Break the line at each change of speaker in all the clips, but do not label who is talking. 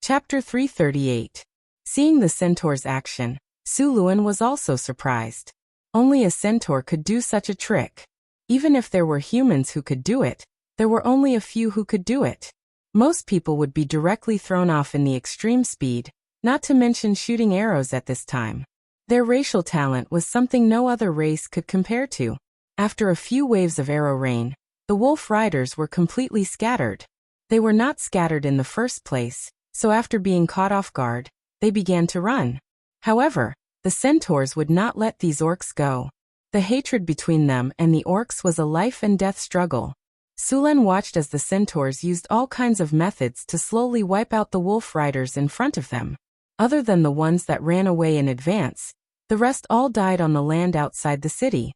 Chapter 338. Seeing the centaur's action, Su Luan was also surprised. Only a centaur could do such a trick. Even if there were humans who could do it, there were only a few who could do it. Most people would be directly thrown off in the extreme speed, not to mention shooting arrows at this time. Their racial talent was something no other race could compare to. After a few waves of arrow rain, the wolf riders were completely scattered. They were not scattered in the first place, so after being caught off guard, they began to run. However, the centaurs would not let these orcs go. The hatred between them and the orcs was a life-and-death struggle. Su Luan watched as the centaurs used all kinds of methods to slowly wipe out the wolf riders in front of them. Other than the ones that ran away in advance, the rest all died on the land outside the city.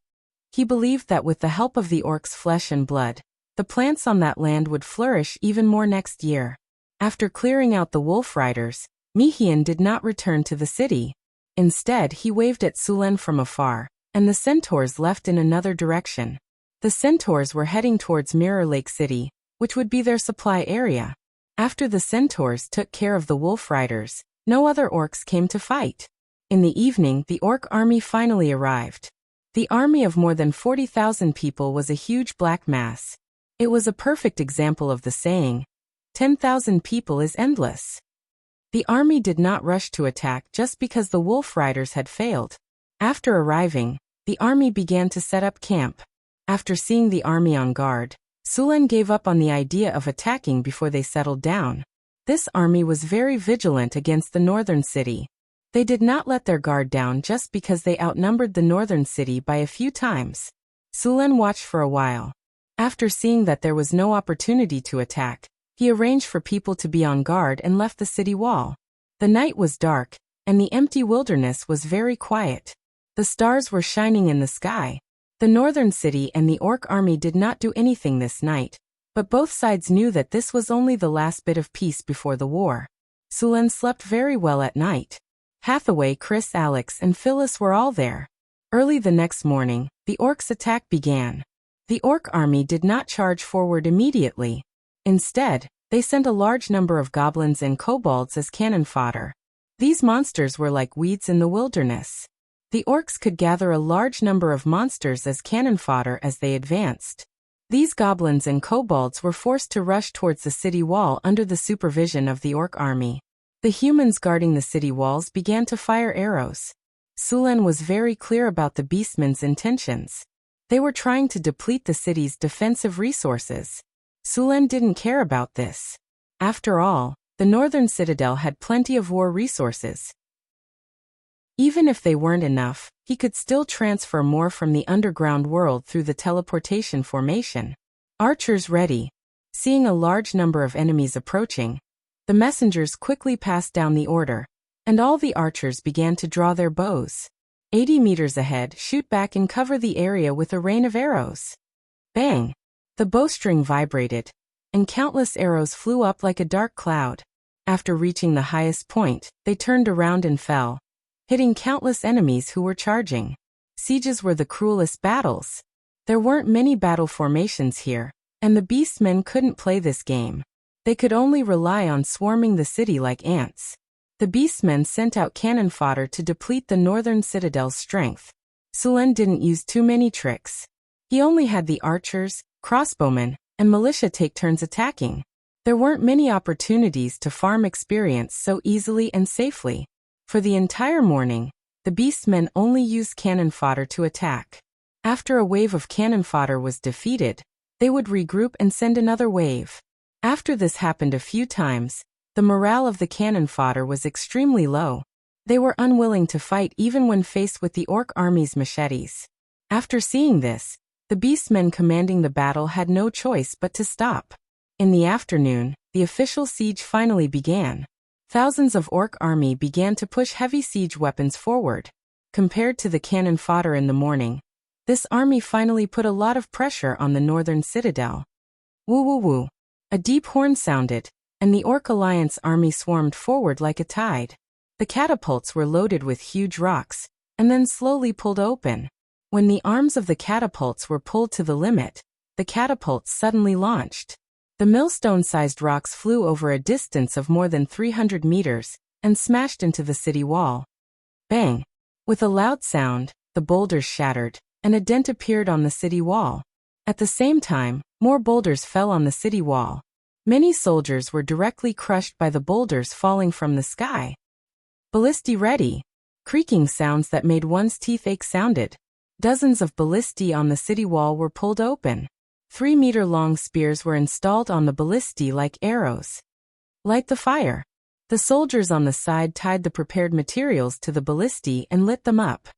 He believed that with the help of the orcs' flesh and blood, the plants on that land would flourish even more next year. After clearing out the wolf riders, Mihian did not return to the city. Instead, he waved at Su Luan from afar, and the centaurs left in another direction. The centaurs were heading towards Mirror Lake City, which would be their supply area. After the centaurs took care of the wolf riders, no other orcs came to fight. In the evening, the orc army finally arrived. The army of more than 40,000 people was a huge black mass. It was a perfect example of the saying, 10,000 people is endless. The army did not rush to attack just because the wolf riders had failed. After arriving, the army began to set up camp. After seeing the army on guard, Su Luan gave up on the idea of attacking before they settled down. This army was very vigilant against the northern city. They did not let their guard down just because they outnumbered the northern city by a few times. Su Luan watched for a while. After seeing that there was no opportunity to attack, he arranged for people to be on guard and left the city wall. The night was dark, and the empty wilderness was very quiet. The stars were shining in the sky. The northern city and the orc army did not do anything this night, but both sides knew that this was only the last bit of peace before the war. Su Luan slept very well at night. Hathaway, Chris, Alex, and Phyllis were all there. Early the next morning, the orcs' attack began. The orc army did not charge forward immediately. Instead, they sent a large number of goblins and kobolds as cannon fodder. These monsters were like weeds in the wilderness. The orcs could gather a large number of monsters as cannon fodder as they advanced. These goblins and kobolds were forced to rush towards the city wall under the supervision of the orc army. The humans guarding the city walls began to fire arrows. Su Luan was very clear about the beastmen's intentions. They were trying to deplete the city's defensive resources. Su Luan didn't care about this. After all, the northern citadel had plenty of war resources. Even if they weren't enough, he could still transfer more from the underground world through the teleportation formation. Archers ready. Seeing a large number of enemies approaching, the messengers quickly passed down the order, and all the archers began to draw their bows. 80 meters ahead, shoot back and cover the area with a rain of arrows. Bang! The bowstring vibrated, and countless arrows flew up like a dark cloud. After reaching the highest point, they turned around and fell, hitting countless enemies who were charging. Sieges were the cruelest battles. There weren't many battle formations here, and the beastmen couldn't play this game. They could only rely on swarming the city like ants. The beastmen sent out cannon fodder to deplete the northern citadel's strength. Su Luan didn't use too many tricks. He only had the archers, crossbowmen, and militia take turns attacking. There weren't many opportunities to farm experience so easily and safely. For the entire morning, the beastmen only used cannon fodder to attack. After a wave of cannon fodder was defeated, they would regroup and send another wave. After this happened a few times, the morale of the cannon fodder was extremely low. They were unwilling to fight even when faced with the orc army's machetes. After seeing this, the beastmen commanding the battle had no choice but to stop. In the afternoon, the official siege finally began. Thousands of orc army began to push heavy siege weapons forward. Compared to the cannon fodder in the morning, this army finally put a lot of pressure on the northern citadel. Woo woo woo. A deep horn sounded, and the Orc Alliance army swarmed forward like a tide. The catapults were loaded with huge rocks, and then slowly pulled open. When the arms of the catapults were pulled to the limit, the catapults suddenly launched. The millstone-sized rocks flew over a distance of more than 300 meters and smashed into the city wall. Bang! With a loud sound, the boulders shattered, and a dent appeared on the city wall. At the same time, more boulders fell on the city wall. Many soldiers were directly crushed by the boulders falling from the sky. Ballistae ready. Creaking sounds that made one's teeth ache sounded. Dozens of ballistae on the city wall were pulled open. 3-meter-long spears were installed on the ballistae like arrows. Light the fire. The soldiers on the side tied the prepared materials to the ballistae and lit them up.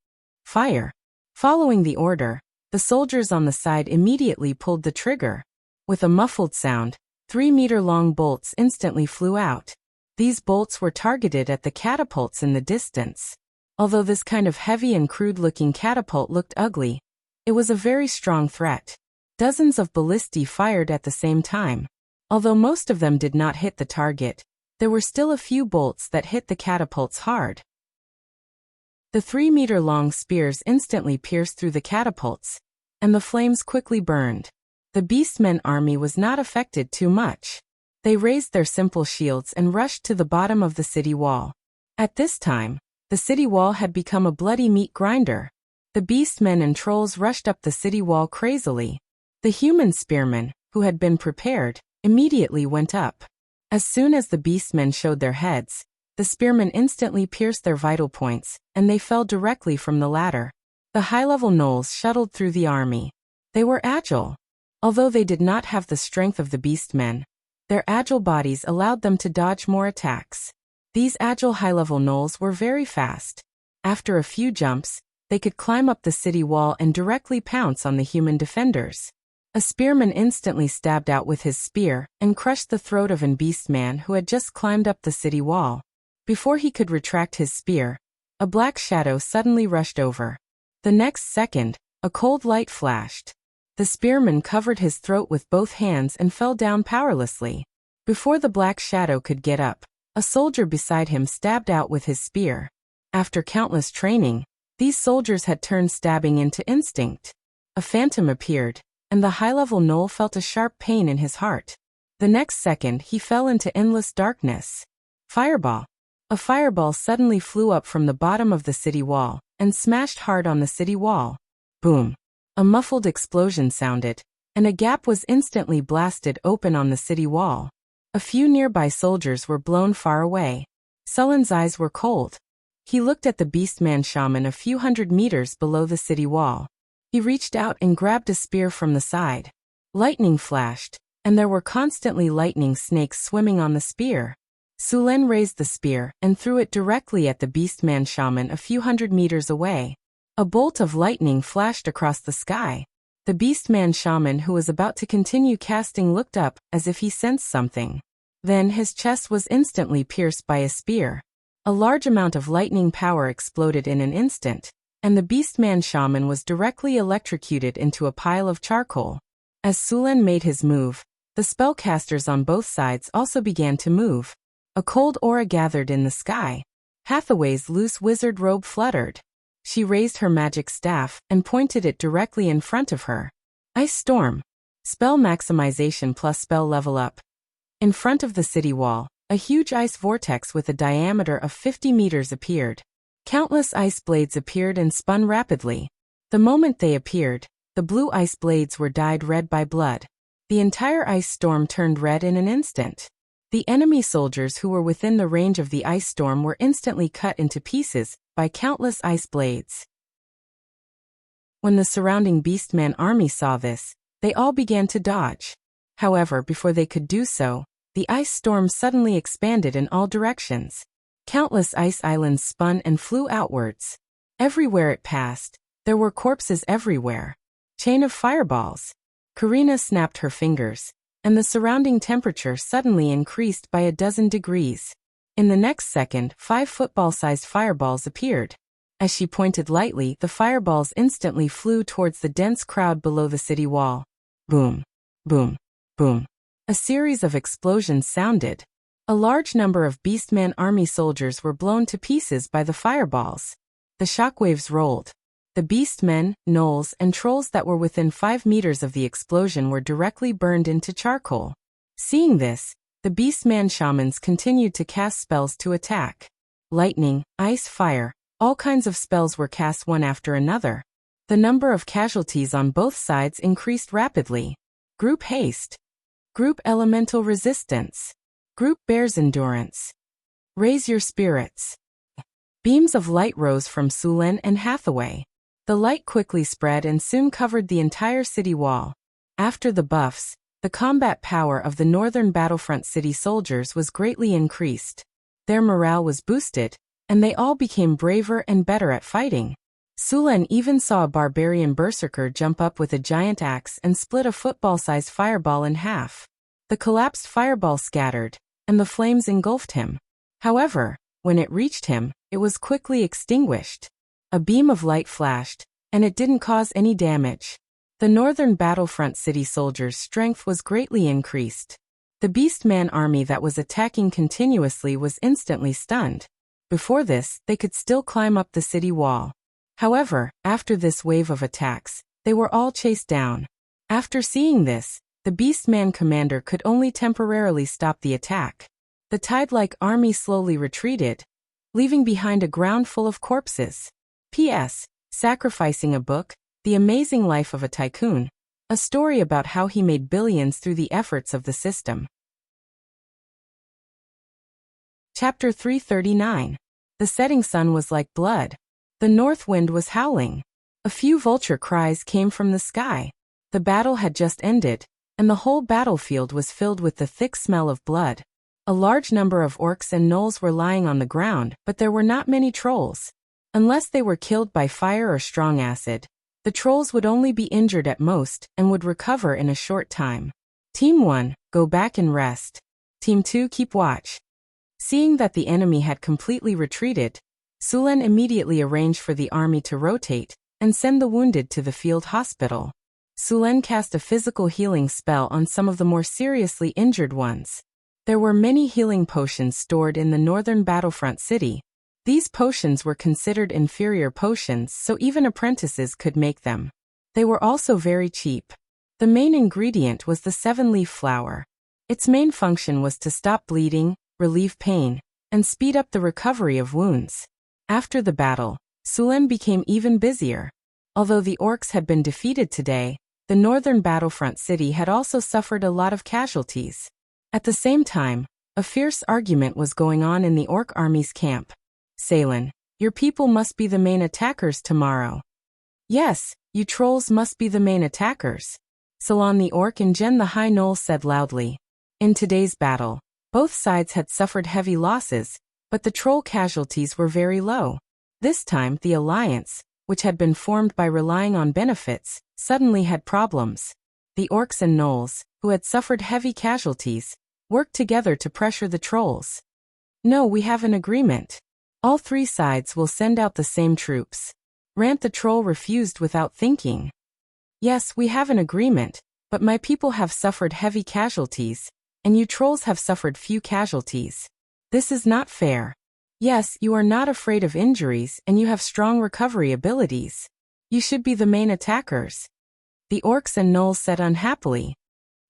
Fire. Following the order, the soldiers on the side immediately pulled the trigger. With a muffled sound, 3-meter-long bolts instantly flew out. These bolts were targeted at the catapults in the distance. Although this kind of heavy and crude-looking catapult looked ugly, it was a very strong threat. Dozens of ballistae fired at the same time. Although most of them did not hit the target, there were still a few bolts that hit the catapults hard. The 3-meter-long spears instantly pierced through the catapults, and the flames quickly burned. The Beastmen army was not affected too much. They raised their simple shields and rushed to the bottom of the city wall. At this time, the city wall had become a bloody meat grinder. The Beastmen and trolls rushed up the city wall crazily. The human spearmen, who had been prepared, immediately went up. As soon as the Beastmen showed their heads, the spearmen instantly pierced their vital points, and they fell directly from the ladder. The high-level gnolls shuttled through the army. They were agile. Although they did not have the strength of the Beastmen, their agile bodies allowed them to dodge more attacks. These agile high-level gnolls were very fast. After a few jumps, they could climb up the city wall and directly pounce on the human defenders. A spearman instantly stabbed out with his spear and crushed the throat of an Beastman who had just climbed up the city wall. Before he could retract his spear, a black shadow suddenly rushed over. The next second, a cold light flashed. The spearman covered his throat with both hands and fell down powerlessly. Before the black shadow could get up, a soldier beside him stabbed out with his spear. After countless training, these soldiers had turned stabbing into instinct. A phantom appeared, and the high-level gnoll felt a sharp pain in his heart. The next second he fell into endless darkness. Fireball. A fireball suddenly flew up from the bottom of the city wall, and smashed hard on the city wall. Boom. A muffled explosion sounded, and a gap was instantly blasted open on the city wall. A few nearby soldiers were blown far away. Sullen's eyes were cold. He looked at the Beastman shaman a few hundred meters below the city wall. He reached out and grabbed a spear from the side. Lightning flashed, and there were constantly lightning snakes swimming on the spear. Sulen raised the spear and threw it directly at the Beastman shaman a few hundred meters away. A bolt of lightning flashed across the sky. The Beastman shaman who was about to continue casting looked up as if he sensed something. Then his chest was instantly pierced by a spear. A large amount of lightning power exploded in an instant, and the Beastman shaman was directly electrocuted into a pile of charcoal. As Sulen made his move, the spellcasters on both sides also began to move. A cold aura gathered in the sky. Hathaway's loose wizard robe fluttered. She raised her magic staff and pointed it directly in front of her. Ice Storm. Spell maximization plus spell level up. In front of the city wall, a huge ice vortex with a diameter of 50 meters appeared. Countless ice blades appeared and spun rapidly. The moment they appeared, the blue ice blades were dyed red by blood. The entire ice storm turned red in an instant. The enemy soldiers who were within the range of the ice storm were instantly cut into pieces by countless ice blades. When the surrounding Beastman army saw this, they all began to dodge. However, before they could do so, the ice storm suddenly expanded in all directions. Countless ice islands spun and flew outwards. Everywhere it passed, there were corpses everywhere. Chain of fireballs. Karina snapped her fingers, and the surrounding temperature suddenly increased by 12 degrees. In the next second, 5 football-sized fireballs appeared. As she pointed lightly, the fireballs instantly flew towards the dense crowd below the city wall. Boom, boom, boom. A series of explosions sounded. A large number of Beastman army soldiers were blown to pieces by the fireballs. The shockwaves rolled. The Beastmen, gnolls, and trolls that were within 5 meters of the explosion were directly burned into charcoal. Seeing this, the Beastman shamans continued to cast spells to attack. Lightning, ice, fire, all kinds of spells were cast one after another. The number of casualties on both sides increased rapidly. Group haste. Group elemental resistance. Group bear's endurance. Raise your spirits. Beams of light rose from Sulen and Hathaway. The light quickly spread and soon covered the entire city wall. After the buffs, the combat power of the northern battlefront city soldiers was greatly increased. Their morale was boosted, and they all became braver and better at fighting. Sulen even saw a barbarian berserker jump up with a giant axe and split a football-sized fireball in half. The collapsed fireball scattered, and the flames engulfed him. However, when it reached him, it was quickly extinguished. A beam of light flashed, and it didn't cause any damage. The northern battlefront city soldiers' strength was greatly increased. The Beastman army that was attacking continuously was instantly stunned. Before this, they could still climb up the city wall. However, after this wave of attacks, they were all chased down. After seeing this, the Beastman commander could only temporarily stop the attack. The tide-like army slowly retreated, leaving behind a ground full of corpses. P.S. Sacrificing a book, The Amazing Life of a Tycoon. A story about how he made billions through the efforts of the system. Chapter 339. The setting sun was like blood. The north wind was howling. A few vulture cries came from the sky. The battle had just ended, and the whole battlefield was filled with the thick smell of blood. A large number of orcs and gnolls were lying on the ground, but there were not many trolls. Unless they were killed by fire or strong acid, the trolls would only be injured at most and would recover in a short time. Team 1, go back and rest. Team 2, keep watch. Seeing that the enemy had completely retreated, Sulen immediately arranged for the army to rotate and send the wounded to the field hospital. Sulen cast a physical healing spell on some of the more seriously injured ones. There were many healing potions stored in the northern battlefront city. These potions were considered inferior potions, so even apprentices could make them. They were also very cheap. The main ingredient was the 7-leaf flower. Its main function was to stop bleeding, relieve pain, and speed up the recovery of wounds. After the battle, Sulen became even busier. Although the orcs had been defeated today, the northern battlefront city had also suffered a lot of casualties. At the same time, a fierce argument was going on in the orc army's camp. Salen, your people must be the main attackers tomorrow. Yes, you trolls must be the main attackers. Salon the orc and Jen the high gnoll said loudly. In today's battle, both sides had suffered heavy losses, but the troll casualties were very low. This time the alliance, which had been formed by relying on benefits, suddenly had problems. The orcs and gnolls, who had suffered heavy casualties, worked together to pressure the trolls. No, we have an agreement. All three sides will send out the same troops. Rant the troll refused without thinking. Yes, we have an agreement, but my people have suffered heavy casualties, and you trolls have suffered few casualties. This is not fair. Yes, you are not afraid of injuries and you have strong recovery abilities. You should be the main attackers. The orcs and gnolls said unhappily.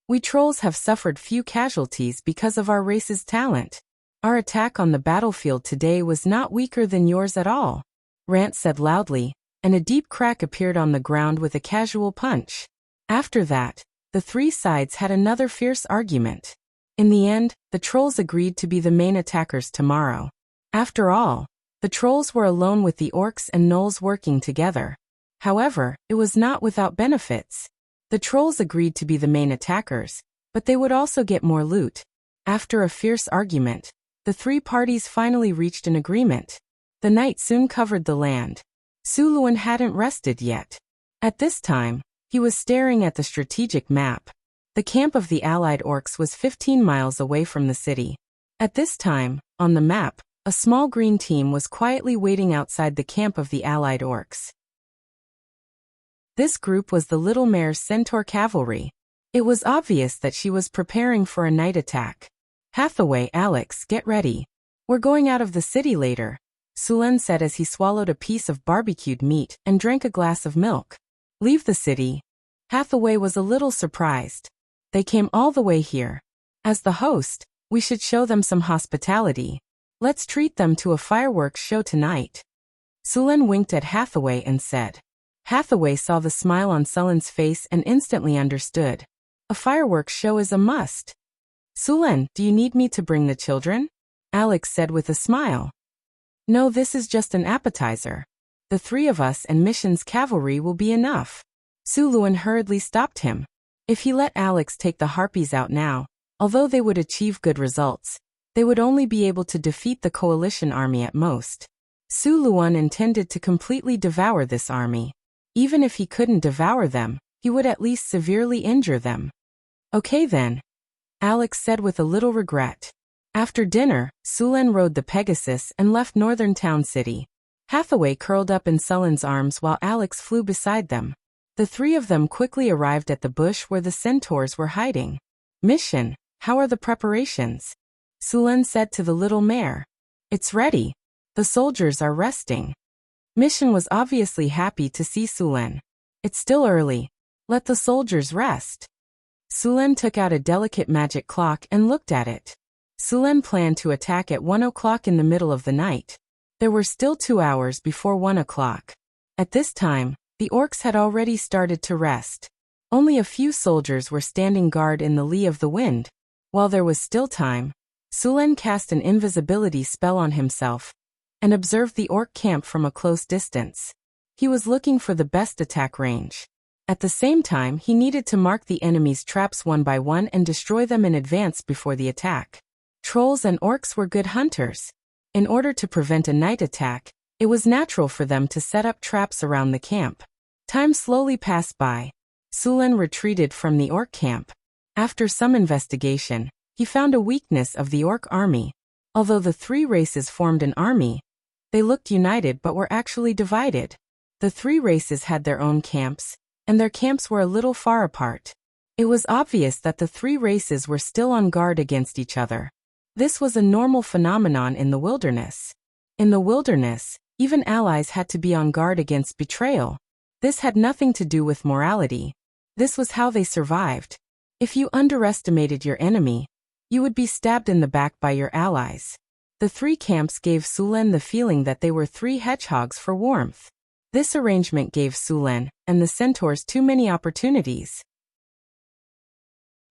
We trolls have suffered few casualties because of our race's talent. Our attack on the battlefield today was not weaker than yours at all. Rant said loudly, and a deep crack appeared on the ground with a casual punch. After that, the three sides had another fierce argument. In the end, the trolls agreed to be the main attackers tomorrow. After all, the trolls were alone with the orcs and gnolls working together. However, it was not without benefits. The trolls agreed to be the main attackers, but they would also get more loot. After a fierce argument, the three parties finally reached an agreement. The night soon covered the land. Suluan hadn't rested yet. At this time, he was staring at the strategic map. The camp of the allied orcs was 15 miles away from the city. At this time, on the map, a small green team was quietly waiting outside the camp of the allied orcs. This group was the Little Mare's Centaur Cavalry. It was obvious that she was preparing for a night attack. Hathaway, Alex, get ready. We're going out of the city later, Sulen said as he swallowed a piece of barbecued meat and drank a glass of milk. Leave the city? Hathaway was a little surprised. They came all the way here. As the host, we should show them some hospitality. Let's treat them to a fireworks show tonight. Sulen winked at Hathaway and said. Hathaway saw the smile on Sulen's face and instantly understood. A fireworks show is a must. Sulen, do you need me to bring the children? Alex said with a smile. No, this is just an appetizer. The three of us and Mission's cavalry will be enough. Suluan hurriedly stopped him. If he let Alex take the harpies out now, although they would achieve good results, they would only be able to defeat the coalition army at most. Suluan intended to completely devour this army. Even if he couldn't devour them, he would at least severely injure them. Okay then, Alex said with a little regret. After dinner, Sulen rode the Pegasus and left northern town city. Hathaway curled up in Sulen's arms while Alex flew beside them. The three of them quickly arrived at the bush where the centaurs were hiding. Mission, how are the preparations? Sulen said to the little mare. It's ready. The soldiers are resting. Mission was obviously happy to see Sulen. It's still early. Let the soldiers rest. Sulen took out a delicate magic clock and looked at it. Sulen planned to attack at 1 o'clock in the middle of the night. There were still 2 hours before 1 o'clock. At this time, the orcs had already started to rest. Only a few soldiers were standing guard in the lee of the wind. While there was still time, Sulen cast an invisibility spell on himself and observed the orc camp from a close distance. He was looking for the best attack range. At the same time, he needed to mark the enemy's traps one by one and destroy them in advance before the attack. Trolls and orcs were good hunters. In order to prevent a night attack, it was natural for them to set up traps around the camp. Time slowly passed by. Sulen retreated from the orc camp. After some investigation, he found a weakness of the orc army. Although the three races formed an army, they looked united but were actually divided. The three races had their own camps, and their camps were a little far apart. It was obvious that the three races were still on guard against each other. This was a normal phenomenon in the wilderness. In the wilderness, even allies had to be on guard against betrayal. This had nothing to do with morality. This was how they survived. If you underestimated your enemy, you would be stabbed in the back by your allies. The three camps gave Sulen the feeling that they were three hedgehogs for warmth. This arrangement gave Sulen and the centaurs too many opportunities.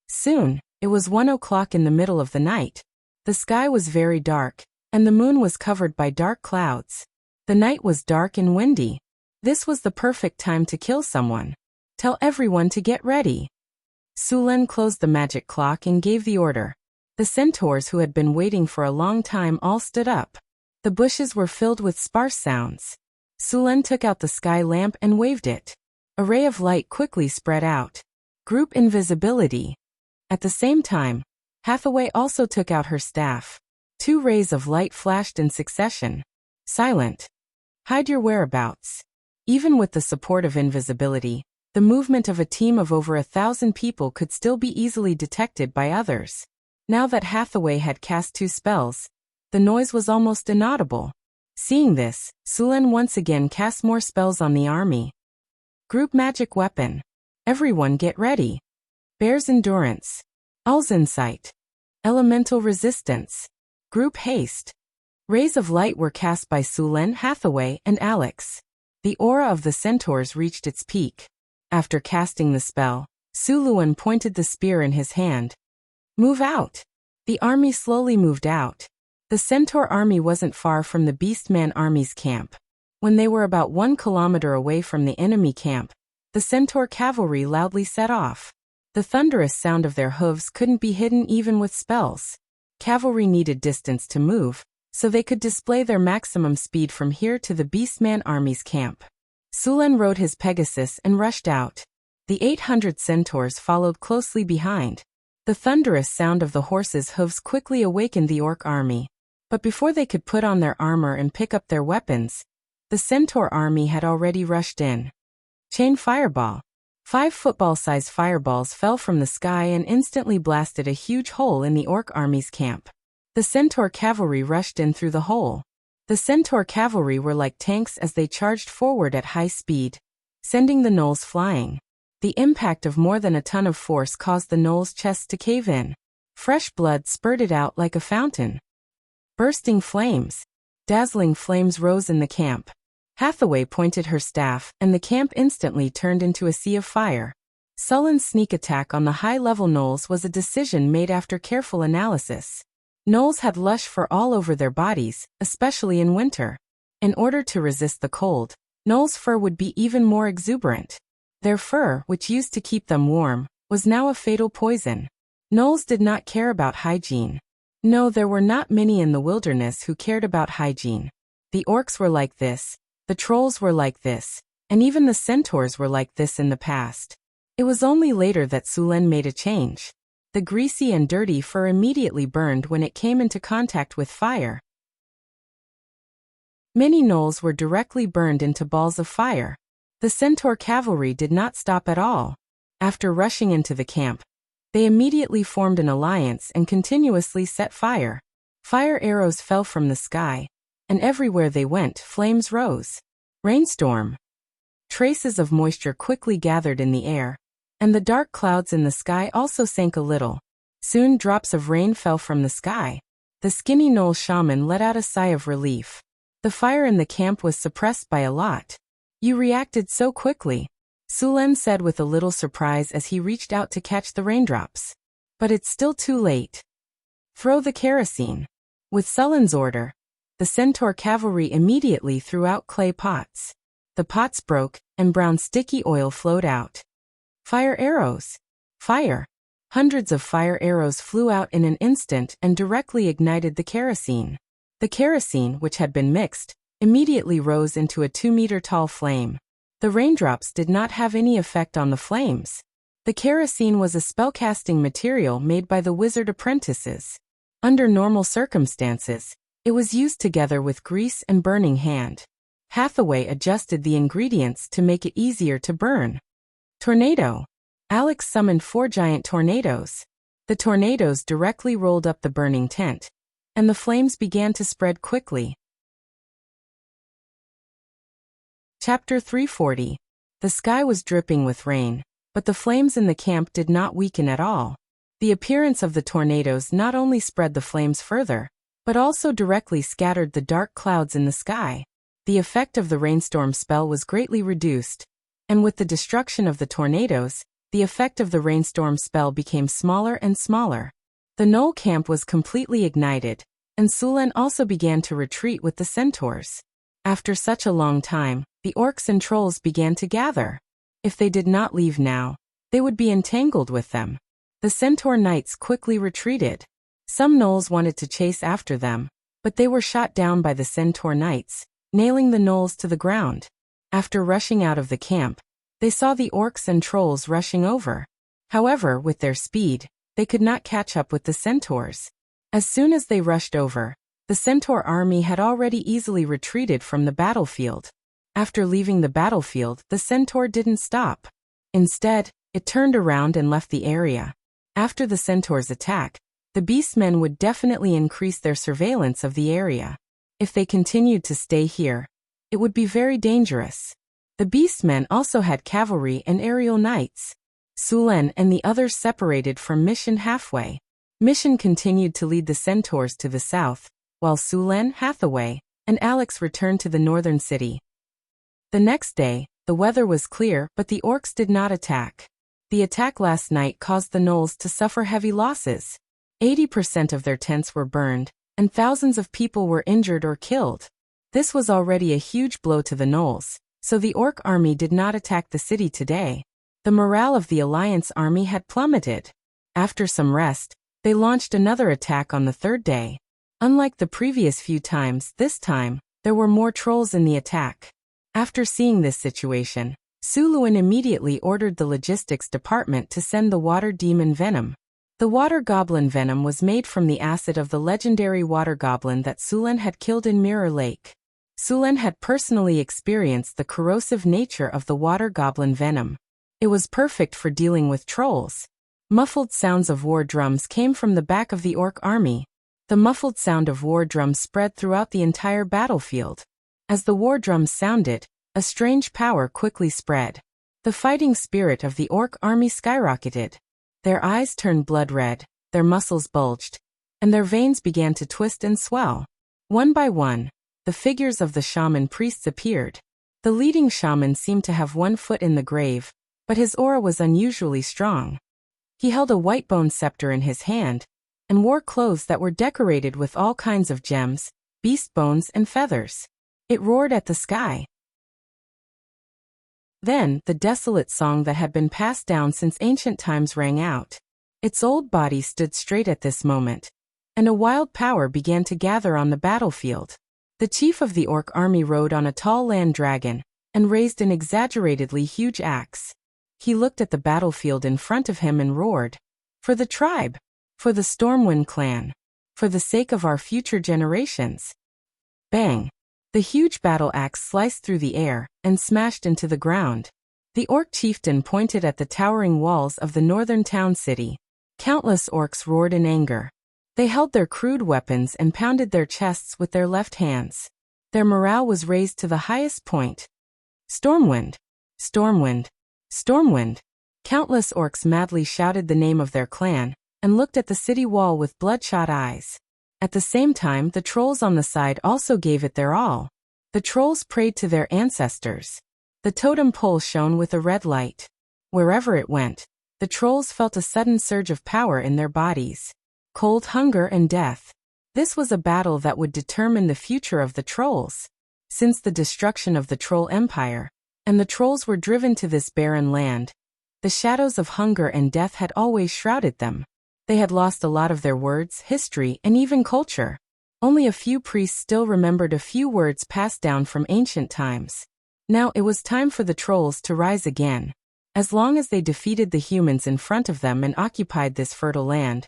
Soon, it was 1 o'clock in the middle of the night. The sky was very dark, and the moon was covered by dark clouds. The night was dark and windy. This was the perfect time to kill someone. Tell everyone to get ready. Sulen closed the magic clock and gave the order. The centaurs who had been waiting for a long time all stood up. The bushes were filled with sparse sounds. Sulen took out the sky lamp and waved it. A ray of light quickly spread out. Group invisibility. At the same time, Hathaway also took out her staff. 2 rays of light flashed in succession. Silent. Hide your whereabouts. Even with the support of invisibility, the movement of a team of over 1,000 people could still be easily detected by others. Now that Hathaway had cast 2 spells, the noise was almost inaudible. Seeing this, Sulen once again cast more spells on the army. Group magic weapon. Everyone get ready. Bear's endurance. Owl's insight. Elemental resistance. Group haste. Rays of light were cast by Sulen, Hathaway, and Alex. The aura of the centaurs reached its peak. After casting the spell, Suluan pointed the spear in his hand. Move out. The army slowly moved out. The centaur army wasn't far from the Beastman army's camp. When they were about 1 kilometer away from the enemy camp, the centaur cavalry loudly set off. The thunderous sound of their hooves couldn't be hidden even with spells. Cavalry needed distance to move, so they could display their maximum speed from here to the Beastman army's camp. Sulen rode his Pegasus and rushed out. The 800 centaurs followed closely behind. The thunderous sound of the horses' hooves quickly awakened the orc army. But before they could put on their armor and pick up their weapons, the centaur army had already rushed in. Chain fireball. 5 football-sized fireballs fell from the sky and instantly blasted a huge hole in the orc army's camp. The centaur cavalry rushed in through the hole. The centaur cavalry were like tanks as they charged forward at high speed, sending the gnolls flying. The impact of more than a ton of force caused the gnolls' chests to cave in. Fresh blood spurted out like a fountain. Bursting flames. Dazzling flames rose in the camp. Hathaway pointed her staff, and the camp instantly turned into a sea of fire. Sullen's sneak attack on the high-level gnolls was a decision made after careful analysis. Gnolls had lush fur all over their bodies, especially in winter. In order to resist the cold, gnolls' fur would be even more exuberant. Their fur, which used to keep them warm, was now a fatal poison. Gnolls did not care about hygiene. No, there were not many in the wilderness who cared about hygiene. The orcs were like this, the trolls were like this, and even the centaurs were like this in the past. It was only later that Sulen made a change. The greasy and dirty fur immediately burned when it came into contact with fire. Many gnolls were directly burned into balls of fire. The centaur cavalry did not stop at all. After rushing into the camp, they immediately formed an alliance and continuously set fire. Fire arrows fell from the sky, and everywhere they went, flames rose. Rainstorm. Traces of moisture quickly gathered in the air, and the dark clouds in the sky also sank a little. Soon drops of rain fell from the sky. The skinny gnoll shaman let out a sigh of relief. The fire in the camp was suppressed by a lot. You reacted so quickly, Sulen said with a little surprise as he reached out to catch the raindrops. But it's still too late. Throw the kerosene. With Sulen's order, the centaur cavalry immediately threw out clay pots. The pots broke, and brown sticky oil flowed out. Fire arrows. Fire. Hundreds of fire arrows flew out in an instant and directly ignited the kerosene. The kerosene, which had been mixed, immediately rose into a 2-meter-tall flame. The raindrops did not have any effect on the flames. The kerosene was a spellcasting material made by the wizard apprentices. Under normal circumstances, it was used together with grease and burning hand. Hathaway adjusted the ingredients to make it easier to burn. Tornado. Alex summoned 4 giant tornadoes. The tornadoes directly rolled up the burning tent, and the flames began to spread quickly. Chapter 340. The sky was dripping with rain, but the flames in the camp did not weaken at all. The appearance of the tornadoes not only spread the flames further, but also directly scattered the dark clouds in the sky. The effect of the rainstorm spell was greatly reduced, and with the destruction of the tornadoes, the effect of the rainstorm spell became smaller and smaller. The gnoll camp was completely ignited, and Sulen also began to retreat with the centaurs. After such a long time, the orcs and trolls began to gather. If they did not leave now, they would be entangled with them. The centaur knights quickly retreated. Some gnolls wanted to chase after them, but they were shot down by the centaur knights, nailing the gnolls to the ground. After rushing out of the camp, they saw the orcs and trolls rushing over. However, with their speed, they could not catch up with the centaurs. As soon as they rushed over, the centaur army had already easily retreated from the battlefield. After leaving the battlefield, the centaur didn't stop. Instead, it turned around and left the area. After the centaur's attack, the beastmen would definitely increase their surveillance of the area. If they continued to stay here, it would be very dangerous. The beastmen also had cavalry and aerial knights. Sulen and the others separated from Mission halfway. Mission continued to lead the centaurs to the south, while Sulen, Hathaway, and Alex returned to the northern city. The next day, the weather was clear, but the orcs did not attack. The attack last night caused the gnolls to suffer heavy losses. 80% of their tents were burned, and thousands of people were injured or killed. This was already a huge blow to the gnolls, so the orc army did not attack the city today. The morale of the Alliance army had plummeted. After some rest, they launched another attack on the third day. Unlike the previous few times, this time, there were more trolls in the attack. After seeing this situation, Suluin immediately ordered the logistics department to send the water demon venom. The water goblin venom was made from the acid of the legendary water goblin that Sulen had killed in Mirror Lake. Sulen had personally experienced the corrosive nature of the water goblin venom. It was perfect for dealing with trolls. Muffled sounds of war drums came from the back of the orc army. The muffled sound of war drums spread throughout the entire battlefield. As the war drums sounded, a strange power quickly spread. The fighting spirit of the orc army skyrocketed. Their eyes turned blood red, their muscles bulged, and their veins began to twist and swell. One by one, the figures of the shaman priests appeared. The leading shaman seemed to have one foot in the grave, but his aura was unusually strong. He held a white bone scepter in his hand, and wore clothes that were decorated with all kinds of gems, beast bones and feathers. It roared at the sky. Then, the desolate song that had been passed down since ancient times rang out. Its old body stood straight at this moment, and a wild power began to gather on the battlefield. The chief of the orc army rode on a tall land dragon, and raised an exaggeratedly huge axe. He looked at the battlefield in front of him and roared, "For the tribe! For the Stormwind clan! For the sake of our future generations!" Bang! The huge battle axe sliced through the air, and smashed into the ground. The orc chieftain pointed at the towering walls of the northern town city. Countless orcs roared in anger. They held their crude weapons and pounded their chests with their left hands. Their morale was raised to the highest point. Stormwind! Stormwind! Stormwind! Countless orcs madly shouted the name of their clan, and looked at the city wall with bloodshot eyes. At the same time, the trolls on the side also gave it their all. The trolls prayed to their ancestors. The totem pole shone with a red light. Wherever it went, the trolls felt a sudden surge of power in their bodies. Cold hunger and death. This was a battle that would determine the future of the trolls. Since the destruction of the Troll Empire, and the trolls were driven to this barren land, the shadows of hunger and death had always shrouded them. They had lost a lot of their words, history, and even culture. Only a few priests still remembered a few words passed down from ancient times. Now it was time for the trolls to rise again. As long as they defeated the humans in front of them and occupied this fertile land,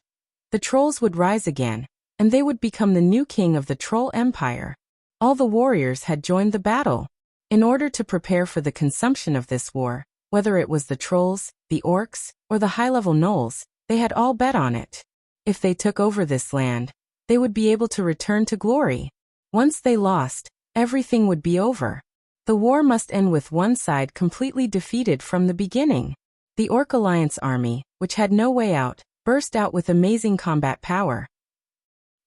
the trolls would rise again, and they would become the new king of the Troll Empire. All the warriors had joined the battle. In order to prepare for the consumption of this war, whether it was the trolls, the orcs, or the high-level gnolls, they had all bet on it. If they took over this land, they would be able to return to glory. Once they lost, everything would be over. The war must end with one side completely defeated from the beginning. The Orc Alliance army, which had no way out, burst out with amazing combat power.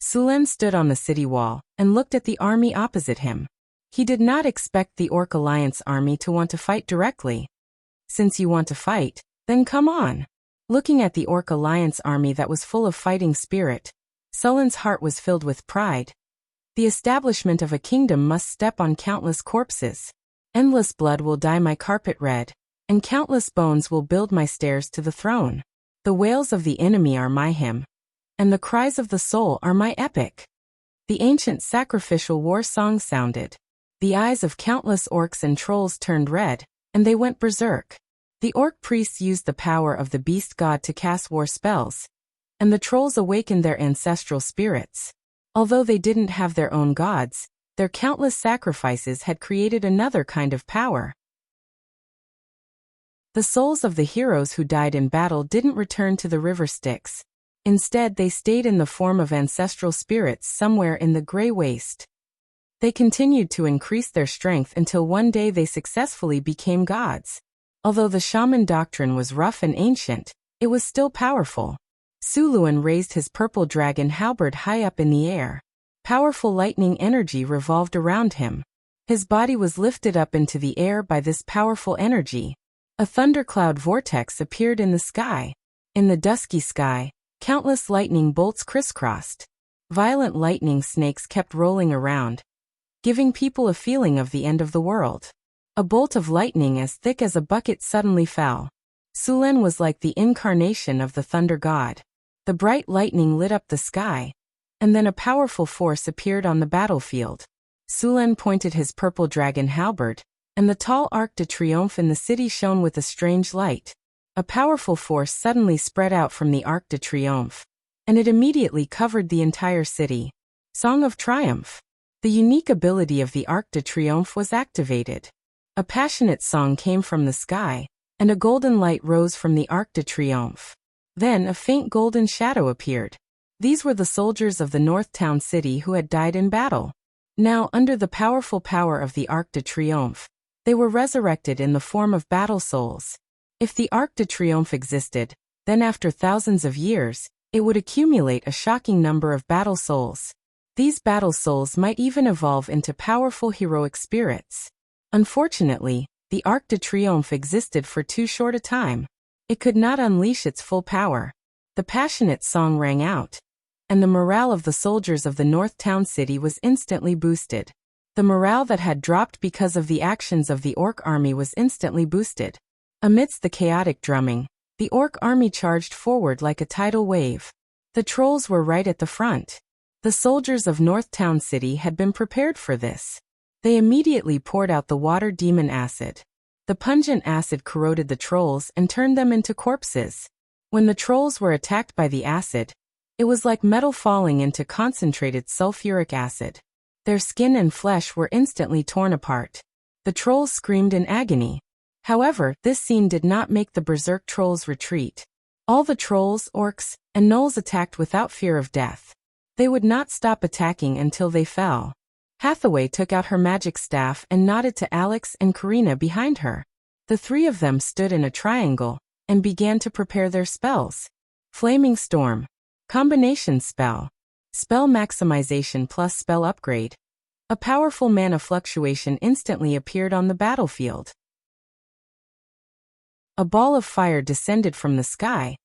Sulen stood on the city wall and looked at the army opposite him. He did not expect the Orc Alliance army to want to fight directly. Since you want to fight, then come on. Looking at the Orc Alliance army that was full of fighting spirit, Sulen's heart was filled with pride. The establishment of a kingdom must step on countless corpses. Endless blood will dye my carpet red, and countless bones will build my stairs to the throne. The wails of the enemy are my hymn, and the cries of the soul are my epic. The ancient sacrificial war song sounded. The eyes of countless orcs and trolls turned red, and they went berserk. The orc priests used the power of the beast god to cast war spells, and the trolls awakened their ancestral spirits. Although they didn't have their own gods, their countless sacrifices had created another kind of power. The souls of the heroes who died in battle didn't return to the river Styx. Instead, they stayed in the form of ancestral spirits somewhere in the Grey Waste. They continued to increase their strength until one day they successfully became gods. Although the shaman doctrine was rough and ancient, it was still powerful. Suluan raised his purple dragon halberd high up in the air. Powerful lightning energy revolved around him. His body was lifted up into the air by this powerful energy. A thundercloud vortex appeared in the sky. In the dusky sky, countless lightning bolts crisscrossed. Violent lightning snakes kept rolling around, giving people a feeling of the end of the world. A bolt of lightning as thick as a bucket suddenly fell. Sulen was like the incarnation of the thunder god. The bright lightning lit up the sky, and then a powerful force appeared on the battlefield. Sulen pointed his purple dragon halberd, and the tall Arc de Triomphe in the city shone with a strange light. A powerful force suddenly spread out from the Arc de Triomphe, and it immediately covered the entire city. Song of Triumph. The unique ability of the Arc de Triomphe was activated. A passionate song came from the sky, and a golden light rose from the Arc de Triomphe. Then a faint golden shadow appeared. These were the soldiers of the North Town City who had died in battle. Now, under the powerful power of the Arc de Triomphe, they were resurrected in the form of battle souls. If the Arc de Triomphe existed, then after thousands of years, it would accumulate a shocking number of battle souls. These battle souls might even evolve into powerful heroic spirits. Unfortunately, the Arc de Triomphe existed for too short a time. It could not unleash its full power. The passionate song rang out, and the morale of the soldiers of the North Town City was instantly boosted. The morale that had dropped because of the actions of the Orc army was instantly boosted. Amidst the chaotic drumming, the Orc army charged forward like a tidal wave. The trolls were right at the front. The soldiers of North Town City had been prepared for this. They immediately poured out the water demon acid. The pungent acid corroded the trolls and turned them into corpses. When the trolls were attacked by the acid, it was like metal falling into concentrated sulfuric acid. Their skin and flesh were instantly torn apart. The trolls screamed in agony. However, this scene did not make the berserk trolls retreat. All the trolls, orcs, and gnolls attacked without fear of death. They would not stop attacking until they fell. Hathaway took out her magic staff and nodded to Alex and Karina behind her. The three of them stood in a triangle and began to prepare their spells. Flaming Storm. Combination spell. Spell maximization plus spell upgrade. A powerful mana fluctuation instantly appeared on the battlefield. A ball of fire descended from the sky,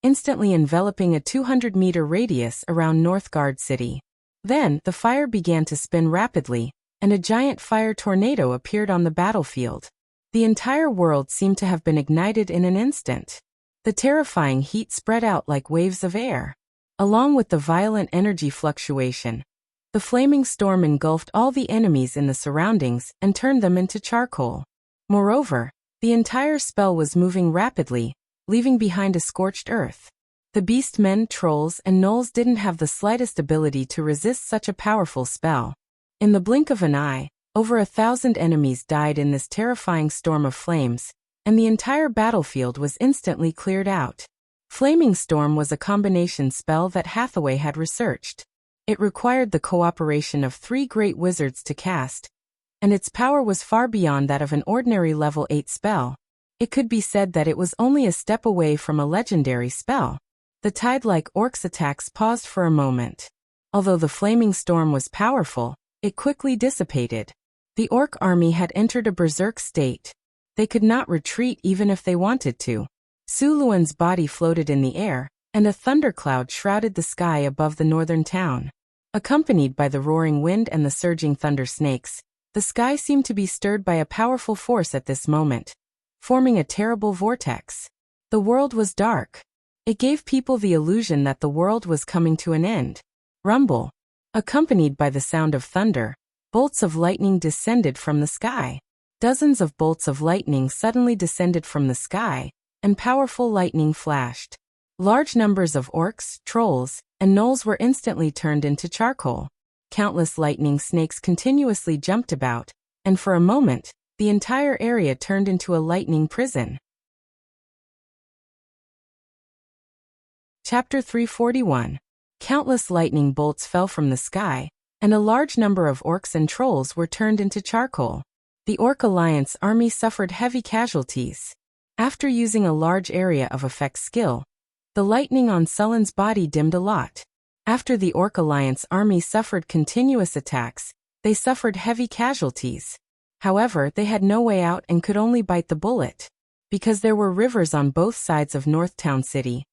instantly enveloping a 200-meter radius around Northgard City. Then, the fire began to spin rapidly, and a giant fire tornado appeared on the battlefield. The entire world seemed to have been ignited in an instant. The terrifying heat spread out like waves of air. Along with the violent energy fluctuation, the flaming storm engulfed all the enemies in the surroundings and turned them into charcoal. Moreover, the entire spell was moving rapidly, leaving behind a scorched earth. The beastmen, trolls, and gnolls didn't have the slightest ability to resist such a powerful spell. In the blink of an eye, over 1,000 enemies died in this terrifying storm of flames, and the entire battlefield was instantly cleared out. Flaming Storm was a combination spell that Hathaway had researched. It required the cooperation of 3 great wizards to cast, and its power was far beyond that of an ordinary level 8 spell. It could be said that it was only a step away from a legendary spell. The tide-like orcs' attacks paused for a moment. Although the Flaming Storm was powerful, it quickly dissipated. The orc army had entered a berserk state. They could not retreat even if they wanted to. Suluan's body floated in the air, and a thundercloud shrouded the sky above the northern town. Accompanied by the roaring wind and the surging thunder snakes, the sky seemed to be stirred by a powerful force at this moment, forming a terrible vortex. The world was dark. It gave people the illusion that the world was coming to an end. Rumble. Accompanied by the sound of thunder, bolts of lightning descended from the sky. Dozens of bolts of lightning suddenly descended from the sky, and powerful lightning flashed. Large numbers of orcs, trolls, and gnolls were instantly turned into charcoal. Countless lightning snakes continuously jumped about, and for a moment, the entire area turned into a lightning prison. Chapter 341. Countless lightning bolts fell from the sky, and a large number of orcs and trolls were turned into charcoal. The Orc Alliance army suffered heavy casualties. After using a large area of effect skill, the lightning on Sullen's body dimmed a lot. After the Orc Alliance army suffered continuous attacks, they suffered heavy casualties. However, they had no way out and could only bite the bullet. Because there were rivers on both sides of North Town City,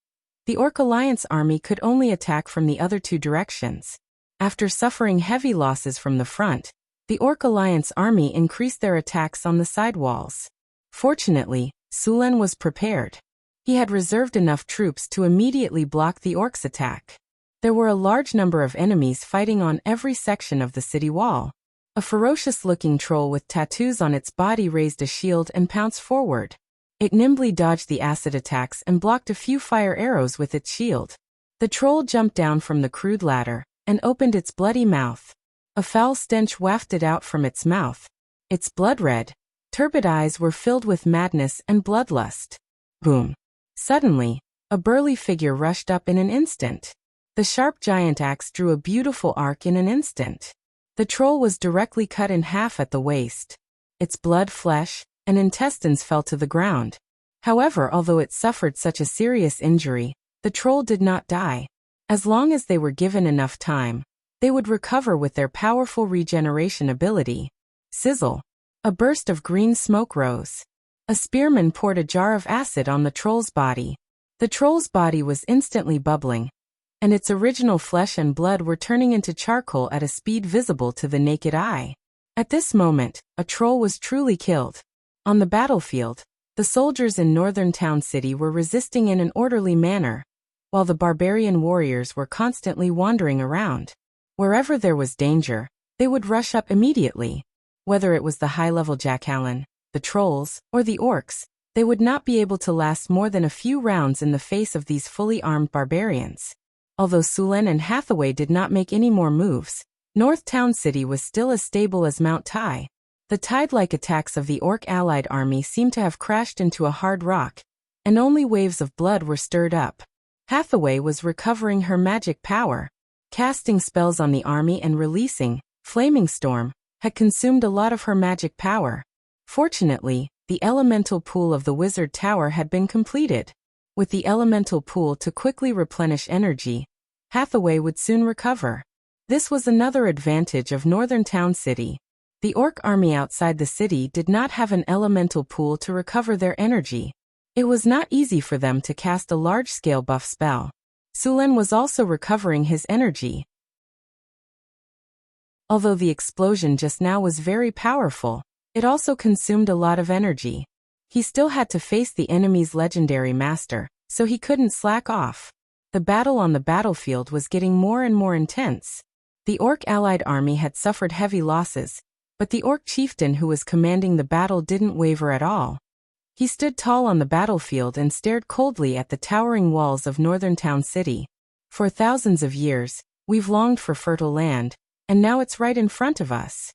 the Orc Alliance army could only attack from the other 2 directions. After suffering heavy losses from the front, the Orc Alliance army increased their attacks on the side walls. Fortunately, Sulen was prepared. He had reserved enough troops to immediately block the orcs' attack. There were a large number of enemies fighting on every section of the city wall. A ferocious-looking troll with tattoos on its body raised a shield and pounced forward. It nimbly dodged the acid attacks and blocked a few fire arrows with its shield. The troll jumped down from the crude ladder and opened its bloody mouth. A foul stench wafted out from its mouth. Its blood-red, turbid eyes were filled with madness and bloodlust. Boom. Suddenly, a burly figure rushed up in an instant. The sharp giant axe drew a beautiful arc in an instant. The troll was directly cut in half at the waist. Its blood, flesh, and intestines fell to the ground. However, although it suffered such a serious injury, The troll did not die. As long as they were given enough time, they would recover with their powerful regeneration ability. Sizzle. A burst of green smoke rose. A spearman poured a jar of acid on the troll's body. The troll's body was instantly bubbling, and its original flesh and blood were turning into charcoal at a speed visible to the naked eye. At this moment, a troll was truly killed. On the battlefield, the soldiers in Northern Town City were resisting in an orderly manner, while the barbarian warriors were constantly wandering around. Wherever there was danger, they would rush up immediately. Whether it was the high-level jackalen, the trolls, or the orcs, they would not be able to last more than a few rounds in the face of these fully armed barbarians. Although Sulen and Hathaway did not make any more moves, North Town City was still as stable as Mount Tai. The tide-like attacks of the orc allied army seemed to have crashed into a hard rock, and only waves of blood were stirred up. Hathaway was recovering her magic power. Casting spells on the army and releasing Flaming Storm had consumed a lot of her magic power. Fortunately, the elemental pool of the wizard tower had been completed. With the elemental pool to quickly replenish energy, Hathaway would soon recover. This was another advantage of Northern Town City. The orc army outside the city did not have an elemental pool to recover their energy. It was not easy for them to cast a large-scale buff spell. Sulen was also recovering his energy. Although the explosion just now was very powerful, it also consumed a lot of energy. He still had to face the enemy's legendary master, so he couldn't slack off. The battle on the battlefield was getting more and more intense. The orc allied army had suffered heavy losses, but the orc chieftain who was commanding the battle didn't waver at all. He stood tall on the battlefield and stared coldly at the towering walls of Northern Town City. For thousands of years, we've longed for fertile land, and now it's right in front of us.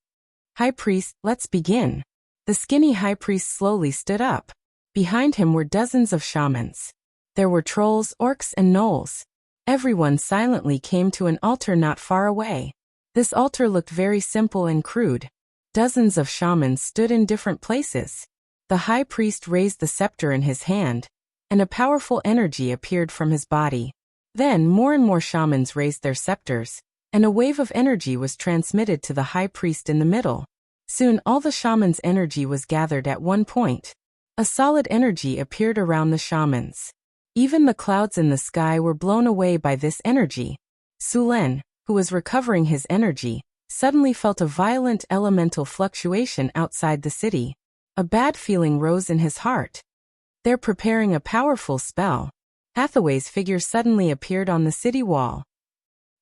High Priest, let's begin. The skinny High Priest slowly stood up. Behind him were dozens of shamans. There were trolls, orcs, and gnolls. Everyone silently came to an altar not far away. This altar looked very simple and crude. Dozens of shamans stood in different places. The High Priest raised the scepter in his hand, and a powerful energy appeared from his body. Then more and more shamans raised their scepters, and a wave of energy was transmitted to the High Priest in the middle. Soon all the shamans' energy was gathered at one point. A solid energy appeared around the shamans. Even the clouds in the sky were blown away by this energy. Sulen, who was recovering his energy, suddenly felt a violent elemental fluctuation outside the city. A bad feeling rose in his heart. They're preparing a powerful spell. Hathaway's figure suddenly appeared on the city wall.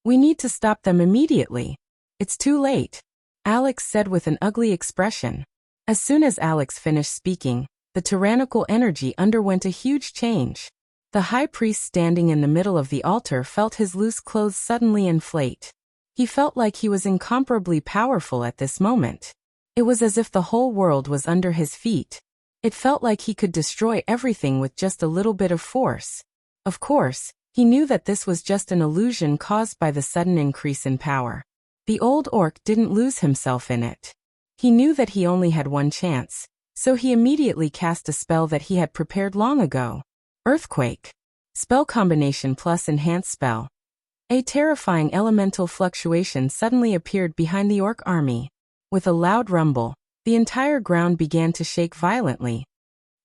We need to stop them immediately. It's too late, Alex said with an ugly expression. As soon as Alex finished speaking, the tyrannical energy underwent a huge change. The High Priest standing in the middle of the altar felt his loose clothes suddenly inflate. He felt like he was incomparably powerful at this moment. It was as if the whole world was under his feet. It felt like he could destroy everything with just a little bit of force. Of course, he knew that this was just an illusion caused by the sudden increase in power. The old orc didn't lose himself in it. He knew that he only had one chance, so he immediately cast a spell that he had prepared long ago. Earthquake. Spell combination plus enhanced spell. A terrifying elemental fluctuation suddenly appeared behind the orc army. With a loud rumble, the entire ground began to shake violently.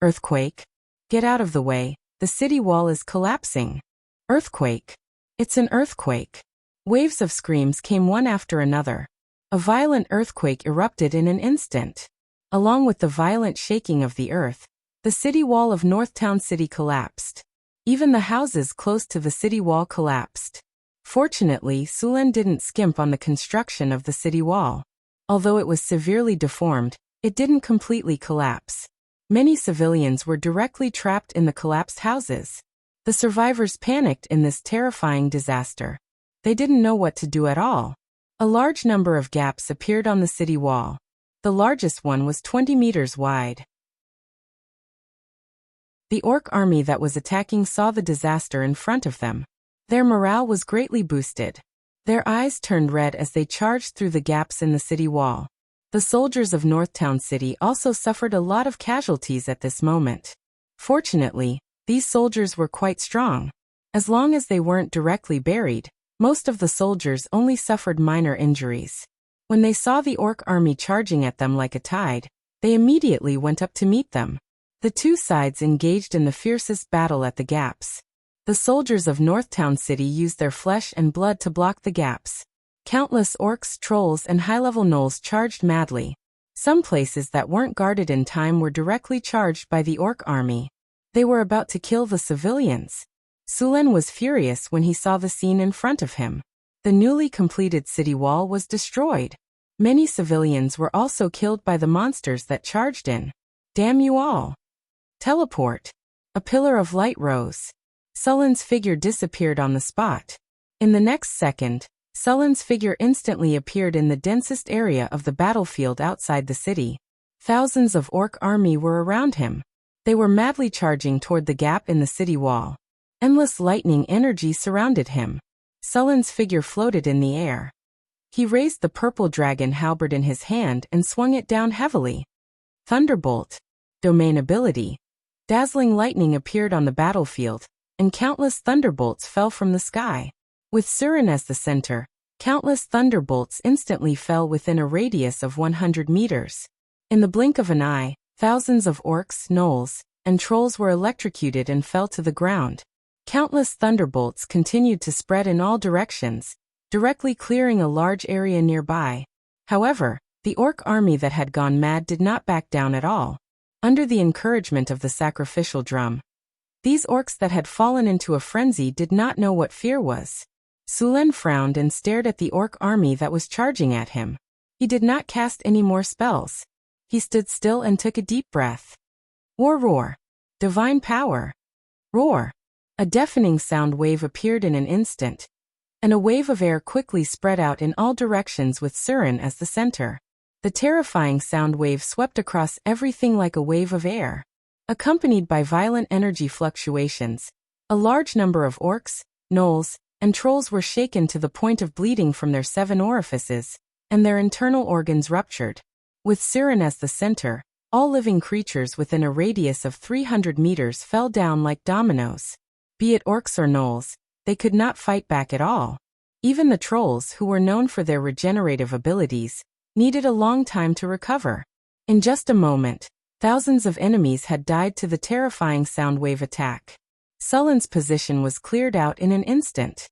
Earthquake. Get out of the way, the city wall is collapsing. Earthquake. It's an earthquake. Waves of screams came one after another. A violent earthquake erupted in an instant. Along with the violent shaking of the earth, the city wall of North Town City collapsed. Even the houses close to the city wall collapsed. Fortunately, Sulen didn't skimp on the construction of the city wall. Although it was severely deformed, it didn't completely collapse. Many civilians were directly trapped in the collapsed houses. The survivors panicked in this terrifying disaster. They didn't know what to do at all. A large number of gaps appeared on the city wall. The largest one was 20 meters wide. The orc army that was attacking saw the disaster in front of them. Their morale was greatly boosted. Their eyes turned red as they charged through the gaps in the city wall. The soldiers of Northtown City also suffered a lot of casualties at this moment. Fortunately, these soldiers were quite strong. As long as they weren't directly buried, most of the soldiers only suffered minor injuries. When they saw the orc army charging at them like a tide, they immediately went up to meet them. The two sides engaged in the fiercest battle at the gaps. The soldiers of Northtown City used their flesh and blood to block the gaps. Countless orcs, trolls, and high-level gnolls charged madly. Some places that weren't guarded in time were directly charged by the orc army. They were about to kill the civilians. Sulen was furious when he saw the scene in front of him. The newly completed city wall was destroyed. Many civilians were also killed by the monsters that charged in. Damn you all! Teleport. A pillar of light rose. Sullen's figure disappeared on the spot. In the next second, Sullen's figure instantly appeared in the densest area of the battlefield outside the city. Thousands of orc army were around him. They were madly charging toward the gap in the city wall. Endless lightning energy surrounded him. Sullen's figure floated in the air. He raised the purple dragon halberd in his hand and swung it down heavily. Thunderbolt. Domain ability. Dazzling lightning appeared on the battlefield, and countless thunderbolts fell from the sky. With Suren as the center, countless thunderbolts instantly fell within a radius of 100 meters. In the blink of an eye, thousands of orcs, gnolls, and trolls were electrocuted and fell to the ground. Countless thunderbolts continued to spread in all directions, directly clearing a large area nearby. However, the orc army that had gone mad did not back down at all. Under the encouragement of the sacrificial drum, these orcs that had fallen into a frenzy did not know what fear was. Sulen frowned and stared at the orc army that was charging at him. He did not cast any more spells. He stood still and took a deep breath. War roar. Divine power. Roar. A deafening sound wave appeared in an instant, and a wave of air quickly spread out in all directions with Suren as the center. The terrifying sound wave swept across everything like a wave of air. Accompanied by violent energy fluctuations, a large number of orcs, gnolls, and trolls were shaken to the point of bleeding from their 7 orifices, and their internal organs ruptured. With Suren as the center, all living creatures within a radius of 300 meters fell down like dominoes. Be it orcs or gnolls, they could not fight back at all. Even the trolls, who were known for their regenerative abilities, needed a long time to recover. In just a moment, thousands of enemies had died to the terrifying soundwave attack. Sullen's position was cleared out in an instant.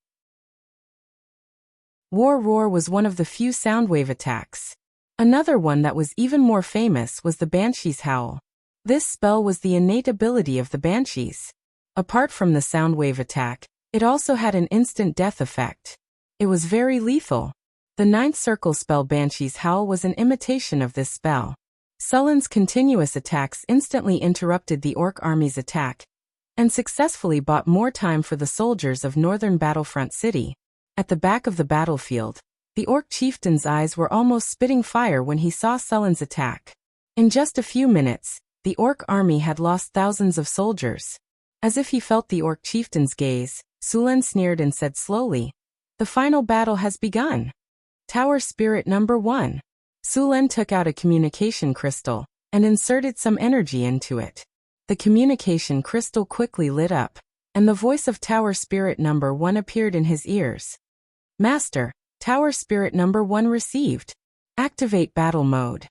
War roar was one of the few soundwave attacks. Another one that was even more famous was the Banshee's Howl. This spell was the innate ability of the Banshees. Apart from the soundwave attack, it also had an instant death effect. It was very lethal. The 9th circle spell Banshee's Howl was an imitation of this spell. Sullen's continuous attacks instantly interrupted the orc army's attack, and successfully bought more time for the soldiers of northern Battlefront City. At the back of the battlefield, the orc chieftain's eyes were almost spitting fire when he saw Sullen's attack. In just a few minutes, the orc army had lost thousands of soldiers. As if he felt the orc chieftain's gaze, Sulen sneered and said slowly, "The final battle has begun. Tower Spirit number 1. Sulen took out a communication crystal and inserted some energy into it. The communication crystal quickly lit up, and the voice of Tower Spirit number 1 appeared in his ears. Master, Tower Spirit number 1 received. Activate battle mode.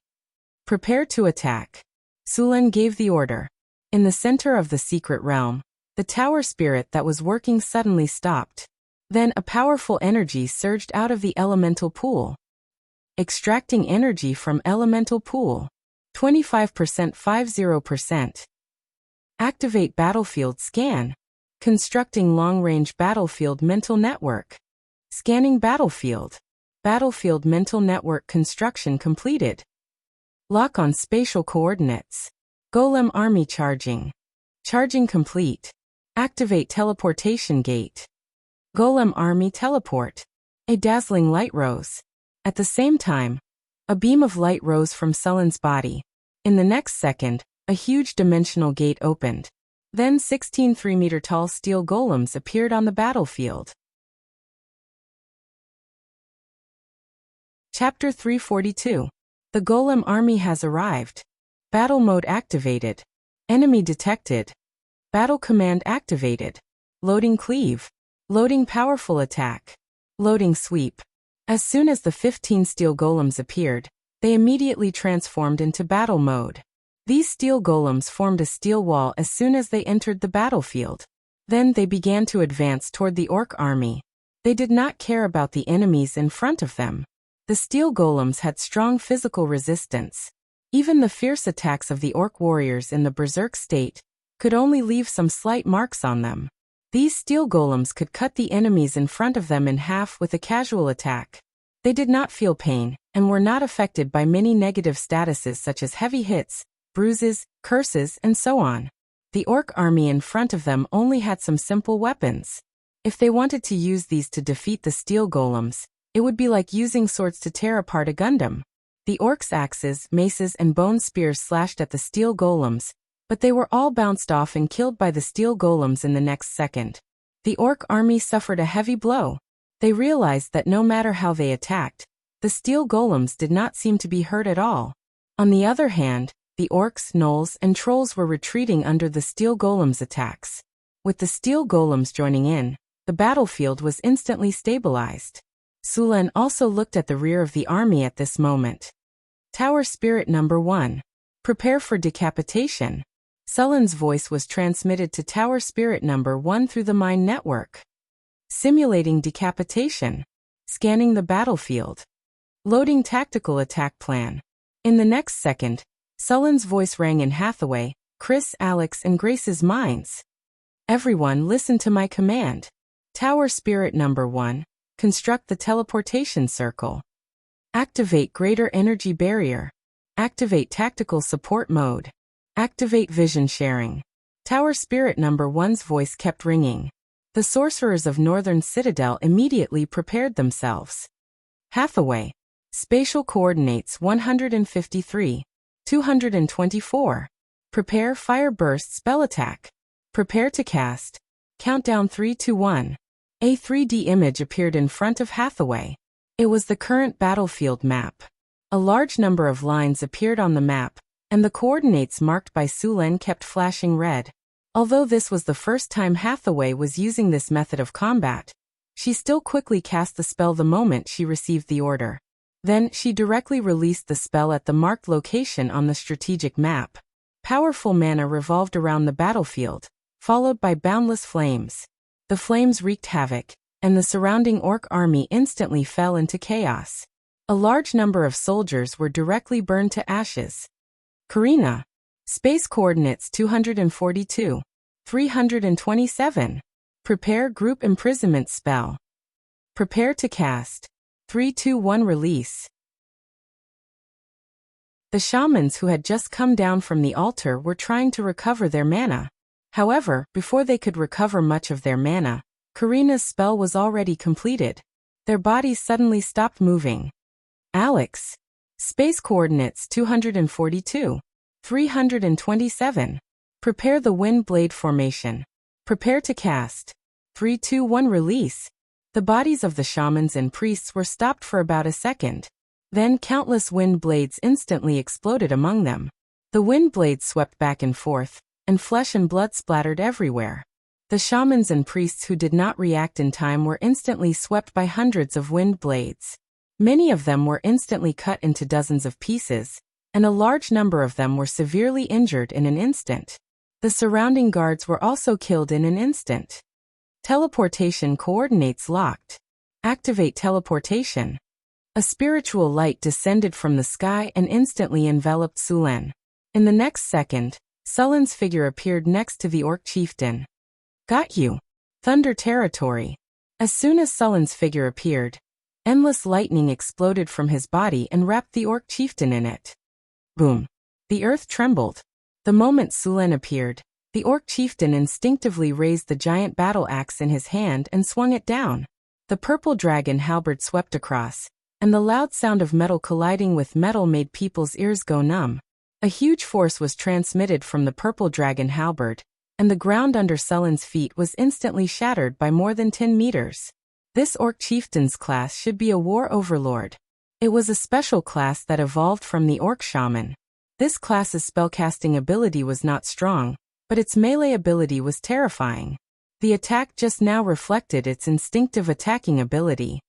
Prepare to attack. Sulen gave the order. In the center of the secret realm, the tower spirit that was working suddenly stopped. Then a powerful energy surged out of the elemental pool. Extracting energy from elemental pool. 25% 50%. Activate battlefield scan. Constructing long-range battlefield mental network. Scanning battlefield. Battlefield mental network construction completed. Lock on spatial coordinates. Golem army charging. Charging complete. Activate teleportation gate. Golem army teleport. A dazzling light rose. At the same time, a beam of light rose from Sullen's body. In the next second, a huge dimensional gate opened. Then 16 3-meter-tall steel golems appeared on the battlefield. Chapter 342. The Golem army has arrived. Battle mode activated. Enemy detected. Battle command activated. Loading cleave. Loading powerful attack. Loading sweep. As soon as the 15 steel golems appeared, they immediately transformed into battle mode. These steel golems formed a steel wall as soon as they entered the battlefield. Then they began to advance toward the orc army. They did not care about the enemies in front of them. The steel golems had strong physical resistance. Even the fierce attacks of the orc warriors in the berserk state could only leave some slight marks on them. These steel golems could cut the enemies in front of them in half with a casual attack. They did not feel pain, and were not affected by many negative statuses such as heavy hits, bruises, curses, and so on. The orc army in front of them only had some simple weapons. If they wanted to use these to defeat the steel golems, it would be like using swords to tear apart a Gundam. The orcs' axes, maces, and bone spears slashed at the steel golems, but they were all bounced off and killed by the steel golems in the next second. The orc army suffered a heavy blow. They realized that no matter how they attacked, the steel golems did not seem to be hurt at all. On the other hand, the orcs, gnolls, and trolls were retreating under the steel golems' attacks. With the steel golems joining in, the battlefield was instantly stabilized. Sulen also looked at the rear of the army at this moment. Tower Spirit Number 1. Prepare for decapitation. Sullen's voice was transmitted to Tower Spirit Number 1 through the Mind Network. Simulating decapitation. Scanning the battlefield. Loading tactical attack plan. In the next second, Sullen's voice rang in Hathaway, Chris, Alex, and Grace's minds. Everyone listen to my command. Tower Spirit Number 1. Construct the teleportation circle. Activate Greater Energy Barrier. Activate Tactical Support Mode. Activate Vision Sharing. Tower Spirit Number 1's voice kept ringing. The sorcerers of Northern Citadel immediately prepared themselves. Hathaway. Spatial coordinates 153. 224. Prepare Fire Burst Spell Attack. Prepare to cast. Countdown 3 to 1. A 3D image appeared in front of Hathaway. It was the current battlefield map. A large number of lines appeared on the map, and the coordinates marked by Sulen kept flashing red. Although this was the first time Hathaway was using this method of combat, she still quickly cast the spell the moment she received the order. Then, she directly released the spell at the marked location on the strategic map. Powerful mana revolved around the battlefield, followed by boundless flames. The flames wreaked havoc, and the surrounding orc army instantly fell into chaos. A large number of soldiers were directly burned to ashes. Karina. Space coordinates 242. 327. Prepare Group Imprisonment Spell. Prepare to cast. 3 2 1 Release. The shamans who had just come down from the altar were trying to recover their mana. However, before they could recover much of their mana, Karina's spell was already completed. Their bodies suddenly stopped moving. Alex. Space coordinates 242. 327. Prepare the Wind Blade Formation. Prepare to cast. 3 2 1 Release. The bodies of the shamans and priests were stopped for about a second. Then countless wind blades instantly exploded among them. The wind blades swept back and forth, and flesh and blood splattered everywhere. The shamans and priests who did not react in time were instantly swept by hundreds of wind blades. Many of them were instantly cut into dozens of pieces, and a large number of them were severely injured in an instant. The surrounding guards were also killed in an instant. Teleportation coordinates locked. Activate teleportation. A spiritual light descended from the sky and instantly enveloped Sulen. In the next second, Sullen's figure appeared next to the orc chieftain. Got you. Thunder territory. As soon as Sullen's figure appeared, endless lightning exploded from his body and wrapped the orc chieftain in it. Boom. The earth trembled. The moment Sulen appeared, the orc chieftain instinctively raised the giant battle axe in his hand and swung it down. The purple dragon halberd swept across, and the loud sound of metal colliding with metal made people's ears go numb. A huge force was transmitted from the purple dragon halberd, and the ground under Sullen's feet was instantly shattered by more than 10 meters. This orc chieftain's class should be a war overlord. It was a special class that evolved from the orc shaman. This class's spellcasting ability was not strong, but its melee ability was terrifying. The attack just now reflected its instinctive attacking ability.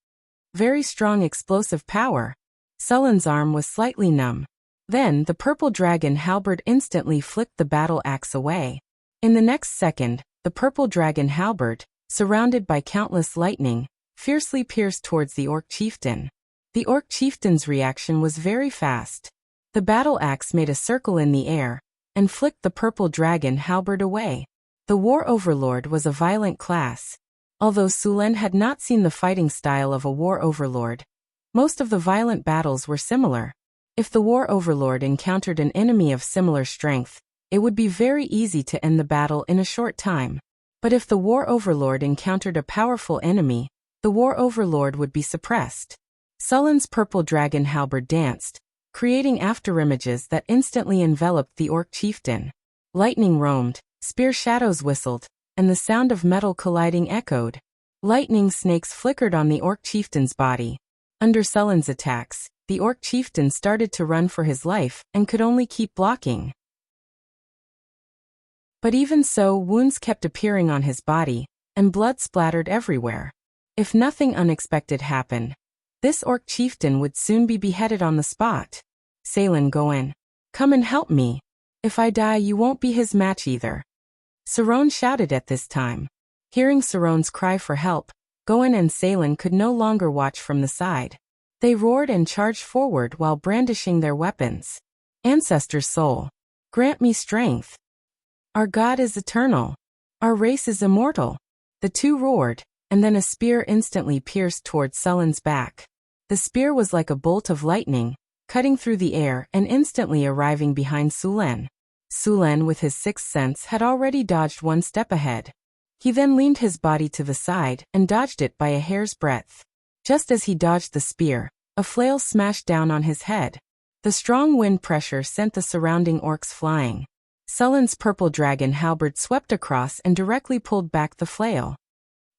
Very strong explosive power. Sullen's arm was slightly numb. Then, the purple dragon halberd instantly flicked the battle axe away. In the next second, the purple dragon halberd, surrounded by countless lightning, fiercely pierced towards the orc chieftain. The orc chieftain's reaction was very fast. The battle axe made a circle in the air, and flicked the purple dragon halberd away. The war overlord was a violent class. Although Sulen had not seen the fighting style of a war overlord, most of the violent battles were similar. If the war overlord encountered an enemy of similar strength, it would be very easy to end the battle in a short time. But if the war overlord encountered a powerful enemy, the war overlord would be suppressed. Sullen's purple dragon halberd danced, creating afterimages that instantly enveloped the orc chieftain. Lightning roamed, spear shadows whistled, and the sound of metal colliding echoed. Lightning snakes flickered on the orc chieftain's body. Under Sullen's attacks, the orc chieftain started to run for his life and could only keep blocking. But even so, wounds kept appearing on his body, and blood splattered everywhere. If nothing unexpected happened, this orc chieftain would soon be beheaded on the spot. Salen Goen, come and help me. If I die, you won't be his match either. Saron shouted at this time. Hearing Saron's cry for help, Goen and Salen could no longer watch from the side. They roared and charged forward while brandishing their weapons. Ancestor soul, grant me strength. Our God is eternal. Our race is immortal. The two roared, and then a spear instantly pierced towards Sullen's back. The spear was like a bolt of lightning, cutting through the air and instantly arriving behind Sulen. Sulen, with his sixth sense, had already dodged one step ahead. He then leaned his body to the side and dodged it by a hair's breadth. Just as he dodged the spear, a flail smashed down on his head. The strong wind pressure sent the surrounding orcs flying. Sullen's purple dragon halberd swept across and directly pulled back the flail.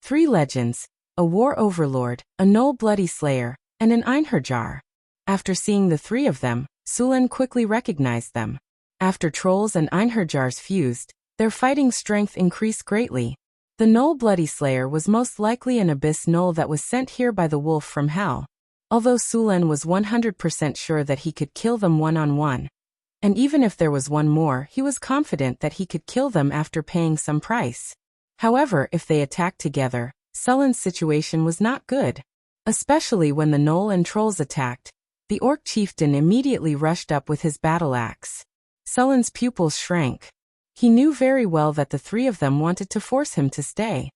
3 legends, a war overlord, a Gnoll bloody slayer, and an Einherjar. After seeing the 3 of them, Sulen quickly recognized them. After trolls and Einherjars fused, their fighting strength increased greatly. The Gnoll bloody slayer was most likely an abyss gnoll that was sent here by the wolf from hell. Although Sulen was 100% sure that he could kill them one-on-one. And even if there was one more, he was confident that he could kill them after paying some price. However, if they attacked together, Sullen's situation was not good. Especially when the Gnoll and trolls attacked, the orc chieftain immediately rushed up with his battle axe. Sullen's pupils shrank. He knew very well that the 3 of them wanted to force him to stay.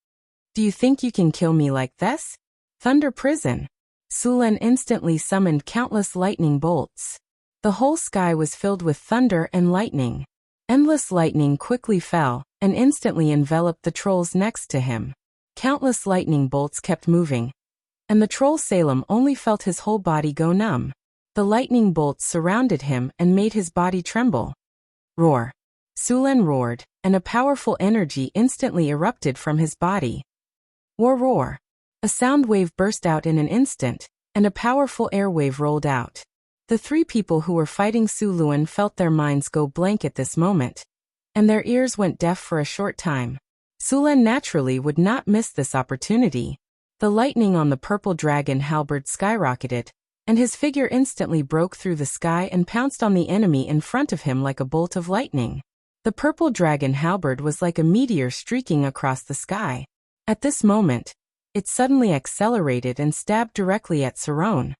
Do you think you can kill me like this? Thunder prison. Sulen instantly summoned countless lightning bolts. The whole sky was filled with thunder and lightning. Endless lightning quickly fell, and instantly enveloped the trolls next to him. Countless lightning bolts kept moving. And the troll Salem only felt his whole body go numb. The lightning bolts surrounded him and made his body tremble. Roar. Sulen roared, and a powerful energy instantly erupted from his body. War roar. A sound wave burst out in an instant, and a powerful air wave rolled out. The 3 people who were fighting Suluan felt their minds go blank at this moment, and their ears went deaf for a short time. Sulen naturally would not miss this opportunity. The lightning on the purple dragon halberd skyrocketed, and his figure instantly broke through the sky and pounced on the enemy in front of him like a bolt of lightning. The purple dragon halberd was like a meteor streaking across the sky. At this moment, it suddenly accelerated and stabbed directly at Saron.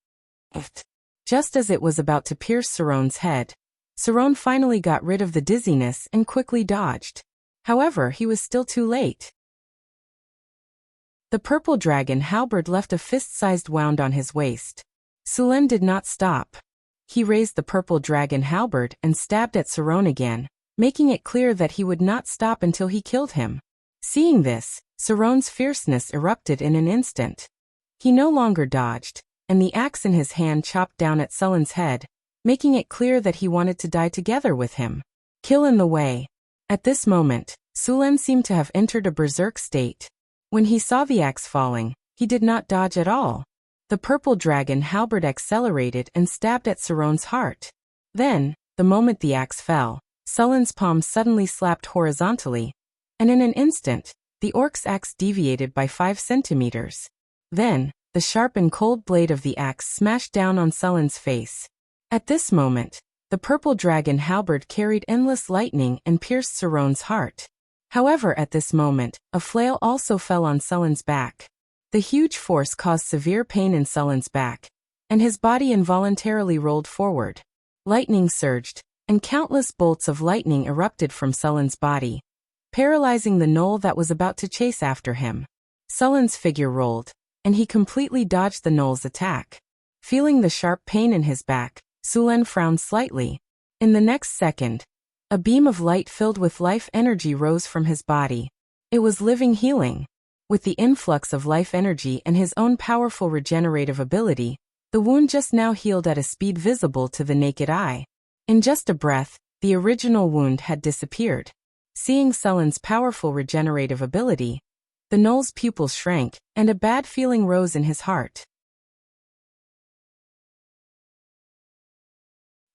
Just as it was about to pierce Saron's head, Saron finally got rid of the dizziness and quickly dodged. However, he was still too late. The purple dragon halberd left a fist-sized wound on his waist. Sulen did not stop. He raised the purple dragon halberd and stabbed at Saron again, making it clear that he would not stop until he killed him. Seeing this, Saron's fierceness erupted in an instant. He no longer dodged, and the axe in his hand chopped down at Sullen's head, making it clear that he wanted to die together with him. Kill in the way. At this moment, Sulen seemed to have entered a berserk state. When he saw the axe falling, he did not dodge at all. The purple dragon halberd accelerated and stabbed at Saron's heart. Then, the moment the axe fell, Sullen's palm suddenly slapped horizontally, and in an instant, the orc's axe deviated by 5 centimeters. Then, the sharp and cold blade of the axe smashed down on Sullen's face. At this moment, the purple dragon halberd carried endless lightning and pierced Saron's heart. However, at this moment, a flail also fell on Sullen's back. The huge force caused severe pain in Sullen's back, and his body involuntarily rolled forward. Lightning surged, and countless bolts of lightning erupted from Sullen's body, paralyzing the gnoll that was about to chase after him. Sullen's figure rolled, and he completely dodged the gnoll's attack. Feeling the sharp pain in his back, Sulen frowned slightly. In the next second, a beam of light filled with life energy rose from his body. It was living healing. With the influx of life energy and his own powerful regenerative ability, the wound just now healed at a speed visible to the naked eye. In just a breath, the original wound had disappeared. Seeing Sullen's powerful regenerative ability, the gnoll's pupils shrank, and a bad feeling rose in his heart.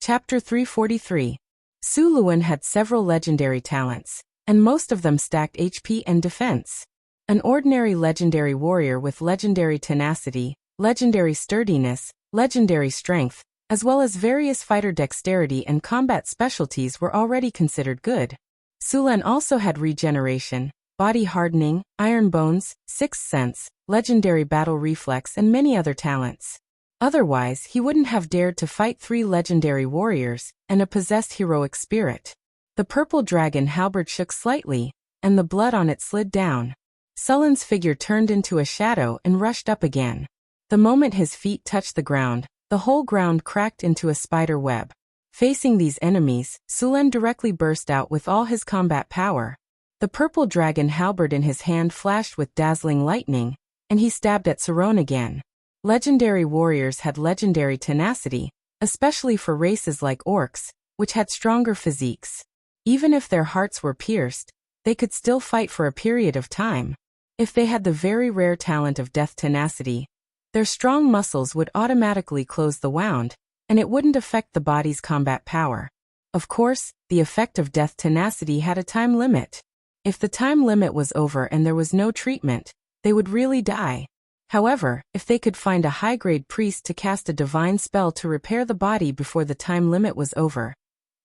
Chapter 343. Su Luan had several legendary talents, and most of them stacked HP and defense. An ordinary legendary warrior with legendary tenacity, legendary sturdiness, legendary strength, as well as various fighter dexterity and combat specialties were already considered good. Sulen also had regeneration, body hardening, iron bones, sixth sense, legendary battle reflex and many other talents. Otherwise, he wouldn't have dared to fight 3 legendary warriors and a possessed heroic spirit. The purple dragon halberd shook slightly, and the blood on it slid down. Sullen's figure turned into a shadow and rushed up again. The moment his feet touched the ground, the whole ground cracked into a spider web. Facing these enemies, Sulen directly burst out with all his combat power. The purple dragon halberd in his hand flashed with dazzling lightning, and he stabbed at Saron again. Legendary warriors had legendary tenacity, especially for races like orcs, which had stronger physiques. Even if their hearts were pierced, they could still fight for a period of time. If they had the very rare talent of death tenacity, their strong muscles would automatically close the wound, and it wouldn't affect the body's combat power. Of course, the effect of death tenacity had a time limit. If the time limit was over and there was no treatment, they would really die. However, if they could find a high-grade priest to cast a divine spell to repair the body before the time limit was over,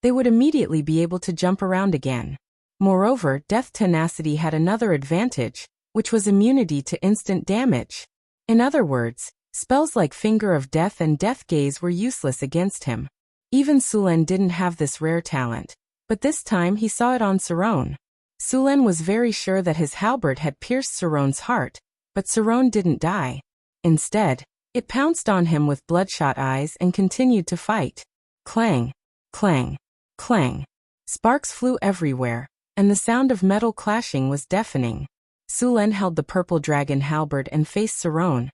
they would immediately be able to jump around again. Moreover, death tenacity had another advantage, which was immunity to instant damage. In other words, spells like Finger of Death and Death Gaze were useless against him. Even Sulen didn't have this rare talent, but this time he saw it on Saron. Sulen was very sure that his halberd had pierced Saron's heart, but Saron didn't die. Instead, it pounced on him with bloodshot eyes and continued to fight. Clang, clang, clang. Sparks flew everywhere, and the sound of metal clashing was deafening. Sulen held the purple dragon halberd and faced Saron,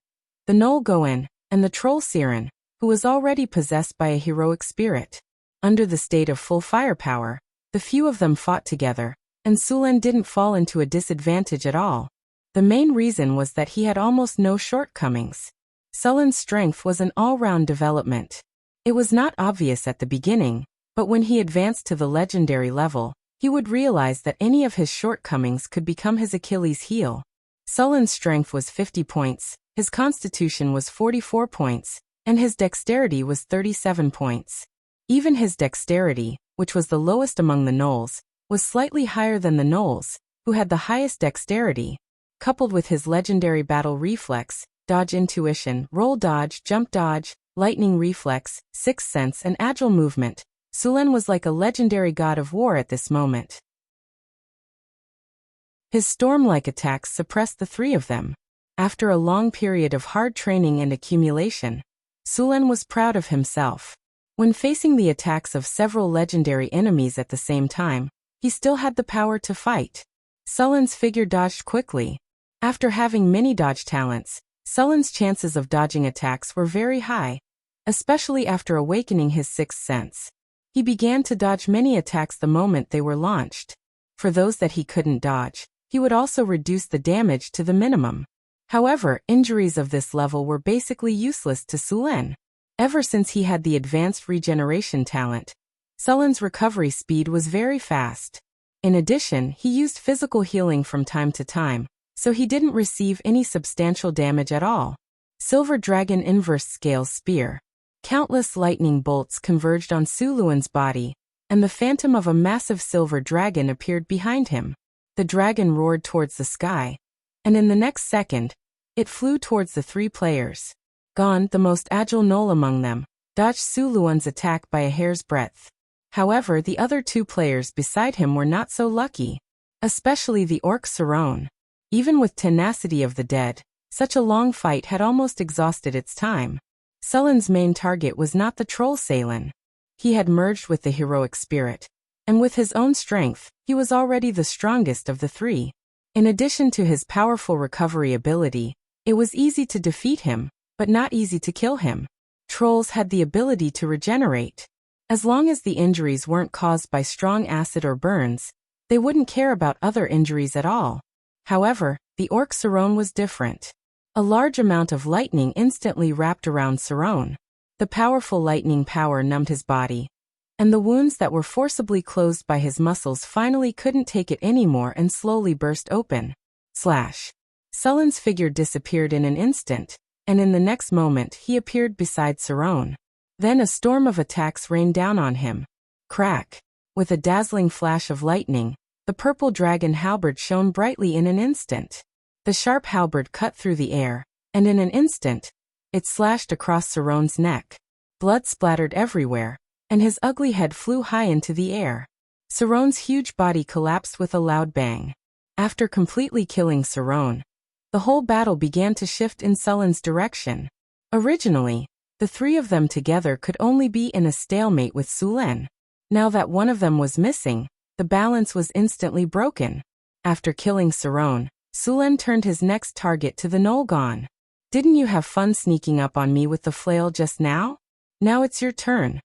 the gnoll Goen, and the troll Siren, who was already possessed by a heroic spirit. Under the state of full firepower, the few of them fought together, and Sulen didn't fall into a disadvantage at all. The main reason was that he had almost no shortcomings. Sullen's strength was an all-round development. It was not obvious at the beginning, but when he advanced to the legendary level, he would realize that any of his shortcomings could become his Achilles' heel. Sullen's strength was 50 points, his constitution was 44 points, and his dexterity was 37 points. Even his dexterity, which was the lowest among the gnolls, was slightly higher than the gnolls, who had the highest dexterity. Coupled with his legendary battle reflex, dodge intuition, roll dodge, jump dodge, lightning reflex, sixth sense and agile movement, Sulen was like a legendary god of war at this moment. His storm-like attacks suppressed the 3 of them. After a long period of hard training and accumulation, Sulen was proud of himself. When facing the attacks of several legendary enemies at the same time, he still had the power to fight. Sullen's figure dodged quickly. After having many dodge talents, Sullen's chances of dodging attacks were very high, especially after awakening his sixth sense. He began to dodge many attacks the moment they were launched. For those that he couldn't dodge, he would also reduce the damage to the minimum. However, injuries of this level were basically useless to Sulen. Ever since he had the advanced regeneration talent, Sullen's recovery speed was very fast. In addition, he used physical healing from time to time, so he didn't receive any substantial damage at all. Silver Dragon Inverse Scale Spear. Countless lightning bolts converged on Su Luan's body, and the phantom of a massive silver dragon appeared behind him. The dragon roared towards the sky, and in the next second, it flew towards the three players. Gon, the most agile gnoll among them, dodged Su Luan's attack by a hair's breadth. However, the other two players beside him were not so lucky, especially the orc Saron. Even with tenacity of the dead, such a long fight had almost exhausted its time. Sullen's main target was not the troll Salen. He had merged with the heroic spirit, and with his own strength, he was already the strongest of the three. In addition to his powerful recovery ability, it was easy to defeat him, but not easy to kill him. Trolls had the ability to regenerate. As long as the injuries weren't caused by strong acid or burns, they wouldn't care about other injuries at all. However, the orc Saron was different. A large amount of lightning instantly wrapped around Saron. The powerful lightning power numbed his body, and the wounds that were forcibly closed by his muscles finally couldn't take it anymore and slowly burst open. Slash. Sullen's figure disappeared in an instant, and in the next moment he appeared beside Saron. Then a storm of attacks rained down on him. Crack. With a dazzling flash of lightning, the purple dragon halberd shone brightly in an instant. The sharp halberd cut through the air, and in an instant, it slashed across Saron's neck. Blood splattered everywhere, and his ugly head flew high into the air. Saron's huge body collapsed with a loud bang. After completely killing Saron, the whole battle began to shift in Sullen's direction. Originally, the three of them together could only be in a stalemate with Sulen. Now that one of them was missing, the balance was instantly broken. After killing Saron, Sulen turned his next target to the gnoll Gon. "Didn't you have fun sneaking up on me with the flail just now? Now it's your turn."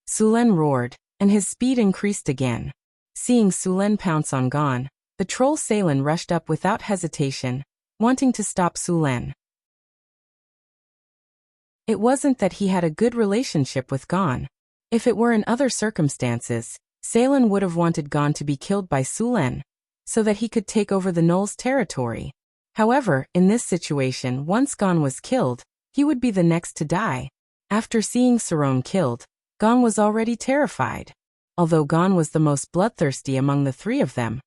Sulen roared, and his speed increased again. Seeing Sulen pounce on Gon, the troll Salen rushed up without hesitation, wanting to stop Sulen. It wasn't that he had a good relationship with Gon. If it were in other circumstances, Salen would have wanted Gon to be killed by Sulen, so that he could take over the gnoll's territory. However, in this situation, once Gon was killed, he would be the next to die. After seeing Saron killed, Gon was already terrified. Although Gon was the most bloodthirsty among the three of them,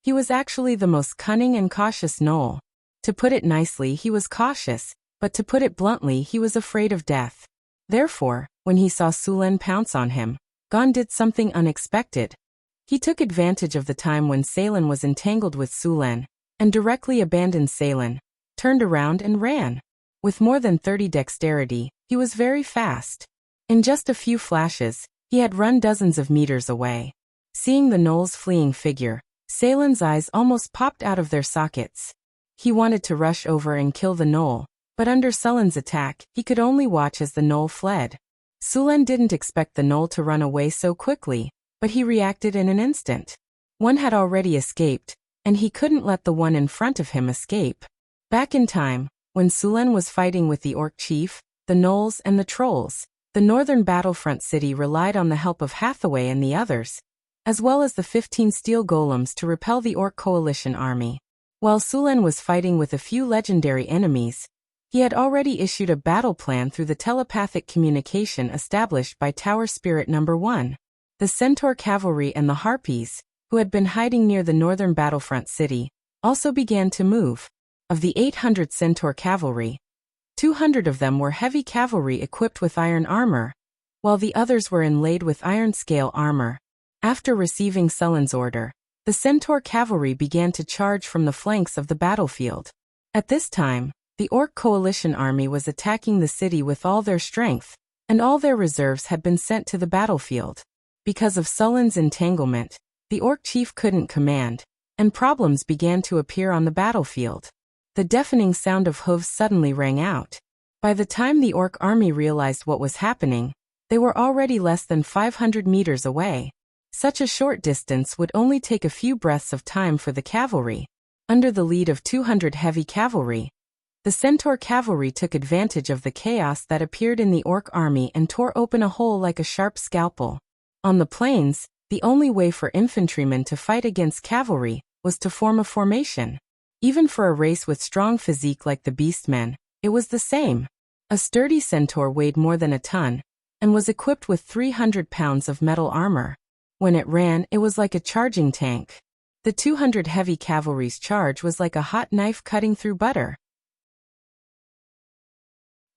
he was actually the most cunning and cautious gnoll. To put it nicely, he was cautious, but to put it bluntly, he was afraid of death. Therefore, when he saw Sulen pounce on him, Gon did something unexpected. He took advantage of the time when Salen was entangled with Sulen, and directly abandoned Salen, turned around and ran. With more than 30 dexterity, he was very fast. In just a few flashes, he had run dozens of meters away. Seeing the gnoll's fleeing figure, Salen's eyes almost popped out of their sockets. He wanted to rush over and kill the gnoll, but under Sullen's attack, he could only watch as the gnoll fled. Sulen didn't expect the gnoll to run away so quickly, but he reacted in an instant. One had already escaped, and he couldn't let the one in front of him escape. Back in time, when Sulen was fighting with the orc chief, the gnolls and the trolls, the northern battlefront city relied on the help of Hathaway and the others, as well as the 15 steel golems to repel the orc coalition army. While Sulen was fighting with a few legendary enemies, he had already issued a battle plan through the telepathic communication established by Tower Spirit No. 1. The Centaur Cavalry and the Harpies, who had been hiding near the northern battlefront city, also began to move. Of the 800 Centaur Cavalry, 200 of them were heavy cavalry equipped with iron armor, while the others were inlaid with iron scale armor. After receiving Sullen's order, the Centaur Cavalry began to charge from the flanks of the battlefield. At this time, the Orc Coalition army was attacking the city with all their strength, and all their reserves had been sent to the battlefield. Because of Sullen's entanglement, the Orc chief couldn't command, and problems began to appear on the battlefield. The deafening sound of hooves suddenly rang out. By the time the Orc army realized what was happening, they were already less than 500 meters away. Such a short distance would only take a few breaths of time for the cavalry. Under the lead of 200 heavy cavalry, the Centaur Cavalry took advantage of the chaos that appeared in the Orc army and tore open a hole like a sharp scalpel. On the plains, The only way for infantrymen to fight against cavalry was to form a formation. Even for a race with strong physique like the beastmen, it was the same. A sturdy centaur weighed more than a ton, and was equipped with 300 pounds of metal armor. When it ran, it was like a charging tank. The 200 heavy cavalry's charge was like a hot knife cutting through butter.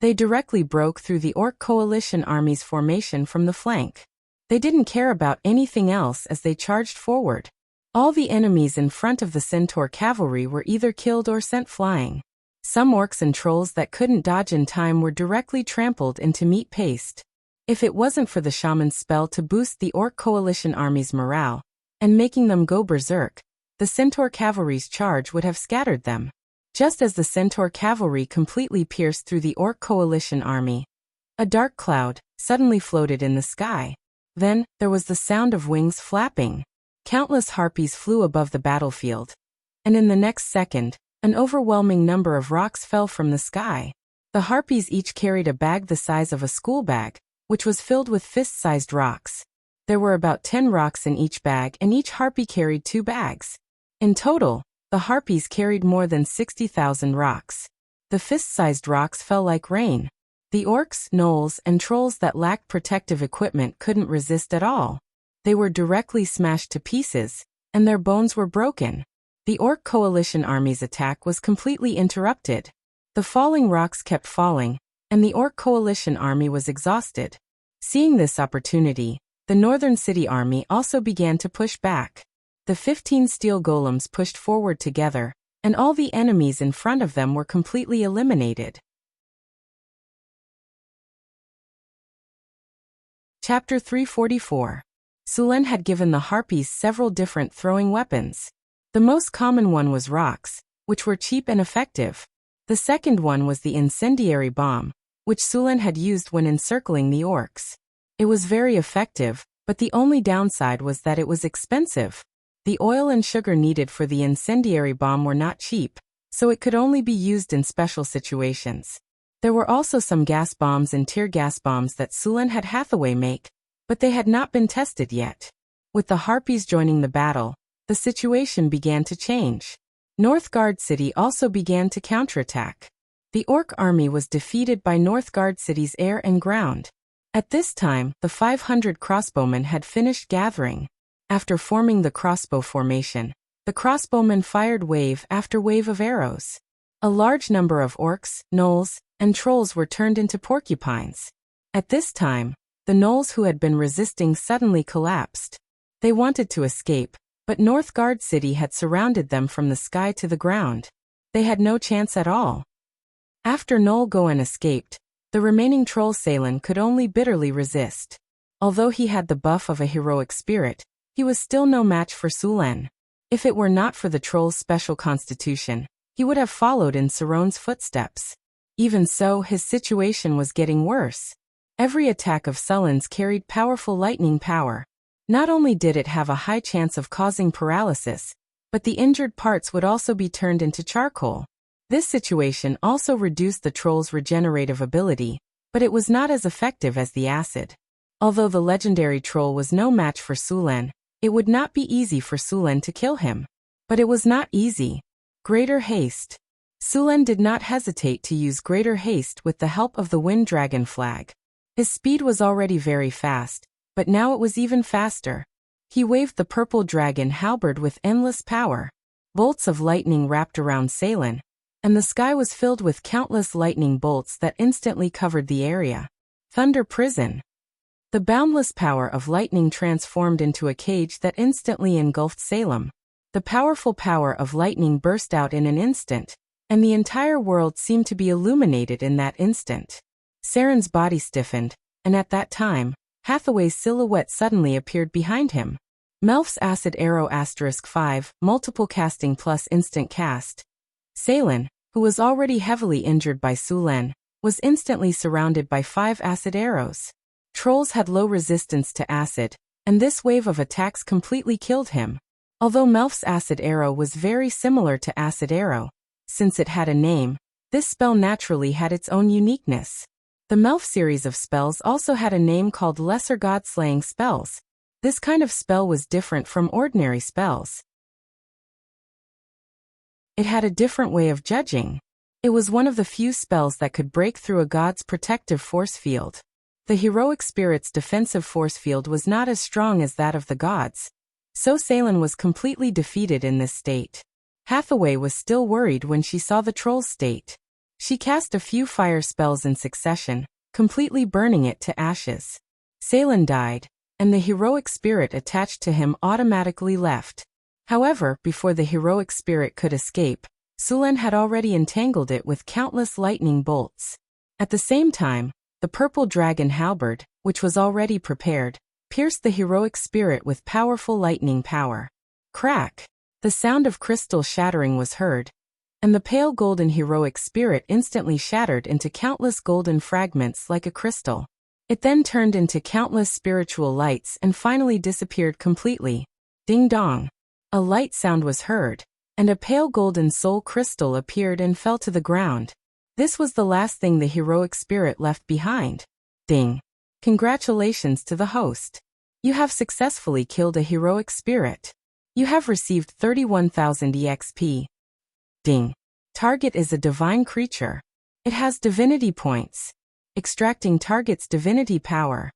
They directly broke through the Orc coalition army's formation from the flank. They didn't care about anything else as they charged forward. All the enemies in front of the centaur cavalry were either killed or sent flying. Some orcs and trolls that couldn't dodge in time were directly trampled into meat paste. If it wasn't for the shaman's spell to boost the Orc coalition army's morale, and making them go berserk, the centaur cavalry's charge would have scattered them. Just as the centaur cavalry completely pierced through the Orc coalition army, a dark cloud suddenly floated in the sky. Then, there was the sound of wings flapping. Countless harpies flew above the battlefield. And in the next second, an overwhelming number of rocks fell from the sky. The harpies each carried a bag the size of a school bag, which was filled with fist-sized rocks. There were about 10 rocks in each bag and each harpy carried 2 bags. In total, the harpies carried more than 60,000 rocks. The fist-sized rocks fell like rain. The orcs, gnolls, and trolls that lacked protective equipment couldn't resist at all. They were directly smashed to pieces, and their bones were broken. The Orc coalition army's attack was completely interrupted. The falling rocks kept falling, and the Orc coalition army was exhausted. Seeing this opportunity, the northern city army also began to push back. The 15 steel golems pushed forward together, and all the enemies in front of them were completely eliminated. Chapter 344. Sulen had given the harpies several different throwing weapons. The most common one was rocks, which were cheap and effective. The second one was the incendiary bomb, which Sulen had used when encircling the orcs. It was very effective, but the only downside was that it was expensive. The oil and sugar needed for the incendiary bomb were not cheap, so it could only be used in special situations. There were also some gas bombs and tear gas bombs that Sulen had Hathaway make, but they had not been tested yet. With the harpies joining the battle, the situation began to change. Northgard City also began to counterattack. The Orc army was defeated by Northgard City's air and ground. At this time, the 500 crossbowmen had finished gathering. After forming the crossbow formation, the crossbowmen fired wave after wave of arrows. A large number of orcs, gnolls, and trolls were turned into porcupines. At this time, the gnolls who had been resisting suddenly collapsed. They wanted to escape, but Northgard City had surrounded them from the sky to the ground. They had no chance at all. After Gnoll Goen escaped, the remaining troll Salen could only bitterly resist. Although he had the buff of a heroic spirit, he was still no match for Sulen. If it were not for the troll's special constitution, he would have followed in Saron's footsteps. Even so, his situation was getting worse. Every attack of Sulen's carried powerful lightning power. Not only did it have a high chance of causing paralysis, but the injured parts would also be turned into charcoal. This situation also reduced the troll's regenerative ability, but it was not as effective as the acid. Although the legendary troll was no match for Sulen, it would not be easy for Sulen to kill him. But it was not easy. Greater haste. Sulen did not hesitate to use greater haste with the help of the wind dragon flag. His speed was already very fast, but now it was even faster. He waved the purple dragon halberd with endless power. Bolts of lightning wrapped around Salen, and the sky was filled with countless lightning bolts that instantly covered the area. Thunder Prison. The boundless power of lightning transformed into a cage that instantly engulfed Salem. The powerful power of lightning burst out in an instant, and the entire world seemed to be illuminated in that instant. Saren's body stiffened, and at that time, Hathaway's silhouette suddenly appeared behind him. Melf's acid arrow *5, multiple casting plus instant cast. Salen, who was already heavily injured by Sulen, was instantly surrounded by 5 acid arrows. Trolls had low resistance to acid, and this wave of attacks completely killed him. Although Melf's acid arrow was very similar to acid arrow, since it had a name, this spell naturally had its own uniqueness. The Melf series of spells also had a name called Lesser God Slaying spells. This kind of spell was different from ordinary spells. It had a different way of judging. It was one of the few spells that could break through a god's protective force field. The heroic spirit's defensive force field was not as strong as that of the gods. So Salen was completely defeated in this state. Hathaway was still worried when she saw the troll's state. She cast a few fire spells in succession, completely burning it to ashes. Salen died, and the heroic spirit attached to him automatically left. However, before the heroic spirit could escape, Sulen had already entangled it with countless lightning bolts. At the same time, the purple dragon halberd, which was already prepared, pierced the heroic spirit with powerful lightning power. Crack! The sound of crystal shattering was heard, and the pale golden heroic spirit instantly shattered into countless golden fragments like a crystal. It then turned into countless spiritual lights and finally disappeared completely. Ding dong! A light sound was heard, and a pale golden soul crystal appeared and fell to the ground. This was the last thing the heroic spirit left behind. Ding! Congratulations to the host. You have successfully killed a heroic spirit. You have received 31,000 EXP. Ding! Target is a divine creature. It has divinity points. Extracting target's divinity power.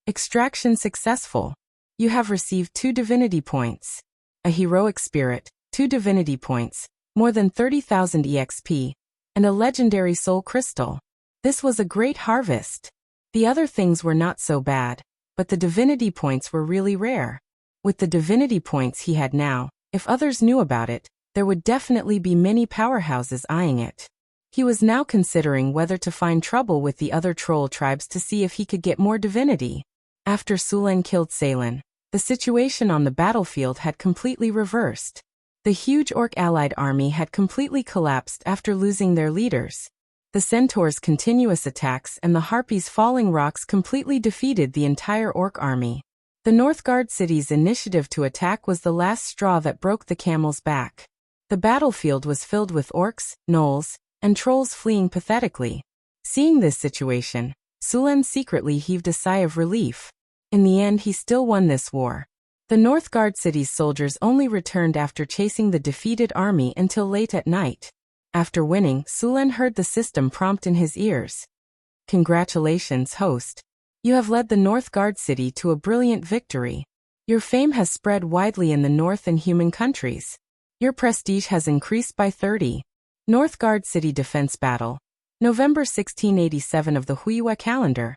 Extraction successful. You have received 2 divinity points. A heroic spirit, 2 divinity points, more than 30,000 EXP, and a legendary soul crystal. This was a great harvest. The other things were not so bad, but the divinity points were really rare. With the divinity points he had now, if others knew about it, there would definitely be many powerhouses eyeing it. He was now considering whether to find trouble with the other troll tribes to see if he could get more divinity. After Sulen killed Salen, the situation on the battlefield had completely reversed. The huge orc allied army had completely collapsed after losing their leaders. The centaurs' continuous attacks and the harpies' falling rocks completely defeated the entire orc army. The Northgard city's initiative to attack was the last straw that broke the camel's back. The battlefield was filled with orcs, gnolls, and trolls fleeing pathetically. Seeing this situation, Sulen secretly heaved a sigh of relief. In the end, he still won this war. The Northgard city's soldiers only returned after chasing the defeated army until late at night. After winning, Sulen heard the system prompt in his ears. Congratulations, host. You have led the Northgard city to a brilliant victory. Your fame has spread widely in the North and human countries. Your prestige has increased by 30. Northgard City Defense Battle. November 1687 of the Wuxia calendar.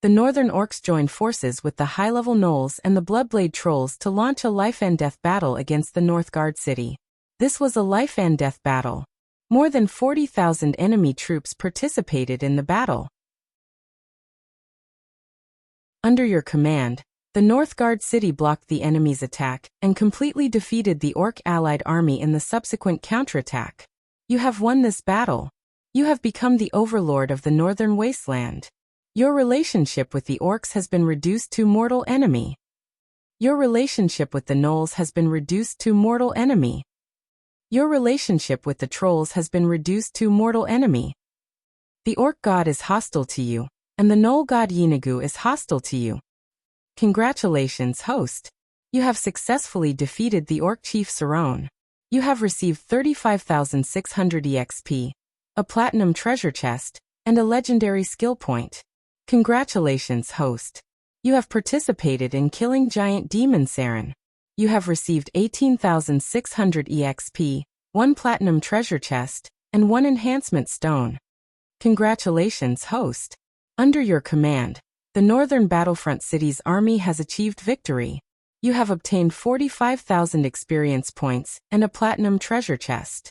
The Northern Orcs joined forces with the high-level gnolls and the Bloodblade Trolls to launch a life-and-death battle against the Northgard city. This was a life-and-death battle. More than 40,000 enemy troops participated in the battle. Under your command, the Northgard city blocked the enemy's attack and completely defeated the Orc allied army in the subsequent counterattack. You have won this battle. You have become the overlord of the Northern Wasteland. Your relationship with the Orcs has been reduced to mortal enemy. Your relationship with the gnolls has been reduced to mortal enemy. Your relationship with the trolls has been reduced to mortal enemy. The Orc god is hostile to you, and the Gnoll god Yinagu is hostile to you. Congratulations, host. You have successfully defeated the Orc chief Saron. You have received 35,600 EXP, a platinum treasure chest, and a legendary skill point. Congratulations, host. You have participated in killing giant demon Saren. You have received 18,600 EXP, 1 platinum treasure chest, and 1 enhancement stone. Congratulations, host. Under your command, the Northern Battlefront City's army has achieved victory. You have obtained 45,000 experience points and a platinum treasure chest.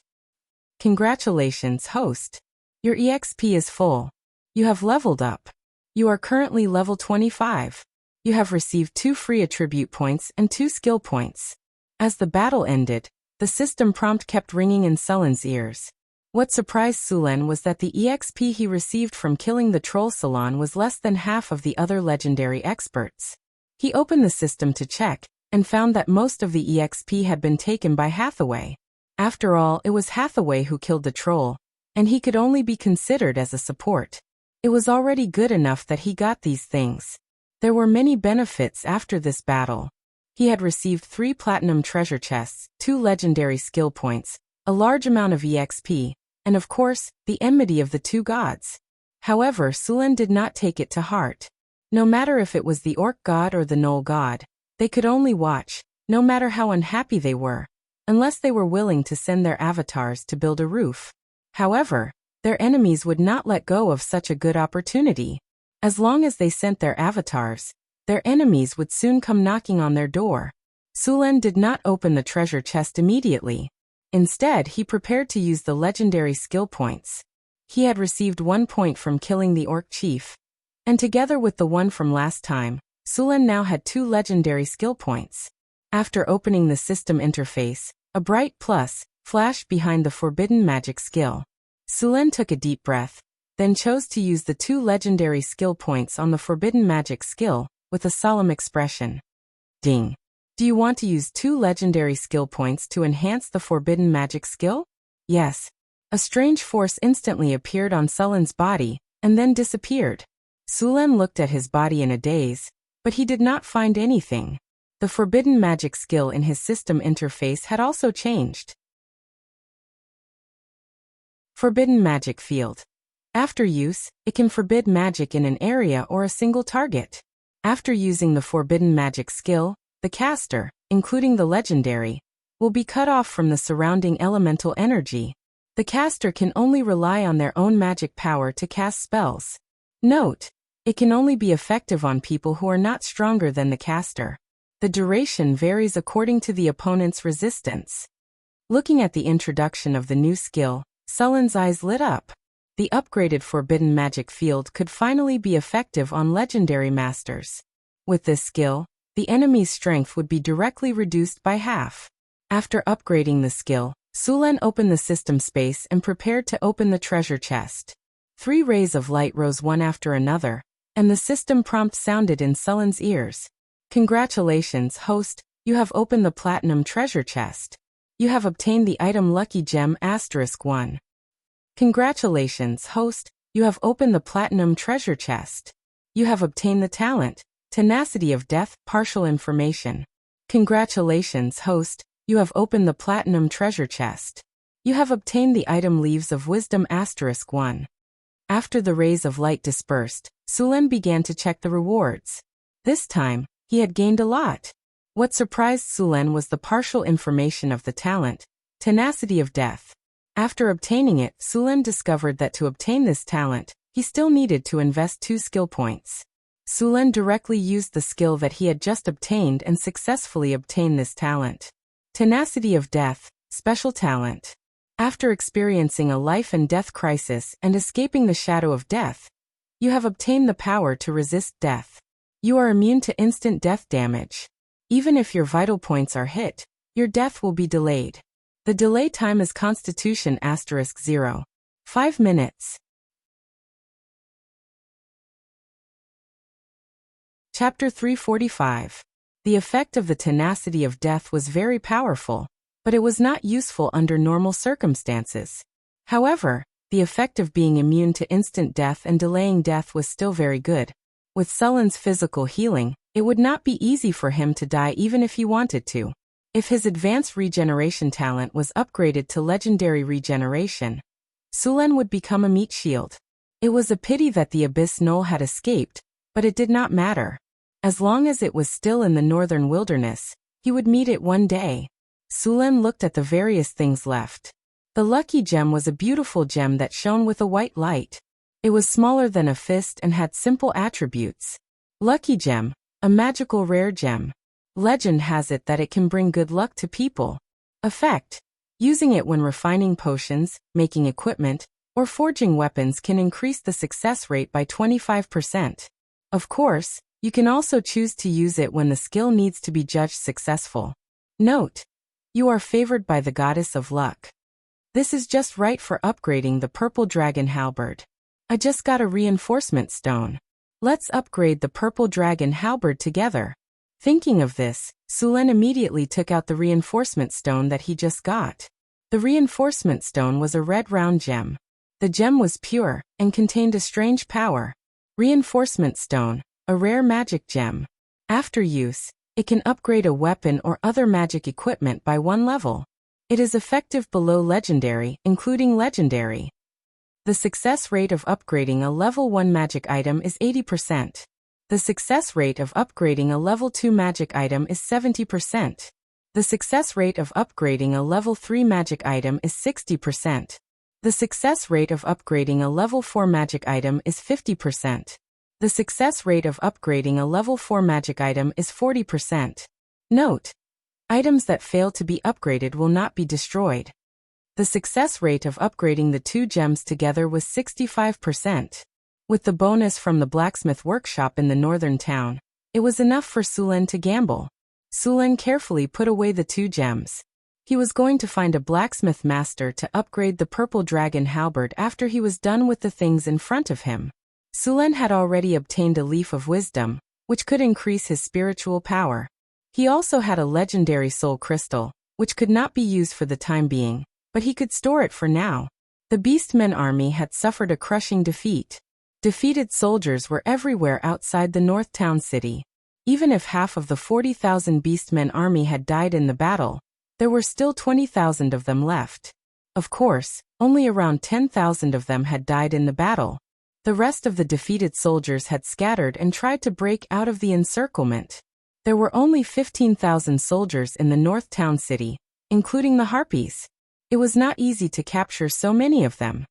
Congratulations, host. Your EXP is full. You have leveled up. You are currently level 25. You have received 2 free attribute points and 2 skill points. As the battle ended, the system prompt kept ringing in Sulen's ears. What surprised Sulen was that the EXP he received from killing the troll salon was less than half of the other legendary experts. He opened the system to check, and found that most of the EXP had been taken by Hathaway. After all, it was Hathaway who killed the troll, and he could only be considered as a support. It was already good enough that he got these things. There were many benefits after this battle. He had received 3 platinum treasure chests, 2 legendary skill points, a large amount of EXP, and of course, the enmity of the 2 gods. However, Sulen did not take it to heart. No matter if it was the orc god or the gnoll god, they could only watch, no matter how unhappy they were, unless they were willing to send their avatars to build a roof. However, their enemies would not let go of such a good opportunity. As long as they sent their avatars, their enemies would soon come knocking on their door. Sulen did not open the treasure chest immediately. Instead, he prepared to use the legendary skill points. He had received 1 point from killing the orc chief, and together with the one from last time, Sulen now had 2 legendary skill points. After opening the system interface, a bright plus flashed behind the forbidden magic skill. Sulen took a deep breath, then chose to use the 2 legendary skill points on the forbidden magic skill, with a solemn expression. Ding. Do you want to use 2 legendary skill points to enhance the forbidden magic skill? Yes. A strange force instantly appeared on Sulen's body, and then disappeared. Sulen looked at his body in a daze, but he did not find anything. The forbidden magic skill in his system interface had also changed. Forbidden magic field. After use, it can forbid magic in an area or a single target. After using the forbidden magic skill, the caster, including the legendary, will be cut off from the surrounding elemental energy. The caster can only rely on their own magic power to cast spells. Note, it can only be effective on people who are not stronger than the caster. The duration varies according to the opponent's resistance. Looking at the introduction of the new skill, Sulen's eyes lit up. The upgraded forbidden magic field could finally be effective on legendary masters. With this skill, the enemy's strength would be directly reduced by half. After upgrading the skill, Sulen opened the system space and prepared to open the treasure chest. 3 rays of light rose one after another, and the system prompt sounded in Sulen's ears. Congratulations, host, you have opened the platinum treasure chest. You have obtained the item Lucky Gem *1. Congratulations, host, you have opened the platinum treasure chest. You have obtained the talent, Tenacity of Death, partial information. Congratulations, host, you have opened the platinum treasure chest. You have obtained the item Leaves of Wisdom *1. After the rays of light dispersed, Sulen began to check the rewards. This time, he had gained a lot. What surprised Sulen was the partial information of the talent, Tenacity of Death. After obtaining it, Sulen discovered that to obtain this talent, he still needed to invest 2 skill points. Sulen directly used the skill that he had just obtained and successfully obtained this talent. Tenacity of Death, special talent. After experiencing a life and death crisis and escaping the shadow of death, you have obtained the power to resist death. You are immune to instant death damage. Even if your vital points are hit, your death will be delayed. The delay time is Constitution *0. 5 minutes. Chapter 345. The effect of the Tenacity of Death was very powerful, but it was not useful under normal circumstances. However, the effect of being immune to instant death and delaying death was still very good. With Sulen's physical healing, it would not be easy for him to die even if he wanted to. If his advanced regeneration talent was upgraded to legendary regeneration, Sulen would become a meat shield. It was a pity that the Abyss Gnoll had escaped, but it did not matter. As long as it was still in the northern wilderness, he would meet it one day. Sulen looked at the various things left. The Lucky Gem was a beautiful gem that shone with a white light. It was smaller than a fist and had simple attributes. Lucky Gem, a magical rare gem. Legend has it that it can bring good luck to people. Effect: using it when refining potions, making equipment, or forging weapons can increase the success rate by 25%. Of course, you can also choose to use it when the skill needs to be judged successful. Note: you are favored by the goddess of luck. This is just right for upgrading the purple dragon halberd. I just got a reinforcement stone. Let's upgrade the purple dragon halberd together. Thinking of this, Sulen immediately took out the reinforcement stone that he just got. The reinforcement stone was a red round gem. The gem was pure and contained a strange power. Reinforcement stone, a rare magic gem. After use, it can upgrade a weapon or other magic equipment by 1 level. It is effective below legendary, including legendary. The success rate of upgrading a level 1 magic item is 80%. The success rate of upgrading a level 2 magic item is 70%. The success rate of upgrading a level 3 magic item is 60%. The success rate of upgrading a level 4 magic item is 50%. The success rate of upgrading a level 4 magic item is 40%. Note: items that fail to be upgraded will not be destroyed. The success rate of upgrading the 2 gems together was 65%. With the bonus from the blacksmith workshop in the northern town, it was enough for Sulen to gamble. Sulen carefully put away the 2 gems. He was going to find a blacksmith master to upgrade the purple dragon halberd after he was done with the things in front of him. Sulen had already obtained a leaf of wisdom, which could increase his spiritual power. He also had a legendary soul crystal, which could not be used for the time being, but he could store it for now. The Beastmen army had suffered a crushing defeat. Defeated soldiers were everywhere outside the North Town city. Even if half of the 40,000 Beastmen army had died in the battle, there were still 20,000 of them left. Of course, only around 10,000 of them had died in the battle. The rest of the defeated soldiers had scattered and tried to break out of the encirclement. There were only 15,000 soldiers in the North Town city, including the Harpies. It was not easy to capture so many of them.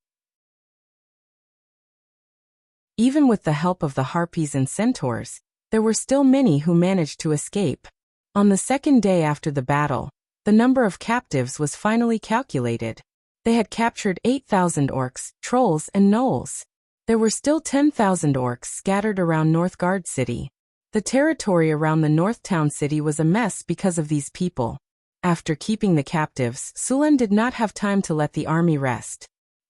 Even with the help of the Harpies and Centaurs, there were still many who managed to escape. On the second day after the battle, the number of captives was finally calculated. They had captured 8,000 orcs, trolls, and gnolls. There were still 10,000 orcs scattered around Northgard City. The territory around the North Town city was a mess because of these people. After keeping the captives, Sulen did not have time to let the army rest.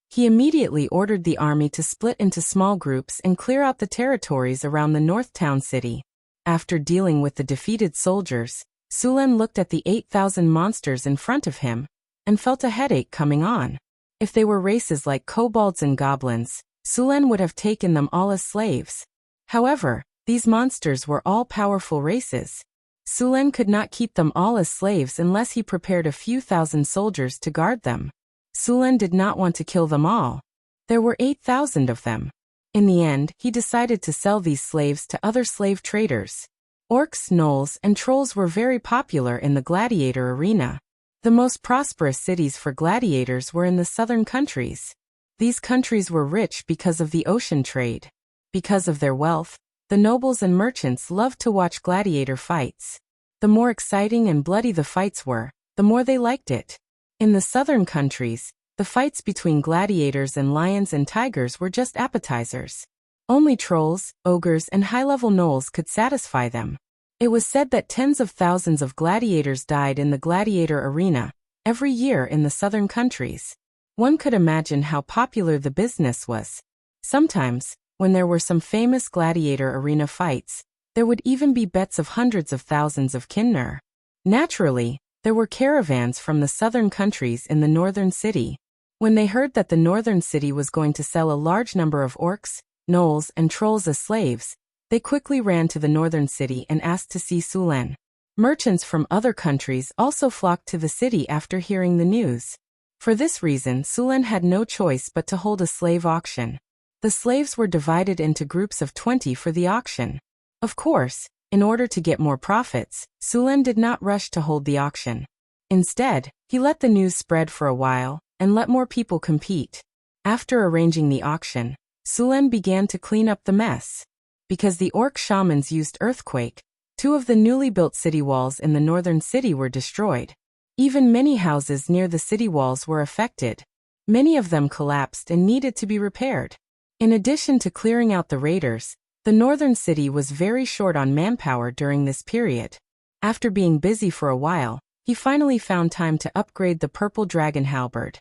He immediately ordered the army to split into small groups and clear out the territories around the North Town city. After dealing with the defeated soldiers, Sulen looked at the 8,000 monsters in front of him and felt a headache coming on. If they were races like kobolds and goblins, Sulen would have taken them all as slaves. However, these monsters were all powerful races. Sulen could not keep them all as slaves unless he prepared a few thousand soldiers to guard them. Sulen did not want to kill them all. There were 8,000 of them. In the end, he decided to sell these slaves to other slave traders. Orcs, gnolls, and trolls were very popular in the gladiator arena. The most prosperous cities for gladiators were in the southern countries. These countries were rich because of the ocean trade. Because of their wealth, the nobles and merchants loved to watch gladiator fights. The more exciting and bloody the fights were, the more they liked it. In the southern countries, the fights between gladiators and lions and tigers were just appetizers. Only trolls, ogres, and high-level gnolls could satisfy them. It was said that tens of thousands of gladiators died in the gladiator arena every year in the southern countries. One could imagine how popular the business was. Sometimes, when there were some famous gladiator arena fights, there would even be bets of hundreds of thousands of kinnr. Naturally, there were caravans from the southern countries in the northern city. When they heard that the northern city was going to sell a large number of orcs, gnolls, and trolls as slaves, they quickly ran to the northern city and asked to see Sulen. Merchants from other countries also flocked to the city after hearing the news. For this reason, Sulen had no choice but to hold a slave auction. The slaves were divided into groups of 20 for the auction. Of course, in order to get more profits, Sulen did not rush to hold the auction. Instead, he let the news spread for a while and let more people compete. After arranging the auction, Sulen began to clean up the mess. Because the orc shamans used earthquake, 2 of the newly built city walls in the northern city were destroyed. Even many houses near the city walls were affected. Many of them collapsed and needed to be repaired. In addition to clearing out the raiders, the northern city was very short on manpower during this period. After being busy for a while, he finally found time to upgrade the purple dragon halberd.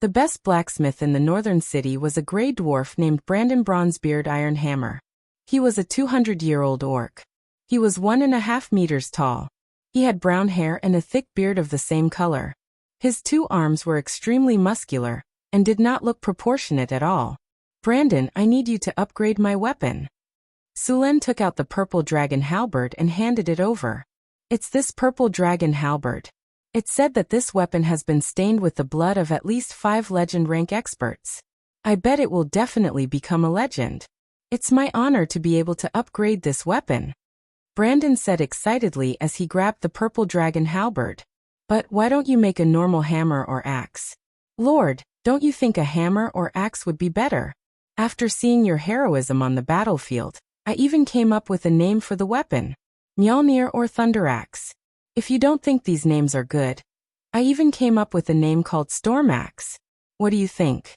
The best blacksmith in the northern city was a gray dwarf named Brandon Bronzebeard Ironhammer. He was a 200-year-old orc. He was 1.5 meters tall. He had brown hair and a thick beard of the same color. His 2 arms were extremely muscular and did not look proportionate at all. Brandon, I need you to upgrade my weapon. Sulen took out the purple dragon halberd and handed it over. It's this purple dragon halberd. It said that this weapon has been stained with the blood of at least 5 legend rank experts. I bet it will definitely become a legend. It's my honor to be able to upgrade this weapon, Brandon said excitedly as he grabbed the purple dragon halberd. But why don't you make a normal hammer or axe? Lord, don't you think a hammer or axe would be better? After seeing your heroism on the battlefield, I even came up with a name for the weapon. Mjolnir or Thunder Axe. If you don't think these names are good, I even came up with a name called Storm Axe. What do you think?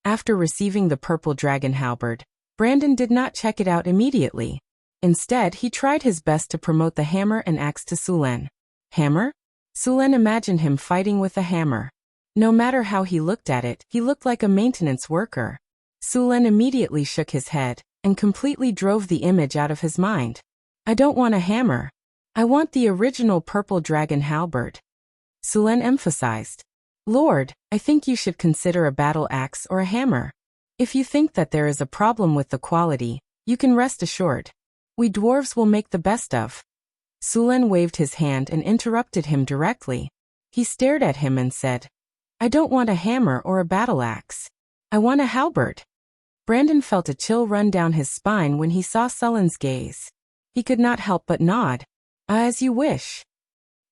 After receiving the purple dragon halberd, Brandon did not check it out immediately. Instead, he tried his best to promote the hammer and axe to Sulen. Hammer? Sulen imagined him fighting with a hammer. No matter how he looked at it, he looked like a maintenance worker. Sulen immediately shook his head and completely drove the image out of his mind. I don't want a hammer. I want the original purple dragon halberd. Sulen emphasized. Lord, I think you should consider a battle axe or a hammer. If you think that there is a problem with the quality, you can rest assured. We dwarves will make the best of. Sulen waved his hand and interrupted him directly. He stared at him and said, I don't want a hammer or a battle axe. I want a halberd. Brandon felt a chill run down his spine when he saw Sulen's gaze. He could not help but nod. As you wish.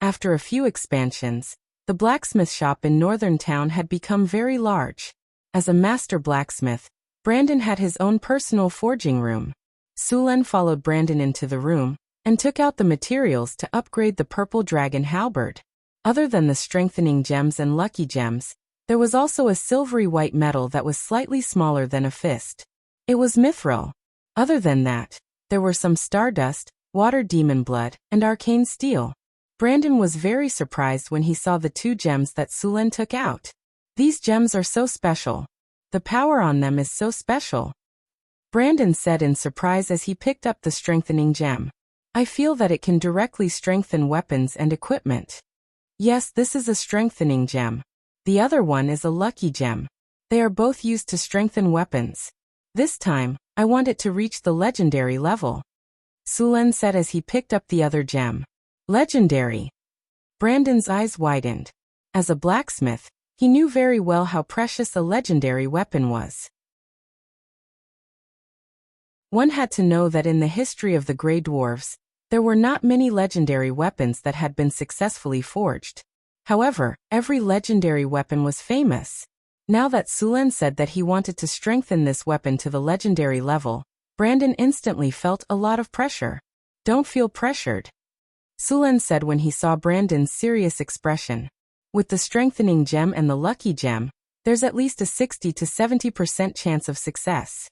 After a few expansions, the blacksmith shop in Northern Town had become very large. As a master blacksmith, Brandon had his own personal forging room. Sulen followed Brandon into the room and took out the materials to upgrade the purple dragon halberd. Other than the strengthening gems and lucky gems, there was also a silvery white metal that was slightly smaller than a fist. It was mithril. Other than that, there were some stardust, water demon blood, and arcane steel. Brandon was very surprised when he saw the 2 gems that Sulen took out. These gems are so special. The power on them is so special. Brandon said in surprise as he picked up the strengthening gem. I feel that it can directly strengthen weapons and equipment. Yes, this is a strengthening gem. The other one is a lucky gem. They are both used to strengthen weapons. This time, I want it to reach the legendary level. Sulen said as he picked up the other gem. Legendary. Brandon's eyes widened. As a blacksmith, he knew very well how precious a legendary weapon was. One had to know that in the history of the Grey Dwarves, there were not many legendary weapons that had been successfully forged. However, every legendary weapon was famous. Now that Sulen said that he wanted to strengthen this weapon to the legendary level, Brandon instantly felt a lot of pressure. Don't feel pressured, Sulen said when he saw Brandon's serious expression. With the strengthening gem and the lucky gem, there's at least a 60 to 70% chance of success.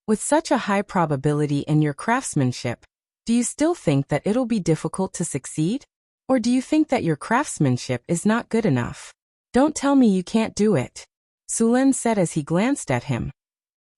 With such a high probability in your craftsmanship, do you still think that it'll be difficult to succeed? Or do you think that your craftsmanship is not good enough? Don't tell me you can't do it, Sulen said as he glanced at him.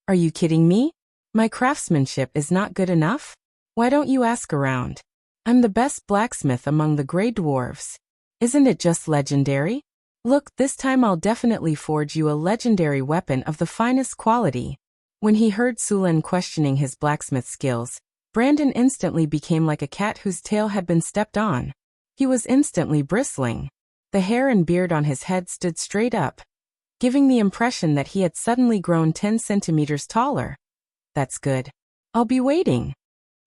Are you kidding me? My craftsmanship is not good enough? Why don't you ask around? I'm the best blacksmith among the Grey Dwarves. Isn't it just legendary? Look, this time I'll definitely forge you a legendary weapon of the finest quality. When he heard Sulen questioning his blacksmith skills, Brandon instantly became like a cat whose tail had been stepped on. He was instantly bristling. The hair and beard on his head stood straight up, giving the impression that he had suddenly grown 10 centimeters taller. That's good. I'll be waiting.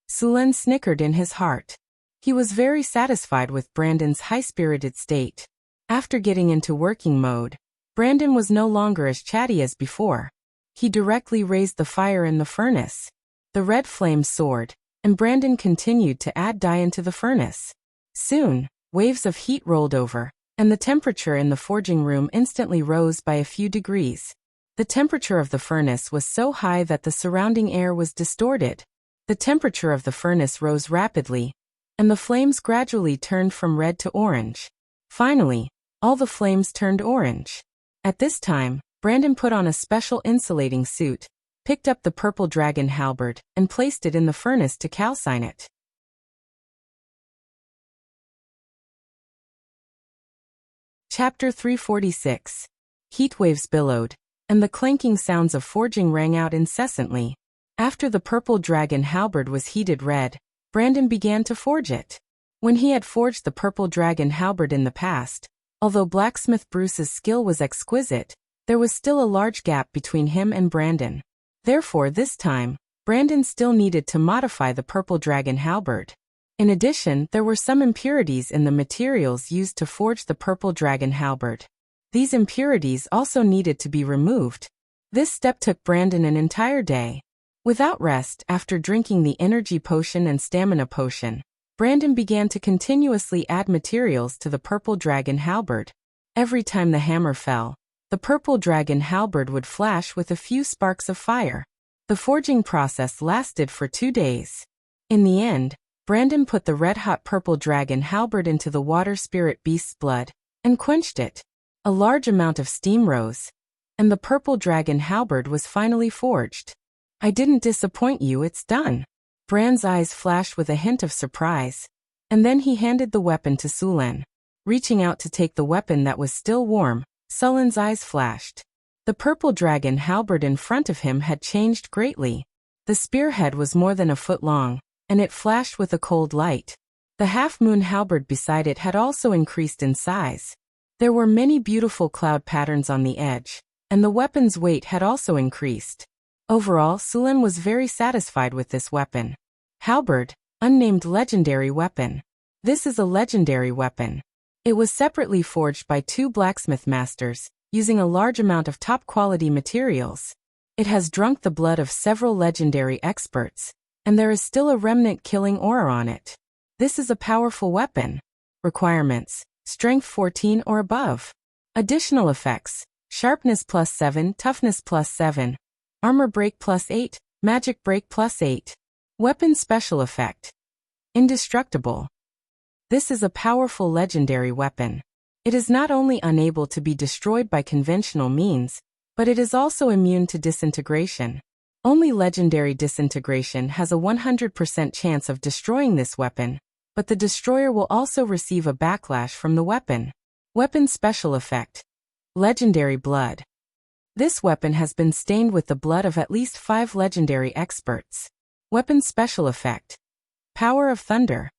Sulen snickered in his heart. He was very satisfied with Brandon's high-spirited state. After getting into working mode, Brandon was no longer as chatty as before. He directly raised the fire in the furnace. The red flames soared, and Brandon continued to add dye into the furnace. Soon, waves of heat rolled over, and the temperature in the forging room instantly rose by a few degrees. The temperature of the furnace was so high that the surrounding air was distorted. The temperature of the furnace rose rapidly, and the flames gradually turned from red to orange. Finally, all the flames turned orange. At this time, Brandon put on a special insulating suit, picked up the purple dragon halberd, and placed it in the furnace to calcine it. Chapter 346. Heat waves billowed, and the clanking sounds of forging rang out incessantly. After the purple dragon halberd was heated red, Brandon began to forge it. When he had forged the purple dragon halberd in the past, although blacksmith Bruce's skill was exquisite, there was still a large gap between him and Brandon. Therefore this time, Brandon still needed to modify the purple dragon halberd. In addition, there were some impurities in the materials used to forge the purple dragon halberd. These impurities also needed to be removed. This step took Brandon an entire day. Without rest, after drinking the energy potion and stamina potion, Brandon began to continuously add materials to the purple dragon halberd. Every time the hammer fell, the purple dragon halberd would flash with a few sparks of fire. The forging process lasted for 2 days. In the end, Brandon put the red-hot purple dragon halberd into the water spirit beast's blood and quenched it. A large amount of steam rose, and the purple dragon halberd was finally forged. "I didn't disappoint you, it's done." Bran's eyes flashed with a hint of surprise, and then he handed the weapon to Sulan. Reaching out to take the weapon that was still warm, Sulan's eyes flashed. The purple dragon halberd in front of him had changed greatly. The spearhead was more than a foot long, and it flashed with a cold light. The half-moon halberd beside it had also increased in size. There were many beautiful cloud patterns on the edge, and the weapon's weight had also increased. Overall, Sulan was very satisfied with this weapon. Halberd, unnamed legendary weapon. This is a legendary weapon. It was separately forged by 2 blacksmith masters, using a large amount of top-quality materials. It has drunk the blood of several legendary experts, and there is still a remnant killing aura on it. This is a powerful weapon. Requirements: Strength 14 or above. Additional effects: Sharpness +7, Toughness +7, Armor break +8, Magic break +8. Weapon special effect: Indestructible. This is a powerful legendary weapon. It is not only unable to be destroyed by conventional means, but it is also immune to disintegration. Only legendary disintegration has a 100% chance of destroying this weapon, but the destroyer will also receive a backlash from the weapon. Weapon special effect: Legendary blood. This weapon has been stained with the blood of at least 5 legendary experts. Weapon special effect: Power of thunder.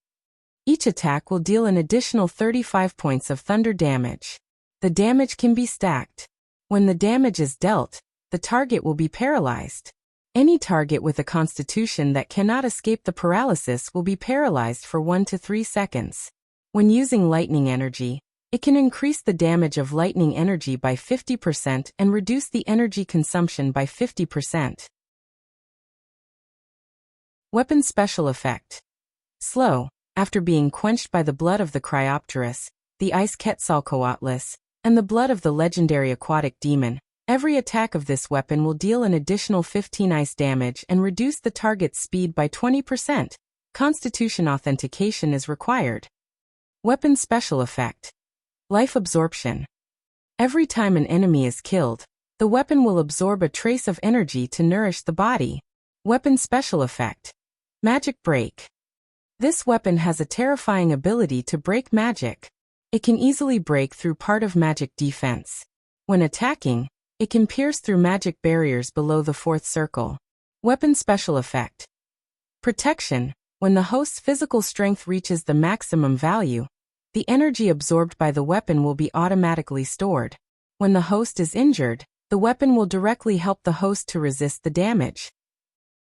Each attack will deal an additional 35 points of thunder damage. The damage can be stacked. When the damage is dealt, the target will be paralyzed. Any target with a constitution that cannot escape the paralysis will be paralyzed for 1 to 3 seconds. When using lightning energy, it can increase the damage of lightning energy by 50% and reduce the energy consumption by 50%. Weapon special effect: Slow. After being quenched by the blood of the Cryopterus, the Ice Quetzalcoatlus, and the blood of the legendary aquatic demon, every attack of this weapon will deal an additional 15 ice damage and reduce the target's speed by 20%. Constitution authentication is required. Weapon special effect: Life absorption. Every time an enemy is killed, the weapon will absorb a trace of energy to nourish the body. Weapon special effect: Magic break. This weapon has a terrifying ability to break magic. It can easily break through part of magic defense. When attacking, it can pierce through magic barriers below the 4th circle. Weapon special effect: Protection. When the host's physical strength reaches the maximum value, the energy absorbed by the weapon will be automatically stored. When the host is injured, the weapon will directly help the host to resist the damage.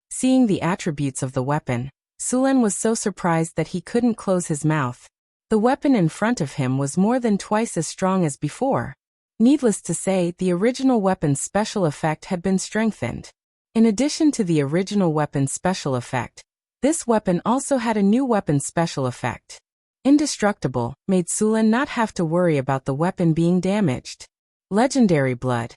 Seeing the attributes of the weapon, Sulan was so surprised that he couldn't close his mouth. The weapon in front of him was more than twice as strong as before. Needless to say, the original weapon's special effect had been strengthened. In addition to the original weapon's special effect, this weapon also had a new weapon special effect. Indestructible made Sulan not have to worry about the weapon being damaged. Legendary blood.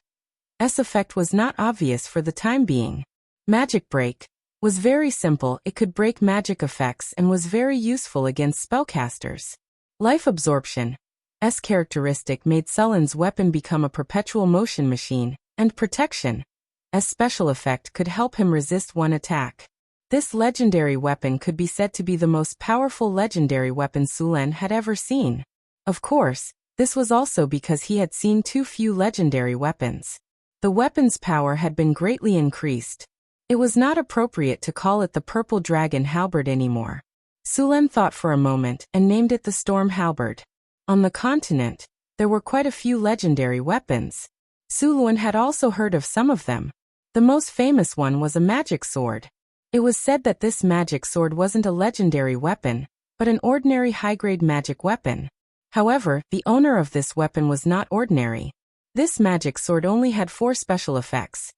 S effect was not obvious for the time being. Magic break was very simple. It could break magic effects and was very useful against spellcasters. Life absorption. S characteristic made Sulan's weapon become a perpetual motion machine, and protection. S special effect could help him resist one attack. This legendary weapon could be said to be the most powerful legendary weapon Sulan had ever seen. Of course, this was also because he had seen too few legendary weapons. The weapon's power had been greatly increased. It was not appropriate to call it the Purple Dragon Halberd anymore. Sulen thought for a moment and named it the Storm Halberd. On the continent, there were quite a few legendary weapons. Sulen had also heard of some of them. The most famous one was a magic sword. It was said that this magic sword wasn't a legendary weapon, but an ordinary high-grade magic weapon. However, the owner of this weapon was not ordinary. This magic sword only had 4 special effects: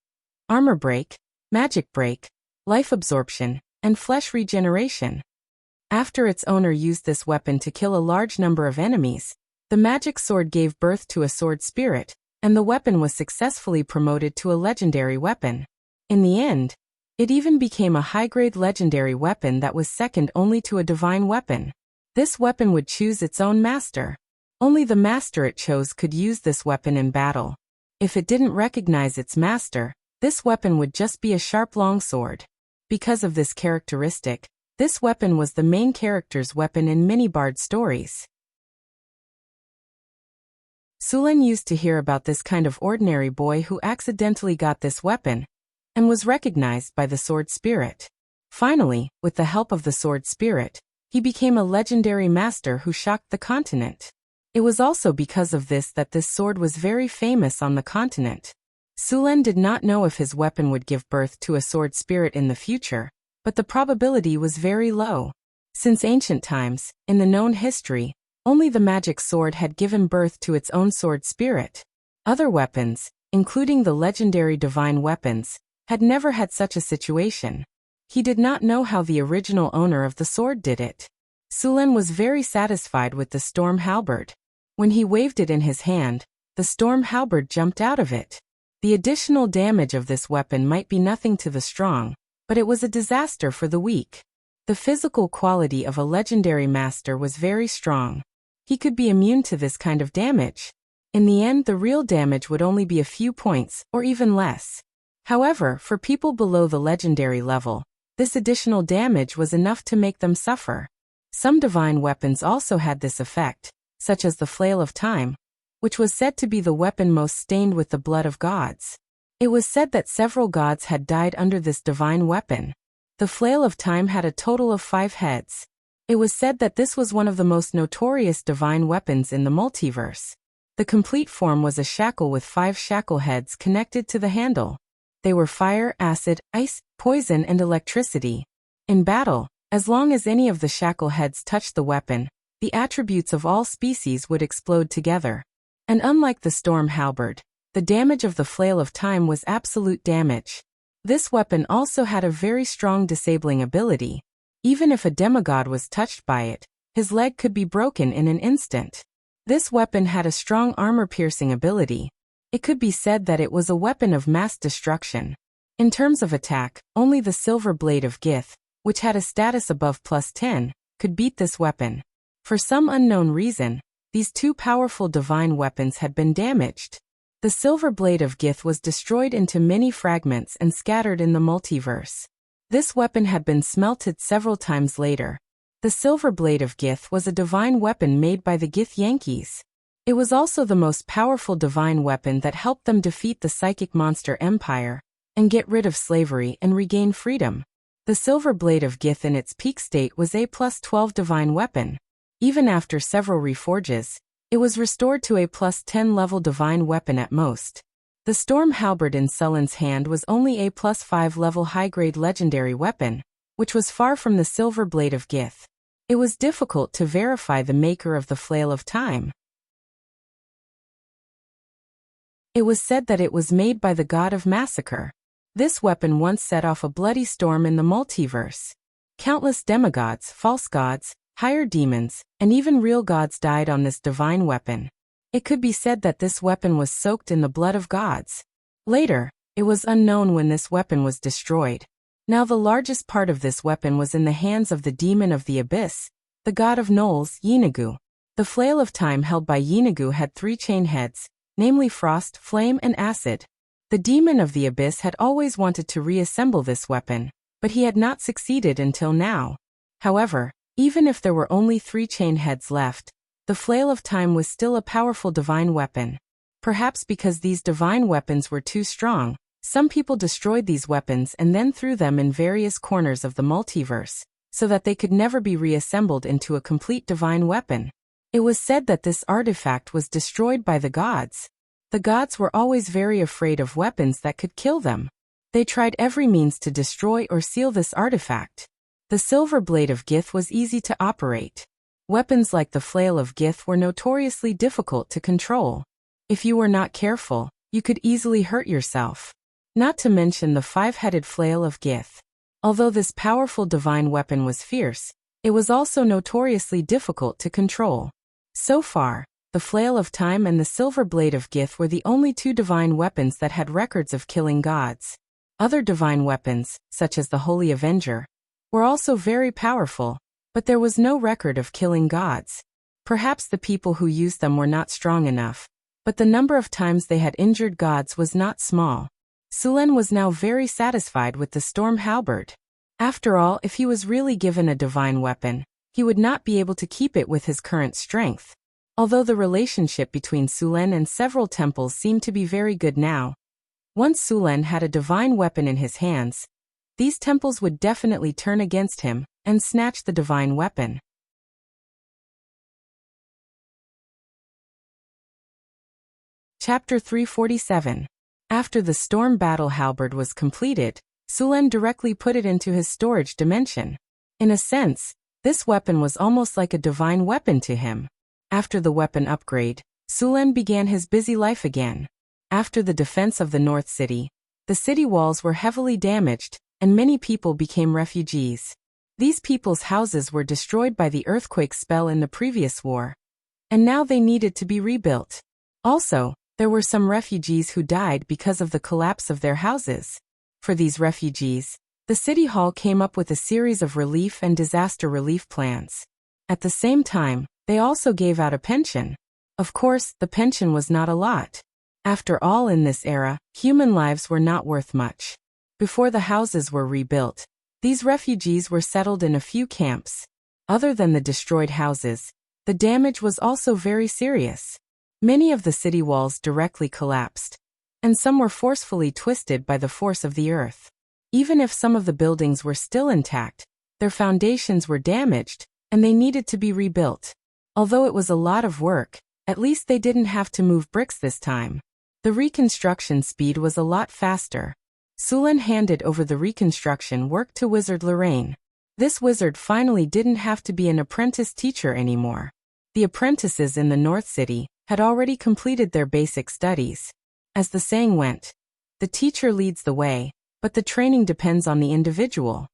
armor break, magic break, life absorption, and flesh regeneration. After its owner used this weapon to kill a large number of enemies, the magic sword gave birth to a sword spirit, and the weapon was successfully promoted to a legendary weapon. In the end, it even became a high-grade legendary weapon that was second only to a divine weapon. This weapon would choose its own master. Only the master it chose could use this weapon in battle. If it didn't recognize its master, this weapon would just be a sharp long sword. Because of this characteristic, this weapon was the main character's weapon in many bard stories. Sulen used to hear about this kind of ordinary boy who accidentally got this weapon, and was recognized by the sword spirit. Finally, with the help of the sword spirit, he became a legendary master who shocked the continent. It was also because of this that this sword was very famous on the continent. Sulen did not know if his weapon would give birth to a sword spirit in the future, but the probability was very low. Since ancient times, in the known history, only the magic sword had given birth to its own sword spirit. Other weapons, including the legendary divine weapons, had never had such a situation. He did not know how the original owner of the sword did it. Sulen was very satisfied with the Storm Halberd. When he waved it in his hand, the Storm Halberd jumped out of it. The additional damage of this weapon might be nothing to the strong, but it was a disaster for the weak. The physical quality of a legendary master was very strong. He could be immune to this kind of damage. In the end, the real damage would only be a few points, or even less. However, for people below the legendary level, this additional damage was enough to make them suffer. Some divine weapons also had this effect, such as the Flail of Time, which was said to be the weapon most stained with the blood of gods. It was said that several gods had died under this divine weapon. The Flail of Time had a total of 5 heads. It was said that this was one of the most notorious divine weapons in the multiverse. The complete form was a shackle with 5 shackle heads connected to the handle. They were fire, acid, ice, poison, and electricity. In battle, as long as any of the shackle heads touched the weapon, the attributes of all species would explode together. And unlike the Storm Halberd, the damage of the Flail of Time was absolute damage. This weapon also had a very strong disabling ability. Even if a demigod was touched by it, his leg could be broken in an instant. This weapon had a strong armor-piercing ability. It could be said that it was a weapon of mass destruction. In terms of attack, only the Silver Blade of Gith, which had a status above +10, could beat this weapon. For some unknown reason, these 2 powerful divine weapons had been damaged. The Silver Blade of Gith was destroyed into many fragments and scattered in the multiverse. This weapon had been smelted several times later. The Silver Blade of Gith was a divine weapon made by the Gith Yankees. It was also the most powerful divine weapon that helped them defeat the psychic monster Empire, and get rid of slavery and regain freedom. The Silver Blade of Gith in its peak state was a +12 divine weapon. Even after several reforges, it was restored to a +10 level divine weapon at most. The Storm Halberd in Sulen's hand was only a +5 level high-grade legendary weapon, which was far from the Silver Blade of Gith. It was difficult to verify the maker of the Flail of Time. It was said that it was made by the god of massacre. This weapon once set off a bloody storm in the multiverse. Countless demigods, false gods, higher demons, and even real gods died on this divine weapon. It could be said that this weapon was soaked in the blood of gods. Later, it was unknown when this weapon was destroyed. Now the largest part of this weapon was in the hands of the demon of the abyss, the god of gnolls, Yeenagu. The Flail of Time held by Yeenagu had 3 chain heads, namely frost, flame, and acid. The demon of the abyss had always wanted to reassemble this weapon, but he had not succeeded until now. However, even if there were only 3 chain heads left, the Flail of Time was still a powerful divine weapon. Perhaps because these divine weapons were too strong, some people destroyed these weapons and then threw them in various corners of the multiverse, so that they could never be reassembled into a complete divine weapon. It was said that this artifact was destroyed by the gods. The gods were always very afraid of weapons that could kill them. They tried every means to destroy or seal this artifact. The silver blade of Gith was easy to operate. Weapons like the flail of Gith were notoriously difficult to control. If you were not careful, you could easily hurt yourself. Not to mention the five-headed flail of Gith. Although this powerful divine weapon was fierce, it was also notoriously difficult to control. So far, the flail of time and the silver blade of Gith were the only two divine weapons that had records of killing gods. Other divine weapons, such as the Holy Avenger, were also very powerful, but there was no record of killing gods. Perhaps the people who used them were not strong enough, but the number of times they had injured gods was not small. Sulen was now very satisfied with the storm halberd. After all, if he was really given a divine weapon, he would not be able to keep it with his current strength. Although the relationship between Sulen and several temples seemed to be very good now, once Sulen had a divine weapon in his hands, these temples would definitely turn against him and snatch the divine weapon. Chapter 347. After the storm battle halberd was completed, Sulen directly put it into his storage dimension. In a sense, this weapon was almost like a divine weapon to him. After the weapon upgrade, Sulen began his busy life again. After the defense of the North City, the city walls were heavily damaged, and many people became refugees. These people's houses were destroyed by the earthquake spell in the previous war, and now they needed to be rebuilt. Also, there were some refugees who died because of the collapse of their houses. For these refugees, the City Hall came up with a series of relief and disaster relief plans. At the same time, they also gave out a pension. Of course, the pension was not a lot. After all, in this era, human lives were not worth much. Before the houses were rebuilt, these refugees were settled in a few camps. Other than the destroyed houses, the damage was also very serious. Many of the city walls directly collapsed, and some were forcefully twisted by the force of the earth. Even if some of the buildings were still intact, their foundations were damaged, and they needed to be rebuilt. Although it was a lot of work, at least they didn't have to move bricks this time. The reconstruction speed was a lot faster. Sulen handed over the reconstruction work to Wizard Lorraine. This wizard finally didn't have to be an apprentice teacher anymore. The apprentices in the North City had already completed their basic studies. As the saying went, the teacher leads the way, but the training depends on the individual.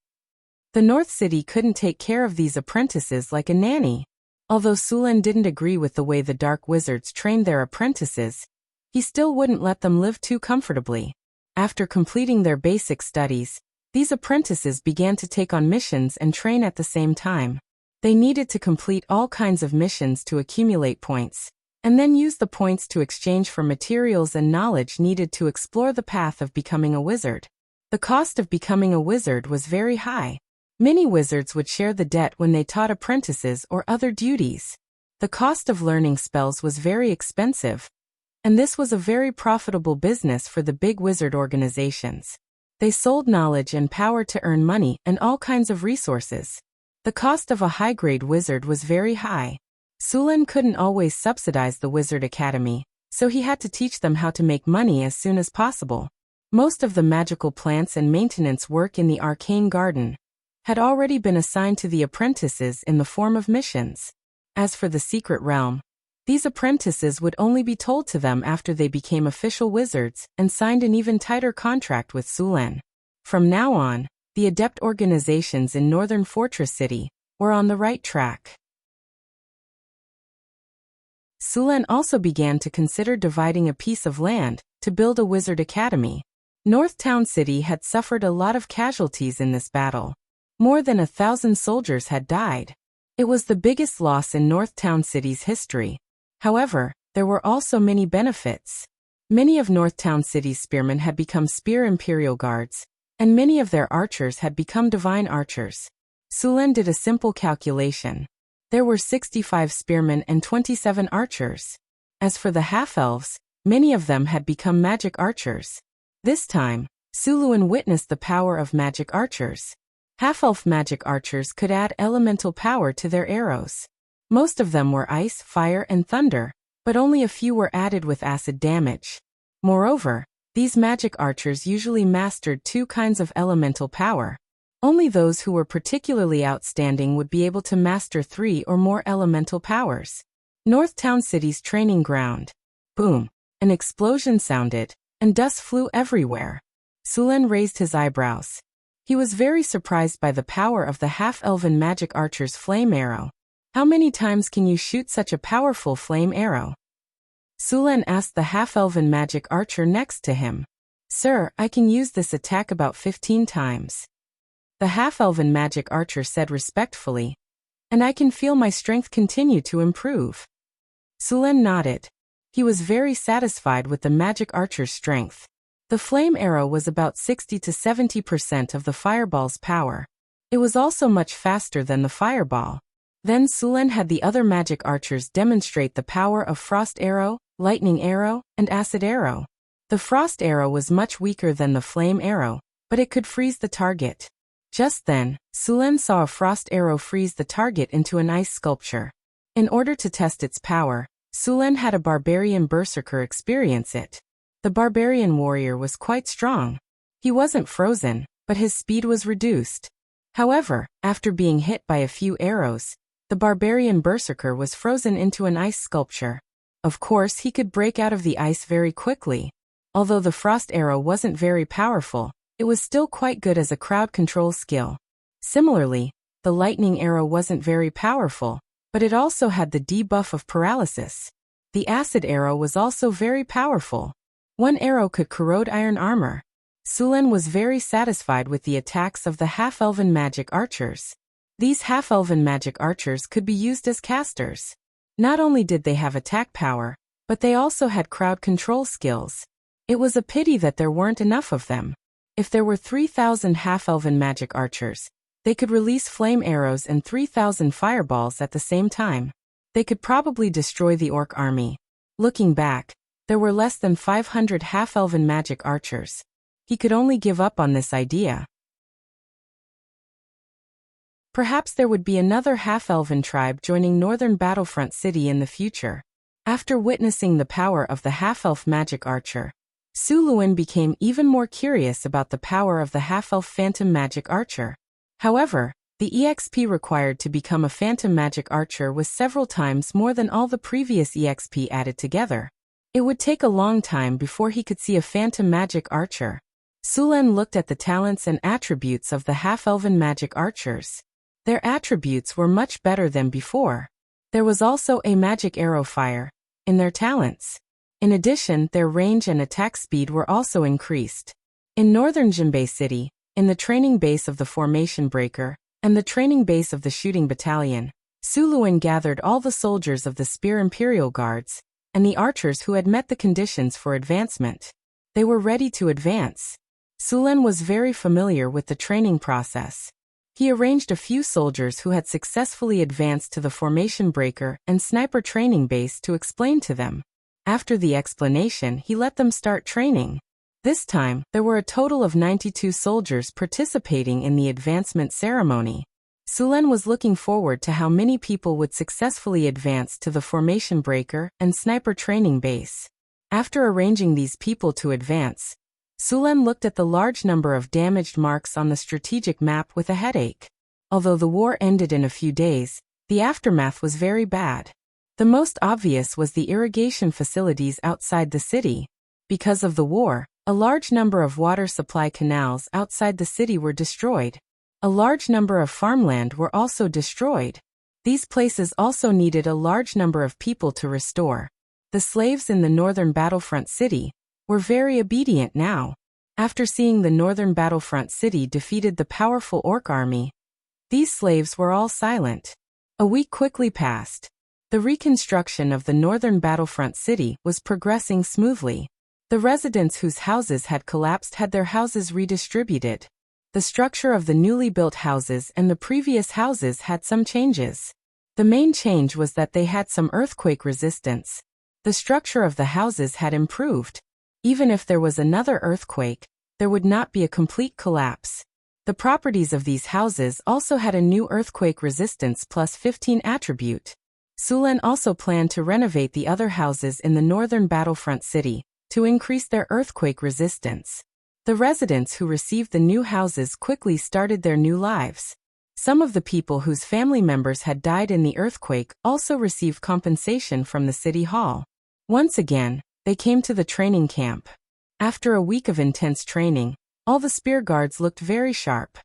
The North City couldn't take care of these apprentices like a nanny. Although Sulen didn't agree with the way the Dark Wizards trained their apprentices, he still wouldn't let them live too comfortably. After completing their basic studies, these apprentices began to take on missions and train at the same time. They needed to complete all kinds of missions to accumulate points, and then use the points to exchange for materials and knowledge needed to explore the path of becoming a wizard. The cost of becoming a wizard was very high. Many wizards would share the debt when they taught apprentices or other duties. The cost of learning spells was very expensive, and this was a very profitable business for the big wizard organizations. They sold knowledge and power to earn money and all kinds of resources. The cost of a high-grade wizard was very high. Sulen couldn't always subsidize the Wizard Academy, so he had to teach them how to make money as soon as possible. Most of the magical plants and maintenance work in the Arcane Garden had already been assigned to the apprentices in the form of missions. As for the Secret Realm, these apprentices would only be told to them after they became official wizards and signed an even tighter contract with Sulen. From now on, the adept organizations in Northern Fortress City were on the right track. Sulen also began to consider dividing a piece of land to build a wizard academy. Northtown City had suffered a lot of casualties in this battle. More than 1,000 soldiers had died. It was the biggest loss in Northtown City's history. However, there were also many benefits. Many of Northtown City's spearmen had become Spear Imperial Guards, and many of their archers had become divine archers. Sulen did a simple calculation. There were 65 spearmen and 27 archers. As for the half-elves, Many of them had become magic archers. This time, Suluan witnessed the power of magic archers. Half-elf magic archers could add elemental power to their arrows. Most of them were ice, fire, and thunder, but only a few were added with acid damage. Moreover, these magic archers usually mastered 2 kinds of elemental power. Only those who were particularly outstanding would be able to master 3 or more elemental powers. North Town City's training ground. Boom! An explosion sounded, and dust flew everywhere. Suluan raised his eyebrows. He was very surprised by the power of the half-elven magic archer's flame arrow. How many times can you shoot such a powerful flame arrow? Suluan asked the half-elven magic archer next to him. Sir, I can use this attack about 15 times. The half-elven magic archer said respectfully. And I can feel my strength continue to improve. Suluan nodded. He was very satisfied with the magic archer's strength. The flame arrow was about 60 to 70% of the fireball's power. It was also much faster than the fireball. Then Suluan had the other magic archers demonstrate the power of frost arrow, lightning arrow, and acid arrow. The frost arrow was much weaker than the flame arrow, but it could freeze the target. Just then, Suluan saw a frost arrow freeze the target into an ice sculpture. In order to test its power, Suluan had a barbarian berserker experience it. The barbarian warrior was quite strong. He wasn't frozen, but his speed was reduced. However, after being hit by a few arrows, the barbarian berserker was frozen into an ice sculpture. Of course, he could break out of the ice very quickly. Although the frost arrow wasn't very powerful, it was still quite good as a crowd control skill. Similarly, the lightning arrow wasn't very powerful, but it also had the debuff of paralysis. The acid arrow was also very powerful. One arrow could corrode iron armor. Suluan was very satisfied with the attacks of the half-elven magic archers. These half-elven magic archers could be used as casters. Not only did they have attack power, but they also had crowd control skills. It was a pity that there weren't enough of them. If there were 3,000 half-elven magic archers, they could release flame arrows and 3,000 fireballs at the same time. They could probably destroy the orc army. Looking back, there were less than 500 half-elven magic archers. He could only give up on this idea. Perhaps there would be another half-elven tribe joining Northern Battlefront City in the future. After witnessing the power of the half-elf magic archer, Suluan became even more curious about the power of the half-elf phantom magic archer. However, the EXP required to become a phantom magic archer was several times more than all the previous EXP added together. It would take a long time before he could see a phantom magic archer. Suluan looked at the talents and attributes of the half-elven magic archers. Their attributes were much better than before. There was also a magic arrow fire in their talents. In addition, their range and attack speed were also increased. In northern Jinbei City, in the training base of the Formation Breaker, and the training base of the Shooting Battalion, Suluan gathered all the soldiers of the Spear Imperial Guards, and the archers who had met the conditions for advancement. They were ready to advance. Suluan was very familiar with the training process. He arranged a few soldiers who had successfully advanced to the Formation Breaker and Sniper training base to explain to them. After the explanation, he let them start training. This time, there were a total of 92 soldiers participating in the advancement ceremony. Suluan was looking forward to how many people would successfully advance to the Formation Breaker and Sniper training base. After arranging these people to advance, Suluan looked at the large number of damaged marks on the strategic map with a headache. Although the war ended in a few days, the aftermath was very bad. The most obvious was the irrigation facilities outside the city. Because of the war, a large number of water supply canals outside the city were destroyed. A large number of farmland were also destroyed. These places also needed a large number of people to restore. The slaves in the northern Battlefront City were very obedient now. After seeing the northern Battlefront City defeated the powerful orc army, these slaves were all silent. A week quickly passed. The reconstruction of the northern Battlefront City was progressing smoothly. The residents whose houses had collapsed had their houses redistributed. The structure of the newly built houses and the previous houses had some changes. The main change was that they had some earthquake resistance. The structure of the houses had improved. Even if there was another earthquake, there would not be a complete collapse. The properties of these houses also had a new earthquake resistance plus 15 attribute. Sulen also planned to renovate the other houses in the northern battlefront city to increase their earthquake resistance. The residents who received the new houses quickly started their new lives. Some of the people whose family members had died in the earthquake also received compensation from the city hall. Once again, they came to the training camp. After a week of intense training, all the spear guards looked very sharp.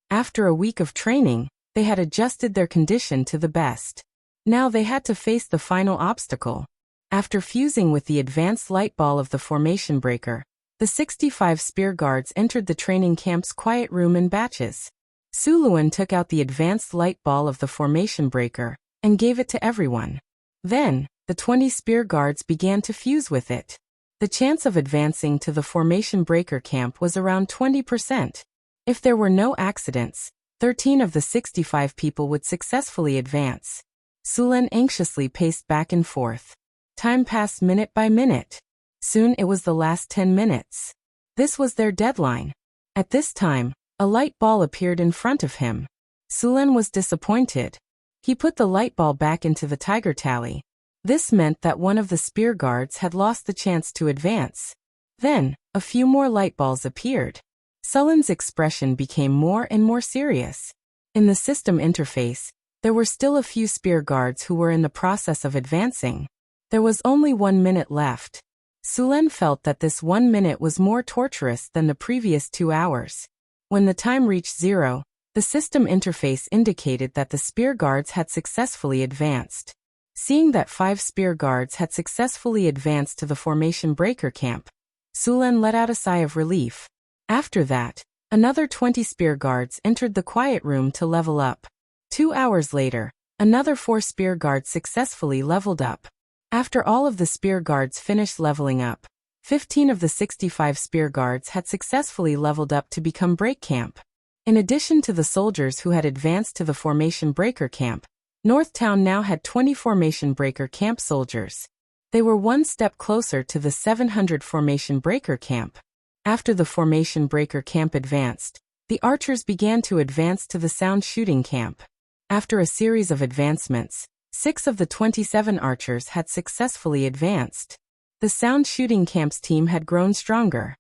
After a week of training, they had adjusted their condition to the best. Now they had to face the final obstacle. After fusing with the advanced light ball of the formation breaker, the 65 spear guards entered the training camp's quiet room in batches. Suluan took out the advanced light ball of the formation breaker and gave it to everyone. Then, the 20 spear guards began to fuse with it. The chance of advancing to the formation breaker camp was around 20%. If there were no accidents, 13 of the 65 people would successfully advance. Sulen anxiously paced back and forth. Time passed minute by minute. Soon it was the last 10 minutes. This was their deadline. At this time, a light ball appeared in front of him. Sulen was disappointed. He put the light ball back into the tiger tally. This meant that one of the spear guards had lost the chance to advance. Then, a few more light balls appeared. Sulen's expression became more and more serious. In the system interface, there were still a few spear guards who were in the process of advancing. There was only 1 minute left. Sulen felt that this 1 minute was more torturous than the previous 2 hours. When the time reached 0, the system interface indicated that the spear guards had successfully advanced. Seeing that 5 spear guards had successfully advanced to the formation breaker camp, Sulen let out a sigh of relief. After that, another 20 spear guards entered the quiet room to level up. 2 hours later, another 4 spear guards successfully leveled up. After all of the spear guards finished leveling up, 15 of the 65 spear guards had successfully leveled up to become break camp. In addition to the soldiers who had advanced to the formation breaker camp, Northtown now had 20 formation breaker camp soldiers. They were one step closer to the 700 formation breaker camp. After the formation breaker camp advanced, the archers began to advance to the sound shooting camp. After a series of advancements, 6 of the 27 archers had successfully advanced. The sound shooting camp's team had grown stronger.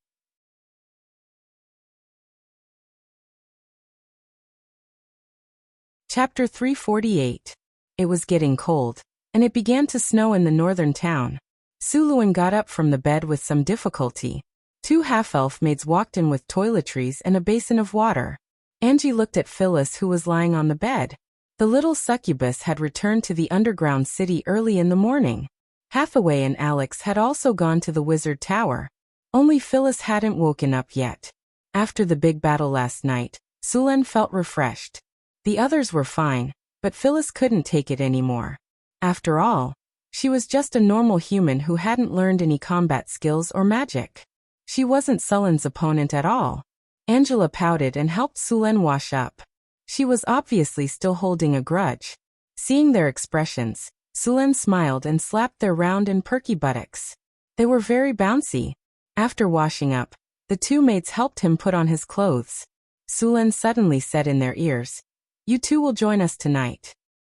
Chapter 348. It was getting cold, and it began to snow in the northern town. Suluan got up from the bed with some difficulty. 2 half-elf maids walked in with toiletries and a basin of water. Angie looked at Phyllis, who was lying on the bed. The little succubus had returned to the underground city early in the morning. Hathaway and Alex had also gone to the wizard tower. Only Phyllis hadn't woken up yet. After the big battle last night, Sulen felt refreshed. The others were fine, but Phyllis couldn't take it anymore. After all, she was just a normal human who hadn't learned any combat skills or magic. She wasn't Sulen's opponent at all. Angela pouted and helped Sulen wash up. She was obviously still holding a grudge. Seeing their expressions, Sulen smiled and slapped their round and perky buttocks. They were very bouncy. After washing up, the 2 maids helped him put on his clothes. Sulen suddenly said in their ears, "You 2 will join us tonight."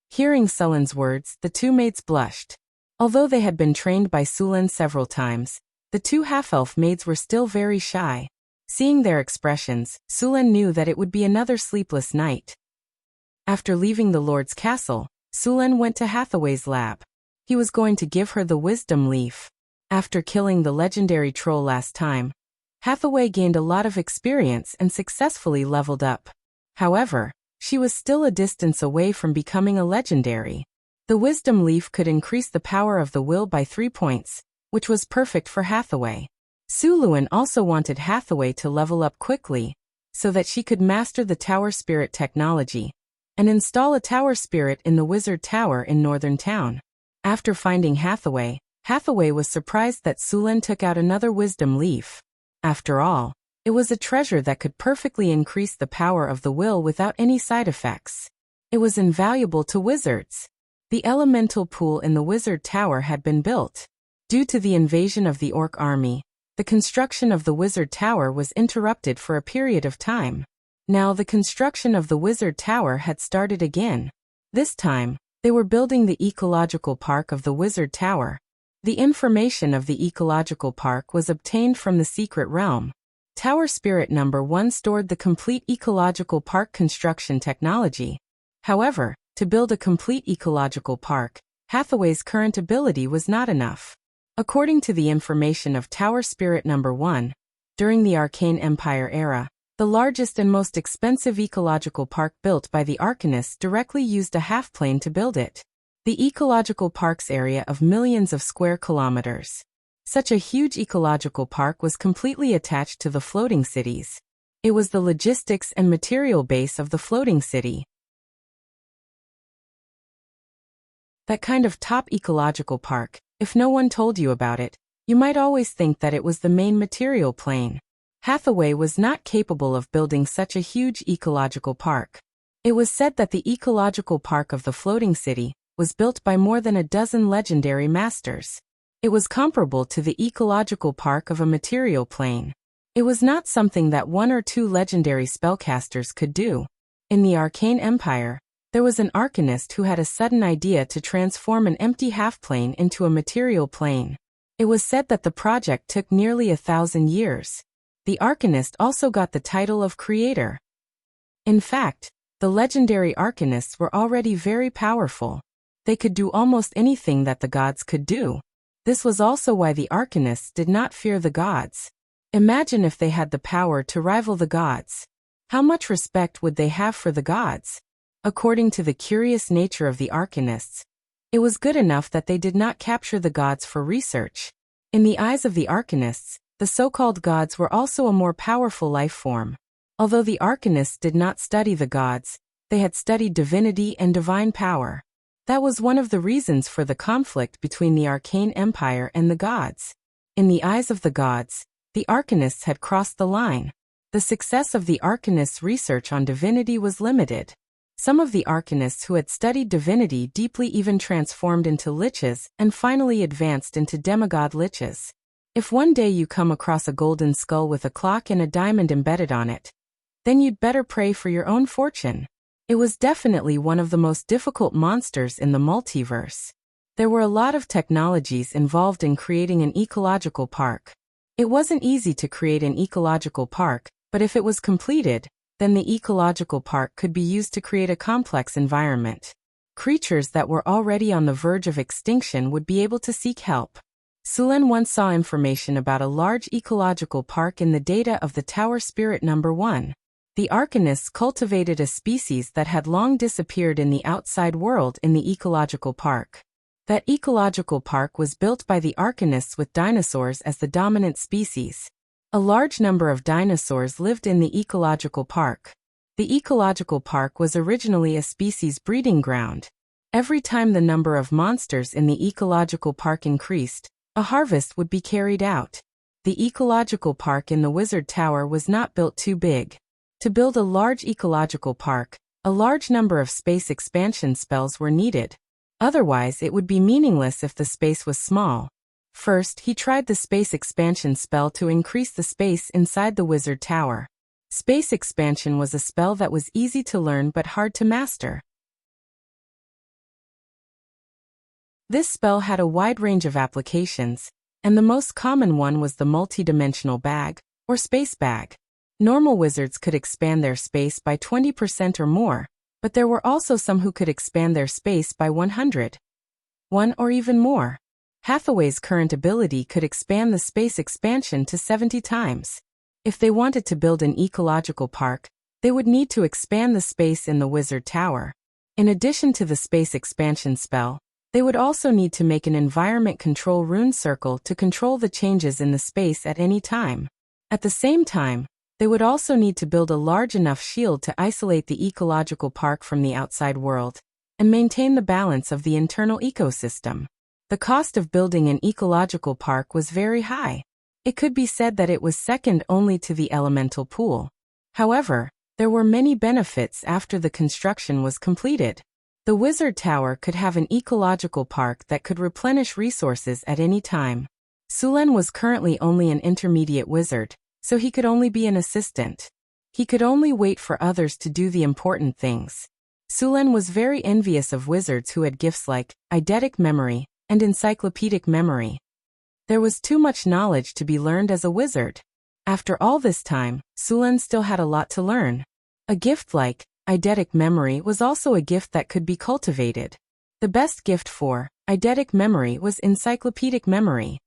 Hearing Sulen's words, the 2 maids blushed. Although they had been trained by Sulen several times, the 2 half-elf maids were still very shy. Seeing their expressions, Sulen knew that it would be another sleepless night. After leaving the Lord's castle, Sulen went to Hathaway's lab. He was going to give her the wisdom leaf. After killing the legendary troll last time, Hathaway gained a lot of experience and successfully leveled up. However, she was still a distance away from becoming a legendary. The wisdom leaf could increase the power of the will by 3 points, which was perfect for Hathaway. Suluan also wanted Hathaway to level up quickly, so that she could master the Tower Spirit technology, and install a Tower Spirit in the Wizard Tower in Northern Town. After finding Hathaway, Hathaway was surprised that Sulen took out another wisdom leaf. After all, it was a treasure that could perfectly increase the power of the will without any side effects. It was invaluable to wizards. The elemental pool in the wizard tower had been built. Due to the invasion of the orc army, the construction of the wizard tower was interrupted for a period of time. Now the construction of the wizard tower had started again. This time, they were building the ecological park of the wizard tower. The information of the ecological park was obtained from the secret realm. Tower Spirit Number 1 stored the complete ecological park construction technology. However, to build a complete ecological park, Hathaway's current ability was not enough. According to the information of Tower Spirit Number 1, during the Arcane Empire era, the largest and most expensive ecological park built by the Arcanists directly used a half-plane to build it. The ecological park's area of millions of square kilometers. Such a huge ecological park was completely attached to the floating cities. It was the logistics and material base of the floating city. That kind of top ecological park, if no one told you about it, you might always think that it was the main material plane. Hathaway was not capable of building such a huge ecological park. It was said that the ecological park of the floating city was built by more than a dozen legendary masters. It was comparable to the ecological park of a material plane. It was not something that one or two legendary spellcasters could do. In the Arcane Empire, there was an arcanist who had a sudden idea to transform an empty half-plane into a material plane. It was said that the project took nearly 1,000 years. The arcanist also got the title of creator. In fact, the legendary arcanists were already very powerful. They could do almost anything that the gods could do. This was also why the arcanists did not fear the gods. Imagine if they had the power to rival the gods. How much respect would they have for the gods? According to the curious nature of the arcanists, it was good enough that they did not capture the gods for research. In the eyes of the arcanists, the so-called gods were also a more powerful life form. Although the arcanists did not study the gods, they had studied divinity and divine power. That was one of the reasons for the conflict between the Arcane Empire and the gods. In the eyes of the gods, the arcanists had crossed the line. The success of the arcanists' research on divinity was limited. Some of the arcanists who had studied divinity deeply even transformed into liches and finally advanced into demigod liches. If one day you come across a golden skull with a clock and a diamond embedded on it, then you'd better pray for your own fortune. It was definitely one of the most difficult monsters in the multiverse. There were a lot of technologies involved in creating an ecological park. It wasn't easy to create an ecological park, but if it was completed, then the ecological park could be used to create a complex environment. Creatures that were already on the verge of extinction would be able to seek help. Sulen once saw information about a large ecological park in the data of the Tower Spirit Number 1. The arcanists cultivated a species that had long disappeared in the outside world in the ecological park. That ecological park was built by the arcanists with dinosaurs as the dominant species. A large number of dinosaurs lived in the ecological park. The ecological park was originally a species breeding ground. Every time the number of monsters in the ecological park increased, a harvest would be carried out. The ecological park in the Wizard Tower was not built too big. To build a large ecological park, a large number of space expansion spells were needed. Otherwise, it would be meaningless if the space was small. First, he tried the space expansion spell to increase the space inside the Wizard Tower. Space expansion was a spell that was easy to learn but hard to master. This spell had a wide range of applications, and the most common one was the multi-dimensional bag, or space bag. Normal wizards could expand their space by 20% or more, but there were also some who could expand their space by 100. 1 or even more. Hathaway's current ability could expand the space expansion to 70 times. If they wanted to build an ecological park, they would need to expand the space in the Wizard Tower. In addition to the space expansion spell, they would also need to make an environment control rune circle to control the changes in the space at any time. At the same time, they would also need to build a large enough shield to isolate the ecological park from the outside world, and maintain the balance of the internal ecosystem. The cost of building an ecological park was very high. It could be said that it was second only to the elemental pool. However, there were many benefits after the construction was completed. The Wizard Tower could have an ecological park that could replenish resources at any time. Sulen was currently only an intermediate wizard, so he could only be an assistant. He could only wait for others to do the important things. Sulen was very envious of wizards who had gifts like eidetic memory and encyclopedic memory. There was too much knowledge to be learned as a wizard. After all this time, Sulen still had a lot to learn. A gift like eidetic memory was also a gift that could be cultivated. The best gift for eidetic memory was encyclopedic memory.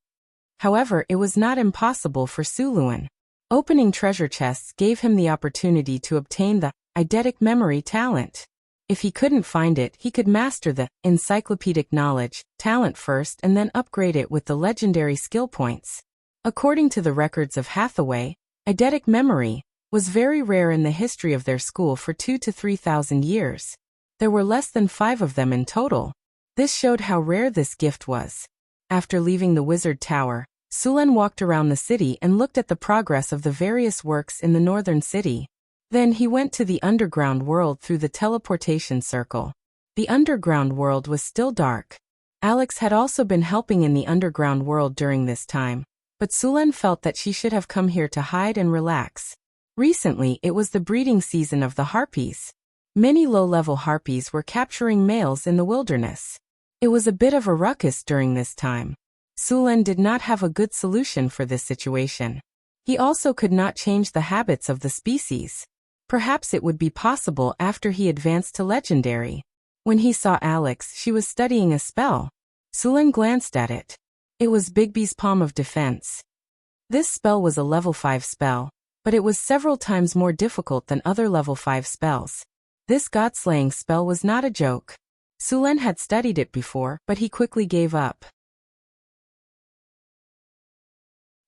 However, it was not impossible for Suluan. Opening treasure chests gave him the opportunity to obtain the eidetic memory talent. If he couldn't find it, he could master the encyclopedic knowledge talent first and then upgrade it with the legendary skill points. According to the records of Hathaway, eidetic memory was very rare in the history of their school for 2,000 to 3,000 years. There were less than 5 of them in total. This showed how rare this gift was. After leaving the Wizard Tower, Sulen walked around the city and looked at the progress of the various works in the northern city. Then he went to the underground world through the teleportation circle. The underground world was still dark. Alex had also been helping in the underground world during this time, but Sulen felt that she should have come here to hide and relax. Recently, it was the breeding season of the harpies. Many low-level harpies were capturing males in the wilderness. It was a bit of a ruckus during this time. Sulen did not have a good solution for this situation. He also could not change the habits of the species. Perhaps it would be possible after he advanced to legendary. When he saw Alex, she was studying a spell. Sulen glanced at it. It was Bigby's Palm of Defense. This spell was a level 5 spell, but it was several times more difficult than other level 5 spells. This god-slaying spell was not a joke. Sulen had studied it before, but he quickly gave up.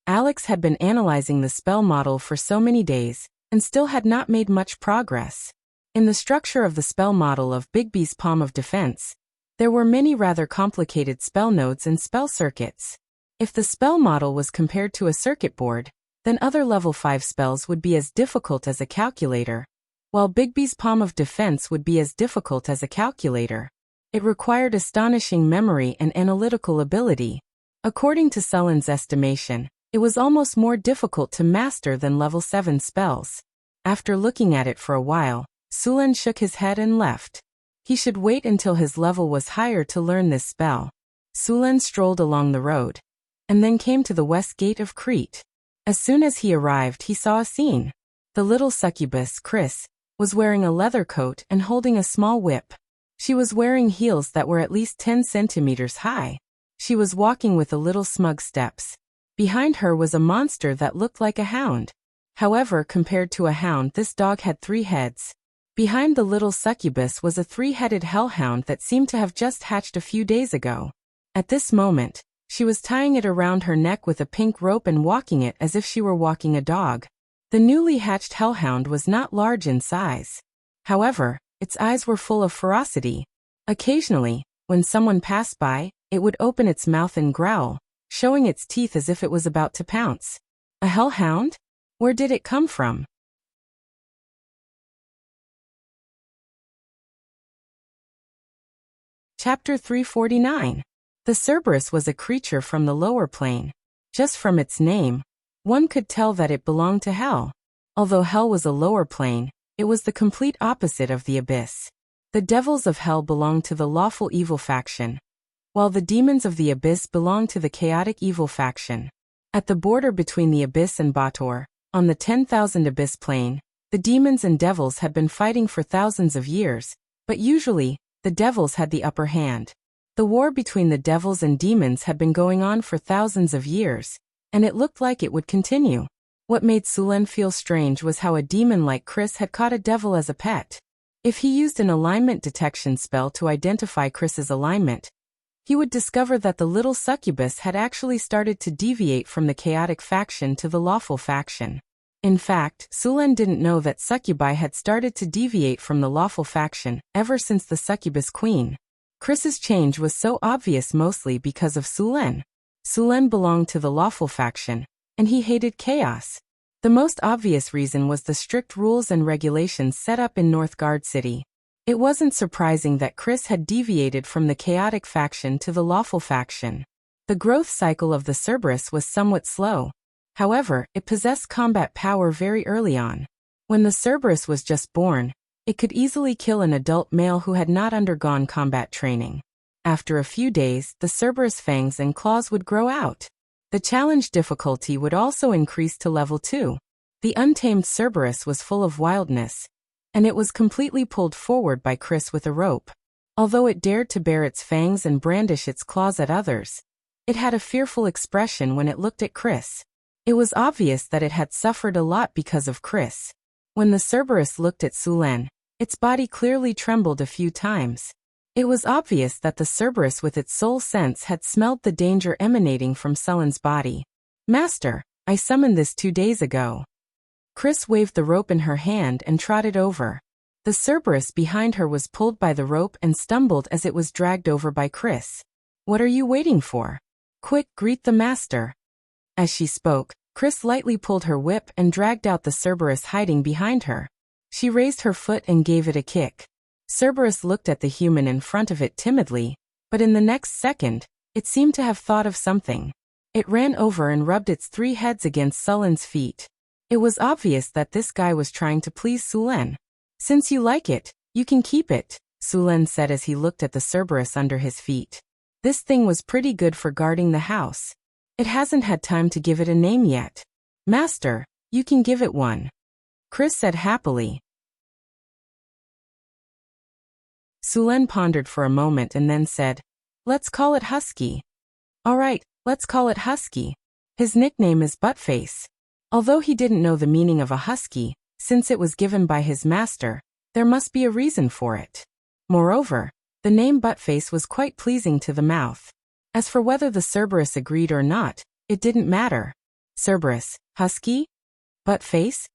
Alex had been analyzing the spell model for so many days, and still had not made much progress. In the structure of the spell model of Bigby's Palm of Defense, there were many rather complicated spell nodes and spell circuits. If the spell model was compared to a circuit board, then other level 5 spells would be as difficult as a calculator, while Bigby's Palm of Defense would be as difficult as a calculator. It required astonishing memory and analytical ability. According to Sulen's estimation, it was almost more difficult to master than level 7 spells. After looking at it for a while, Sulen shook his head and left. He should wait until his level was higher to learn this spell. Sulen strolled along the road, and then came to the west gate of Crete. As soon as he arrived, he saw a scene. The little succubus, Chris, was wearing a leather coat and holding a small whip. She was wearing heels that were at least 10 centimeters high. She was walking with a little smug steps. Behind her was a monster that looked like a hound. However, compared to a hound, this dog had 3 heads. Behind the little succubus was a 3-headed hellhound that seemed to have just hatched a few days ago. At this moment, she was tying it around her neck with a pink rope and walking it as if she were walking a dog. The newly hatched hellhound was not large in size. However, its eyes were full of ferocity. Occasionally, when someone passed by, it would open its mouth and growl, showing its teeth as if it was about to pounce. A hellhound? Where did it come from? Chapter 349. The Cerberus was a creature from the lower plane. Just from its name, one could tell that it belonged to hell. Although hell was a lower plane, it was the complete opposite of the abyss. The devils of hell belonged to the lawful evil faction, while the demons of the abyss belonged to the chaotic evil faction. At the border between the abyss and Bator, on the 10,000 abyss plane, the demons and devils had been fighting for thousands of years, but usually, the devils had the upper hand. The war between the devils and demons had been going on for thousands of years, and it looked like it would continue. What made Sulen feel strange was how a demon like Chris had caught a devil as a pet. If he used an alignment detection spell to identify Chris's alignment, he would discover that the little succubus had actually started to deviate from the chaotic faction to the lawful faction. In fact, Sulen didn't know that succubi had started to deviate from the lawful faction ever since the succubus queen. Chris's change was so obvious mostly because of Sulen. Sulen belonged to the lawful faction, and he hated chaos. The most obvious reason was the strict rules and regulations set up in Northgard City. It wasn't surprising that Chris had deviated from the chaotic faction to the lawful faction. The growth cycle of the Cerberus was somewhat slow. However, it possessed combat power very early on. When the Cerberus was just born, it could easily kill an adult male who had not undergone combat training. After a few days, the Cerberus fangs and claws would grow out. The challenge difficulty would also increase to level 2. The untamed Cerberus was full of wildness, and it was completely pulled forward by Chris with a rope. Although it dared to bare its fangs and brandish its claws at others, it had a fearful expression when it looked at Chris. It was obvious that it had suffered a lot because of Chris. When the Cerberus looked at Sulen, its body clearly trembled a few times. It was obvious that the Cerberus with its soul sense had smelled the danger emanating from Sulen's body. "Master, I summoned this 2 days ago." Chris waved the rope in her hand and trotted over. The Cerberus behind her was pulled by the rope and stumbled as it was dragged over by Chris. "What are you waiting for? Quick, greet the master." As she spoke, Chris lightly pulled her whip and dragged out the Cerberus hiding behind her. She raised her foot and gave it a kick. Cerberus looked at the human in front of it timidly, but in the next second, it seemed to have thought of something. It ran over and rubbed its 3 heads against Sulen's feet. It was obvious that this guy was trying to please Sulen. "Since you like it, you can keep it," Sulen said as he looked at the Cerberus under his feet. "This thing was pretty good for guarding the house. It hasn't had time to give it a name yet." "Master, you can give it one," Chris said happily. Sulen pondered for a moment and then said, "Let's call it Husky." "All right, let's call it Husky. His nickname is Buttface." Although he didn't know the meaning of a husky, since it was given by his master, there must be a reason for it. Moreover, the name Buttface was quite pleasing to the mouth. As for whether the Cerberus agreed or not, it didn't matter. Cerberus, Husky? Buttface?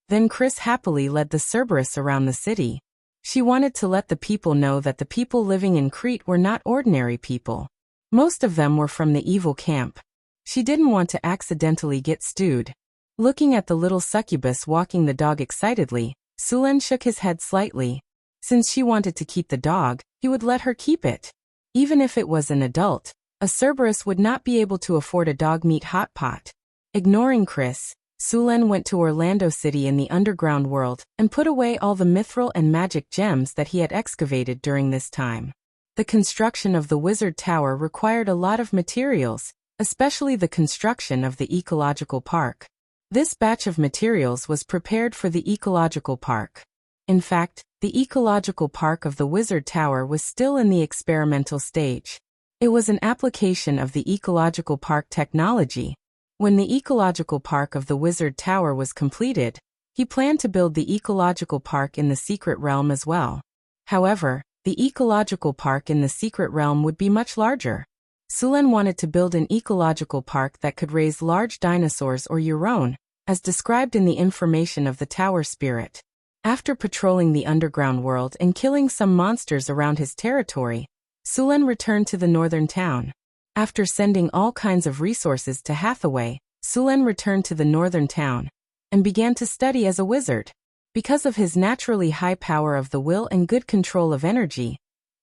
Then Chris happily led the Cerberus around the city. She wanted to let the people know that the people living in Crete were not ordinary people. Most of them were from the evil camp. She didn't want to accidentally get stewed. Looking at the little succubus walking the dog excitedly, Sulen shook his head slightly. Since she wanted to keep the dog, he would let her keep it. Even if it was an adult, a Cerberus would not be able to afford a dog meat hot pot. Ignoring Chris, Sulen went to Orlando City in the underground world and put away all the mithril and magic gems that he had excavated during this time. The construction of the Wizard Tower required a lot of materials, especially the construction of the ecological park. This batch of materials was prepared for the ecological park. In fact, the ecological park of the Wizard Tower was still in the experimental stage. It was an application of the ecological park technology. When the ecological park of the Wizard Tower was completed, he planned to build the ecological park in the secret realm as well. However, the ecological park in the secret realm would be much larger. Sulen wanted to build an ecological park that could raise large dinosaurs or Euron, as described in the information of the Tower Spirit. After patrolling the underground world and killing some monsters around his territory, Sulen returned to the northern town. After sending all kinds of resources to Hathaway, Sulen returned to the northern town and began to study as a wizard. Because of his naturally high power of the will and good control of energy,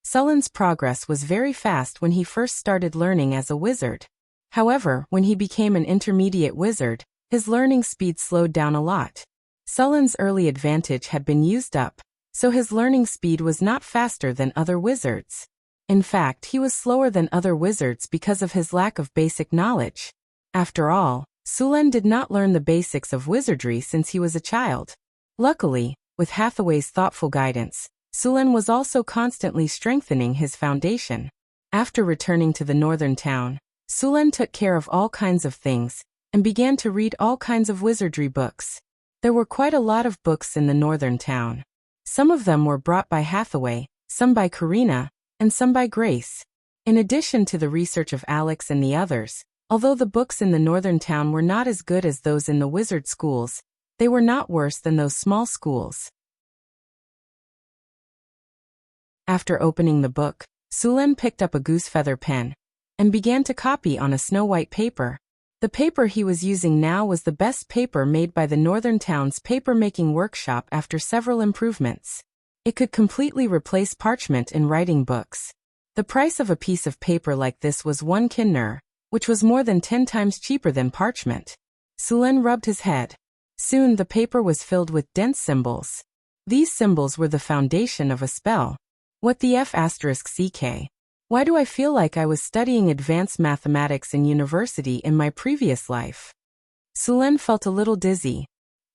Sulen's progress was very fast when he first started learning as a wizard. However, when he became an intermediate wizard, his learning speed slowed down a lot. Sulen's early advantage had been used up, so his learning speed was not faster than other wizards. In fact, he was slower than other wizards because of his lack of basic knowledge. After all, Sulen did not learn the basics of wizardry since he was a child. Luckily, with Hathaway's thoughtful guidance, Sulen was also constantly strengthening his foundation. After returning to the northern town, Sulen took care of all kinds of things and began to read all kinds of wizardry books. There were quite a lot of books in the northern town. Some of them were brought by Hathaway, some by Karina, and some by Grace. In addition to the research of Alex and the others, although the books in the northern town were not as good as those in the wizard schools, they were not worse than those small schools. After opening the book, Sulen picked up a goosefeather pen and began to copy on a snow-white paper. The paper he was using now was the best paper made by the northern town's paper-making workshop after several improvements. It could completely replace parchment in writing books. The price of a piece of paper like this was 1 kinner, which was more than 10 times cheaper than parchment. Sulen rubbed his head. Soon the paper was filled with dense symbols. These symbols were the foundation of a spell. What the F***ck? Why do I feel like I was studying advanced mathematics in university in my previous life? Sulen felt a little dizzy.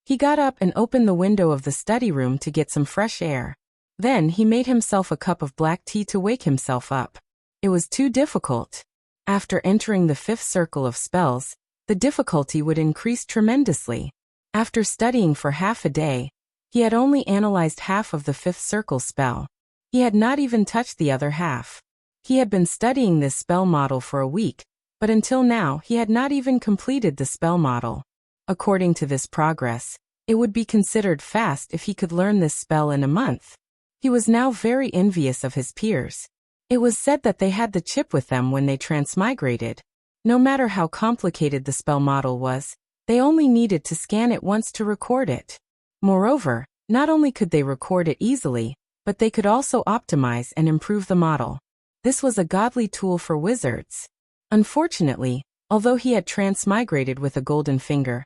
He got up and opened the window of the study room to get some fresh air. Then he made himself a cup of black tea to wake himself up. It was too difficult. After entering the 5th circle of spells, the difficulty would increase tremendously. After studying for half a day, he had only analyzed half of the 5th circle spell. He had not even touched the other half. He had been studying this spell model for a week, but until now he had not even completed the spell model. According to this progress, it would be considered fast if he could learn this spell in a month. He was now very envious of his peers. It was said that they had the chip with them when they transmigrated. No matter how complicated the spell model was, they only needed to scan it once to record it. Moreover, not only could they record it easily, but they could also optimize and improve the model. This was a godly tool for wizards. Unfortunately, although he had transmigrated with a golden finger,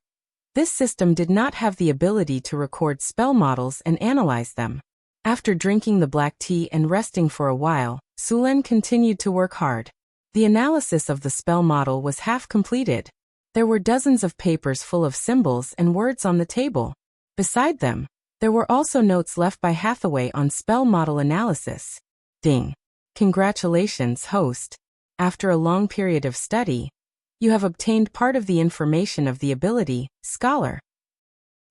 this system did not have the ability to record spell models and analyze them. After drinking the black tea and resting for a while, Sulen continued to work hard. The analysis of the spell model was half completed. There were dozens of papers full of symbols and words on the table. Beside them, there were also notes left by Hathaway on spell model analysis. Ding. Congratulations, host. After a long period of study, you have obtained part of the information of the ability, Scholar.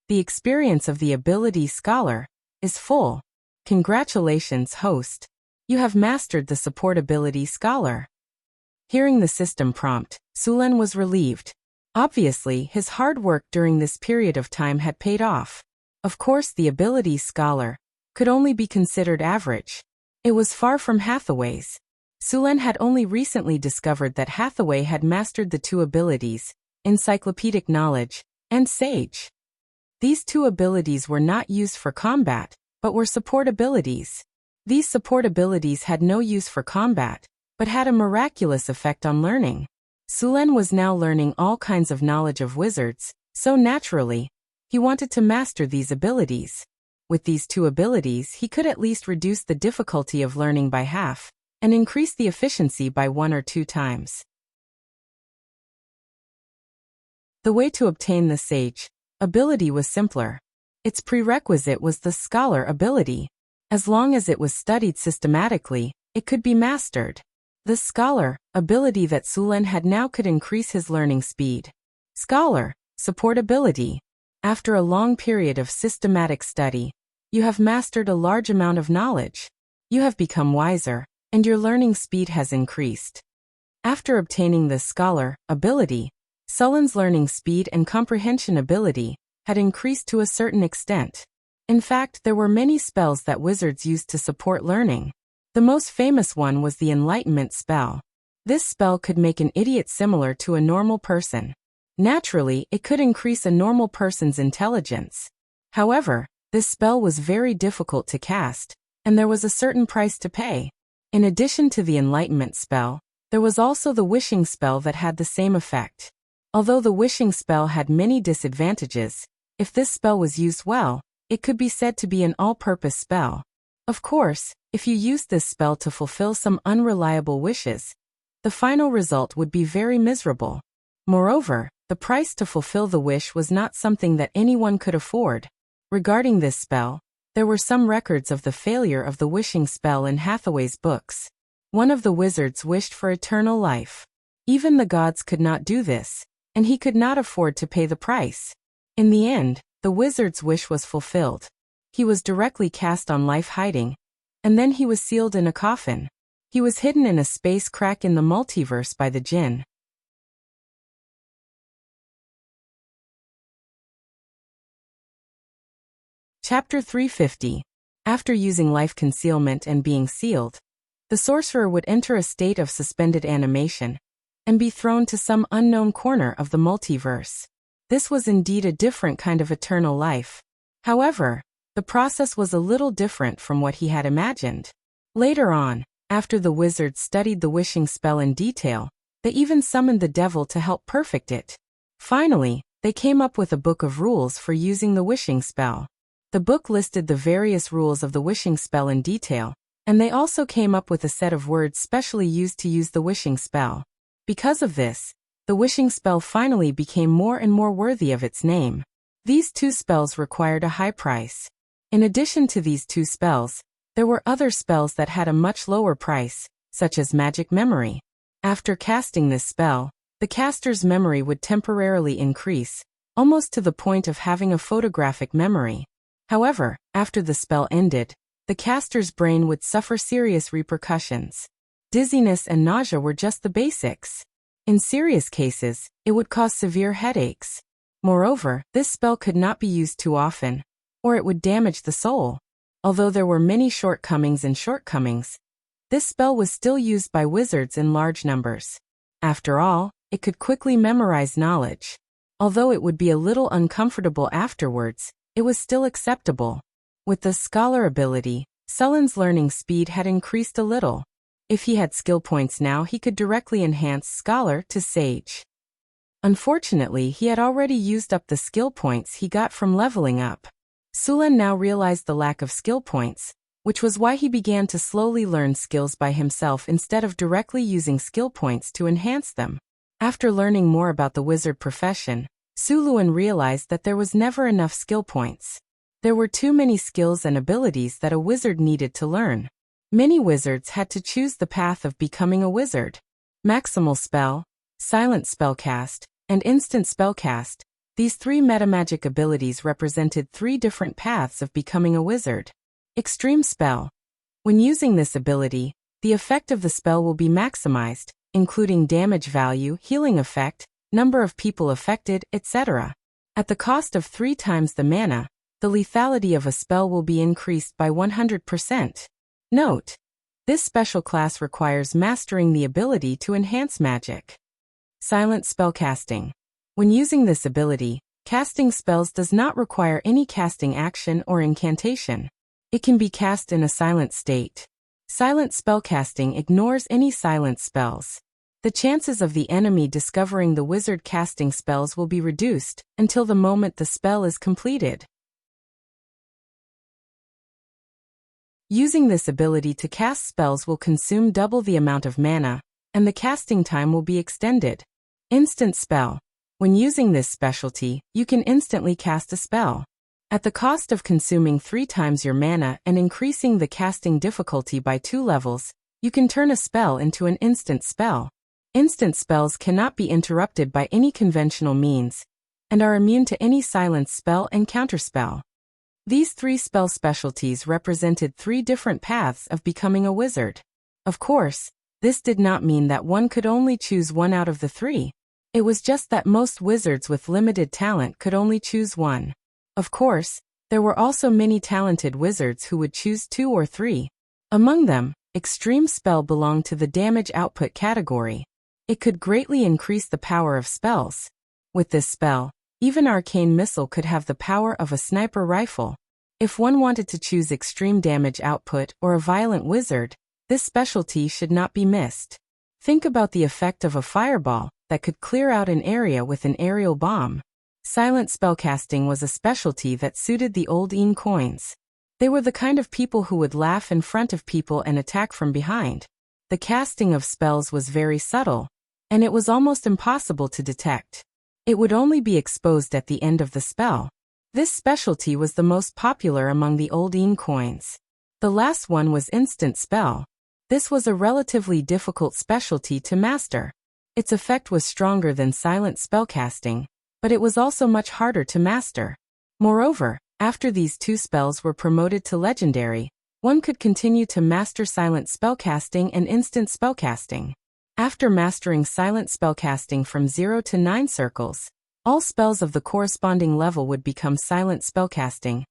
The experience of the ability, Scholar, is full. Congratulations, host. You have mastered the support ability, Scholar. Hearing the system prompt, Sulen was relieved. Obviously, his hard work during this period of time had paid off. Of course, the ability, Scholar, could only be considered average. It was far from Hathaway's. Sulen had only recently discovered that Hathaway had mastered the 2 abilities, Encyclopedic Knowledge and Sage. These 2 abilities were not used for combat, but were support abilities. These support abilities had no use for combat, but had a miraculous effect on learning. Sulen was now learning all kinds of knowledge of wizards, so naturally, he wanted to master these abilities. With these 2 abilities, he could at least reduce the difficulty of learning by half, and increase the efficiency by 1 or 2 times. The way to obtain the Sage ability was simpler. Its prerequisite was the Scholar ability. As long as it was studied systematically, it could be mastered. The Scholar ability that Sulen had now could increase his learning speed. Scholar, support ability. After a long period of systematic study, you have mastered a large amount of knowledge. You have become wiser, and your learning speed has increased. After obtaining the Scholar ability, Sulen's learning speed and comprehension ability had increased to a certain extent. In fact, there were many spells that wizards used to support learning. The most famous one was the Enlightenment spell. This spell could make an idiot similar to a normal person. Naturally, it could increase a normal person's intelligence. However, this spell was very difficult to cast, and there was a certain price to pay. In addition to the Enlightenment spell, there was also the Wishing spell that had the same effect. Although the Wishing spell had many disadvantages, if this spell was used well, it could be said to be an all-purpose spell. Of course, if you used this spell to fulfill some unreliable wishes, the final result would be very miserable. Moreover, the price to fulfill the wish was not something that anyone could afford. Regarding this spell, there were some records of the failure of the Wishing spell in Hathaway's books. One of the wizards wished for eternal life. Even the gods could not do this, and he could not afford to pay the price. In the end, the wizard's wish was fulfilled. He was directly cast on life hiding, and then he was sealed in a coffin. He was hidden in a space crack in the multiverse by the Jinn. Chapter 350. After using life concealment and being sealed, the sorcerer would enter a state of suspended animation and be thrown to some unknown corner of the multiverse. This was indeed a different kind of eternal life. However, The process was a little different from what he had imagined. Later on, after the wizards studied the wishing spell in detail, they even summoned the devil to help perfect it. Finally, they came up with a book of rules for using the wishing spell. The book listed the various rules of the wishing spell in detail, and they also came up with a set of words specially used to use the wishing spell. Because of this, the wishing spell finally became more and more worthy of its name. These 2 spells required a high price. In addition to these 2 spells, there were other spells that had a much lower price, such as magic memory. After casting this spell, the caster's memory would temporarily increase, almost to the point of having a photographic memory. However, after the spell ended, the caster's brain would suffer serious repercussions. Dizziness and nausea were just the basics. In serious cases, it would cause severe headaches. Moreover, this spell could not be used too often, or it would damage the soul. Although there were many shortcomings, this spell was still used by wizards in large numbers. After all, it could quickly memorize knowledge. Although it would be a little uncomfortable afterwards, it was still acceptable. With the scholar ability, Sullen's learning speed had increased a little. If he had skill points now, he could directly enhance Scholar to Sage. Unfortunately, he had already used up the skill points he got from leveling up. Sullen now realized the lack of skill points, which was why he began to slowly learn skills by himself instead of directly using skill points to enhance them. After learning more about the wizard profession, Suluan realized that there was never enough skill points. There were too many skills and abilities that a wizard needed to learn. Many wizards had to choose the path of becoming a wizard. Maximal spell, silent spellcast, and instant spellcast. These 3 metamagic abilities represented 3 different paths of becoming a wizard. Extreme spell. When using this ability, the effect of the spell will be maximized, including damage value, healing effect, number of people affected, etc. At the cost of 3 times the mana, the lethality of a spell will be increased by 100%. Note: this special class requires mastering the ability to enhance magic. Silent spellcasting. When using this ability, casting spells does not require any casting action or incantation. It can be cast in a silent state. Silent spellcasting ignores any silent spells. The chances of the enemy discovering the wizard casting spells will be reduced until the moment the spell is completed. Using this ability to cast spells will consume double the amount of mana, and the casting time will be extended. Instant spell. When using this specialty, you can instantly cast a spell. At the cost of consuming 3 times your mana and increasing the casting difficulty by 2 levels, you can turn a spell into an instant spell. Instant spells cannot be interrupted by any conventional means, and are immune to any silence spell and counterspell. These 3 spell specialties represented 3 different paths of becoming a wizard. Of course, this did not mean that one could only choose one out of the 3. It was just that most wizards with limited talent could only choose one. Of course, there were also many talented wizards who would choose 2 or 3. Among them, extreme spell belonged to the damage output category. It could greatly increase the power of spells. With this spell, even arcane missile could have the power of a sniper rifle. If one wanted to choose extreme damage output or a violent wizard, this specialty should not be missed. Think about the effect of a fireball that could clear out an area with an aerial bomb. Silent spellcasting was a specialty that suited the old Een coins. They were the kind of people who would laugh in front of people and attack from behind. The casting of spells was very subtle, and it was almost impossible to detect. It would only be exposed at the end of the spell. This specialty was the most popular among the old Een coins. The last one was instant spell. This was a relatively difficult specialty to master. Its effect was stronger than silent spellcasting, but it was also much harder to master. Moreover, after these 2 spells were promoted to legendary, one could continue to master silent spellcasting and instant spellcasting. After mastering silent spellcasting from 0 to 9 circles, all spells of the corresponding level would become silent spellcasting,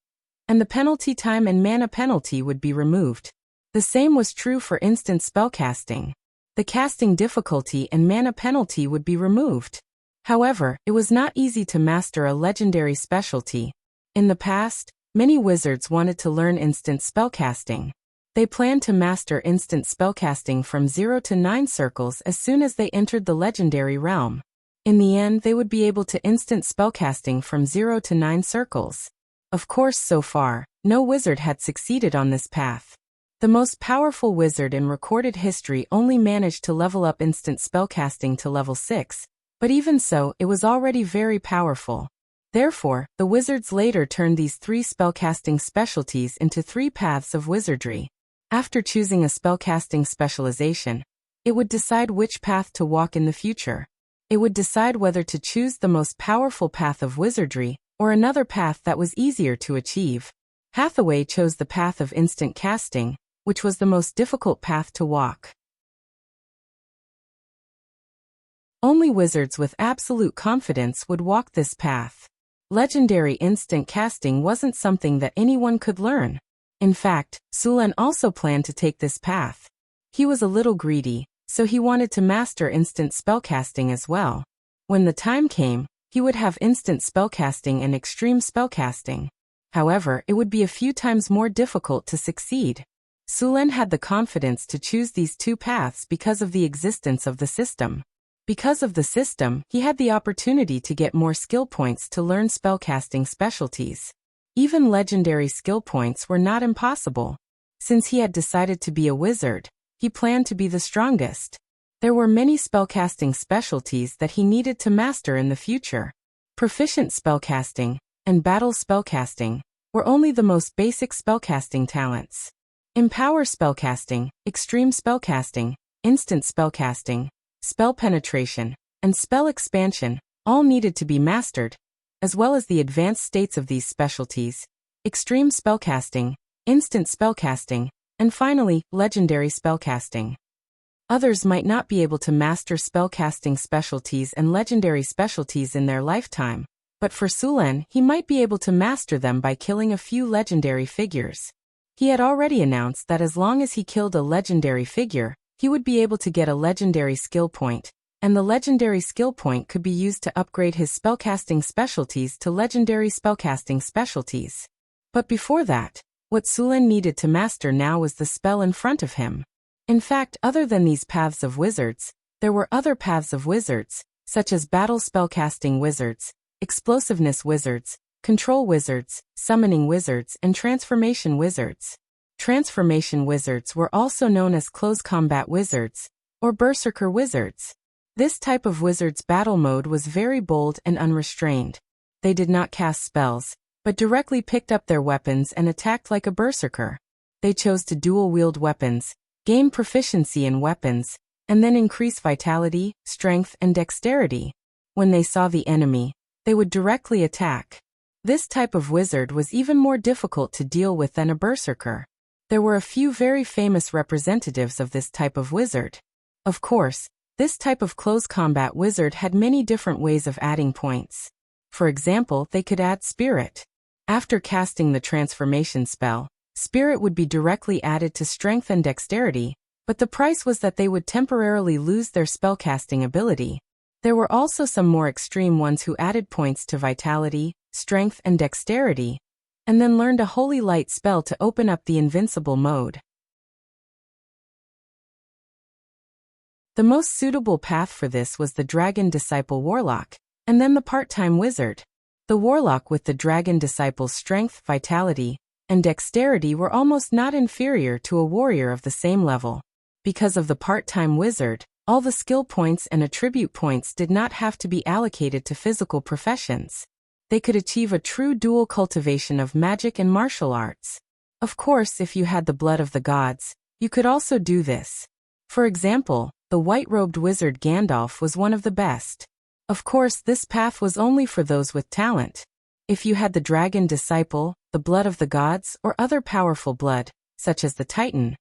and the penalty time and mana penalty would be removed. The same was true for instant spellcasting. The casting difficulty and mana penalty would be removed. However, it was not easy to master a legendary specialty. In the past, Many wizards wanted to learn instant spellcasting. They planned to master instant spellcasting from 0 to 9 circles as soon as they entered the legendary realm. In the end, they would be able to instant spellcasting from 0 to 9 circles. Of course, so far, no wizard had succeeded on this path. The most powerful wizard in recorded history only managed to level up instant spellcasting to level 6, but even so, it was already very powerful. Therefore, the wizards later turned these 3 spellcasting specialties into 3 paths of wizardry. After choosing a spellcasting specialization, it would decide which path to walk in the future. It would decide whether to choose the most powerful path of wizardry, or another path that was easier to achieve. Hathaway chose the path of instant casting, which was the most difficult path to walk. Only wizards with absolute confidence would walk this path. Legendary instant casting wasn't something that anyone could learn. In fact, Sulan also planned to take this path. He was a little greedy, so he wanted to master instant spellcasting as well. When the time came, he would have instant spellcasting and extreme spellcasting. However, it would be a few times more difficult to succeed. Sulan had the confidence to choose these 2 paths because of the existence of the system. Because of the system, he had the opportunity to get more skill points to learn spellcasting specialties. Even legendary skill points were not impossible. Since he had decided to be a wizard, he planned to be the strongest. There were many spellcasting specialties that he needed to master in the future. Proficient spellcasting and battle spellcasting were only the most basic spellcasting talents. Empower spellcasting, extreme spellcasting, instant spellcasting, spell penetration, and spell expansion all needed to be mastered, as well as the advanced states of these specialties, extreme spellcasting, instant spellcasting, and finally, legendary spellcasting. Others might not be able to master spellcasting specialties and legendary specialties in their lifetime, but for Sulan, he might be able to master them by killing a few legendary figures. He had already announced that as long as he killed a legendary figure, he would be able to get a legendary skill point, and the legendary skill point could be used to upgrade his spellcasting specialties to legendary spellcasting specialties. But before that, what Sulan needed to master now was the spell in front of him. In fact, other than these paths of wizards, there were other paths of wizards, such as battle spellcasting wizards, explosiveness wizards, control wizards, summoning wizards, and transformation wizards. Transformation wizards were also known as close combat wizards, or berserker wizards. This type of wizard's battle mode was very bold and unrestrained. They did not cast spells, but directly picked up their weapons and attacked like a berserker. They chose to dual-wield weapons, gain proficiency in weapons, and then increase vitality, strength, and dexterity. When they saw the enemy, they would directly attack. This type of wizard was even more difficult to deal with than a berserker. There were a few very famous representatives of this type of wizard. Of course, this type of close combat wizard had many different ways of adding points. For example, they could add spirit. After casting the transformation spell, spirit would be directly added to strength and dexterity, but the price was that they would temporarily lose their spellcasting ability. There were also some more extreme ones who added points to vitality, strength, and dexterity, and then learned a holy light spell to open up the invincible mode. The most suitable path for this was the Dragon Disciple Warlock, and then the part-time wizard. The Warlock with the Dragon Disciple's strength, vitality, and dexterity were almost not inferior to a warrior of the same level. Because of the part-time wizard, all the skill points and attribute points did not have to be allocated to physical professions. They could achieve a true dual cultivation of magic and martial arts. Of course, if you had the blood of the gods, you could also do this. For example, the white-robed wizard Gandalf was one of the best. Of course, this path was only for those with talent. If you had the Dragon Disciple, the blood of the gods, or other powerful blood, such as the Titan,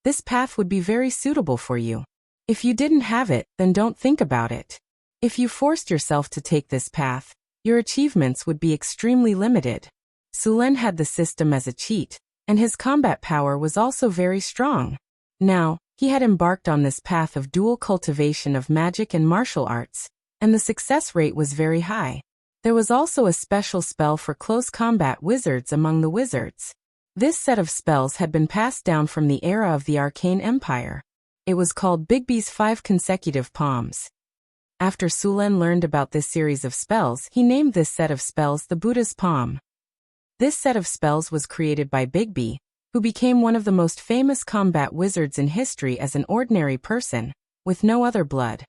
this path would be very suitable for you. If you didn't have it, then don't think about it. If you forced yourself to take this path, your achievements would be extremely limited. Sulan had the system as a cheat, and his combat power was also very strong. Now, he had embarked on this path of dual cultivation of magic and martial arts, and the success rate was very high. There was also a special spell for close combat wizards among the wizards. This set of spells had been passed down from the era of the Arcane Empire. It was called Bigby's 5 consecutive palms. After Sulen learned about this series of spells, he named this set of spells the Buddha's Palm. This set of spells was created by Bigby, who became one of the most famous combat wizards in history as an ordinary person, with no other blood.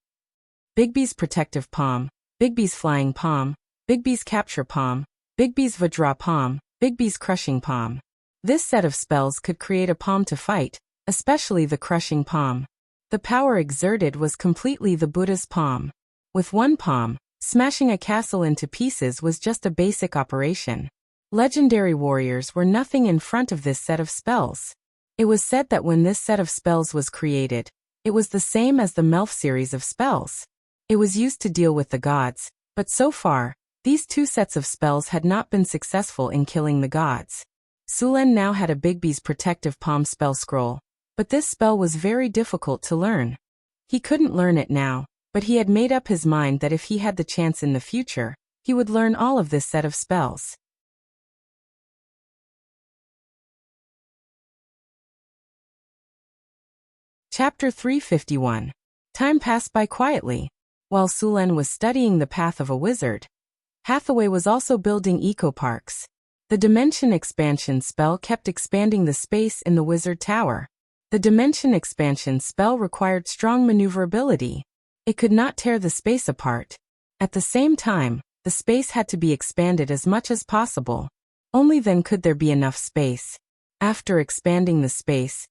Bigby's Protective Palm, Bigby's Flying Palm, Bigby's Capture Palm, Bigby's Vajra Palm, Bigby's Crushing Palm. This set of spells could create a palm to fight, especially the Crushing Palm. The power exerted was completely the Buddha's palm. With one palm, smashing a castle into pieces was just a basic operation. Legendary warriors were nothing in front of this set of spells. It was said that when this set of spells was created, it was the same as the Melf series of spells. It was used to deal with the gods, but so far, these two sets of spells had not been successful in killing the gods. Sulen now had a Bigby's Protective Palm spell scroll, but this spell was very difficult to learn. He couldn't learn it now, but he had made up his mind that if he had the chance in the future, he would learn all of this set of spells. Chapter 351. Time passed by quietly. While Sulen was studying the path of a wizard, Hathaway was also building eco-parks. The Dimension Expansion spell kept expanding the space in the wizard tower. The Dimension Expansion spell required strong maneuverability. It could not tear the space apart. At the same time, the space had to be expanded as much as possible. Only then could there be enough space. After expanding the space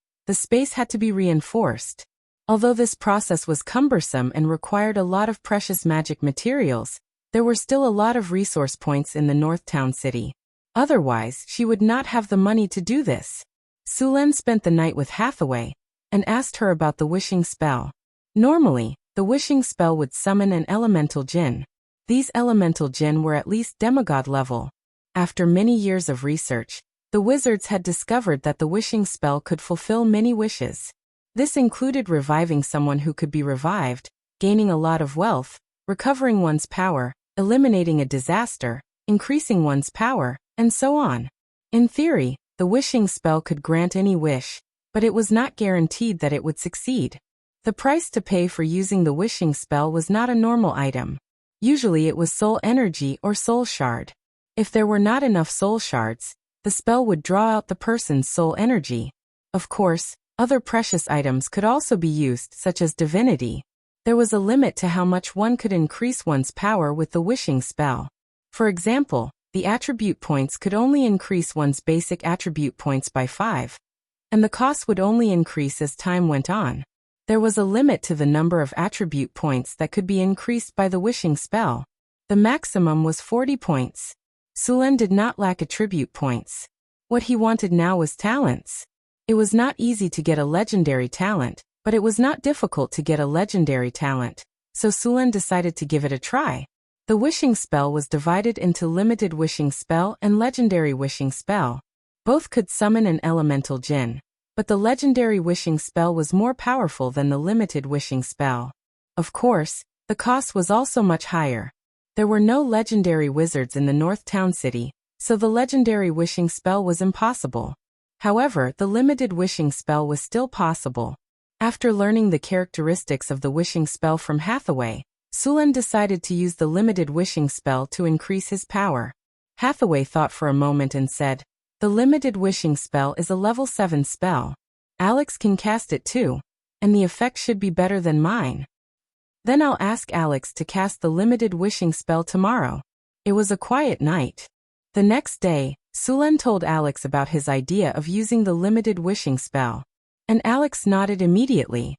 had to be reinforced. Although this process was cumbersome and required a lot of precious magic materials, there were still a lot of resource points in the North Town City. Otherwise, she would not have the money to do this. Sulen spent the night with Hathaway and asked her about the wishing spell. Normally, the wishing spell would summon an elemental jinn. These elemental jinn were at least demigod level. After many years of research, the wizards had discovered that the wishing spell could fulfill many wishes. This included reviving someone who could be revived, gaining a lot of wealth, recovering one's power, eliminating a disaster, increasing one's power, and so on. In theory, the wishing spell could grant any wish, but it was not guaranteed that it would succeed. The price to pay for using the wishing spell was not a normal item. Usually it was soul energy or soul shard. If there were not enough soul shards, the spell would draw out the person's soul energy. Of course, other precious items could also be used, such as divinity. There was a limit to how much one could increase one's power with the wishing spell. For example, the attribute points could only increase one's basic attribute points by 5, and the cost would only increase as time went on. There was a limit to the number of attribute points that could be increased by the wishing spell. The maximum was 40 points. Sulen did not lack attribute points. What he wanted now was talents. It was not easy to get a legendary talent, but it was not difficult to get a legendary talent, so Sulen decided to give it a try. The wishing spell was divided into limited wishing spell and legendary wishing spell. Both could summon an elemental jinn, but the legendary wishing spell was more powerful than the limited wishing spell. Of course, the cost was also much higher. There were no legendary wizards in the North Town City, so the legendary wishing spell was impossible. However, the limited wishing spell was still possible. After learning the characteristics of the wishing spell from Hathaway, Sulen decided to use the limited wishing spell to increase his power. Hathaway thought for a moment and said, "The limited wishing spell is a level 7 spell. Alex can cast it too, and the effect should be better than mine. Then I'll ask Alex to cast the limited wishing spell tomorrow." It was a quiet night. The next day, Sulen told Alex about his idea of using the limited wishing spell, and Alex nodded immediately.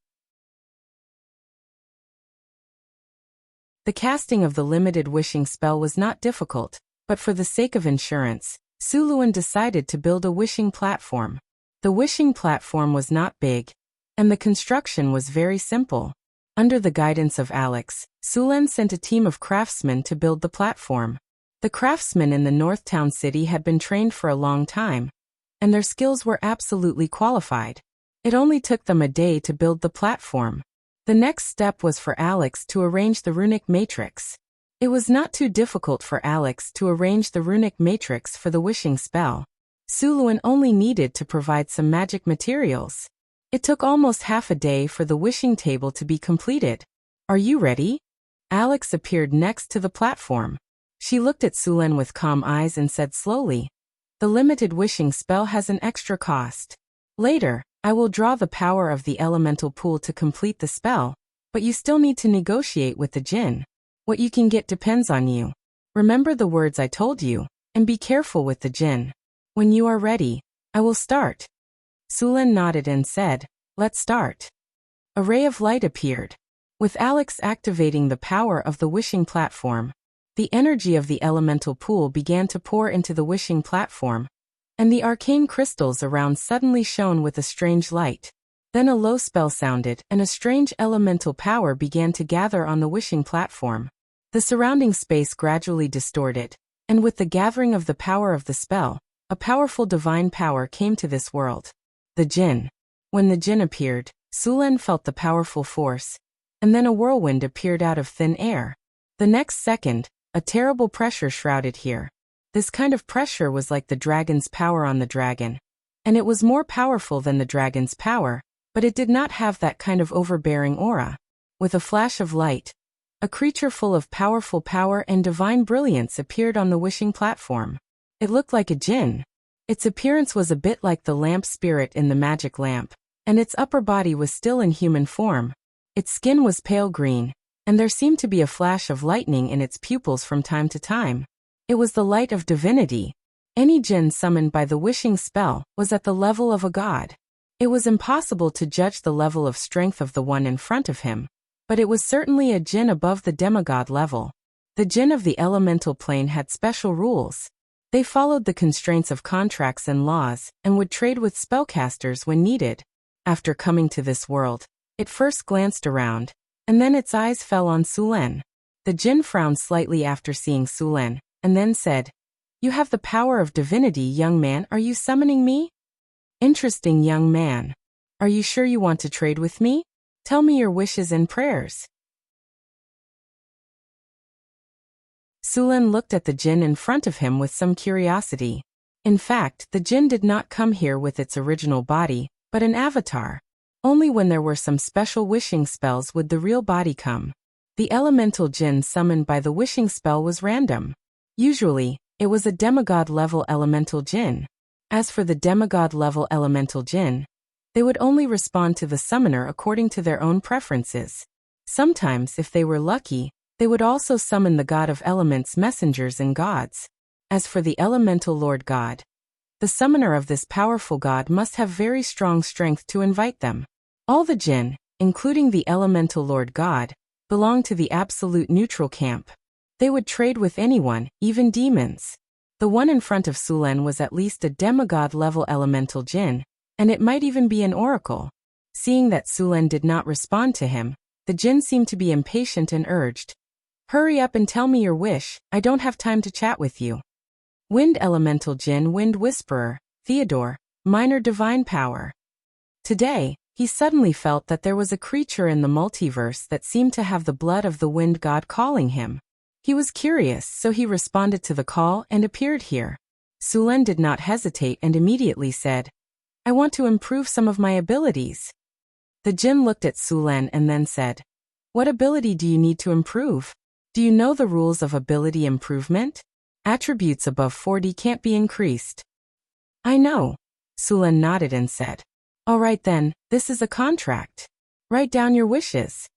The casting of the limited wishing spell was not difficult, but for the sake of insurance, Suluan decided to build a wishing platform. The wishing platform was not big, and the construction was very simple. Under the guidance of Alex, Sulen sent a team of craftsmen to build the platform. The craftsmen in the North Town City had been trained for a long time, and their skills were absolutely qualified. It only took them a day to build the platform. The next step was for Alex to arrange the runic matrix. It was not too difficult for Alex to arrange the runic matrix for the wishing spell. Suluan only needed to provide some magic materials. It took almost half a day for the wishing table to be completed. Are you ready? Alex appeared next to the platform. She looked at Suluan with calm eyes and said slowly, "The limited wishing spell has an extra cost. Later, I will draw the power of the elemental pool to complete the spell, but you still need to negotiate with the jinn. What you can get depends on you. Remember the words I told you, and be careful with the jinn. When you are ready, I will start." Suluan nodded and said, "Let's start." A ray of light appeared. With Alex activating the power of the wishing platform, the energy of the elemental pool began to pour into the wishing platform, and the arcane crystals around suddenly shone with a strange light. Then a low spell sounded, and a strange elemental power began to gather on the wishing platform. The surrounding space gradually distorted, and with the gathering of the power of the spell, a powerful divine power came to this world. The jinn. When the jinn appeared, Suluan felt the powerful force, and then a whirlwind appeared out of thin air. The next second, a terrible pressure shrouded here. This kind of pressure was like the dragon's power on the dragon, and it was more powerful than the dragon's power, but it did not have that kind of overbearing aura. With a flash of light, a creature full of powerful power and divine brilliance appeared on the wishing platform. It looked like a jinn. Its appearance was a bit like the lamp spirit in the magic lamp, and its upper body was still in human form. Its skin was pale green, and there seemed to be a flash of lightning in its pupils from time to time. It was the light of divinity. Any jinn summoned by the wishing spell was at the level of a god. It was impossible to judge the level of strength of the one in front of him, but it was certainly a jinn above the demigod level. The jinn of the elemental plane had special rules. They followed the constraints of contracts and laws, and would trade with spellcasters when needed. After coming to this world, it first glanced around, and then its eyes fell on Suluan. The jinn frowned slightly after seeing Suluan, and then said, "You have the power of divinity, young man. Are you summoning me?" "Interesting, young man. Are you sure you want to trade with me? Tell me your wishes and prayers." Suluan looked at the jinn in front of him with some curiosity. In fact, the jinn did not come here with its original body, but an avatar. Only when there were some special wishing spells would the real body come. The elemental jinn summoned by the wishing spell was random. Usually, it was a demigod-level elemental jinn. As for the demigod-level elemental jinn, they would only respond to the summoner according to their own preferences. Sometimes, if they were lucky, they would also summon the god of elements messengers and gods. As for the elemental lord god, the summoner of this powerful god must have very strong strength to invite them. All the jinn, including the elemental lord god, belonged to the absolute neutral camp. They would trade with anyone, even demons. The one in front of Suluan was at least a demigod-level elemental jinn, and it might even be an oracle. Seeing that Suluan did not respond to him, the jinn seemed to be impatient and urged, "Hurry up and tell me your wish, I don't have time to chat with you." Wind elemental jinn Wind Whisperer, Theodore, minor divine power. Today, he suddenly felt that there was a creature in the multiverse that seemed to have the blood of the wind god calling him. He was curious, so he responded to the call and appeared here. Suluan did not hesitate and immediately said, "I want to improve some of my abilities." The jinn looked at Suluan and then said, "What ability do you need to improve? Do you know the rules of ability improvement? Attributes above 40 can't be increased." "I know." Suluan nodded and said, "All right then, this is a contract. Write down your wishes."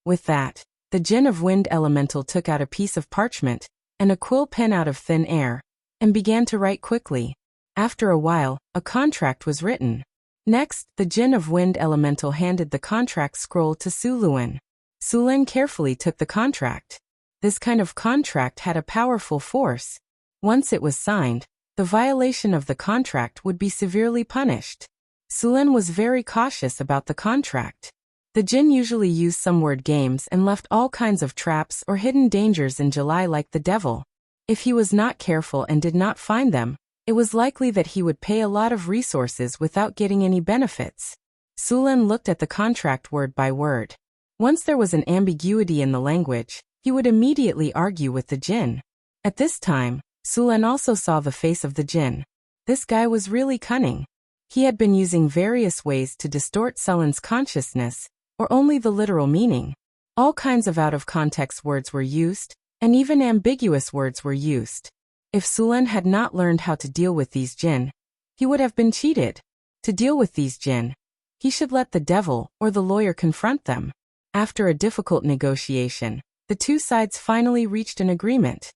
With that, the jinn of wind elemental took out a piece of parchment and a quill pen out of thin air, and began to write quickly. After a while, a contract was written. Next, the jinn of wind elemental handed the contract scroll to Suluan. Suluan carefully took the contract. This kind of contract had a powerful force. Once it was signed, the violation of the contract would be severely punished. Suluan was very cautious about the contract. The jinn usually used some word games and left all kinds of traps or hidden dangers in July like the devil. If he was not careful and did not find them, it was likely that he would pay a lot of resources without getting any benefits. Suluan looked at the contract word by word. Once there was an ambiguity in the language, he would immediately argue with the jinn. At this time, Sulen also saw the face of the jinn. This guy was really cunning. He had been using various ways to distort Sulen's consciousness, or only the literal meaning. All kinds of out-of-context words were used, and even ambiguous words were used. If Sulen had not learned how to deal with these jinn, he would have been cheated. To deal with these jinn, he should let the devil or the lawyer confront them. After a difficult negotiation, the two sides finally reached an agreement.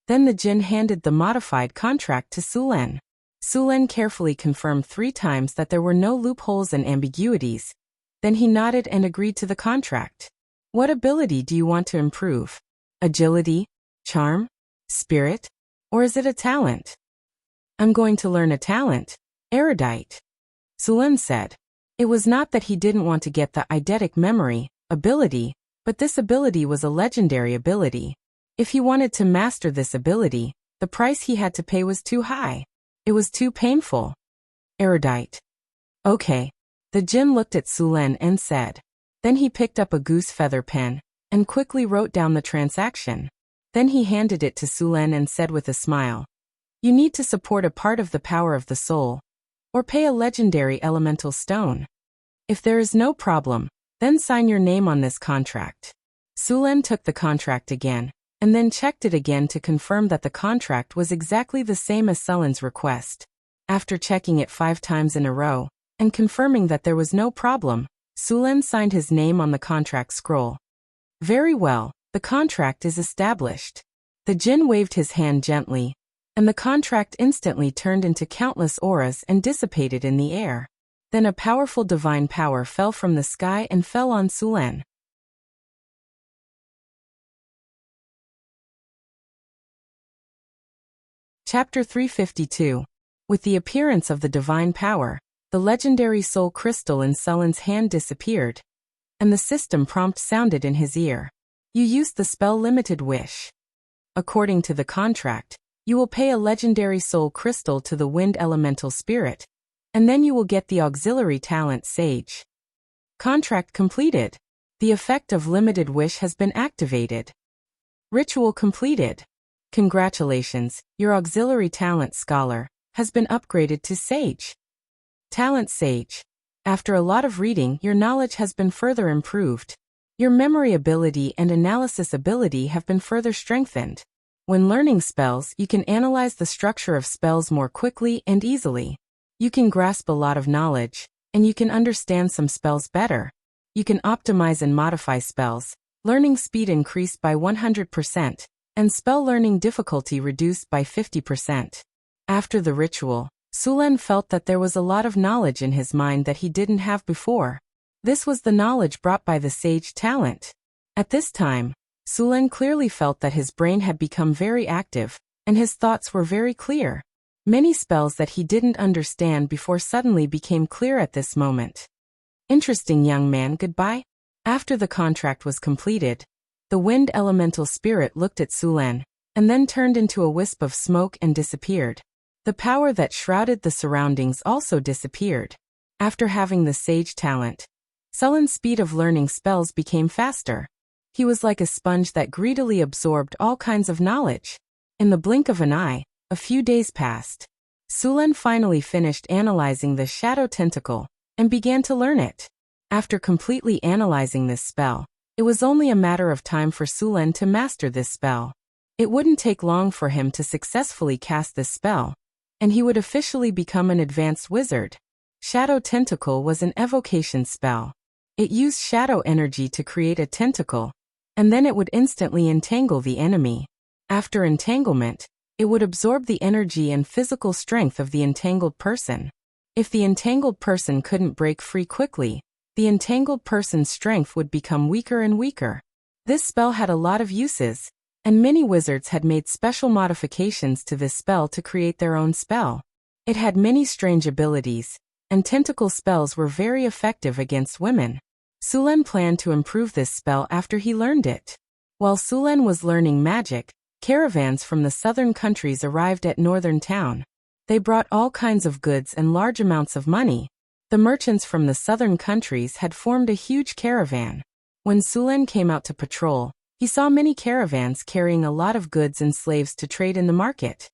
Then the jinn handed the modified contract to Sulen. Sulen carefully confirmed 3 times that there were no loopholes and ambiguities. Then he nodded and agreed to the contract. What ability do you want to improve? Agility? Charm? Spirit? Or is it a talent? I'm going to learn a talent. Erudite. Sulen said. It was not that he didn't want to get the eidetic memory ability, but this ability was a legendary ability. If he wanted to master this ability, the price he had to pay was too high. It was too painful. Erudite. Okay. The jinn looked at Sulen and said. Then he picked up a goose feather pen and quickly wrote down the transaction. Then he handed it to Sulen and said with a smile, you need to support a part of the power of the soul, or pay a legendary elemental stone. If there is no problem, then sign your name on this contract. Sulen took the contract again, and then checked it again to confirm that the contract was exactly the same as Sulen's request. After checking it 5 times in a row, and confirming that there was no problem, Sulen signed his name on the contract scroll. Very well, the contract is established. The jinn waved his hand gently, and the contract instantly turned into countless auras and dissipated in the air. Then a powerful divine power fell from the sky and fell on Sulen. Chapter 352. With the appearance of the divine power, the legendary soul crystal in Sulen's hand disappeared, and the system prompt sounded in his ear. You used the spell Limited Wish. According to the contract, you will pay a legendary soul crystal to the wind elemental spirit, and then you will get the auxiliary talent Sage. Contract completed. The effect of Limited Wish has been activated. Ritual completed. Congratulations, your auxiliary talent Scholar has been upgraded to Sage. Talent Sage. After a lot of reading, your knowledge has been further improved. Your memory ability and analysis ability have been further strengthened. When learning spells, you can analyze the structure of spells more quickly and easily. You can grasp a lot of knowledge, and you can understand some spells better. You can optimize and modify spells. Learning speed increased by 100%, and spell learning difficulty reduced by 50%. After the ritual, Sulen felt that there was a lot of knowledge in his mind that he didn't have before. This was the knowledge brought by the Sage talent. At this time, Sulen clearly felt that his brain had become very active, and his thoughts were very clear. Many spells that he didn't understand before suddenly became clear at this moment. Interesting young man, goodbye. After the contract was completed, the wind elemental spirit looked at Sulen, and then turned into a wisp of smoke and disappeared. The power that shrouded the surroundings also disappeared. After having the Sage talent, Sulen's speed of learning spells became faster. He was like a sponge that greedily absorbed all kinds of knowledge. In the blink of an eye, a few days passed. Sulen finally finished analyzing the shadow tentacle, and began to learn it. After completely analyzing this spell, it was only a matter of time for Sulen to master this spell. It wouldn't take long for him to successfully cast this spell, and he would officially become an advanced wizard. Shadow Tentacle was an evocation spell. It used shadow energy to create a tentacle, and then it would instantly entangle the enemy. After entanglement, it would absorb the energy and physical strength of the entangled person. If the entangled person couldn't break free quickly, the entangled person's strength would become weaker and weaker. This spell had a lot of uses, and many wizards had made special modifications to this spell to create their own spell. It had many strange abilities, and tentacle spells were very effective against women. Sulen planned to improve this spell after he learned it. While Sulen was learning magic, caravans from the southern countries arrived at northern town. They brought all kinds of goods and large amounts of money. The merchants from the southern countries had formed a huge caravan. When Sulen came out to patrol, he saw many caravans carrying a lot of goods and slaves to trade in the market.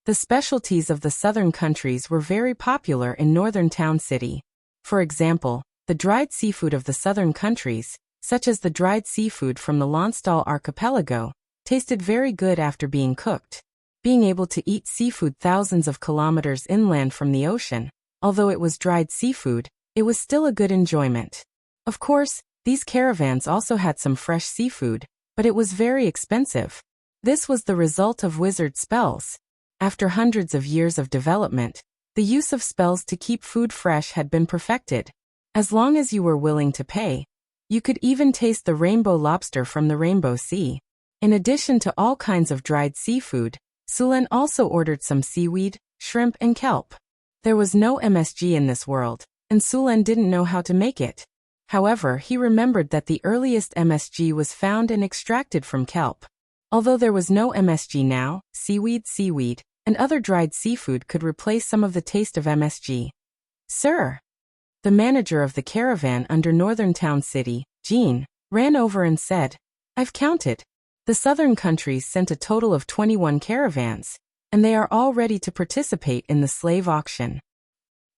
The specialties of the southern countries were very popular in northern town city. For example, the dried seafood of the southern countries, such as the dried seafood from the Lonsdal archipelago, tasted very good after being cooked. Being able to eat seafood thousands of kilometers inland from the ocean, although it was dried seafood, it was still a good enjoyment. Of course, these caravans also had some fresh seafood, but it was very expensive. This was the result of wizard spells. After hundreds of years of development, the use of spells to keep food fresh had been perfected. As long as you were willing to pay, you could even taste the rainbow lobster from the Rainbow Sea. In addition to all kinds of dried seafood, Sulen also ordered some seaweed, shrimp and kelp. There was no MSG in this world, and Sulen didn't know how to make it. However, he remembered that the earliest MSG was found and extracted from kelp. Although there was no MSG now, seaweed, and other dried seafood could replace some of the taste of MSG. "Sir!" The manager of the caravan under northern town city, Jean, ran over and said, "I've counted. The southern countries sent a total of 21 caravans, and they are all ready to participate in the slave auction."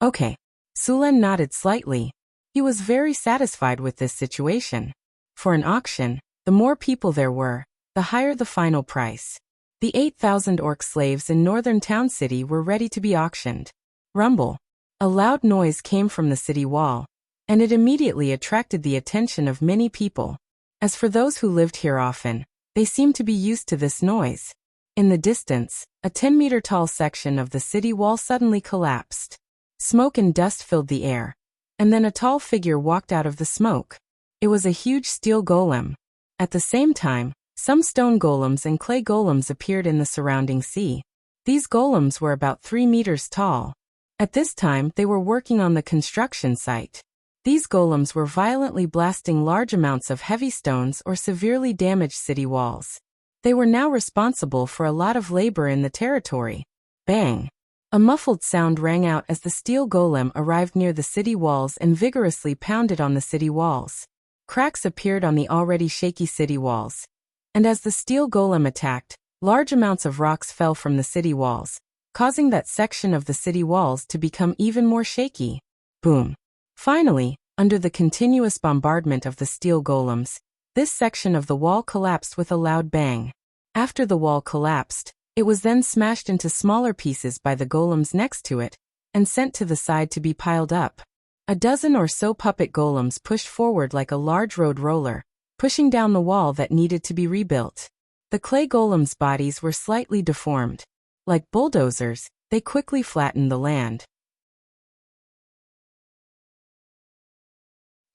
Okay. Sulen nodded slightly. He was very satisfied with this situation. For an auction, the more people there were, the higher the final price. The 8,000 orc slaves in northern town city were ready to be auctioned. Rumble. A loud noise came from the city wall, and it immediately attracted the attention of many people. As for those who lived here often, they seemed to be used to this noise. In the distance, a 10-meter-tall section of the city wall suddenly collapsed. Smoke and dust filled the air, and then a tall figure walked out of the smoke. It was a huge steel golem. At the same time, some stone golems and clay golems appeared in the surrounding sea. These golems were about 3 meters tall. At this time, they were working on the construction site. These golems were violently blasting large amounts of heavy stones or severely damaged city walls. They were now responsible for a lot of labor in the territory. Bang! A muffled sound rang out as the steel golem arrived near the city walls and vigorously pounded on the city walls. Cracks appeared on the already shaky city walls. And as the steel golem attacked, large amounts of rocks fell from the city walls, causing that section of the city walls to become even more shaky. Boom! Finally, under the continuous bombardment of the steel golems, this section of the wall collapsed with a loud bang. After the wall collapsed, it was then smashed into smaller pieces by the golems next to it, and sent to the side to be piled up. A dozen or so puppet golems pushed forward like a large road roller, pushing down the wall that needed to be rebuilt. The clay golems' bodies were slightly deformed. Like bulldozers, they quickly flattened the land.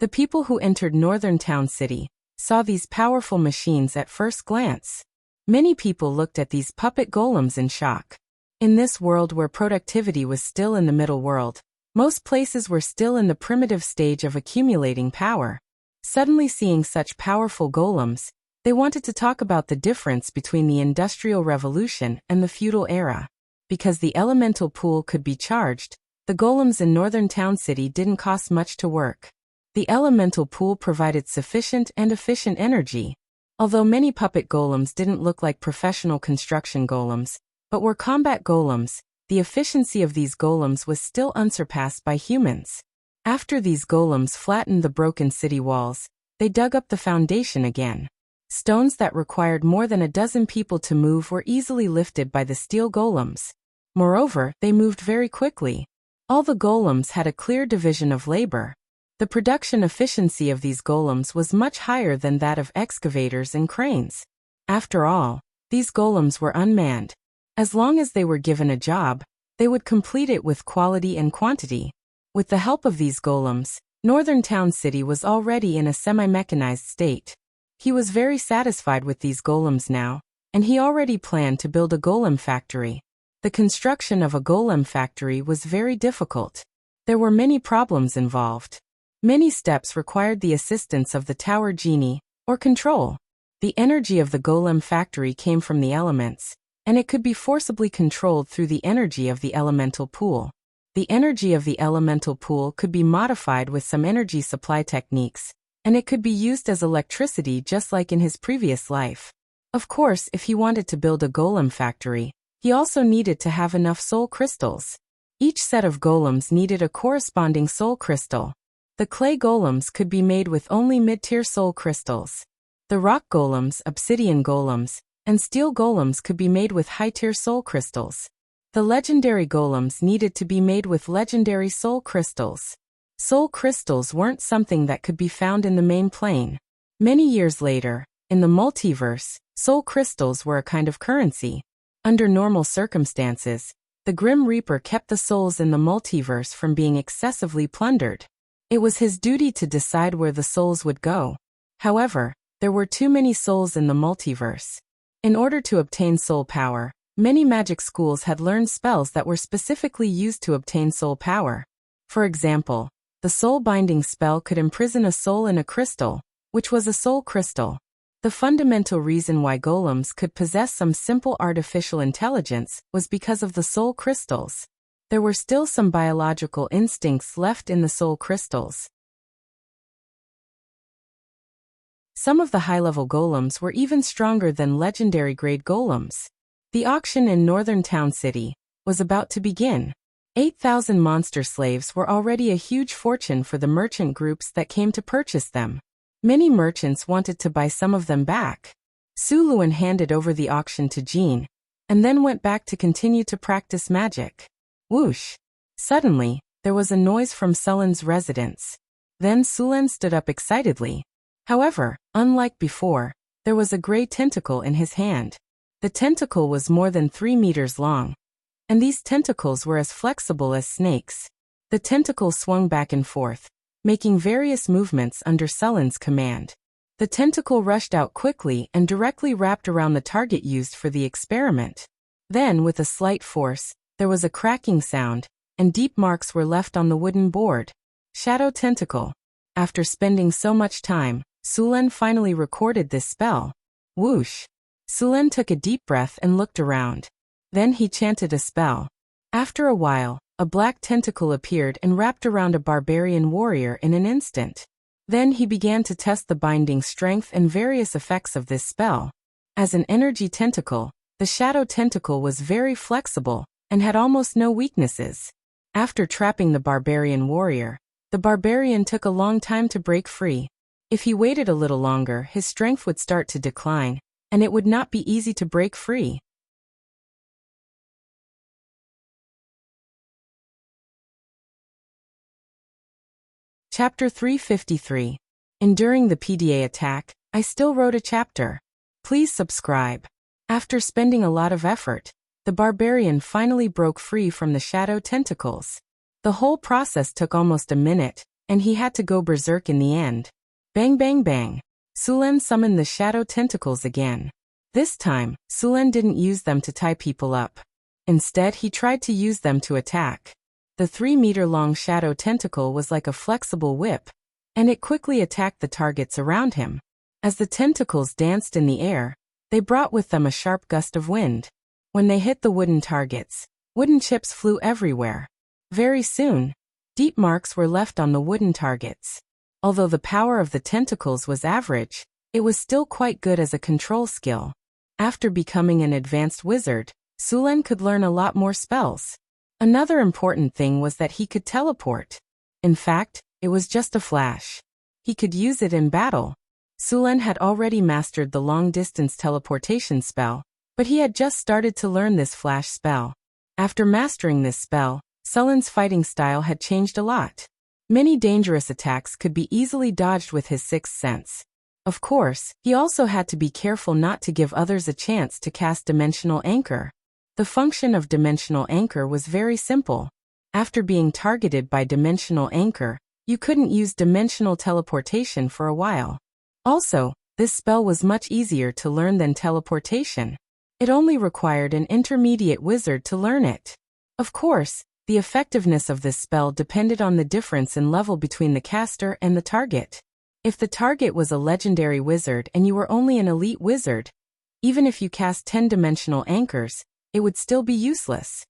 The people who entered northern town city saw these powerful machines at first glance. Many people looked at these puppet golems in shock. In this world where productivity was still in the middle world, most places were still in the primitive stage of accumulating power. Suddenly seeing such powerful golems, they wanted to talk about the difference between the Industrial Revolution and the feudal era. Because the elemental pool could be charged, the golems in northern town city didn't cost much to work. The elemental pool provided sufficient and efficient energy. Although many puppet golems didn't look like professional construction golems, but were combat golems, the efficiency of these golems was still unsurpassed by humans. After these golems flattened the broken city walls, they dug up the foundation again. Stones that required more than a dozen people to move were easily lifted by the steel golems. Moreover, they moved very quickly. All the golems had a clear division of labor. The production efficiency of these golems was much higher than that of excavators and cranes. After all, these golems were unmanned. As long as they were given a job, they would complete it with quality and quantity. With the help of these golems, northern town city was already in a semi-mechanized state. He was very satisfied with these golems now, and he already planned to build a golem factory. The construction of a golem factory was very difficult. There were many problems involved. Many steps required the assistance of the tower genie, or control. The energy of the golem factory came from the elements, and it could be forcibly controlled through the energy of the elemental pool. The energy of the elemental pool could be modified with some energy supply techniques, and it could be used as electricity just like in his previous life. Of course, if he wanted to build a golem factory, he also needed to have enough soul crystals. Each set of golems needed a corresponding soul crystal. The clay golems could be made with only mid-tier soul crystals. The rock golems, obsidian golems, and steel golems could be made with high-tier soul crystals. The legendary golems needed to be made with legendary soul crystals. Soul crystals weren't something that could be found in the main plane. Many years later, in the multiverse, soul crystals were a kind of currency. Under normal circumstances, the Grim Reaper kept the souls in the multiverse from being excessively plundered. It was his duty to decide where the souls would go. However, there were too many souls in the multiverse. In order to obtain soul power, many magic schools had learned spells that were specifically used to obtain soul power. For example, the soul binding spell could imprison a soul in a crystal, which was a soul crystal. The fundamental reason why golems could possess some simple artificial intelligence was because of the soul crystals. There were still some biological instincts left in the soul crystals. Some of the high-level golems were even stronger than legendary-grade golems. The auction in Northern Town City was about to begin. 8,000 monster slaves were already a huge fortune for the merchant groups that came to purchase them. Many merchants wanted to buy some of them back. Su Luan handed over the auction to Jean, and then went back to continue to practice magic. Whoosh! Suddenly, there was a noise from Sullen's residence. Then Sulen stood up excitedly. However, unlike before, there was a gray tentacle in his hand. The tentacle was more than 3 meters long, and these tentacles were as flexible as snakes. The tentacle swung back and forth, making various movements under Sullen's command. The tentacle rushed out quickly and directly wrapped around the target used for the experiment. Then, with a slight force, there was a cracking sound, and deep marks were left on the wooden board. Shadow Tentacle. After spending so much time, Sulen finally recorded this spell. Whoosh! Sulen took a deep breath and looked around. Then he chanted a spell. After a while, a black tentacle appeared and wrapped around a barbarian warrior in an instant. Then he began to test the binding strength and various effects of this spell. As an energy tentacle, the shadow tentacle was very flexible and had almost no weaknesses. After trapping the barbarian warrior, the barbarian took a long time to break free. If he waited a little longer, his strength would start to decline, and it would not be easy to break free. Chapter 353. Enduring the PDA attack, I still wrote a chapter. Please subscribe. After spending a lot of effort, the barbarian finally broke free from the shadow tentacles. The whole process took almost a minute, and he had to go berserk in the end. Bang bang bang. Sulen summoned the shadow tentacles again. This time, Sulen didn't use them to tie people up. Instead, he tried to use them to attack. The 3-meter-long shadow tentacle was like a flexible whip, and it quickly attacked the targets around him. As the tentacles danced in the air, they brought with them a sharp gust of wind. When they hit the wooden targets, wooden chips flew everywhere. Very soon, deep marks were left on the wooden targets. Although the power of the tentacles was average, it was still quite good as a control skill. After becoming an advanced wizard, Sulen could learn a lot more spells. Another important thing was that he could teleport. In fact, it was just a flash. He could use it in battle. Sulen had already mastered the long-distance teleportation spell, but he had just started to learn this flash spell. After mastering this spell, Sulen's fighting style had changed a lot. Many dangerous attacks could be easily dodged with his sixth sense. Of course, he also had to be careful not to give others a chance to cast Dimensional Anchor. The function of Dimensional Anchor was very simple. After being targeted by Dimensional Anchor, you couldn't use dimensional teleportation for a while. Also, this spell was much easier to learn than teleportation. It only required an intermediate wizard to learn it. Of course, the effectiveness of this spell depended on the difference in level between the caster and the target. If the target was a legendary wizard and you were only an elite wizard, even if you cast 10 dimensional anchors, it would still be useless.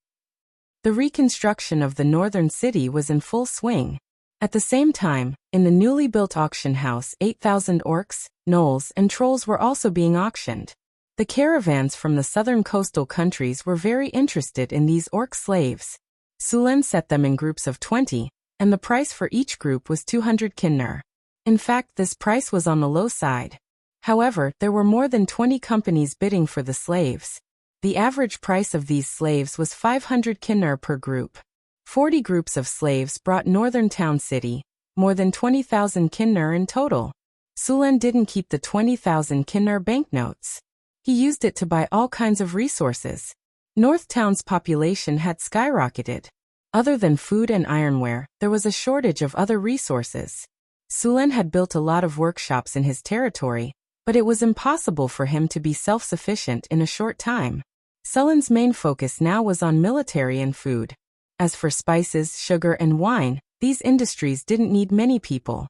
The reconstruction of the northern city was in full swing. At the same time, in the newly built auction house, 8,000 orcs, gnolls, and trolls were also being auctioned. The caravans from the southern coastal countries were very interested in these orc slaves. Sulen set them in groups of 20, and the price for each group was 200 kinner. In fact, this price was on the low side. However, there were more than 20 companies bidding for the slaves. The average price of these slaves was 500 kinner per group. 40 groups of slaves brought northern town city, more than 20,000 kinner in total. Sulen didn't keep the 20,000 kinner banknotes. He used it to buy all kinds of resources. North Town's population had skyrocketed. Other than food and ironware, there was a shortage of other resources. Sulen had built a lot of workshops in his territory, but it was impossible for him to be self-sufficient in a short time. Sulen's main focus now was on military and food. As for spices, sugar, and wine, these industries didn't need many people.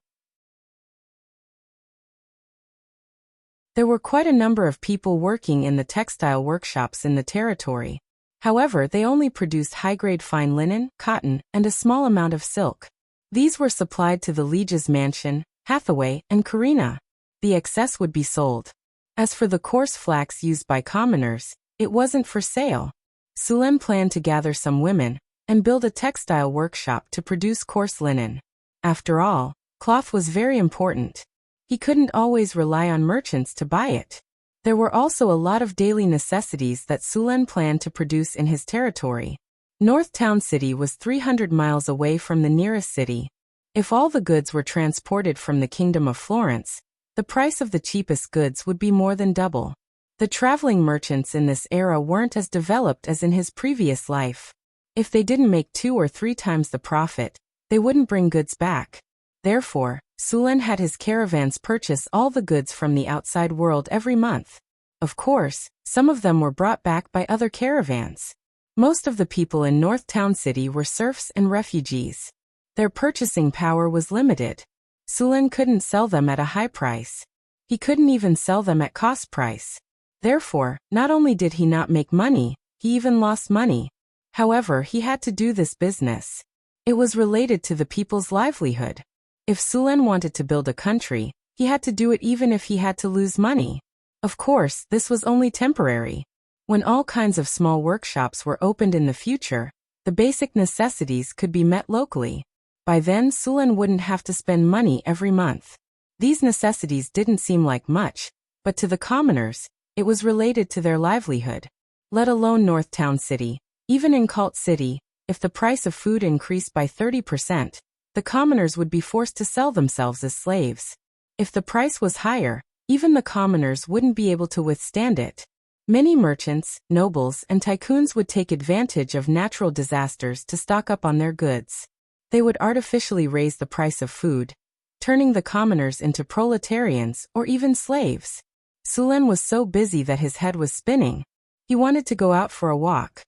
There were quite a number of people working in the textile workshops in the territory. However, they only produced high-grade fine linen, cotton, and a small amount of silk. These were supplied to the liege's mansion, Hathaway, and Karina. The excess would be sold. As for the coarse flax used by commoners, it wasn't for sale. Sulen planned to gather some women and build a textile workshop to produce coarse linen. After all, cloth was very important. He couldn't always rely on merchants to buy it. There were also a lot of daily necessities that Sulen planned to produce in his territory. North Town City was 300 miles away from the nearest city. If all the goods were transported from the Kingdom of Florence, the price of the cheapest goods would be more than double. The traveling merchants in this era weren't as developed as in his previous life. If they didn't make 2 or 3 times the profit, they wouldn't bring goods back. Therefore, Sulen had his caravans purchase all the goods from the outside world every month. Of course, some of them were brought back by other caravans. Most of the people in North Town City were serfs and refugees. Their purchasing power was limited. Sulen couldn't sell them at a high price. He couldn't even sell them at cost price. Therefore, not only did he not make money, he even lost money. However, he had to do this business. It was related to the people's livelihood. If Sulen wanted to build a country, he had to do it even if he had to lose money. Of course, this was only temporary. When all kinds of small workshops were opened in the future, the basic necessities could be met locally. By then, Sulen wouldn't have to spend money every month. These necessities didn't seem like much, but to the commoners, it was related to their livelihood. Let alone North Town City, even in Cult City, if the price of food increased by 30%, the commoners would be forced to sell themselves as slaves. If the price was higher, even the commoners wouldn't be able to withstand it. Many merchants, nobles, and tycoons would take advantage of natural disasters to stock up on their goods. They would artificially raise the price of food, turning the commoners into proletarians or even slaves. Sulen was so busy that his head was spinning. He wanted to go out for a walk.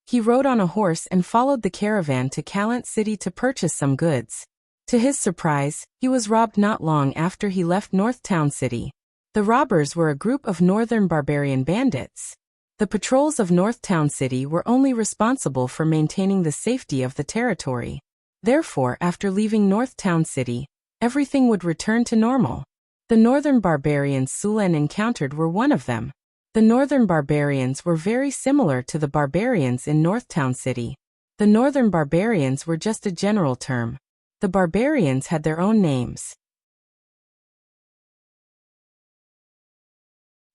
He rode on a horse and followed the caravan to Calant City to purchase some goods. To his surprise, he was robbed not long after he left North Town City. The robbers were a group of northern barbarian bandits. The patrols of North Town City were only responsible for maintaining the safety of the territory. Therefore, after leaving North Town City, everything would return to normal. The northern barbarians Sulen encountered were one of them. The northern barbarians were very similar to the barbarians in North Town City. The northern barbarians were just a general term. The barbarians had their own names.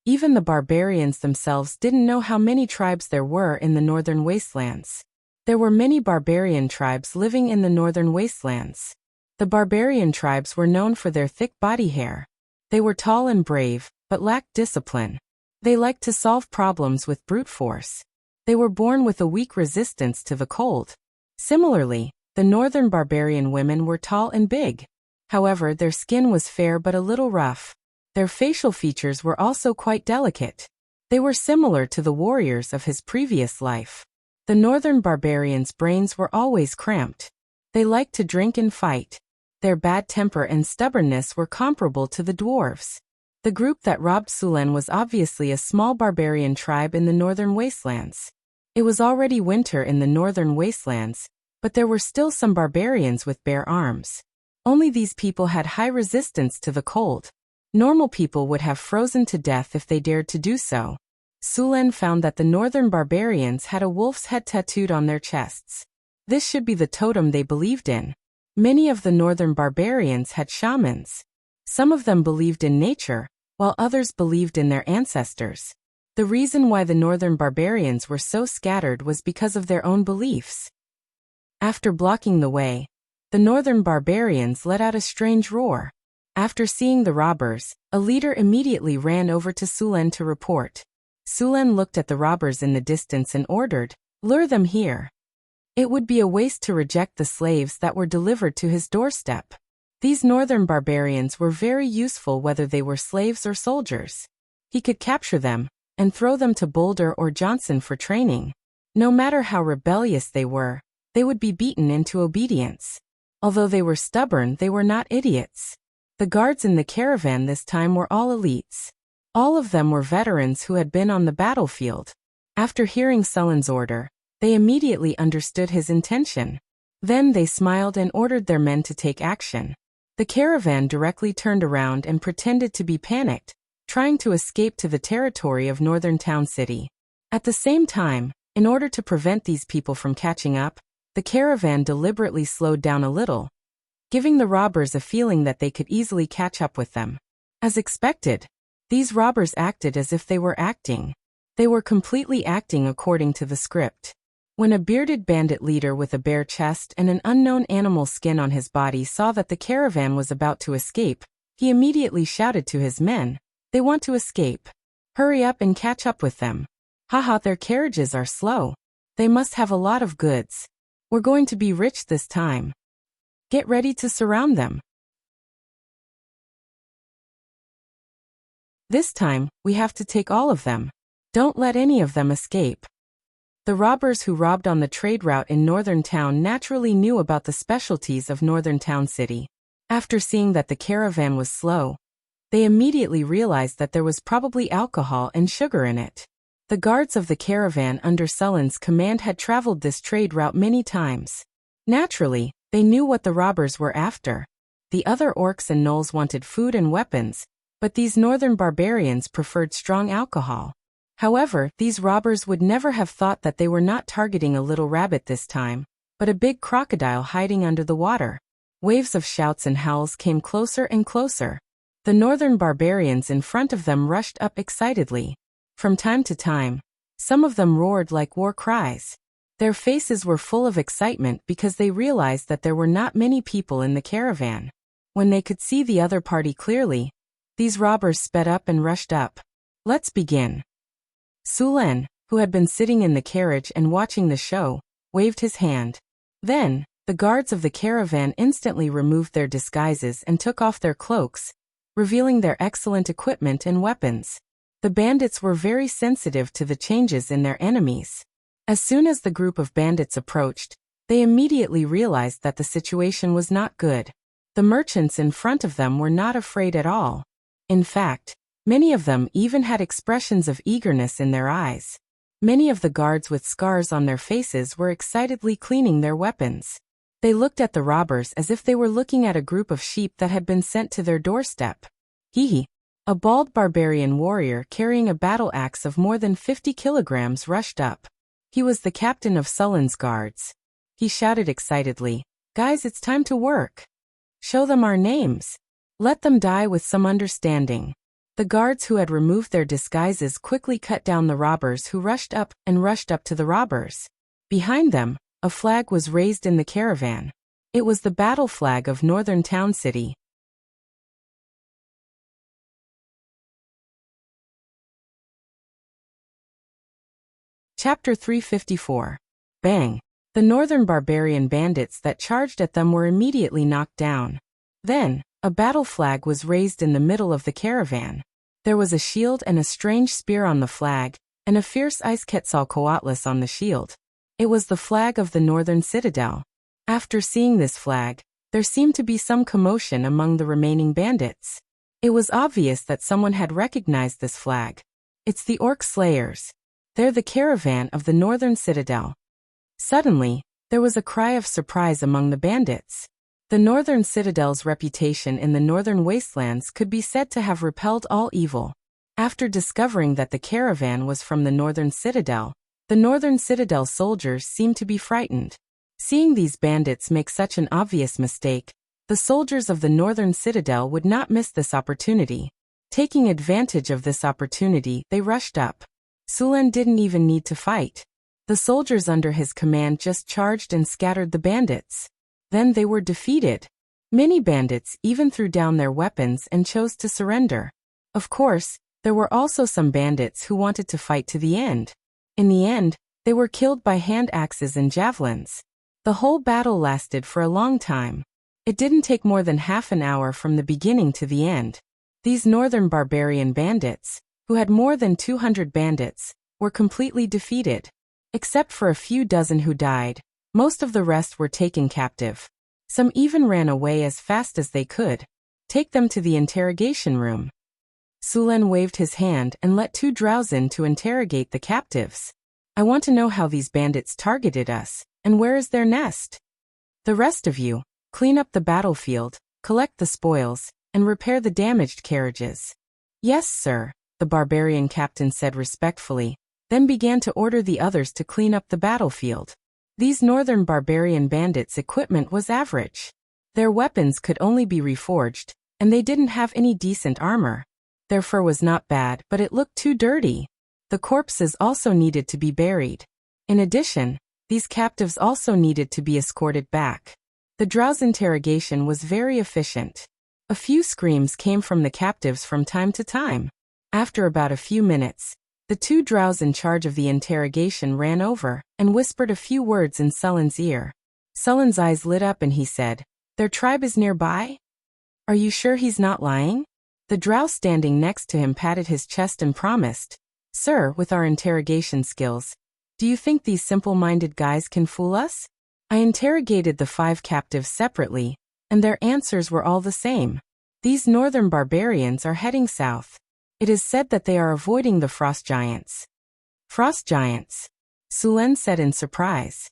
Even the barbarians themselves didn't know how many tribes there were in the northern wastelands. There were many barbarian tribes living in the northern wastelands. The barbarian tribes were known for their thick body hair. They were tall and brave, but lacked discipline. They liked to solve problems with brute force. They were born with a weak resistance to the cold. Similarly, the northern barbarian women were tall and big. However, their skin was fair but a little rough. Their facial features were also quite delicate. They were similar to the warriors of his previous life. The northern barbarians' brains were always cramped. They liked to drink and fight. Their bad temper and stubbornness were comparable to the dwarves. The group that robbed Sulen was obviously a small barbarian tribe in the northern wastelands. It was already winter in the northern wastelands, but there were still some barbarians with bare arms. Only these people had high resistance to the cold. Normal people would have frozen to death if they dared to do so. Sulen found that the northern barbarians had a wolf's head tattooed on their chests. This should be the totem they believed in. Many of the northern barbarians had shamans. Some of them believed in nature, while others believed in their ancestors. The reason why the northern barbarians were so scattered was because of their own beliefs. After blocking the way, the northern barbarians let out a strange roar. After seeing the robbers, a leader immediately ran over to Sulen to report. Sulen looked at the robbers in the distance and ordered, "Lure them here." It would be a waste to reject the slaves that were delivered to his doorstep. These northern barbarians were very useful whether they were slaves or soldiers. He could capture them and throw them to Boulder or Johnson for training. No matter how rebellious they would be beaten into obedience. Although they were stubborn, they were not idiots. The guards in the caravan this time were all elites. All of them were veterans who had been on the battlefield. After hearing Sulen's order, they immediately understood his intention. Then they smiled and ordered their men to take action. The caravan directly turned around and pretended to be panicked, trying to escape to the territory of Northern Town City. At the same time, in order to prevent these people from catching up, the caravan deliberately slowed down a little, giving the robbers a feeling that they could easily catch up with them. As expected, these robbers acted as if they were acting. They were completely acting according to the script. When a bearded bandit leader with a bare chest and an unknown animal skin on his body saw that the caravan was about to escape, he immediately shouted to his men, "They want to escape. Hurry up and catch up with them. Haha, their carriages are slow. They must have a lot of goods. We're going to be rich this time. Get ready to surround them. This time, we have to take all of them. Don't let any of them escape." The robbers who robbed on the trade route in Northern Town naturally knew about the specialties of Northern Town City. After seeing that the caravan was slow, they immediately realized that there was probably alcohol and sugar in it. The guards of the caravan under Sulen's command had traveled this trade route many times. Naturally, they knew what the robbers were after. The other orcs and gnolls wanted food and weapons, but these northern barbarians preferred strong alcohol. However, these robbers would never have thought that they were not targeting a little rabbit this time, but a big crocodile hiding under the water. Waves of shouts and howls came closer and closer. The northern barbarians in front of them rushed up excitedly. From time to time, some of them roared like war cries. Their faces were full of excitement because they realized that there were not many people in the caravan. When they could see the other party clearly, these robbers sped up and rushed up. "Let's begin." Sulen, who had been sitting in the carriage and watching the show, waved his hand. Then, the guards of the caravan instantly removed their disguises and took off their cloaks, revealing their excellent equipment and weapons. The bandits were very sensitive to the changes in their enemies. As soon as the group of bandits approached, they immediately realized that the situation was not good. The merchants in front of them were not afraid at all. In fact, many of them even had expressions of eagerness in their eyes. Many of the guards with scars on their faces were excitedly cleaning their weapons. They looked at the robbers as if they were looking at a group of sheep that had been sent to their doorstep. Hee. A bald barbarian warrior carrying a battle axe of more than 50 kilograms rushed up. He was the captain of Sulen's guards. He shouted excitedly, "Guys, it's time to work. Show them our names. Let them die with some understanding." The guards who had removed their disguises quickly cut down the robbers who rushed up to the robbers. Behind them, a flag was raised in the caravan. It was the battle flag of Northern Town City. Chapter 354. Bang! The northern barbarian bandits that charged at them were immediately knocked down. Then, a battle flag was raised in the middle of the caravan. There was a shield and a strange spear on the flag, and a fierce ice Quetzalcoatlus on the shield. It was the flag of the northern citadel. After seeing this flag, there seemed to be some commotion among the remaining bandits. It was obvious that someone had recognized this flag. It's the Orc Slayers. They're the caravan of the northern citadel." Suddenly, there was a cry of surprise among the bandits. The northern citadel's reputation in the northern wastelands could be said to have repelled all evil. After discovering that the caravan was from the northern citadel, the northern citadel soldiers seemed to be frightened. Seeing these bandits make such an obvious mistake, the soldiers of the northern citadel would not miss this opportunity. Taking advantage of this opportunity, they rushed up. Sulan didn't even need to fight. The soldiers under his command just charged and scattered the bandits. Then they were defeated. Many bandits even threw down their weapons and chose to surrender. Of course, there were also some bandits who wanted to fight to the end. In the end, they were killed by hand axes and javelins. The whole battle lasted for a long time. It didn't take more than half an hour from the beginning to the end. These northern barbarian bandits, who had more than 200 bandits, were completely defeated. Except for a few dozen who died, most of the rest were taken captive. Some even ran away as fast as they could. "Take them to the interrogation room." Sulan waved his hand and let 2 drows in to interrogate the captives. "I want to know how these bandits targeted us, and where is their nest? The rest of you, clean up the battlefield, collect the spoils, and repair the damaged carriages." "Yes, sir," the barbarian captain said respectfully, then began to order the others to clean up the battlefield. These northern barbarian bandits' equipment was average. Their weapons could only be reforged, and they didn't have any decent armor. Their fur was not bad, but it looked too dirty. The corpses also needed to be buried. In addition, these captives also needed to be escorted back. The drow's interrogation was very efficient. A few screams came from the captives from time to time. After about a few minutes, the 2 drows in charge of the interrogation ran over and whispered a few words in Sullen's ear. Sullen's eyes lit up and he said, "Their tribe is nearby? Are you sure he's not lying?" The drow standing next to him patted his chest and promised, "Sir, with our interrogation skills, do you think these simple-minded guys can fool us?" I interrogated the 5 captives separately, and their answers were all the same. These northern barbarians are heading south. It is said that they are avoiding the frost giants. "Frost giants?" Sulan said in surprise.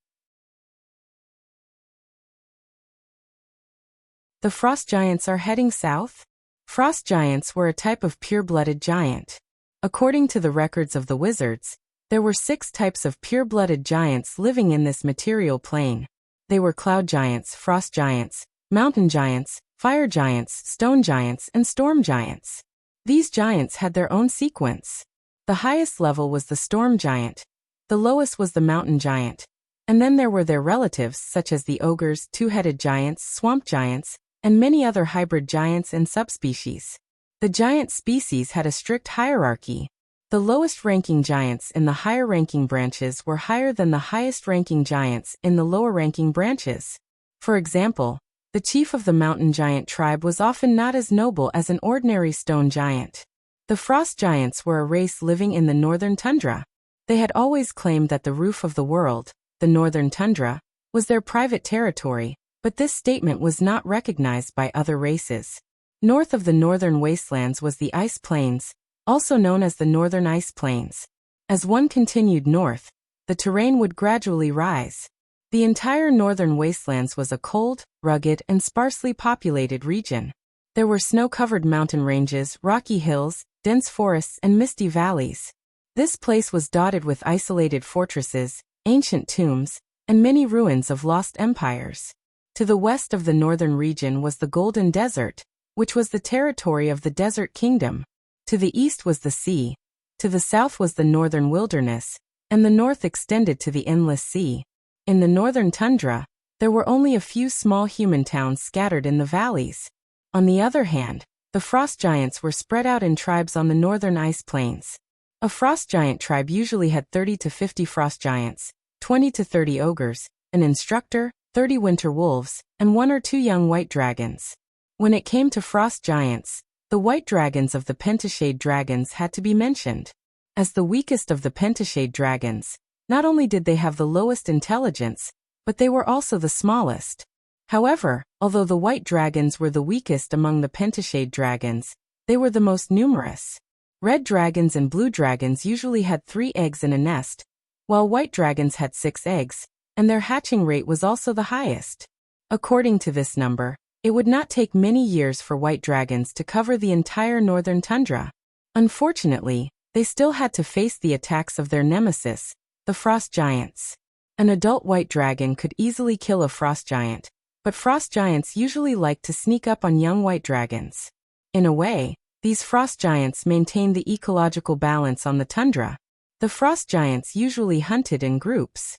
"The frost giants are heading south?" Frost giants were a type of pure-blooded giant. According to the records of the wizards, there were 6 types of pure-blooded giants living in this material plane. They were cloud giants, frost giants, mountain giants, fire giants, stone giants, and storm giants. These giants had their own sequence. The highest level was the storm giant, the lowest was the mountain giant, and then there were their relatives such as the ogres, 2-headed giants, swamp giants, and many other hybrid giants and subspecies. The giant species had a strict hierarchy. The lowest-ranking giants in the higher-ranking branches were higher than the highest-ranking giants in the lower-ranking branches. For example, the chief of the mountain giant tribe was often not as noble as an ordinary stone giant. The frost giants were a race living in the northern tundra. They had always claimed that the roof of the world, the northern tundra, was their private territory, but this statement was not recognized by other races. North of the northern wastelands was the ice plains, also known as the northern ice plains. As one continued north, the terrain would gradually rise. The entire northern wastelands was a cold, rugged, and sparsely populated region. There were snow-covered mountain ranges, rocky hills, dense forests, and misty valleys. This place was dotted with isolated fortresses, ancient tombs, and many ruins of lost empires. To the west of the northern region was the Golden Desert, which was the territory of the Desert Kingdom. To the east was the sea. To the south was the northern wilderness, and the north extended to the endless sea. In the northern tundra, there were only a few small human towns scattered in the valleys. On the other hand, the frost giants were spread out in tribes on the northern ice plains. A frost giant tribe usually had 30 to 50 frost giants, 20 to 30 ogres, an instructor, 30 winter wolves, and 1 or 2 young white dragons. When it came to frost giants, the white dragons of the Pentashade dragons had to be mentioned. As the weakest of the Pentashade dragons, not only did they have the lowest intelligence, but they were also the smallest. However, although the white dragons were the weakest among the Pentashade dragons, they were the most numerous. Red dragons and blue dragons usually had 3 eggs in a nest, while white dragons had 6 eggs, and their hatching rate was also the highest. According to this number, it would not take many years for white dragons to cover the entire northern tundra. Unfortunately, they still had to face the attacks of their nemesis, the frost giants. An adult white dragon could easily kill a frost giant, but frost giants usually like to sneak up on young white dragons. In a way, these frost giants maintain the ecological balance on the tundra. The frost giants usually hunted in groups.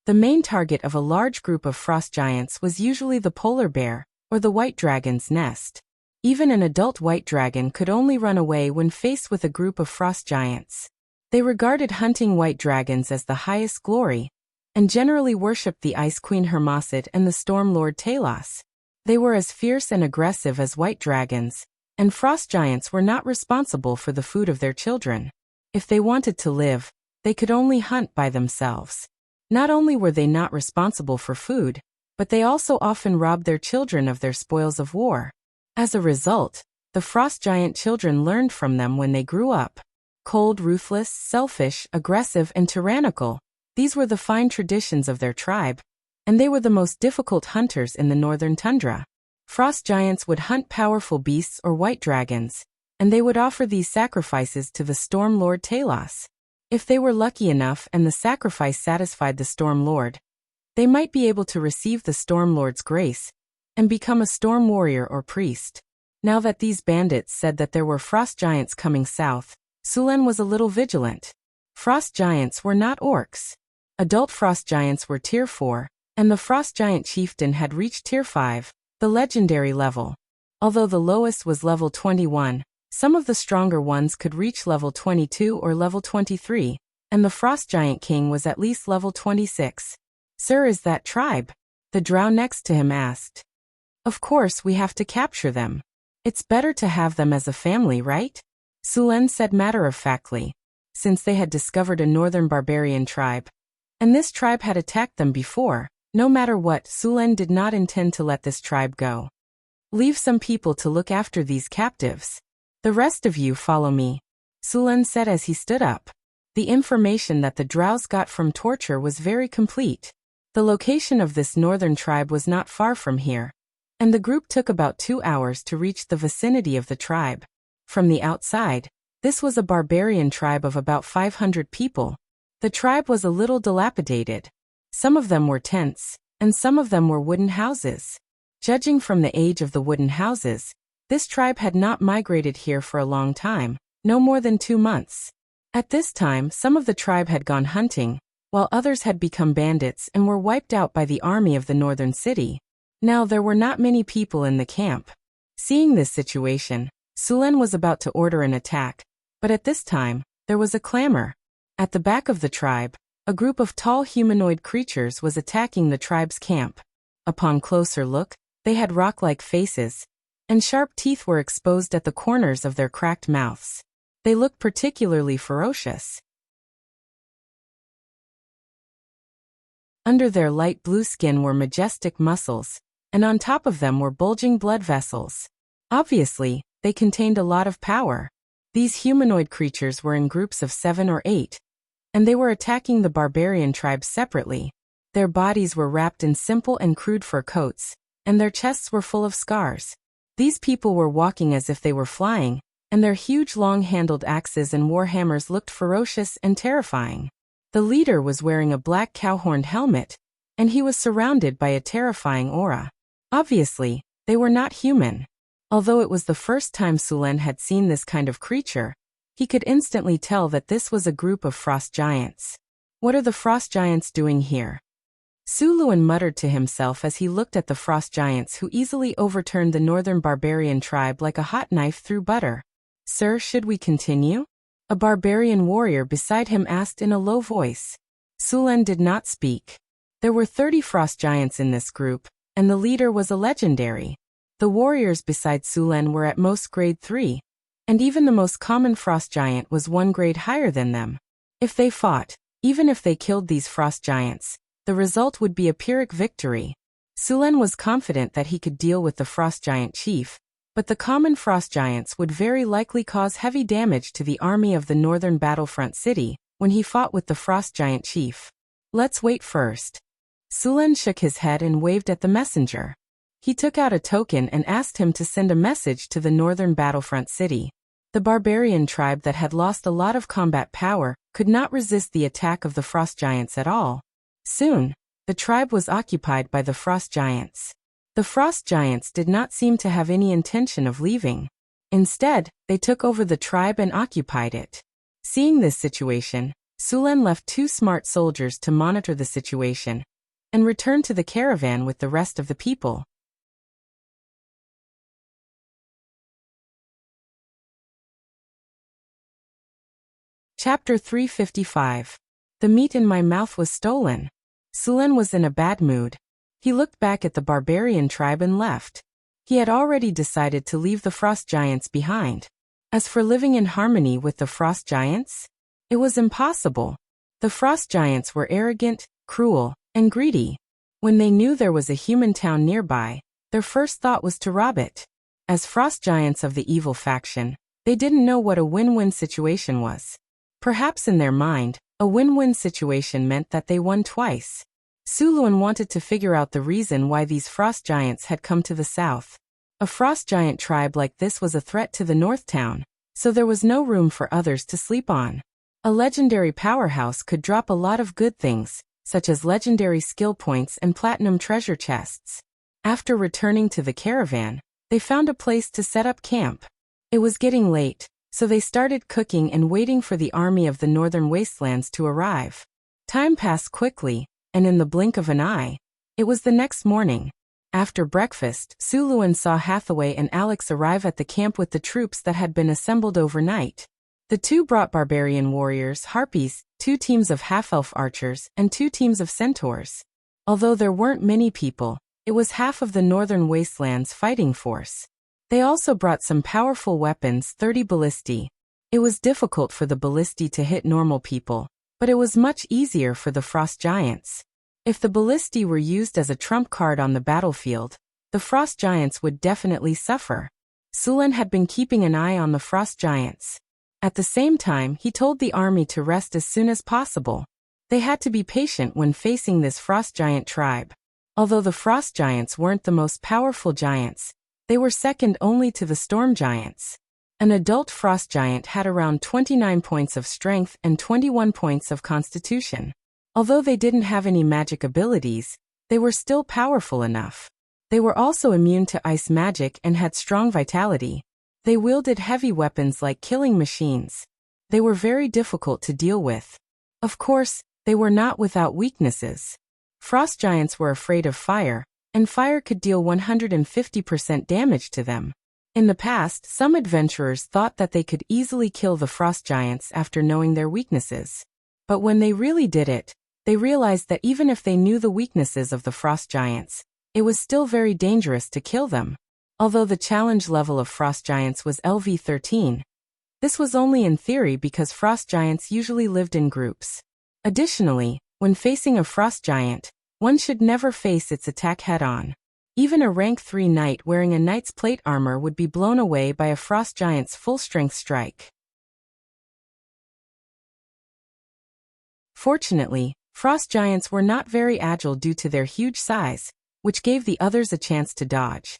The main target of a large group of frost giants was usually the polar bear, or the white dragon's nest. Even an adult white dragon could only run away when faced with a group of frost giants. They regarded hunting white dragons as the highest glory, and generally worshipped the Ice Queen Hermosid and the Storm Lord Talos. They were as fierce and aggressive as white dragons, and frost giants were not responsible for the food of their children. If they wanted to live, they could only hunt by themselves. Not only were they not responsible for food, but they also often robbed their children of their spoils of war. As a result, the frost giant children learned from them when they grew up. Cold, ruthless, selfish, aggressive, and tyrannical, these were the fine traditions of their tribe, and they were the most difficult hunters in the northern tundra. Frost giants would hunt powerful beasts or white dragons, and they would offer these sacrifices to the Storm Lord Talos. If they were lucky enough and the sacrifice satisfied the Storm Lord, they might be able to receive the Storm Lord's grace and become a storm warrior or priest. Now that these bandits said that there were frost giants coming south, Sulen was a little vigilant. Frost giants were not orcs. Adult frost giants were tier 4, and the frost giant chieftain had reached tier 5, the legendary level. Although the lowest was level 21, some of the stronger ones could reach level 22 or level 23, and the frost giant king was at least level 26. "Sir, is that tribe?" the drow next to him asked. "Of course we have to capture them. It's better to have them as a family, right?" Sulen said matter-of-factly, since they had discovered a northern barbarian tribe, and this tribe had attacked them before. No matter what, Sulen did not intend to let this tribe go. "Leave some people to look after these captives. The rest of you follow me," Sulen said as he stood up. The information that the drows got from torture was very complete. The location of this northern tribe was not far from here, and the group took about 2 hours to reach the vicinity of the tribe. From the outside, this was a barbarian tribe of about 500 people. The tribe was a little dilapidated. Some of them were tents, and some of them were wooden houses. Judging from the age of the wooden houses, this tribe had not migrated here for a long time, no more than 2 months. At this time, some of the tribe had gone hunting, while others had become bandits and were wiped out by the army of the northern city. Now there were not many people in the camp. Seeing this situation, Sulen was about to order an attack, but at this time, there was a clamor. At the back of the tribe, a group of tall humanoid creatures was attacking the tribe's camp. Upon closer look, they had rock-like faces, and sharp teeth were exposed at the corners of their cracked mouths. They looked particularly ferocious. Under their light blue skin were majestic muscles, and on top of them were bulging blood vessels. Obviously, they contained a lot of power. These humanoid creatures were in groups of 7 or 8, and they were attacking the barbarian tribes separately. Their bodies were wrapped in simple and crude fur coats, and their chests were full of scars. These people were walking as if they were flying, and their huge long-handled axes and warhammers looked ferocious and terrifying. The leader was wearing a black cow-horned helmet, and he was surrounded by a terrifying aura. Obviously, they were not human. Although it was the first time Sulen had seen this kind of creature, he could instantly tell that this was a group of frost giants. "What are the frost giants doing here?" Suluan muttered to himself as he looked at the frost giants who easily overturned the northern barbarian tribe like a hot knife through butter. "Sir, should we continue?" a barbarian warrior beside him asked in a low voice. Sulen did not speak. There were 30 frost giants in this group, and the leader was a legendary. The warriors beside Sulen were at most grade 3, and even the most common frost giant was 1 grade higher than them. If they fought, even if they killed these frost giants, the result would be a Pyrrhic victory. Sulen was confident that he could deal with the frost giant chief, But the common frost giants would very likely cause heavy damage to the army of the northern battlefront city when he fought with the frost giant chief. Let's wait first. Sulen shook his head and waved at the messenger. He took out a token and asked him to send a message to the northern battlefront city. The barbarian tribe that had lost a lot of combat power could not resist the attack of the frost giants at all. Soon, the tribe was occupied by the frost giants. The frost giants did not seem to have any intention of leaving. Instead, they took over the tribe and occupied it. Seeing this situation, Sulen left 2 smart soldiers to monitor the situation and returned to the caravan with the rest of the people. Chapter 355. The meat in my mouth was stolen. Sulen was in a bad mood. He looked back at the barbarian tribe and left. He had already decided to leave the frost giants behind. As for living in harmony with the frost giants, it was impossible. The frost giants were arrogant, cruel, and greedy. When they knew there was a human town nearby, their first thought was to rob it. As frost giants of the evil faction, they didn't know what a win-win situation was. Perhaps in their mind, a win-win situation meant that they won twice. Suluan wanted to figure out the reason why these frost giants had come to the south. A frost giant tribe like this was a threat to the north town, so there was no room for others to sleep on. A legendary powerhouse could drop a lot of good things, such as legendary skill points and platinum treasure chests. After returning to the caravan, they found a place to set up camp. It was getting late, so they started cooking and waiting for the army of the northern wastelands to arrive. Time passed quickly, and in the blink of an eye, it was the next morning. After breakfast, Suluan saw Hathaway and Alex arrive at the camp with the troops that had been assembled overnight. The 2 brought barbarian warriors, harpies, 2 teams of half-elf archers, and 2 teams of centaurs. Although there weren't many people, it was half of the northern wastelands fighting force. They also brought some powerful weapons, 30 ballistae. It was difficult for the ballistae to hit normal people, but it was much easier for the frost giants. If the ballistae were used as a trump card on the battlefield, the frost giants would definitely suffer. Sulen had been keeping an eye on the frost giants. At the same time, he told the army to rest as soon as possible. They had to be patient when facing this frost giant tribe. Although the frost giants weren't the most powerful giants, they were second only to the storm giants. An adult frost giant had around 29 points of strength and 21 points of constitution. Although they didn't have any magic abilities, they were still powerful enough. They were also immune to ice magic and had strong vitality. They wielded heavy weapons like killing machines. They were very difficult to deal with. Of course, they were not without weaknesses. Frost giants were afraid of fire, and fire could deal 150% damage to them. In the past, some adventurers thought that they could easily kill the frost giants after knowing their weaknesses. But when they really did it, they realized that even if they knew the weaknesses of the frost giants, it was still very dangerous to kill them. Although the challenge level of frost giants was LV13, this was only in theory because frost giants usually lived in groups. Additionally, when facing a frost giant, one should never face its attack head-on. Even a rank 3 knight wearing a knight's plate armor would be blown away by a frost giant's full-strength strike. Fortunately, frost giants were not very agile due to their huge size, which gave the others a chance to dodge.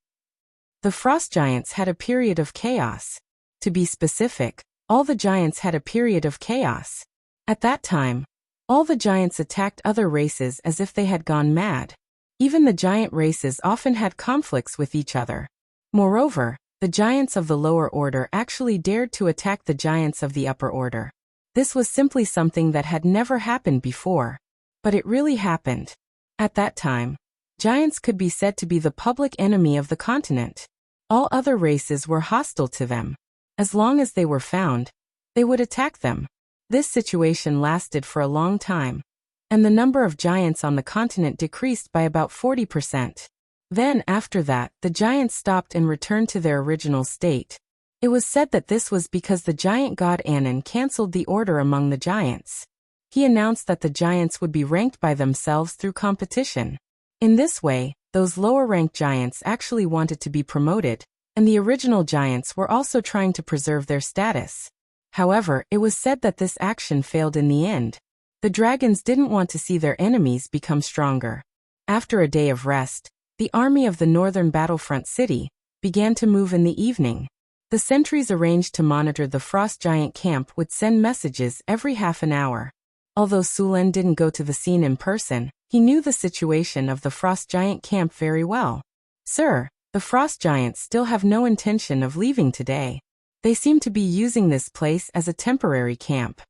The frost giants had a period of chaos. To be specific, all the giants had a period of chaos. At that time, all the giants attacked other races as if they had gone mad. Even the giant races often had conflicts with each other. Moreover, the giants of the lower order actually dared to attack the giants of the upper order. This was simply something that had never happened before. But it really happened. At that time, giants could be said to be the public enemy of the continent. All other races were hostile to them. As long as they were found, they would attack them. This situation lasted for a long time, and the number of giants on the continent decreased by about 40%. Then, after that, the giants stopped and returned to their original state. It was said that this was because the giant god Anan cancelled the order among the giants. He announced that the giants would be ranked by themselves through competition. In this way, those lower-ranked giants actually wanted to be promoted, and the original giants were also trying to preserve their status. However, it was said that this action failed in the end. The dragons didn't want to see their enemies become stronger. After a day of rest, the army of the northern battlefront city began to move in the evening. The sentries arranged to monitor the frost giant camp would send messages every half an hour. Although Sulen didn't go to the scene in person, he knew the situation of the frost giant camp very well. "Sir, the frost giants still have no intention of leaving today. They seem to be using this place as a temporary camp,"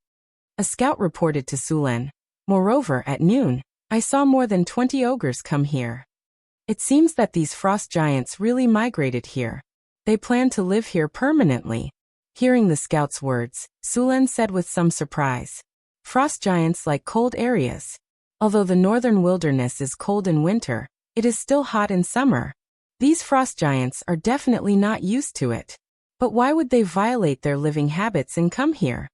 a scout reported to Sulen. "Moreover, at noon, I saw more than 20 ogres come here. It seems that these frost giants really migrated here. They plan to live here permanently." Hearing the scout's words, Sulen said with some surprise, "Frost giants like cold areas. Although the northern wilderness is cold in winter, it is still hot in summer. These frost giants are definitely not used to it. But why would they violate their living habits and come here?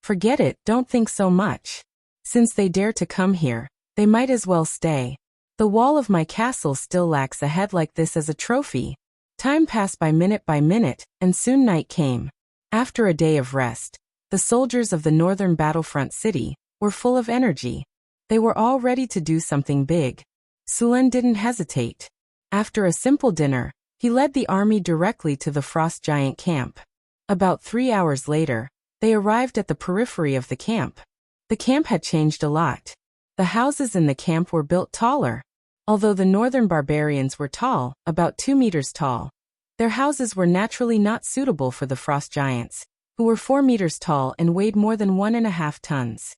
Forget it, don't think so much. Since they dare to come here, they might as well stay. The wall of my castle still lacks a head like this as a trophy." Time passed by minute, and soon night came. After a day of rest, the soldiers of the northern battlefront city were full of energy. They were all ready to do something big. Sulen didn't hesitate. After a simple dinner, he led the army directly to the frost giant camp. About 3 hours later, they arrived at the periphery of the camp. The camp had changed a lot. The houses in the camp were built taller. Although the northern barbarians were tall, about 2 meters tall, their houses were naturally not suitable for the frost giants, who were 4 meters tall and weighed more than 1.5 tons.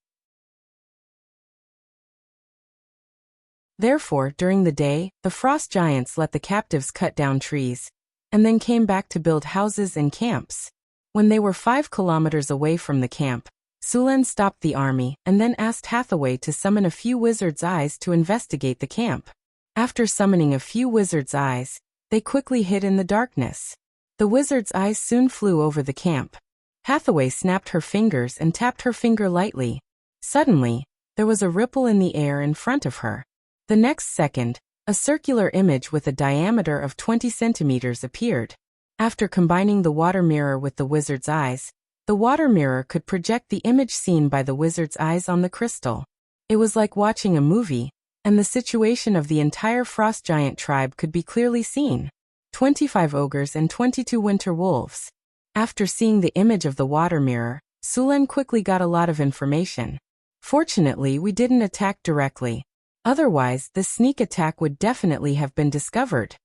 Therefore, during the day, the frost giants let the captives cut down trees, and then came back to build houses and camps. When they were 5 kilometers away from the camp, Sulen stopped the army and then asked Hathaway to summon a few wizard's eyes to investigate the camp. After summoning a few wizard's eyes, they quickly hid in the darkness. The wizard's eyes soon flew over the camp. Hathaway snapped her fingers and tapped her finger lightly. Suddenly, there was a ripple in the air in front of her. The next second, a circular image with a diameter of 20 centimeters appeared. After combining the water mirror with the wizard's eyes, the water mirror could project the image seen by the wizard's eyes on the crystal. It was like watching a movie, and the situation of the entire frost giant tribe could be clearly seen. 25 ogres and 22 winter wolves. After seeing the image of the water mirror, Sulen quickly got a lot of information. "Fortunately, we didn't attack directly. Otherwise, this sneak attack would definitely have been discovered."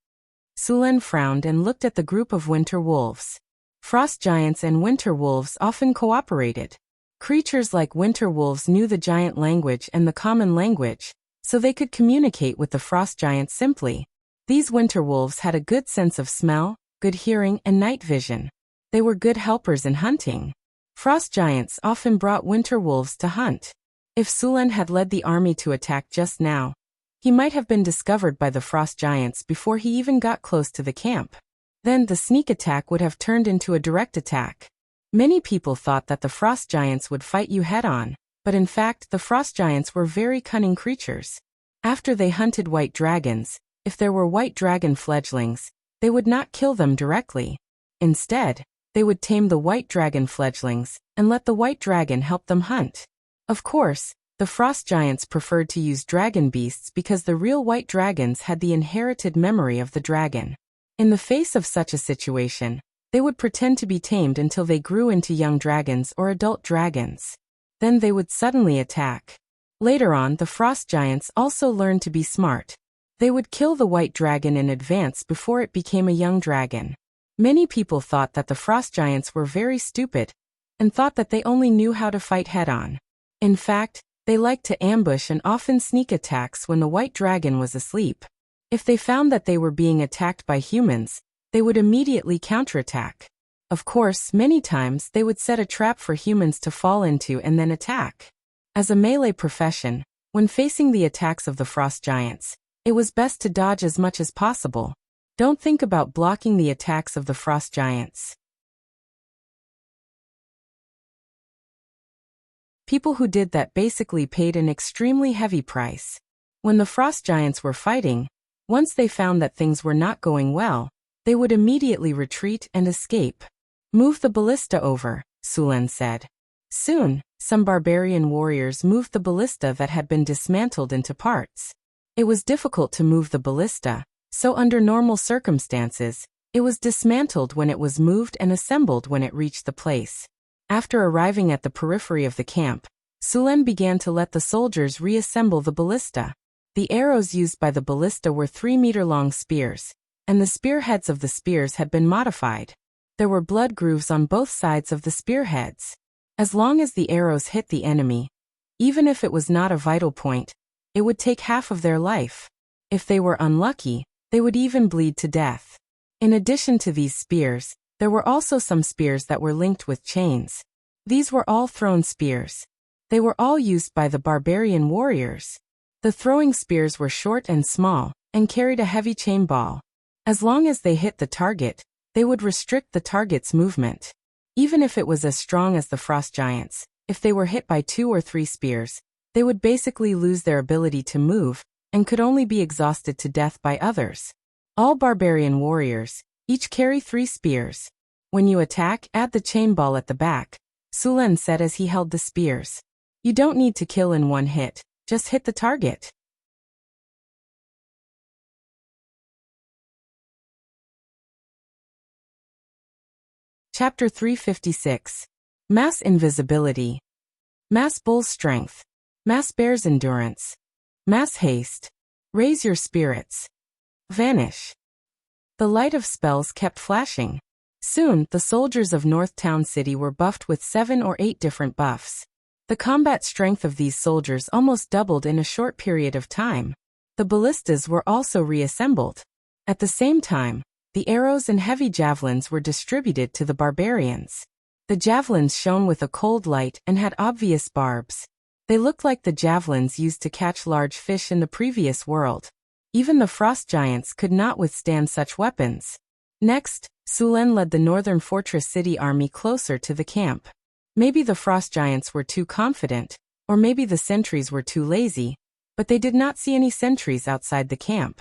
Sulen frowned and looked at the group of winter wolves. Frost giants and winter wolves often cooperated. Creatures like winter wolves knew the giant language and the common language, so they could communicate with the frost giants simply. These winter wolves had a good sense of smell, good hearing, and night vision. They were good helpers in hunting. Frost giants often brought winter wolves to hunt. If Sulen had led the army to attack just now, he might have been discovered by the frost giants before he even got close to the camp. Then the sneak attack would have turned into a direct attack. Many people thought that the frost giants would fight you head-on, but in fact the frost giants were very cunning creatures. After they hunted white dragons, if there were white dragon fledglings, they would not kill them directly. Instead, they would tame the white dragon fledglings and let the white dragon help them hunt. Of course, the frost giants preferred to use dragon beasts because the real white dragons had the inherited memory of the dragon. In the face of such a situation, they would pretend to be tamed until they grew into young dragons or adult dragons. Then they would suddenly attack. Later on, the frost giants also learned to be smart. They would kill the white dragon in advance before it became a young dragon. Many people thought that the frost giants were very stupid and thought that they only knew how to fight head-on. In fact, they liked to ambush and often sneak attacks when the white dragon was asleep. If they found that they were being attacked by humans, they would immediately counterattack. Of course, many times they would set a trap for humans to fall into and then attack. As a melee profession, when facing the attacks of the frost giants, it was best to dodge as much as possible. Don't think about blocking the attacks of the frost giants. People who did that basically paid an extremely heavy price. When the frost giants were fighting, once they found that things were not going well, they would immediately retreat and escape. Move the ballista over, Su Lin said. Soon, some barbarian warriors moved the ballista that had been dismantled into parts. It was difficult to move the ballista, so under normal circumstances, it was dismantled when it was moved and assembled when it reached the place. After arriving at the periphery of the camp, Su Lin began to let the soldiers reassemble the ballista. The arrows used by the ballista were 3-meter-long spears, and the spearheads of the spears had been modified. There were blood grooves on both sides of the spearheads. As long as the arrows hit the enemy, even if it was not a vital point, it would take half of their life. If they were unlucky, they would even bleed to death. In addition to these spears, there were also some spears that were linked with chains. These were all thrown spears. They were all used by the barbarian warriors. The throwing spears were short and small, and carried a heavy chain ball. As long as they hit the target, they would restrict the target's movement. Even if it was as strong as the frost giants, if they were hit by 2 or 3 spears, they would basically lose their ability to move, and could only be exhausted to death by others. All barbarian warriors each carry 3 spears. When you attack, add the chain ball at the back, Su Lin said as he held the spears. You don't need to kill in one hit, just hit the target. Chapter 356. Mass Invisibility. Mass Bull's Strength. Mass Bear's Endurance. Mass Haste. Raise your spirits. Vanish. The light of spells kept flashing. Soon, the soldiers of North Town City were buffed with 7 or 8 different buffs. The combat strength of these soldiers almost doubled in a short period of time. The ballistas were also reassembled. At the same time, the arrows and heavy javelins were distributed to the barbarians. The javelins shone with a cold light and had obvious barbs. They looked like the javelins used to catch large fish in the previous world. Even the frost giants could not withstand such weapons. Next, Su Lin led the northern fortress city army closer to the camp. Maybe the frost giants were too confident, or maybe the sentries were too lazy, but they did not see any sentries outside the camp.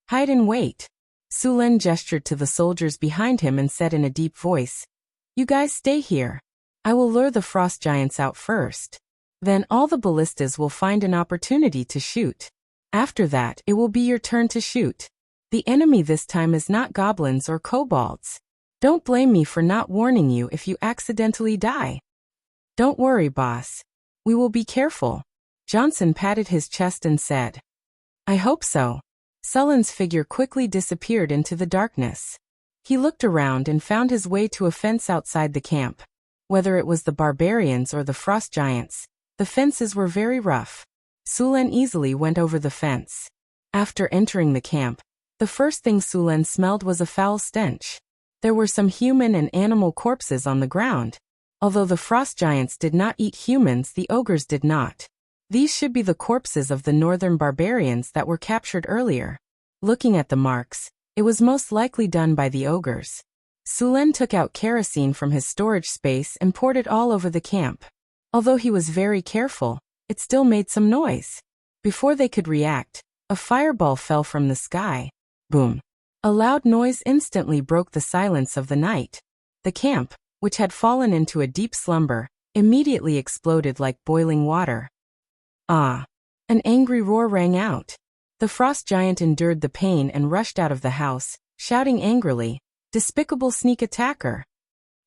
Hide and wait. Su Lin gestured to the soldiers behind him and said in a deep voice, "You guys stay here. I will lure the frost giants out first. Then all the ballistas will find an opportunity to shoot. After that, it will be your turn to shoot. The enemy this time is not goblins or kobolds. Don't blame me for not warning you if you accidentally die. Don't worry, boss. We will be careful." Johnson patted his chest and said, "I hope so." Sullen's figure quickly disappeared into the darkness. He looked around and found his way to a fence outside the camp. Whether it was the barbarians or the frost giants, the fences were very rough. Su Lin easily went over the fence. After entering the camp, the first thing Su Lin smelled was a foul stench. There were some human and animal corpses on the ground. Although the frost giants did not eat humans, the ogres did not. These should be the corpses of the northern barbarians that were captured earlier. Looking at the marks, it was most likely done by the ogres. Su Lin took out kerosene from his storage space and poured it all over the camp. Although he was very careful, it still made some noise. Before they could react, a fireball fell from the sky. Boom. A loud noise instantly broke the silence of the night. The camp, which had fallen into a deep slumber, immediately exploded like boiling water. Ah! An angry roar rang out. The frost giant endured the pain and rushed out of the house, shouting angrily, "Despicable sneak attacker!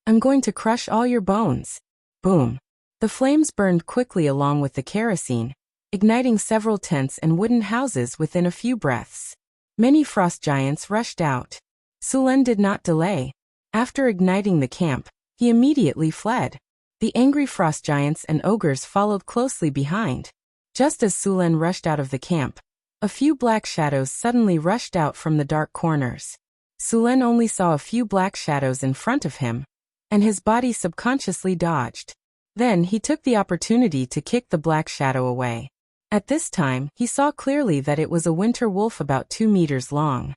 I'm going to crush all your bones." Boom! The flames burned quickly along with the kerosene, igniting several tents and wooden houses within a few breaths. Many frost giants rushed out. Su Lin did not delay. After igniting the camp, he immediately fled. The angry frost giants and ogres followed closely behind. Just as Su Lin rushed out of the camp, a few black shadows suddenly rushed out from the dark corners. Su Lin only saw a few black shadows in front of him, and his body subconsciously dodged. Then he took the opportunity to kick the black shadow away. At this time, he saw clearly that it was a winter wolf about 2 meters long.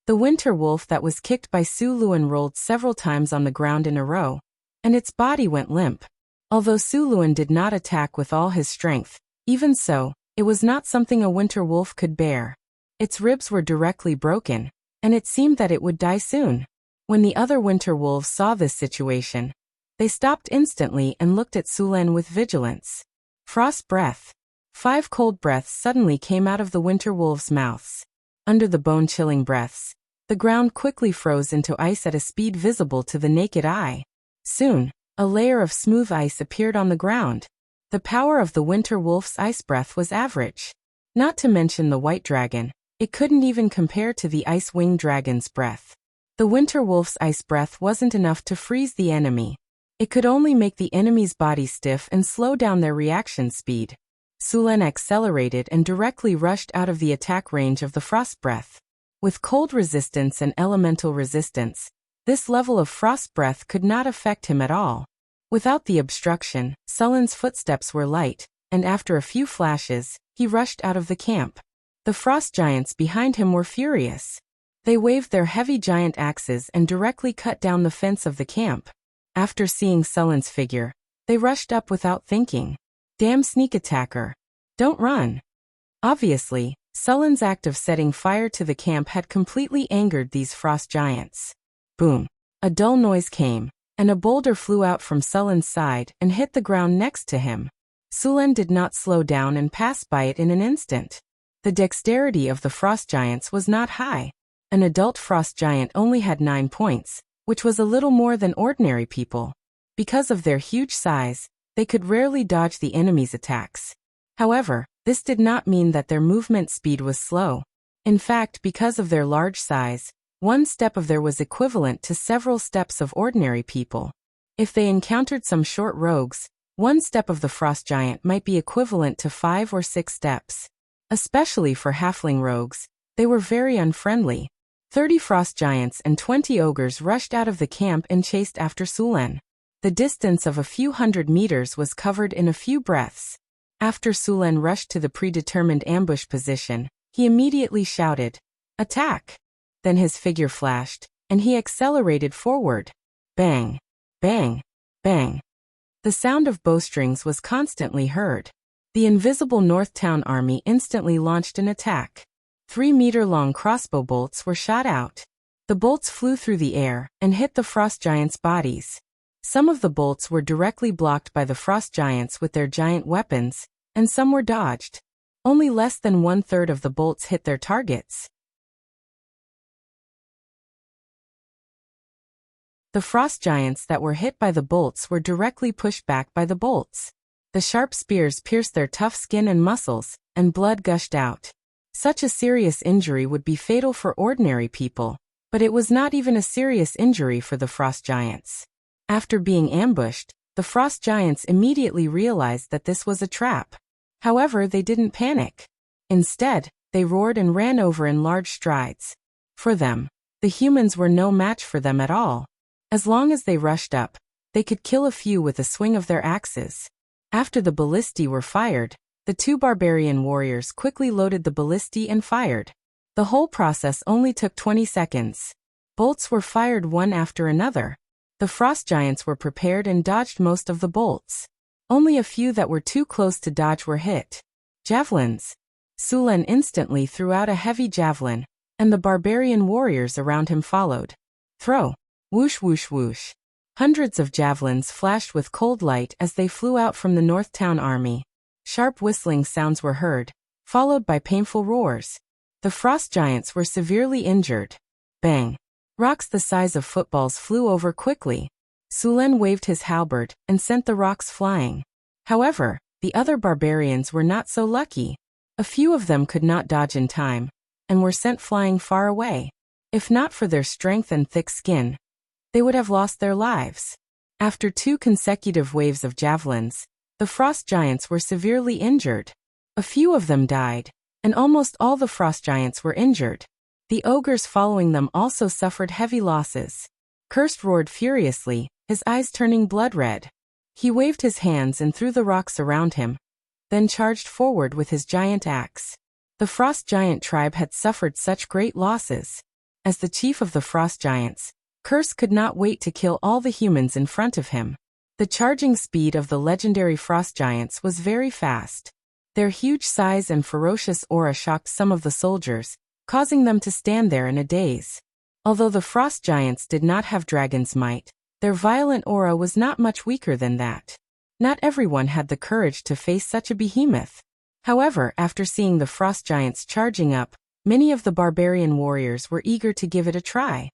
The winter wolf that was kicked by Su Lin rolled several times on the ground in a row, and its body went limp. Although Su Lin did not attack with all his strength, even so, it was not something a winter wolf could bear. Its ribs were directly broken, and it seemed that it would die soon. When the other winter wolves saw this situation, they stopped instantly and looked at Sulen with vigilance. Frost breath. 5 cold breaths suddenly came out of the winter wolves' mouths. Under the bone-chilling breaths, the ground quickly froze into ice at a speed visible to the naked eye. Soon, a layer of smooth ice appeared on the ground. The power of the winter wolf's ice breath was average. Not to mention the white dragon, it couldn't even compare to the ice-winged dragon's breath. The winter wolf's ice breath wasn't enough to freeze the enemy. It could only make the enemy's body stiff and slow down their reaction speed. Sulen accelerated and directly rushed out of the attack range of the frost breath. With cold resistance and elemental resistance, this level of frost breath could not affect him at all. Without the obstruction, Sulen's footsteps were light, and after a few flashes, he rushed out of the camp. The frost giants behind him were furious. They waved their heavy giant axes and directly cut down the fence of the camp. After seeing Sulen's figure, they rushed up without thinking. Damn sneak attacker. Don't run. Obviously, Sulen's act of setting fire to the camp had completely angered these frost giants. Boom. A dull noise came, and a boulder flew out from Sulen's side and hit the ground next to him. Sulen did not slow down and passed by it in an instant. The dexterity of the frost giants was not high. An adult frost giant only had 9 points, which was a little more than ordinary people. Because of their huge size, they could rarely dodge the enemy's attacks. However, this did not mean that their movement speed was slow. In fact, because of their large size, one step of theirs was equivalent to several steps of ordinary people. If they encountered some short rogues, one step of the frost giant might be equivalent to 5 or 6 steps. Especially for halfling rogues, they were very unfriendly. 30 frost giants and 20 ogres rushed out of the camp and chased after Sulen. The distance of a few hundred meters was covered in a few breaths. After Sulen rushed to the predetermined ambush position, he immediately shouted, "Attack!" Then his figure flashed, and he accelerated forward. Bang! Bang! Bang! The sound of bowstrings was constantly heard. The invisible Northtown army instantly launched an attack. 3-meter-long crossbow bolts were shot out. The bolts flew through the air and hit the frost giants' bodies. Some of the bolts were directly blocked by the frost giants with their giant weapons, and some were dodged. Only less than 1/3 of the bolts hit their targets. The frost giants that were hit by the bolts were directly pushed back by the bolts. The sharp spears pierced their tough skin and muscles, and blood gushed out. Such a serious injury would be fatal for ordinary people, but it was not even a serious injury for the frost giants. After being ambushed, the frost giants immediately realized that this was a trap. However, they didn't panic. Instead, they roared and ran over in large strides. For them, the humans were no match for them at all. As long as they rushed up, they could kill a few with a swing of their axes. After the ballistae were fired, the 2 barbarian warriors quickly loaded the ballistae and fired. The whole process only took 20 seconds. Bolts were fired one after another. The frost giants were prepared and dodged most of the bolts. Only a few that were too close to dodge were hit. Javelins. Sulen instantly threw out a heavy javelin, and the barbarian warriors around him followed. Throw. Whoosh whoosh whoosh. Hundreds of javelins flashed with cold light as they flew out from the Northtown army. Sharp whistling sounds were heard, followed by painful roars. The frost giants were severely injured. Bang! Rocks the size of footballs flew over quickly. Sulen waved his halberd and sent the rocks flying. However, the other barbarians were not so lucky. A few of them could not dodge in time, and were sent flying far away. If not for their strength and thick skin, they would have lost their lives. After 2 consecutive waves of javelins, the frost giants were severely injured. A few of them died, and almost all the frost giants were injured. The ogres following them also suffered heavy losses. Cursed roared furiously, his eyes turning blood red. He waved his hands and threw the rocks around him, then charged forward with his giant axe. The frost giant tribe had suffered such great losses. As the chief of the frost giants, Curse could not wait to kill all the humans in front of him. The charging speed of the legendary frost giants was very fast. Their huge size and ferocious aura shocked some of the soldiers, causing them to stand there in a daze. Although the frost giants did not have dragon's might, their violent aura was not much weaker than that. Not everyone had the courage to face such a behemoth. However, after seeing the frost giants charging up, many of the barbarian warriors were eager to give it a try.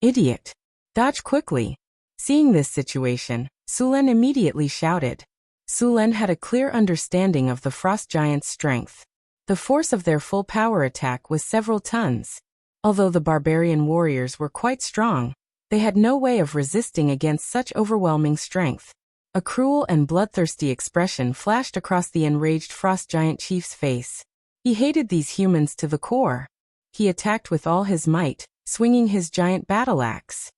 Idiot! Dodge quickly! Seeing this situation, Sulen immediately shouted. Sulen had a clear understanding of the frost giants' strength. The force of their full power attack was several tons. Although the barbarian warriors were quite strong, they had no way of resisting against such overwhelming strength. A cruel and bloodthirsty expression flashed across the enraged frost giant chief's face. He hated these humans to the core. He attacked with all his might, swinging his giant battle axe.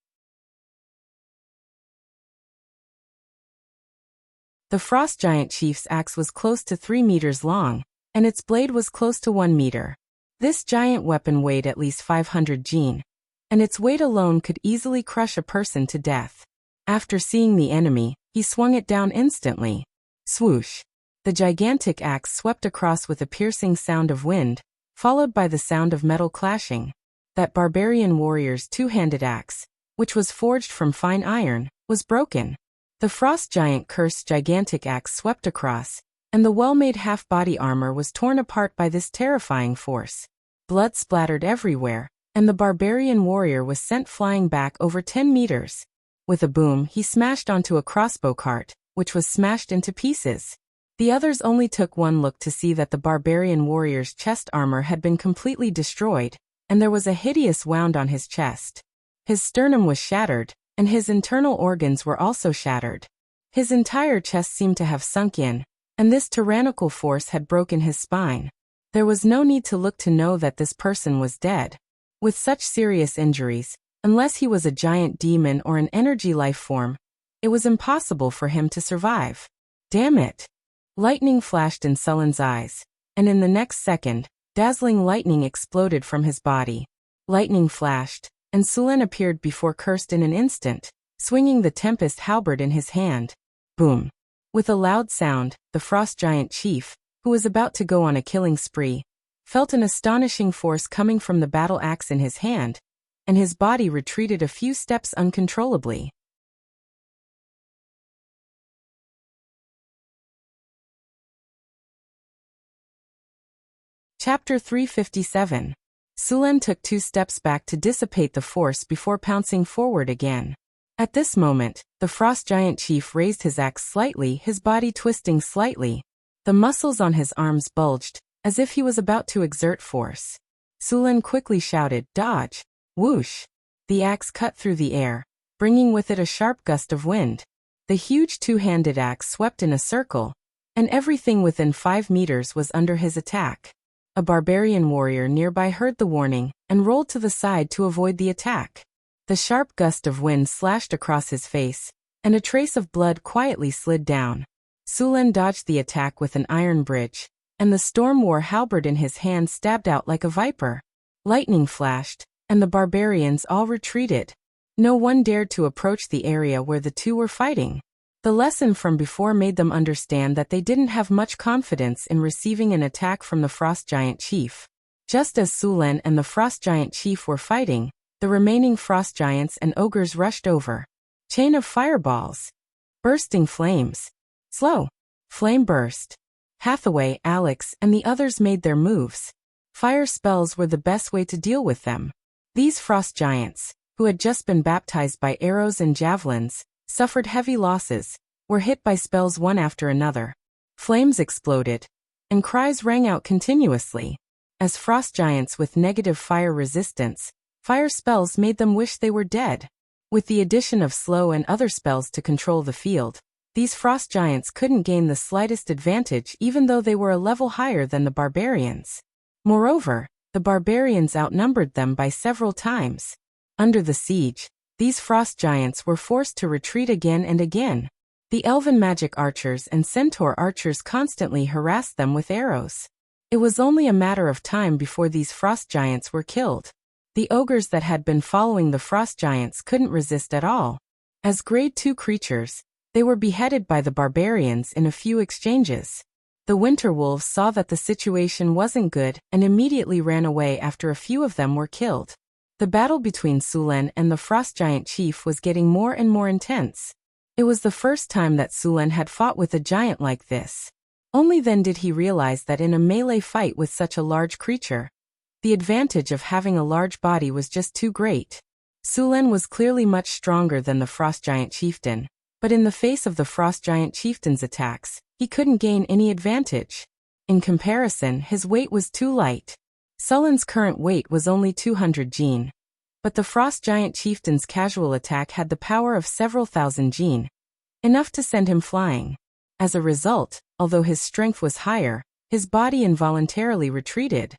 The frost giant chief's axe was close to 3 meters long, and its blade was close to 1 meter. This giant weapon weighed at least 500 jin, and its weight alone could easily crush a person to death. After seeing the enemy, he swung it down instantly. Swoosh! The gigantic axe swept across with a piercing sound of wind, followed by the sound of metal clashing. That barbarian warrior's two-handed axe, which was forged from fine iron, was broken. The frost giant cursed gigantic axe swept across, and the well-made half-body armor was torn apart by this terrifying force. Blood splattered everywhere, and the barbarian warrior was sent flying back over 10 meters. With a boom, he smashed onto a crossbow cart, which was smashed into pieces. The others only took one look to see that the barbarian warrior's chest armor had been completely destroyed, and there was a hideous wound on his chest. His sternum was shattered, and his internal organs were also shattered. His entire chest seemed to have sunk in, and this tyrannical force had broken his spine. There was no need to look to know that this person was dead. With such serious injuries, unless he was a giant demon or an energy life form, it was impossible for him to survive. Damn it! Lightning flashed in Sullen's eyes, and in the next second, dazzling lightning exploded from his body. Lightning flashed, and Sulen appeared before Kirst in an instant, swinging the Tempest halberd in his hand. Boom! With a loud sound, the frost giant chief, who was about to go on a killing spree, felt an astonishing force coming from the battle axe in his hand, and his body retreated a few steps uncontrollably. Chapter 357. Sulen took 2 steps back to dissipate the force before pouncing forward again. At this moment, the frost giant chief raised his axe slightly, his body twisting slightly. The muscles on his arms bulged, as if he was about to exert force. Sulen quickly shouted, "Dodge!" Whoosh! The axe cut through the air, bringing with it a sharp gust of wind. The huge two-handed axe swept in a circle, and everything within 5 meters was under his attack. A barbarian warrior nearby heard the warning and rolled to the side to avoid the attack. The sharp gust of wind slashed across his face, and a trace of blood quietly slid down. Sulen dodged the attack with an iron bridge, and the storm war halberd in his hand stabbed out like a viper. Lightning flashed, and the barbarians all retreated. No one dared to approach the area where the two were fighting. The lesson from before made them understand that they didn't have much confidence in receiving an attack from the frost giant chief. Just as Sulen and the frost giant chief were fighting, the remaining frost giants and ogres rushed over. Chain of fireballs. Bursting flames. Slow. Flame burst. Hathaway, Alex, and the others made their moves. Fire spells were the best way to deal with them. These frost giants, who had just been baptized by arrows and javelins, suffered heavy losses, were hit by spells one after another. Flames exploded, and cries rang out continuously. As frost giants with negative fire resistance, fire spells made them wish they were dead. With the addition of slow and other spells to control the field, these frost giants couldn't gain the slightest advantage even though they were a level higher than the barbarians. Moreover, the barbarians outnumbered them by several times. Under the siege, these frost giants were forced to retreat again and again. The elven magic archers and centaur archers constantly harassed them with arrows. It was only a matter of time before these frost giants were killed. The ogres that had been following the frost giants couldn't resist at all. As grade 2 creatures, they were beheaded by the barbarians in a few exchanges. The winter wolves saw that the situation wasn't good and immediately ran away after a few of them were killed. The battle between Sulen and the frost giant chief was getting more and more intense. It was the first time that Sulen had fought with a giant like this. Only then did he realize that in a melee fight with such a large creature, the advantage of having a large body was just too great. Sulen was clearly much stronger than the frost giant chieftain, but in the face of the frost giant chieftain's attacks, he couldn't gain any advantage. In comparison, his weight was too light. Sulen's current weight was only 200 jin. But the frost giant chieftain's casual attack had the power of several thousand jin, enough to send him flying. As a result, although his strength was higher, his body involuntarily retreated.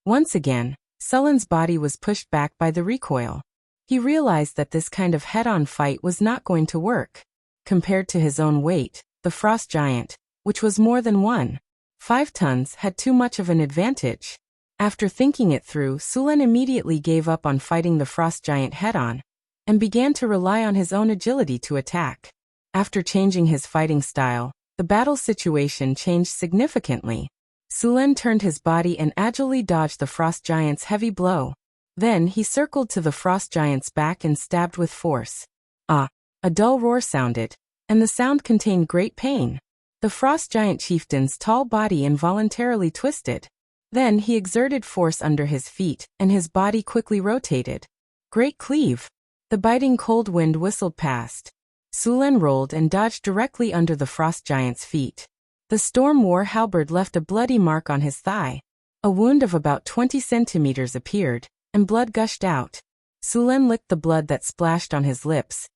Once again, Sulen's body was pushed back by the recoil. He realized that this kind of head-on fight was not going to work. Compared to his own weight, the frost giant, which was more than 1.5 tons, had too much of an advantage. After thinking it through, Sulen immediately gave up on fighting the frost giant head-on, and began to rely on his own agility to attack. After changing his fighting style, the battle situation changed significantly. Sulen turned his body and agilely dodged the frost giant's heavy blow. Then he circled to the frost giant's back and stabbed with force. Ah! A dull roar sounded, and the sound contained great pain. The frost giant chieftain's tall body involuntarily twisted. Then he exerted force under his feet, and his body quickly rotated. Great cleave! The biting cold wind whistled past. Sulen rolled and dodged directly under the frost giant's feet. The storm war halberd left a bloody mark on his thigh. A wound of about 20 centimeters appeared, and blood gushed out. Sulen licked the blood that splashed on his lips,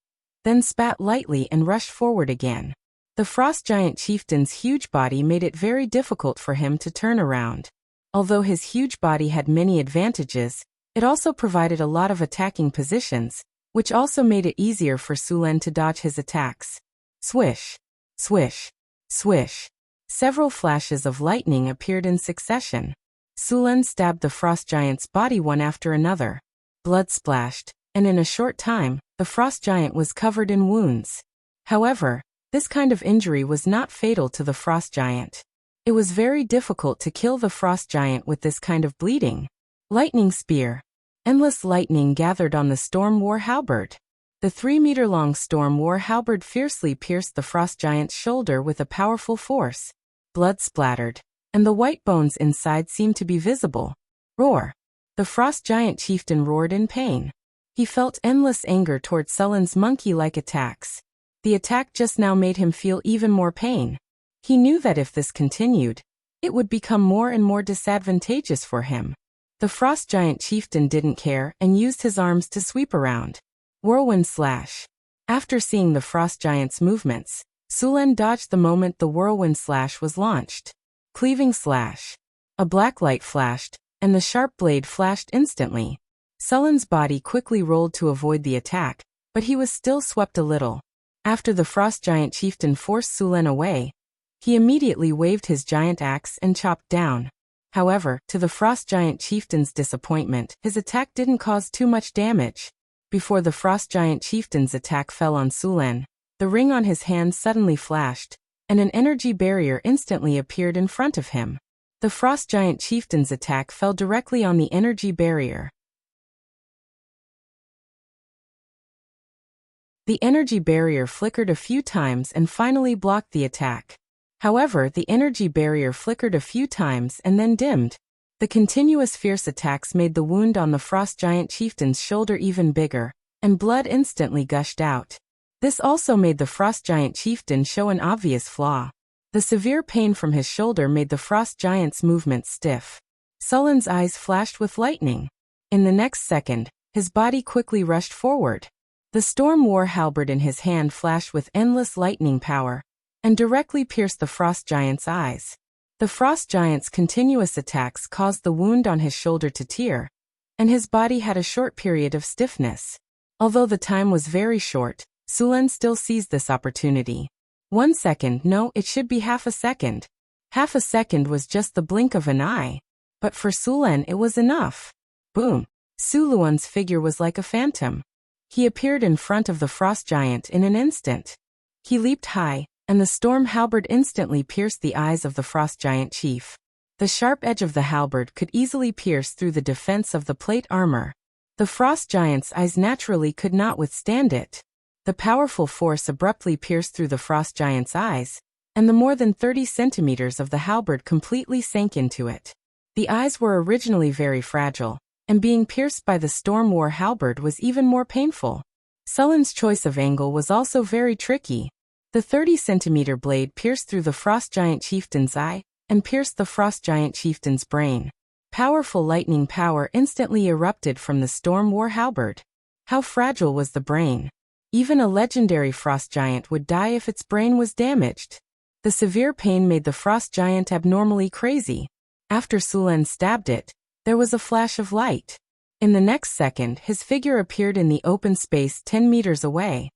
then spat lightly and rushed forward again. The frost giant chieftain's huge body made it very difficult for him to turn around. Although his huge body had many advantages, it also provided a lot of attacking positions, which also made it easier for Sulen to dodge his attacks. Swish! Swish! Swish! Several flashes of lightning appeared in succession. Sulen stabbed the frost giant's body one after another. Blood splashed, and in a short time, the frost giant was covered in wounds. However, this kind of injury was not fatal to the frost giant. It was very difficult to kill the frost giant with this kind of bleeding. Lightning spear. Endless lightning gathered on the storm war halberd. The 3-meter-long storm war halberd fiercely pierced the frost giant's shoulder with a powerful force. Blood splattered, and the white bones inside seemed to be visible. Roar! The frost giant chieftain roared in pain. He felt endless anger toward Sulen's monkey-like attacks. The attack just now made him feel even more pain. He knew that if this continued, it would become more and more disadvantageous for him. The frost giant chieftain didn't care and used his arms to sweep around. Whirlwind slash. After seeing the frost giant's movements, Sulen dodged the moment the whirlwind slash was launched. Cleaving slash. A black light flashed, and the sharp blade flashed instantly. Sulen's body quickly rolled to avoid the attack, but he was still swept a little. After the frost giant chieftain forced Sulen away, he immediately waved his giant axe and chopped down. However, to the frost giant chieftain's disappointment, his attack didn't cause too much damage. Before the frost giant chieftain's attack fell on Sulen, the ring on his hand suddenly flashed, and an energy barrier instantly appeared in front of him. The frost giant chieftain's attack fell directly on the energy barrier. The energy barrier flickered a few times and finally blocked the attack. However, the energy barrier flickered a few times and then dimmed. The continuous fierce attacks made the wound on the frost giant chieftain's shoulder even bigger, and blood instantly gushed out. This also made the frost giant chieftain show an obvious flaw. The severe pain from his shoulder made the frost giant's movements stiff. Sulen's eyes flashed with lightning. In the next second, his body quickly rushed forward. The storm war halberd in his hand flashed with endless lightning power, and directly pierced the frost giant's eyes. The frost giant's continuous attacks caused the wound on his shoulder to tear, and his body had a short period of stiffness. Although the time was very short, Sulen still seized this opportunity. 1 second, no, it should be half a second. Half a second was just the blink of an eye. But for Sulen it was enough. Boom! Suluan's figure was like a phantom. He appeared in front of the frost giant in an instant. He leaped high, and the storm halberd instantly pierced the eyes of the frost giant chief. The sharp edge of the halberd could easily pierce through the defense of the plate armor. The frost giant's eyes naturally could not withstand it. The powerful force abruptly pierced through the frost giant's eyes, and the more than 30 centimeters of the halberd completely sank into it. The eyes were originally very fragile, and being pierced by the storm war halberd was even more painful. Sullen's choice of angle was also very tricky. The 30-centimeter blade pierced through the frost giant chieftain's eye, and pierced the frost giant chieftain's brain. Powerful lightning power instantly erupted from the storm war halberd. How fragile was the brain? Even a legendary frost giant would die if its brain was damaged. The severe pain made the frost giant abnormally crazy. After Sulen stabbed it, there was a flash of light. In the next second, his figure appeared in the open space 10 meters away.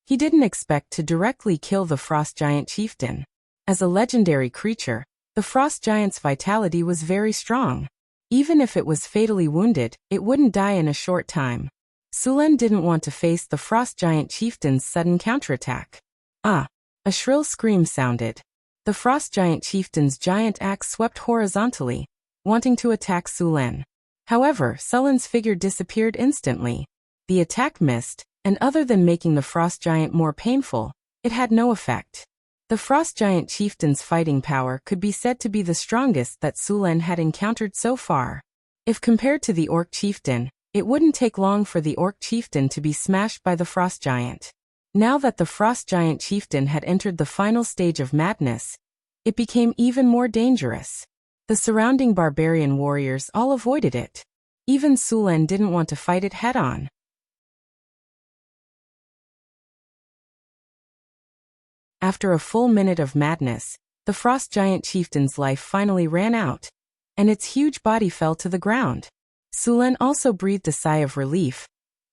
He didn't expect to directly kill the frost giant chieftain. As a legendary creature, the frost giant's vitality was very strong. Even if it was fatally wounded, it wouldn't die in a short time. Sulen didn't want to face the frost giant chieftain's sudden counterattack. Ah! A shrill scream sounded. The frost giant chieftain's giant axe swept horizontally, wanting to attack Sulen. However, Sullen's figure disappeared instantly. The attack missed, and other than making the frost giant more painful, it had no effect. The frost giant chieftain's fighting power could be said to be the strongest that Sulen had encountered so far. If compared to the orc chieftain, it wouldn't take long for the orc chieftain to be smashed by the frost giant. Now that the frost giant chieftain had entered the final stage of madness, it became even more dangerous. The surrounding barbarian warriors all avoided it. Even Sulen didn't want to fight it head-on. After a full minute of madness, the frost giant chieftain's life finally ran out, and its huge body fell to the ground. Sulen also breathed a sigh of relief,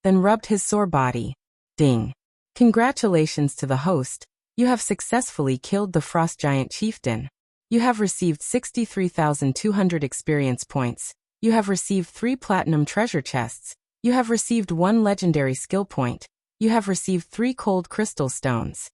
then rubbed his sore body. Ding! Congratulations to the host, you have successfully killed the frost giant chieftain. You have received 63,200 experience points. You have received 3 platinum treasure chests. You have received 1 legendary skill point. You have received 3 cold crystal stones.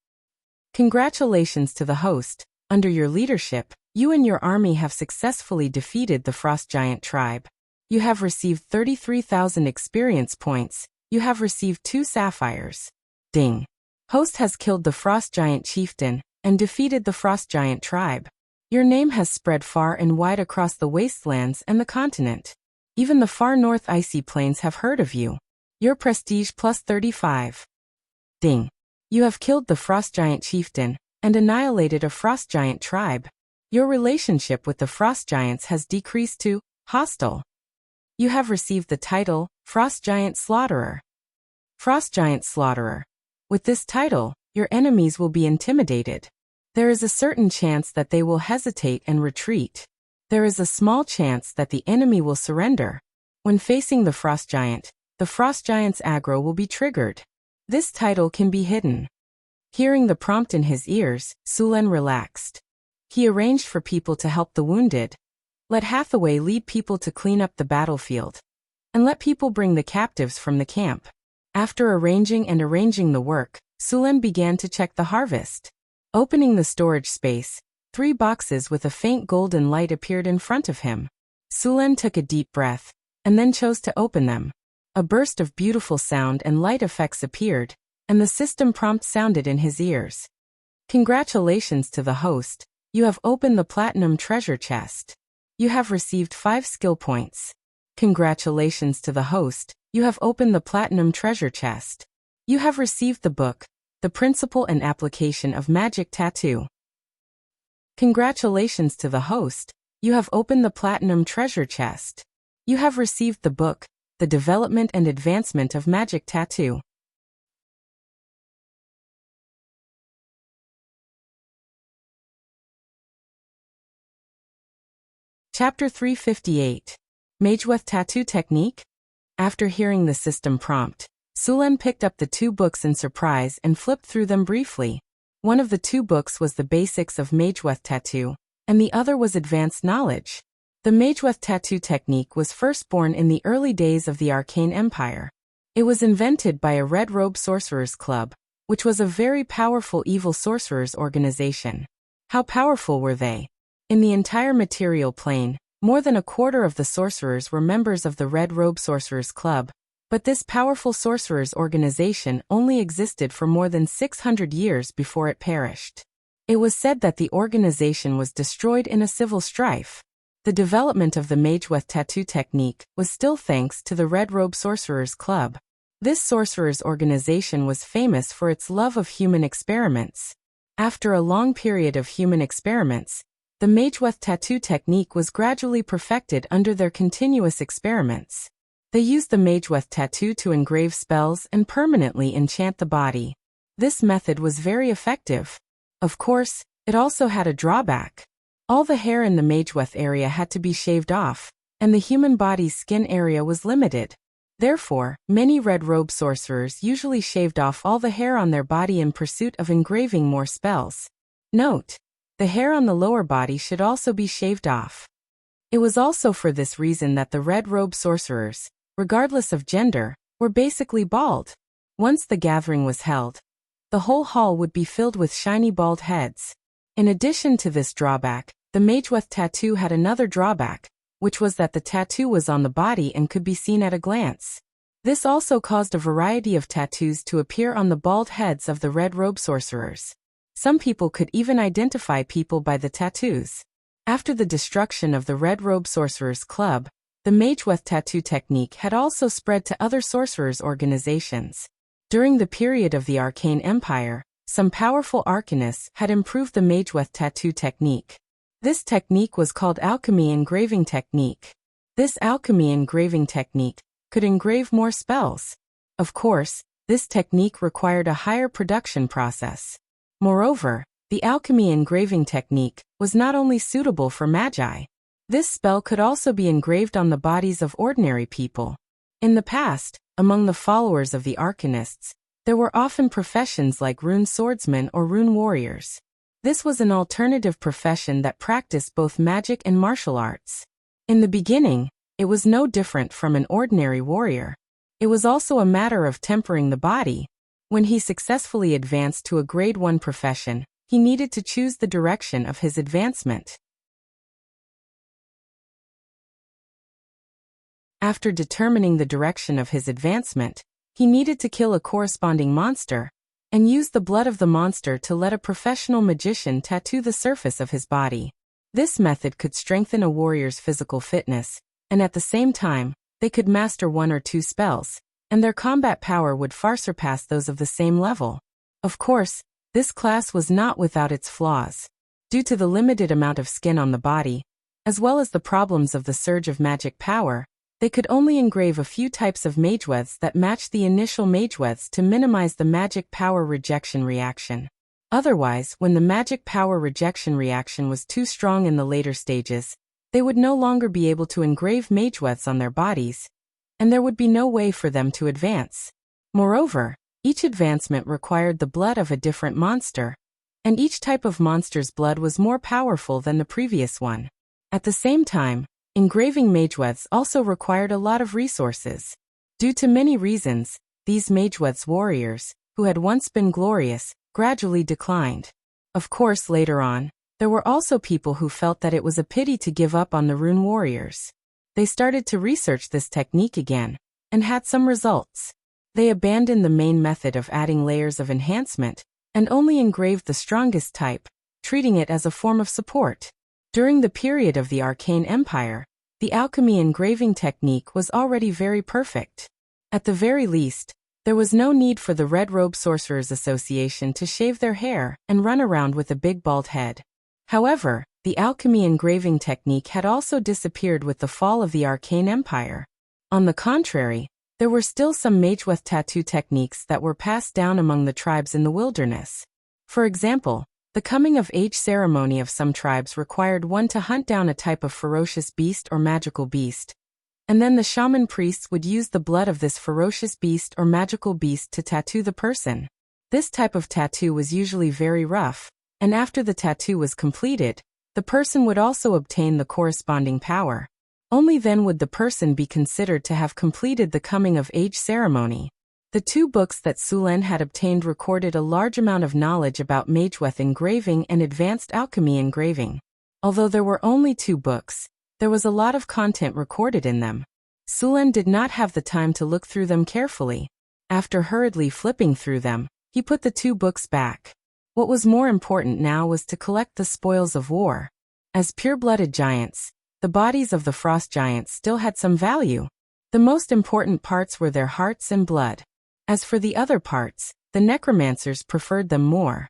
Congratulations to the host. Under your leadership, you and your army have successfully defeated the frost giant tribe. You have received 33,000 experience points. You have received 2 sapphires. Ding. Host has killed the frost giant chieftain and defeated the frost giant tribe. Your name has spread far and wide across the wastelands and the continent. Even the far north icy plains have heard of you. Your prestige plus 35. Ding. You have killed the frost giant chieftain and annihilated a frost giant tribe. Your relationship with the frost giants has decreased to hostile. You have received the title Frost Giant Slaughterer. Frost Giant Slaughterer. With this title, your enemies will be intimidated. There is a certain chance that they will hesitate and retreat. There is a small chance that the enemy will surrender. When facing the frost giant's aggro will be triggered. This title can be hidden. Hearing the prompt in his ears, Sulen relaxed. He arranged for people to help the wounded. Let Hathaway lead people to clean up the battlefield. And let people bring the captives from the camp. After arranging the work, Sulen began to check the harvest. Opening the storage space, 3 boxes with a faint golden light appeared in front of him. Sulen took a deep breath, and then chose to open them. A burst of beautiful sound and light effects appeared, and the system prompt sounded in his ears. Congratulations to the host, you have opened the platinum treasure chest. You have received 5 skill points. Congratulations to the host, you have opened the platinum treasure chest. You have received the book, The Principle and Application of Magic Tattoo. Congratulations to the host, you have opened the platinum treasure chest. You have received the book, The Development and Advancement of Magic Tattoo. Chapter 358. Mageweth Tattoo Technique? After hearing the system prompt, Sulen picked up the 2 books in surprise and flipped through them briefly. One of the 2 books was The Basics of Mageweth Tattoo, and the other was Advanced Knowledge. The Mageweth Tattoo technique was first born in the early days of the Arcane Empire. It was invented by a Red Robe Sorcerers Club, which was a very powerful evil sorcerers organization. How powerful were they? In the entire material plane, more than a quarter of the sorcerers were members of the Red Robe Sorcerers Club, but this powerful sorcerers organization only existed for more than 600 years before it perished. It was said that the organization was destroyed in a civil strife. The development of the Mageweth tattoo technique was still thanks to the Red Robe Sorcerers Club. This sorcerers organization was famous for its love of human experiments. After a long period of human experiments, the Mageweth tattoo technique was gradually perfected under their continuous experiments. They used the Mageweth tattoo to engrave spells and permanently enchant the body. This method was very effective. Of course, it also had a drawback. All the hair in the Mageweth area had to be shaved off, and the human body's skin area was limited. Therefore, many Red Robe sorcerers usually shaved off all the hair on their body in pursuit of engraving more spells. Note: the hair on the lower body should also be shaved off. It was also for this reason that the Red Robe sorcerers, regardless of gender, were basically bald. Once the gathering was held, the whole hall would be filled with shiny bald heads. In addition to this drawback, the Mageweth tattoo had another drawback, which was that the tattoo was on the body and could be seen at a glance. This also caused a variety of tattoos to appear on the bald heads of the Red Robe sorcerers. Some people could even identify people by the tattoos. After the destruction of the Red Robe Sorcerers Club, the Mageweth tattoo technique had also spread to other sorcerers' organizations. During the period of the Arcane Empire, some powerful arcanists had improved the Mageweth tattoo technique. This technique was called alchemy engraving technique. This alchemy engraving technique could engrave more spells. Of course, this technique required a higher production process. Moreover, the alchemy engraving technique was not only suitable for magi. This spell could also be engraved on the bodies of ordinary people. In the past, among the followers of the arcanists, there were often professions like rune swordsmen or rune warriors. This was an alternative profession that practiced both magic and martial arts. In the beginning, it was no different from an ordinary warrior. It was also a matter of tempering the body. When he successfully advanced to a grade 1 profession, he needed to choose the direction of his advancement. After determining the direction of his advancement, he needed to kill a corresponding monster, and use the blood of the monster to let a professional magician tattoo the surface of his body. This method could strengthen a warrior's physical fitness, and at the same time, they could master 1 or 2 spells, and their combat power would far surpass those of the same level. Of course, this class was not without its flaws. Due to the limited amount of skin on the body, as well as the problems of the surge of magic power, they could only engrave a few types of mageweths that matched the initial mageweths to minimize the magic power rejection reaction. Otherwise, when the magic power rejection reaction was too strong in the later stages, they would no longer be able to engrave mageweths on their bodies, and there would be no way for them to advance. Moreover, each advancement required the blood of a different monster, and each type of monster's blood was more powerful than the previous one. At the same time, engraving mageweths also required a lot of resources. Due to many reasons, these mageweths warriors, who had once been glorious, gradually declined. Of course, later on, there were also people who felt that it was a pity to give up on the rune warriors. They started to research this technique again, and had some results. They abandoned the main method of adding layers of enhancement, and only engraved the strongest type, treating it as a form of support. During the period of the Arcane Empire, the alchemy engraving technique was already very perfect. At the very least, there was no need for the Red Robe Sorcerers Association to shave their hair and run around with a big bald head. However, the alchemy engraving technique had also disappeared with the fall of the Arcane Empire. On the contrary, there were still some mageweth tattoo techniques that were passed down among the tribes in the wilderness. For example, the coming-of-age ceremony of some tribes required one to hunt down a type of ferocious beast or magical beast, and then the shaman priests would use the blood of this ferocious beast or magical beast to tattoo the person. This type of tattoo was usually very rough, and after the tattoo was completed, the person would also obtain the corresponding power. Only then would the person be considered to have completed the coming-of-age ceremony. The 2 books that Sulen had obtained recorded a large amount of knowledge about mageweth engraving and advanced alchemy engraving. Although there were only 2 books, there was a lot of content recorded in them. Sulen did not have the time to look through them carefully. After hurriedly flipping through them, he put the 2 books back. What was more important now was to collect the spoils of war. As pure-blooded giants, the bodies of the frost giants still had some value. The most important parts were their hearts and blood. As for the other parts, the necromancers preferred them more.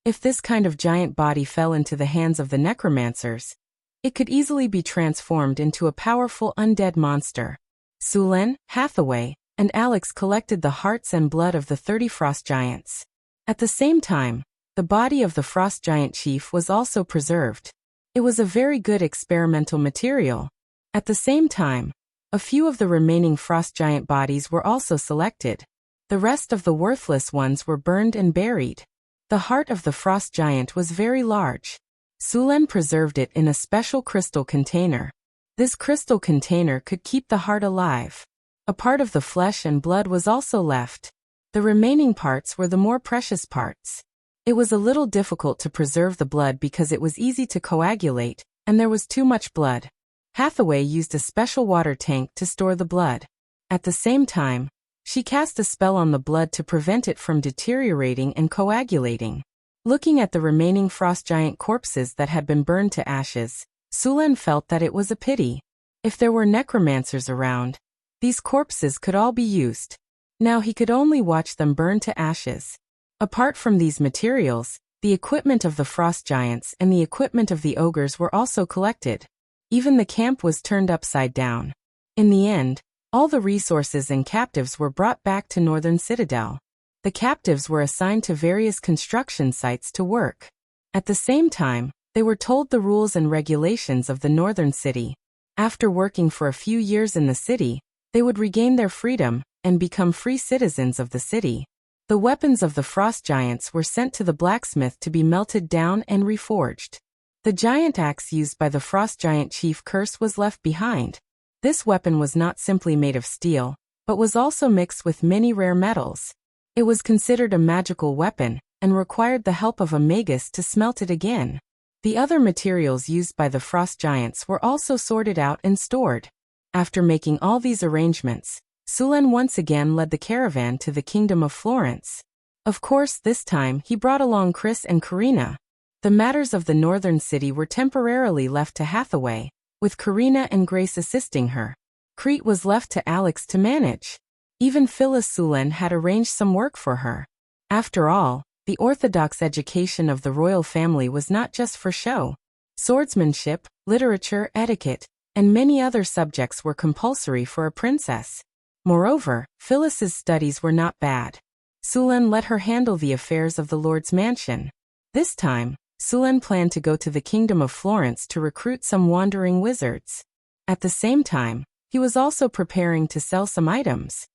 If this kind of giant body fell into the hands of the necromancers, it could easily be transformed into a powerful undead monster. Sulen, Hathaway, and Alex collected the hearts and blood of the 30 frost giants. At the same time, the body of the frost giant chief was also preserved. It was a very good experimental material. At the same time, a few of the remaining frost giant bodies were also selected. The rest of the worthless ones were burned and buried. The heart of the frost giant was very large. Sulen preserved it in a special crystal container. This crystal container could keep the heart alive. A part of the flesh and blood was also left. The remaining parts were the more precious parts. It was a little difficult to preserve the blood because it was easy to coagulate, and there was too much blood. Hathaway used a special water tank to store the blood. At the same time, she cast a spell on the blood to prevent it from deteriorating and coagulating. Looking at the remaining frost giant corpses that had been burned to ashes, Sulen felt that it was a pity. If there were necromancers around, these corpses could all be used. Now he could only watch them burn to ashes. Apart from these materials, the equipment of the frost giants and the equipment of the ogres were also collected. Even the camp was turned upside down. In the end, all the resources and captives were brought back to Northern Citadel. The captives were assigned to various construction sites to work. At the same time, they were told the rules and regulations of the northern city. After working for a few years in the city, they would regain their freedom and become free citizens of the city. The weapons of the frost giants were sent to the blacksmith to be melted down and reforged. The giant axe used by the frost giant chief Curse was left behind. This weapon was not simply made of steel, but was also mixed with many rare metals. It was considered a magical weapon, and required the help of a magus to smelt it again. The other materials used by the frost giants were also sorted out and stored. After making all these arrangements, Sulen once again led the caravan to the kingdom of Florence. Of course, this time he brought along Chris and Karina. The matters of the northern city were temporarily left to Hathaway, with Karina and Grace assisting her. Crete was left to Alex to manage. Even Phyllis Sulen had arranged some work for her. After all, the orthodox education of the royal family was not just for show. Swordsmanship, literature, etiquette, and many other subjects were compulsory for a princess. Moreover, Phyllis's studies were not bad. Sulen let her handle the affairs of the lord's mansion. This time, Sulen planned to go to the kingdom of Florence to recruit some wandering wizards. At the same time, he was also preparing to sell some items.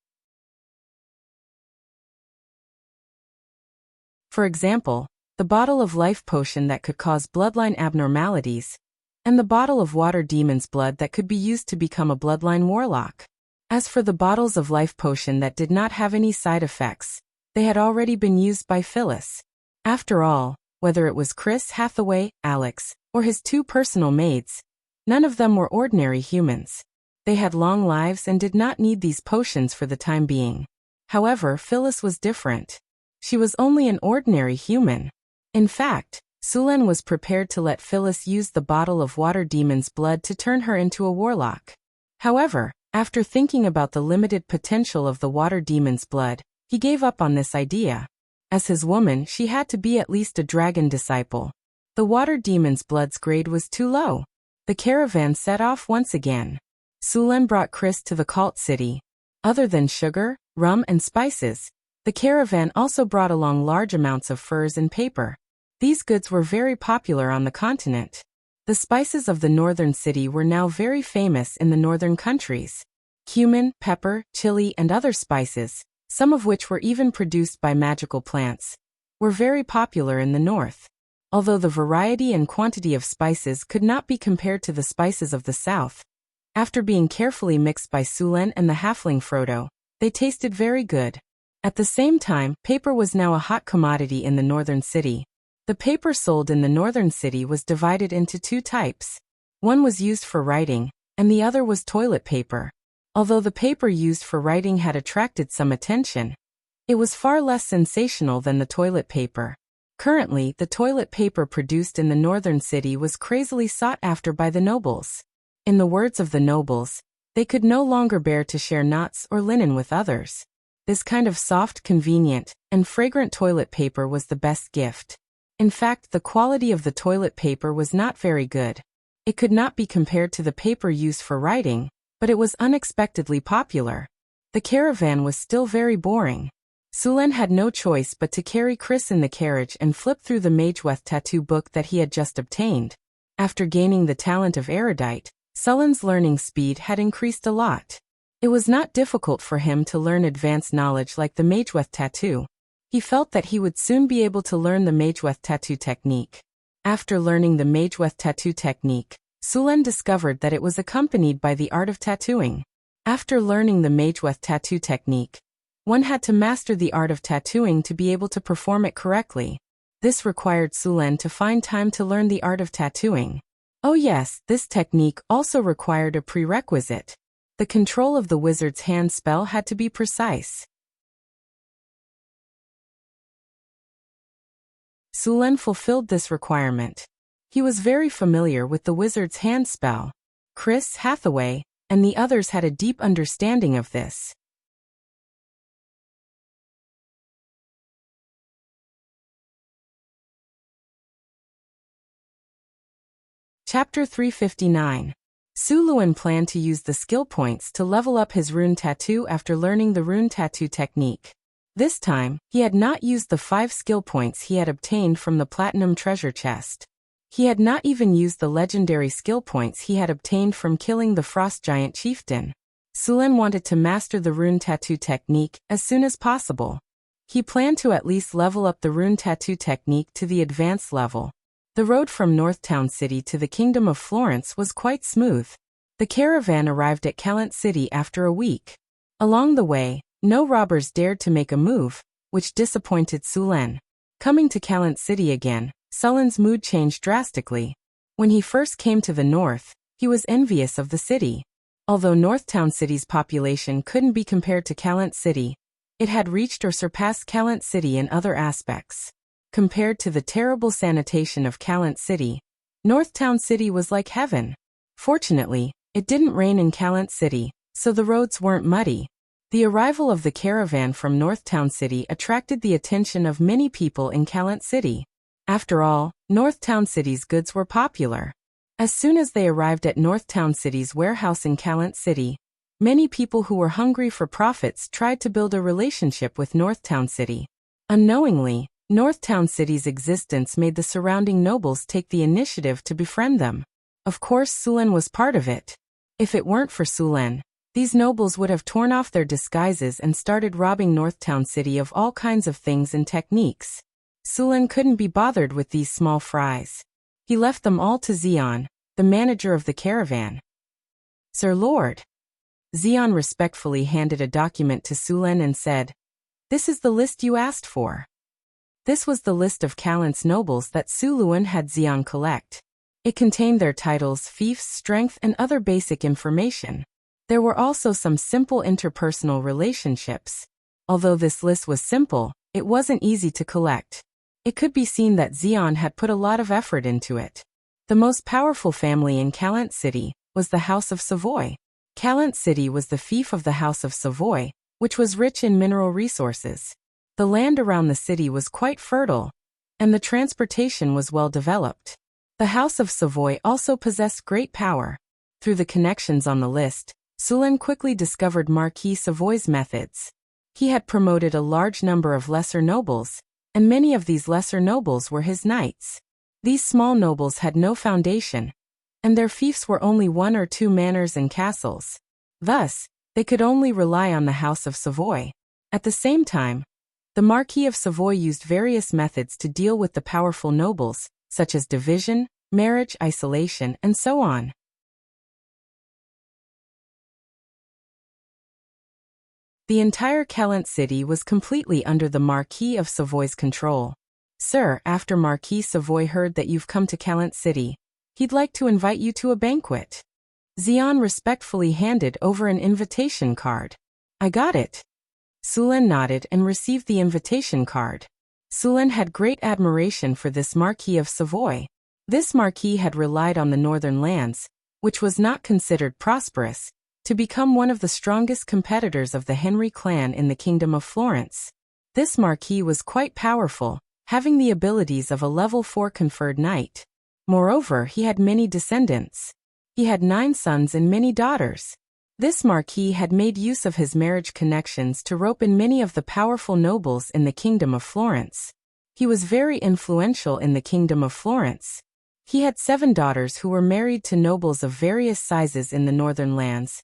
For example, the bottle of life potion that could cause bloodline abnormalities, and the bottle of water demon's blood that could be used to become a bloodline warlock. As for the bottles of life potion that did not have any side effects, they had already been used by Phyllis. After all, whether it was Chris Hathaway, Alex, or his 2 personal maids, none of them were ordinary humans. They had long lives and did not need these potions for the time being. However, Phyllis was different. She was only an ordinary human. In fact, Sulen was prepared to let Phyllis use the bottle of water demon's blood to turn her into a warlock. However, after thinking about the limited potential of the water demon's blood, he gave up on this idea. As his woman, she had to be at least a dragon disciple. The water demon's blood's grade was too low. The caravan set off once again. Sulen brought Chris to the cult city. Other than sugar, rum and spices, the caravan also brought along large amounts of furs and paper. These goods were very popular on the continent. The spices of the northern city were now very famous in the northern countries. Cumin, pepper, chili, and other spices, some of which were even produced by magical plants, were very popular in the north. Although the variety and quantity of spices could not be compared to the spices of the south, After being carefully mixed by Sulen and the halfling Frodo, they tasted very good. At the same time, paper was now a hot commodity in the northern city. The paper sold in the northern city was divided into two types. One was used for writing, and the other was toilet paper. Although the paper used for writing had attracted some attention, it was far less sensational than the toilet paper. Currently, the toilet paper produced in the northern city was crazily sought after by the nobles. In the words of the nobles, they could no longer bear to share knots or linen with others. This kind of soft, convenient, and fragrant toilet paper was the best gift. In fact, the quality of the toilet paper was not very good. It could not be compared to the paper used for writing, but it was unexpectedly popular. The caravan was still very boring. Sulen had no choice but to carry Chris in the carriage and flip through the Mageweth tattoo book that he had just obtained. After gaining the talent of erudite, Sulen's learning speed had increased a lot. It was not difficult for him to learn advanced knowledge like the Mageweth tattoo. He felt that he would soon be able to learn the Mageweth tattoo technique. After learning the Mageweth tattoo technique, Sulen discovered that it was accompanied by the art of tattooing. After learning the Mageweth tattoo technique, one had to master the art of tattooing to be able to perform it correctly. This required Sulen to find time to learn the art of tattooing. Oh yes, this technique also required a prerequisite. The control of the wizard's hand spell had to be precise. Sulen fulfilled this requirement. He was very familiar with the wizard's hand spell. Chris, Hathaway, and the others had a deep understanding of this. Chapter 359. Suluan planned to use the skill points to level up his rune tattoo after learning the rune tattoo technique. This time, he had not used the 5 skill points he had obtained from the platinum treasure chest. He had not even used the legendary skill points he had obtained from killing the frost giant chieftain. Sulen wanted to master the rune tattoo technique as soon as possible. He planned to at least level up the rune tattoo technique to the advanced level. The road from Northtown City to the Kingdom of Florence was quite smooth. The caravan arrived at Calent City after a week. Along the way, no robbers dared to make a move, which disappointed Sulen. Coming to Calent City again, Sulen's mood changed drastically. When he first came to the north, he was envious of the city. Although Northtown City's population couldn't be compared to Calent City, it had reached or surpassed Calent City in other aspects. Compared to the terrible sanitation of Calent City, Northtown City was like heaven. Fortunately, it didn't rain in Calent City, so the roads weren't muddy. The arrival of the caravan from Northtown City attracted the attention of many people in Calent City. After all, Northtown City's goods were popular. As soon as they arrived at Northtown City's warehouse in Calent City, many people who were hungry for profits tried to build a relationship with Northtown City. Unknowingly, Northtown City's existence made the surrounding nobles take the initiative to befriend them. Of course, Sulen was part of it. If it weren't for Sulen, these nobles would have torn off their disguises and started robbing Northtown City of all kinds of things and techniques. Sulen couldn't be bothered with these small fries. He left them all to Xion, the manager of the caravan. Sir Lord. Xion respectfully handed a document to Sulen and said, "This is the list you asked for." This was the list of Calent's nobles that Suluan had Xion collect. It contained their titles, fiefs, strength, and other basic information. There were also some simple interpersonal relationships. Although this list was simple, it wasn't easy to collect. It could be seen that Xion had put a lot of effort into it. The most powerful family in Calent City was the House of Savoy. Calent City was the fief of the House of Savoy, which was rich in mineral resources. The land around the city was quite fertile, and the transportation was well developed. The House of Savoy also possessed great power. Through the connections on the list, Sulen quickly discovered Marquis Savoy's methods. He had promoted a large number of lesser nobles, and many of these lesser nobles were his knights. These small nobles had no foundation, and their fiefs were only 1 or 2 manors and castles. Thus, they could only rely on the House of Savoy. At the same time, the Marquis of Savoy used various methods to deal with the powerful nobles, such as division, marriage, isolation, and so on. The entire Calent city was completely under the Marquis of Savoy's control. Sir, after Marquis Savoy heard that you've come to Calent city, he'd like to invite you to a banquet. Xian respectfully handed over an invitation card. I got it. Sulen nodded and received the invitation card. Sulen had great admiration for this Marquis of Savoy. This Marquis had relied on the northern lands, which was not considered prosperous, to become one of the strongest competitors of the Henry clan in the Kingdom of Florence. This Marquis was quite powerful, having the abilities of a level 4 conferred knight. Moreover, he had many descendants. He had 9 sons and many daughters. This Marquis had made use of his marriage connections to rope in many of the powerful nobles in the Kingdom of Florence. He was very influential in the Kingdom of Florence. He had 7 daughters who were married to nobles of various sizes in the northern lands,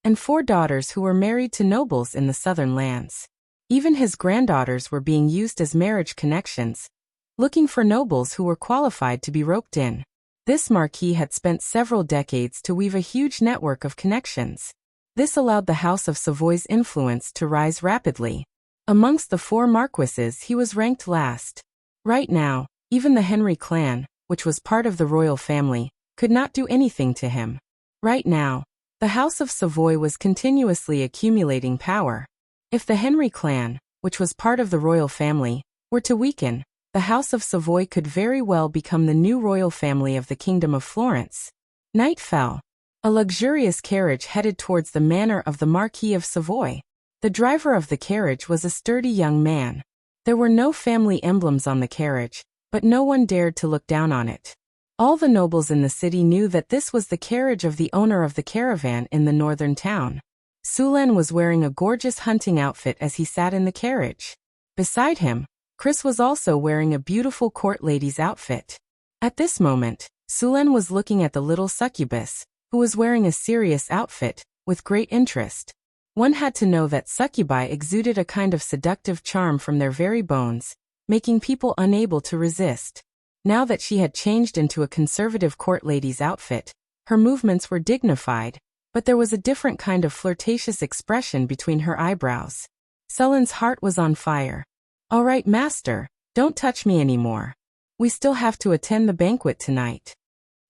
and 4 daughters who were married to nobles in the southern lands. Even his granddaughters were being used as marriage connections, looking for nobles who were qualified to be roped in. This Marquis had spent several decades to weave a huge network of connections. This allowed the House of Savoy's influence to rise rapidly. Amongst the 4 marquises, he was ranked last. Right now, even the Henry clan, which was part of the royal family, could not do anything to him. Right now, the House of Savoy was continuously accumulating power. If the Henry clan, which was part of the royal family, were to weaken, the House of Savoy could very well become the new royal family of the Kingdom of Florence. Night fell. A luxurious carriage headed towards the manor of the Marquis of Savoy. The driver of the carriage was a sturdy young man. There were no family emblems on the carriage, but no one dared to look down on it. All the nobles in the city knew that this was the carriage of the owner of the caravan in the northern town. Sulen was wearing a gorgeous hunting outfit as he sat in the carriage. Beside him, Chris was also wearing a beautiful court lady's outfit. At this moment, Sulen was looking at the little succubus, who was wearing a serious outfit, with great interest. One had to know that succubi exuded a kind of seductive charm from their very bones, making people unable to resist. Now that she had changed into a conservative court lady's outfit, her movements were dignified, but there was a different kind of flirtatious expression between her eyebrows. Sulen's heart was on fire. All right, master, don't touch me anymore. We still have to attend the banquet tonight.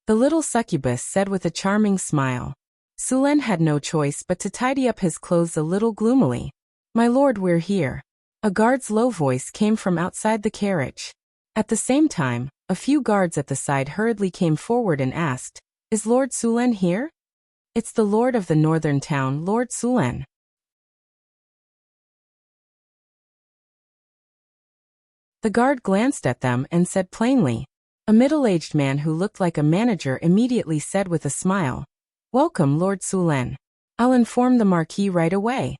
The little succubus said with a charming smile. Sulen had no choice but to tidy up his clothes a little gloomily. My lord, we're here. A guard's low voice came from outside the carriage. At the same time, a few guards at the side hurriedly came forward and asked, Is Lord Sulen here? It's the lord of the northern town, Lord Sulen. The guard glanced at them and said plainly. A middle-aged man who looked like a manager immediately said with a smile, Welcome, Lord Sulen. I'll inform the Marquis right away.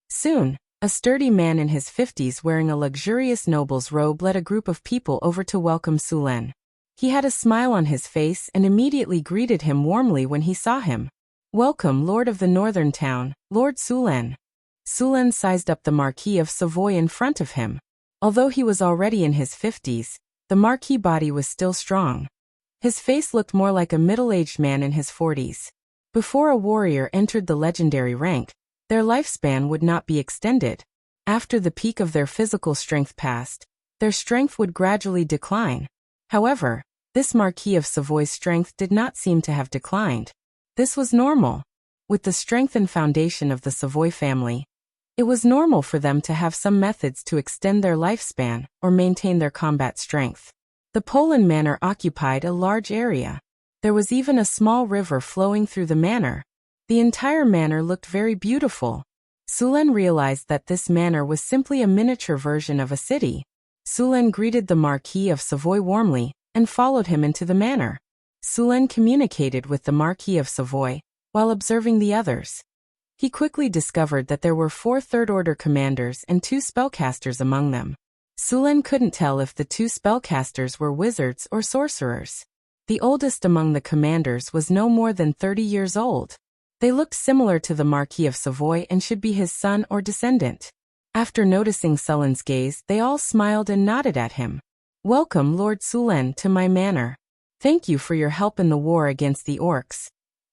Soon, a sturdy man in his 50s wearing a luxurious noble's robe led a group of people over to welcome Sulen. He had a smile on his face and immediately greeted him warmly when he saw him. Welcome, Lord of the Northern Town, Lord Sulen. Sulen sized up the Marquis of Savoy in front of him. Although he was already in his 50s, the Marquis body was still strong. His face looked more like a middle-aged man in his 40s. Before a warrior entered the legendary rank, their lifespan would not be extended. After the peak of their physical strength passed, their strength would gradually decline. However, this Marquis of Savoy's strength did not seem to have declined. This was normal. With the strength and foundation of the Savoy family, it was normal for them to have some methods to extend their lifespan or maintain their combat strength. The Poland manor occupied a large area. There was even a small river flowing through the manor. The entire manor looked very beautiful. Sulen realized that this manor was simply a miniature version of a city. Sulen greeted the Marquis of Savoy warmly and followed him into the manor. Sulen communicated with the Marquis of Savoy while observing the others. He quickly discovered that there were 4 third-order commanders and 2 spellcasters among them. Sulen couldn't tell if the 2 spellcasters were wizards or sorcerers. The oldest among the commanders was no more than 30 years old. They looked similar to the Marquis of Savoy and should be his son or descendant. After noticing Sulen's gaze, they all smiled and nodded at him. Welcome, Lord Sulen, to my manor. Thank you for your help in the war against the orcs.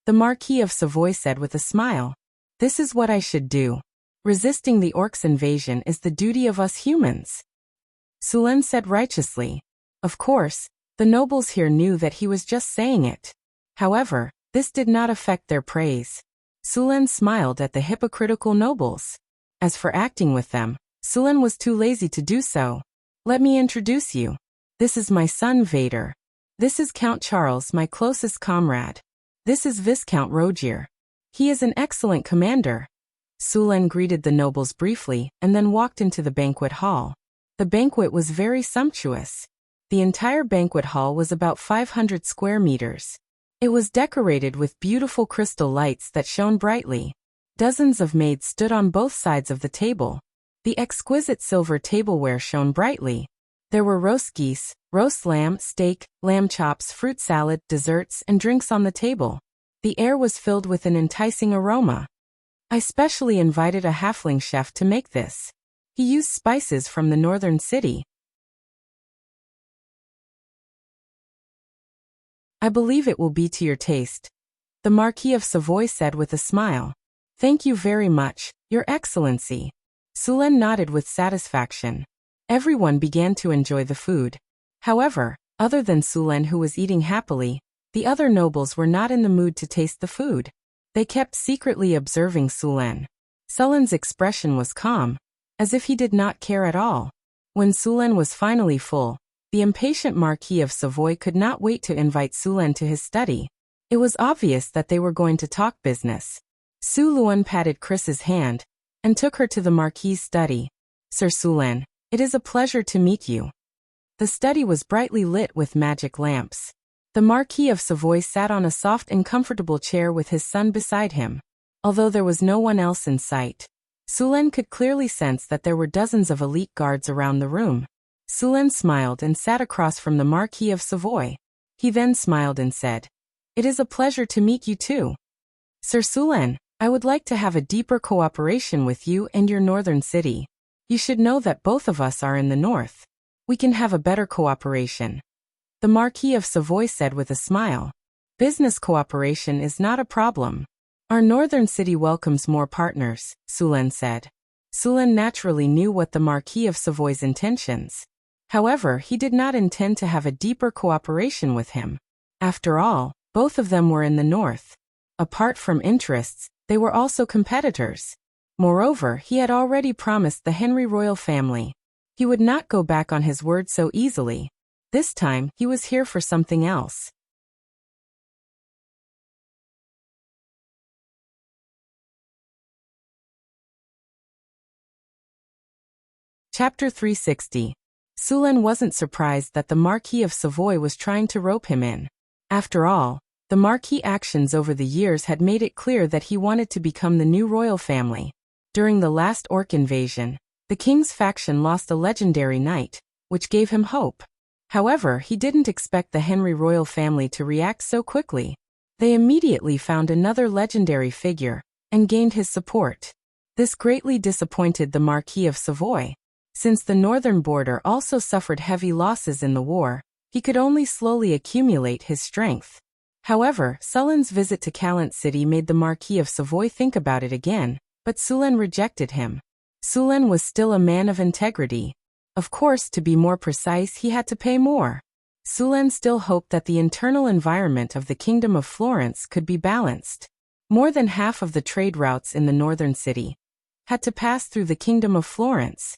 The Marquis of Savoy said with a smile. This is what I should do. Resisting the orcs' invasion is the duty of us humans. Sulen said righteously. Of course, the nobles here knew that he was just saying it. However, this did not affect their praise. Sulen smiled at the hypocritical nobles. As for acting with them, Sulen was too lazy to do so. Let me introduce you. This is my son Vader. This is Count Charles, my closest comrade. This is Viscount Rogier. He is an excellent commander. Sulen greeted the nobles briefly and then walked into the banquet hall. The banquet was very sumptuous. The entire banquet hall was about 500 square meters. It was decorated with beautiful crystal lights that shone brightly. Dozens of maids stood on both sides of the table. The exquisite silver tableware shone brightly. There were roast geese, roast lamb, steak, lamb chops, fruit salad, desserts, and drinks on the table. The air was filled with an enticing aroma. I specially invited a halfling chef to make this. He used spices from the northern city. I believe it will be to your taste, the Marquis of Savoy said with a smile. Thank you very much, Your Excellency. Sulen nodded with satisfaction. Everyone began to enjoy the food. However, other than Sulen, who was eating happily, the other nobles were not in the mood to taste the food. They kept secretly observing Sulen. Sulen's expression was calm, as if he did not care at all. When Sulen was finally full, the impatient Marquis of Savoy could not wait to invite Sulen to his study. It was obvious that they were going to talk business. Su Luan patted Chris's hand and took her to the Marquis's study. Sir Sulen, it is a pleasure to meet you. The study was brightly lit with magic lamps. The Marquis of Savoy sat on a soft and comfortable chair with his son beside him. Although there was no one else in sight, Sulen could clearly sense that there were dozens of elite guards around the room. Sulen smiled and sat across from the Marquis of Savoy. He then smiled and said, "It is a pleasure to meet you too. Sir Sulen, I would like to have a deeper cooperation with you and your northern city. You should know that both of us are in the north. We can have a better cooperation," the Marquis of Savoy said with a smile. "Business cooperation is not a problem. Our northern city welcomes more partners," Sulen said. Sulen naturally knew what the Marquis of Savoy's intentions. However, he did not intend to have a deeper cooperation with him. After all, both of them were in the north. Apart from interests, they were also competitors. Moreover, he had already promised the Henry royal family. He would not go back on his word so easily. This time, he was here for something else. Chapter 360. Sulen wasn't surprised that the Marquis of Savoy was trying to rope him in. After all, the Marquis' actions over the years had made it clear that he wanted to become the new royal family. During the last orc invasion, the king's faction lost a legendary knight, which gave him hope. However, he didn't expect the Henry royal family to react so quickly. They immediately found another legendary figure and gained his support. This greatly disappointed the Marquis of Savoy. Since the northern border also suffered heavy losses in the war, he could only slowly accumulate his strength. However, Sulen's visit to Calent City made the Marquis of Savoy think about it again, but Sulen rejected him. Sulen was still a man of integrity. Of course, to be more precise, he had to pay more. Sulen still hoped that the internal environment of the Kingdom of Florence could be balanced. More than half of the trade routes in the northern city had to pass through the Kingdom of Florence.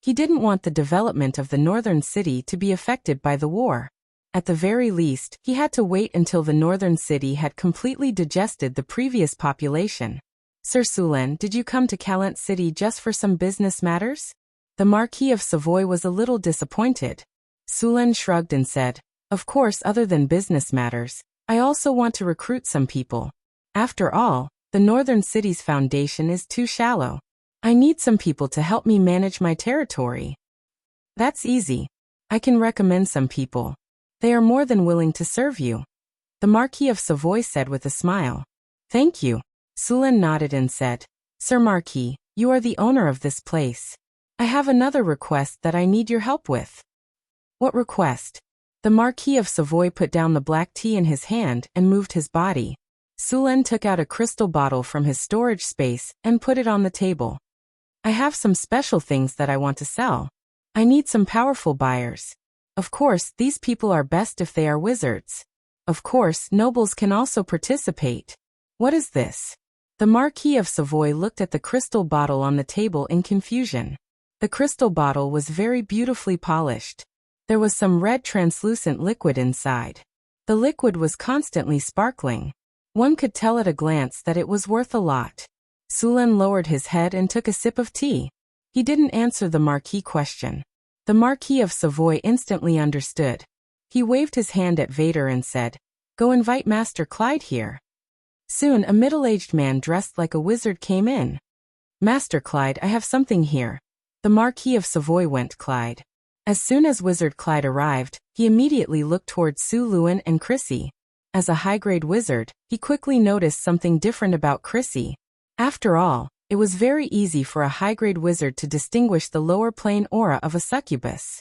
He didn't want the development of the northern city to be affected by the war. At the very least, he had to wait until the northern city had completely digested the previous population. Sir Sulen, did you come to Calent City just for some business matters? The Marquis of Savoy was a little disappointed. Sulen shrugged and said, "Of course, other than business matters, I also want to recruit some people. After all, the northern city's foundation is too shallow. I need some people to help me manage my territory." "That's easy. I can recommend some people. They are more than willing to serve you," the Marquis of Savoy said with a smile. "Thank you." Sulen nodded and said, "Sir Marquis, you are the owner of this place. I have another request that I need your help with." "What request?" The Marquis of Savoy put down the black tea in his hand and moved his body. Sulen took out a crystal bottle from his storage space and put it on the table. I have some special things that I want to sell. I need some powerful buyers. Of course, these people are best if they are wizards. Of course, nobles can also participate. What is this? The Marquis of Savoy looked at the crystal bottle on the table in confusion. The crystal bottle was very beautifully polished. There was some red translucent liquid inside. The liquid was constantly sparkling. One could tell at a glance that it was worth a lot. Sulen lowered his head and took a sip of tea. He didn't answer the Marquis' question. The Marquis of Savoy instantly understood. He waved his hand at Vader and said, "Go invite Master Clyde here." Soon a middle-aged man dressed like a wizard came in. "Master Clyde, I have something here." The Marquis of Savoy went Clyde. As soon as Wizard Clyde arrived, he immediately looked towards Su Luan and Chrissy. As a high-grade wizard, he quickly noticed something different about Chrissy. After all, it was very easy for a high-grade wizard to distinguish the lower plane aura of a succubus.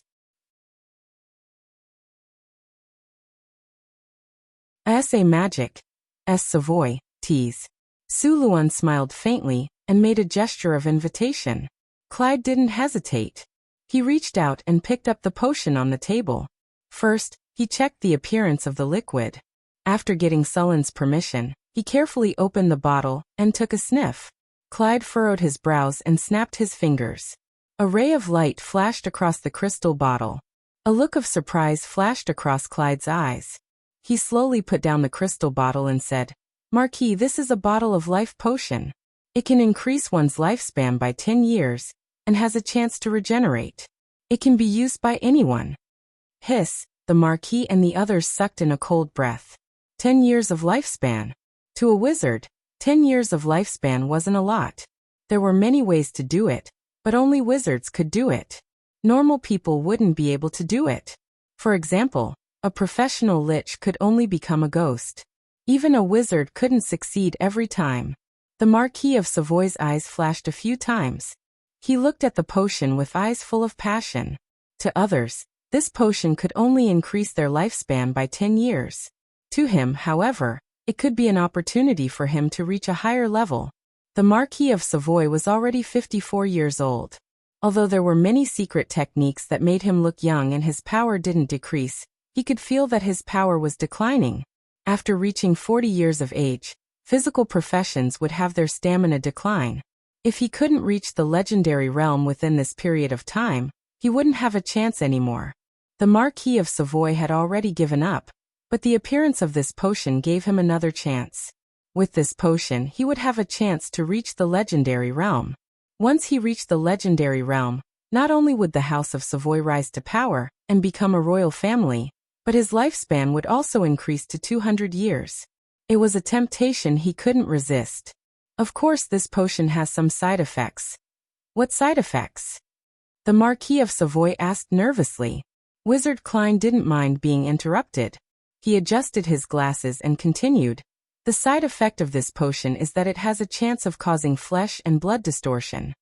S.A. Magic. S. Savoy, tease. Su Luan smiled faintly and made a gesture of invitation. Clyde didn't hesitate. He reached out and picked up the potion on the table. First, he checked the appearance of the liquid. After getting Sulen's permission, he carefully opened the bottle and took a sniff. Clyde furrowed his brows and snapped his fingers. A ray of light flashed across the crystal bottle. A look of surprise flashed across Clyde's eyes. He slowly put down the crystal bottle and said, "Marquis, this is a bottle of life potion. It can increase one's lifespan by 10 years, and has a chance to regenerate. It can be used by anyone." Hiss, the Marquis and the others sucked in a cold breath. 10 years of lifespan. To a wizard, 10 years of lifespan wasn't a lot. There were many ways to do it, but only wizards could do it. Normal people wouldn't be able to do it. For example, a professional lich could only become a ghost. Even a wizard couldn't succeed every time. The Marquis of Savoy's eyes flashed a few times. He looked at the potion with eyes full of passion. To others, this potion could only increase their lifespan by 10 years. To him, however, it could be an opportunity for him to reach a higher level. The Marquis of Savoy was already 54 years old. Although there were many secret techniques that made him look young and his power didn't decrease, he could feel that his power was declining. After reaching 40 years of age, physical professions would have their stamina decline. If he couldn't reach the legendary realm within this period of time, he wouldn't have a chance anymore. The Marquis of Savoy had already given up, but the appearance of this potion gave him another chance. With this potion, he would have a chance to reach the legendary realm. Once he reached the legendary realm, not only would the House of Savoy rise to power and become a royal family, but his lifespan would also increase to 200 years. It was a temptation he couldn't resist. Of course, this potion has some side effects. What side effects? The Marquis of Savoy asked nervously. Wizard Klein didn't mind being interrupted. He adjusted his glasses and continued. The side effect of this potion is that it has a chance of causing flesh and blood distortion.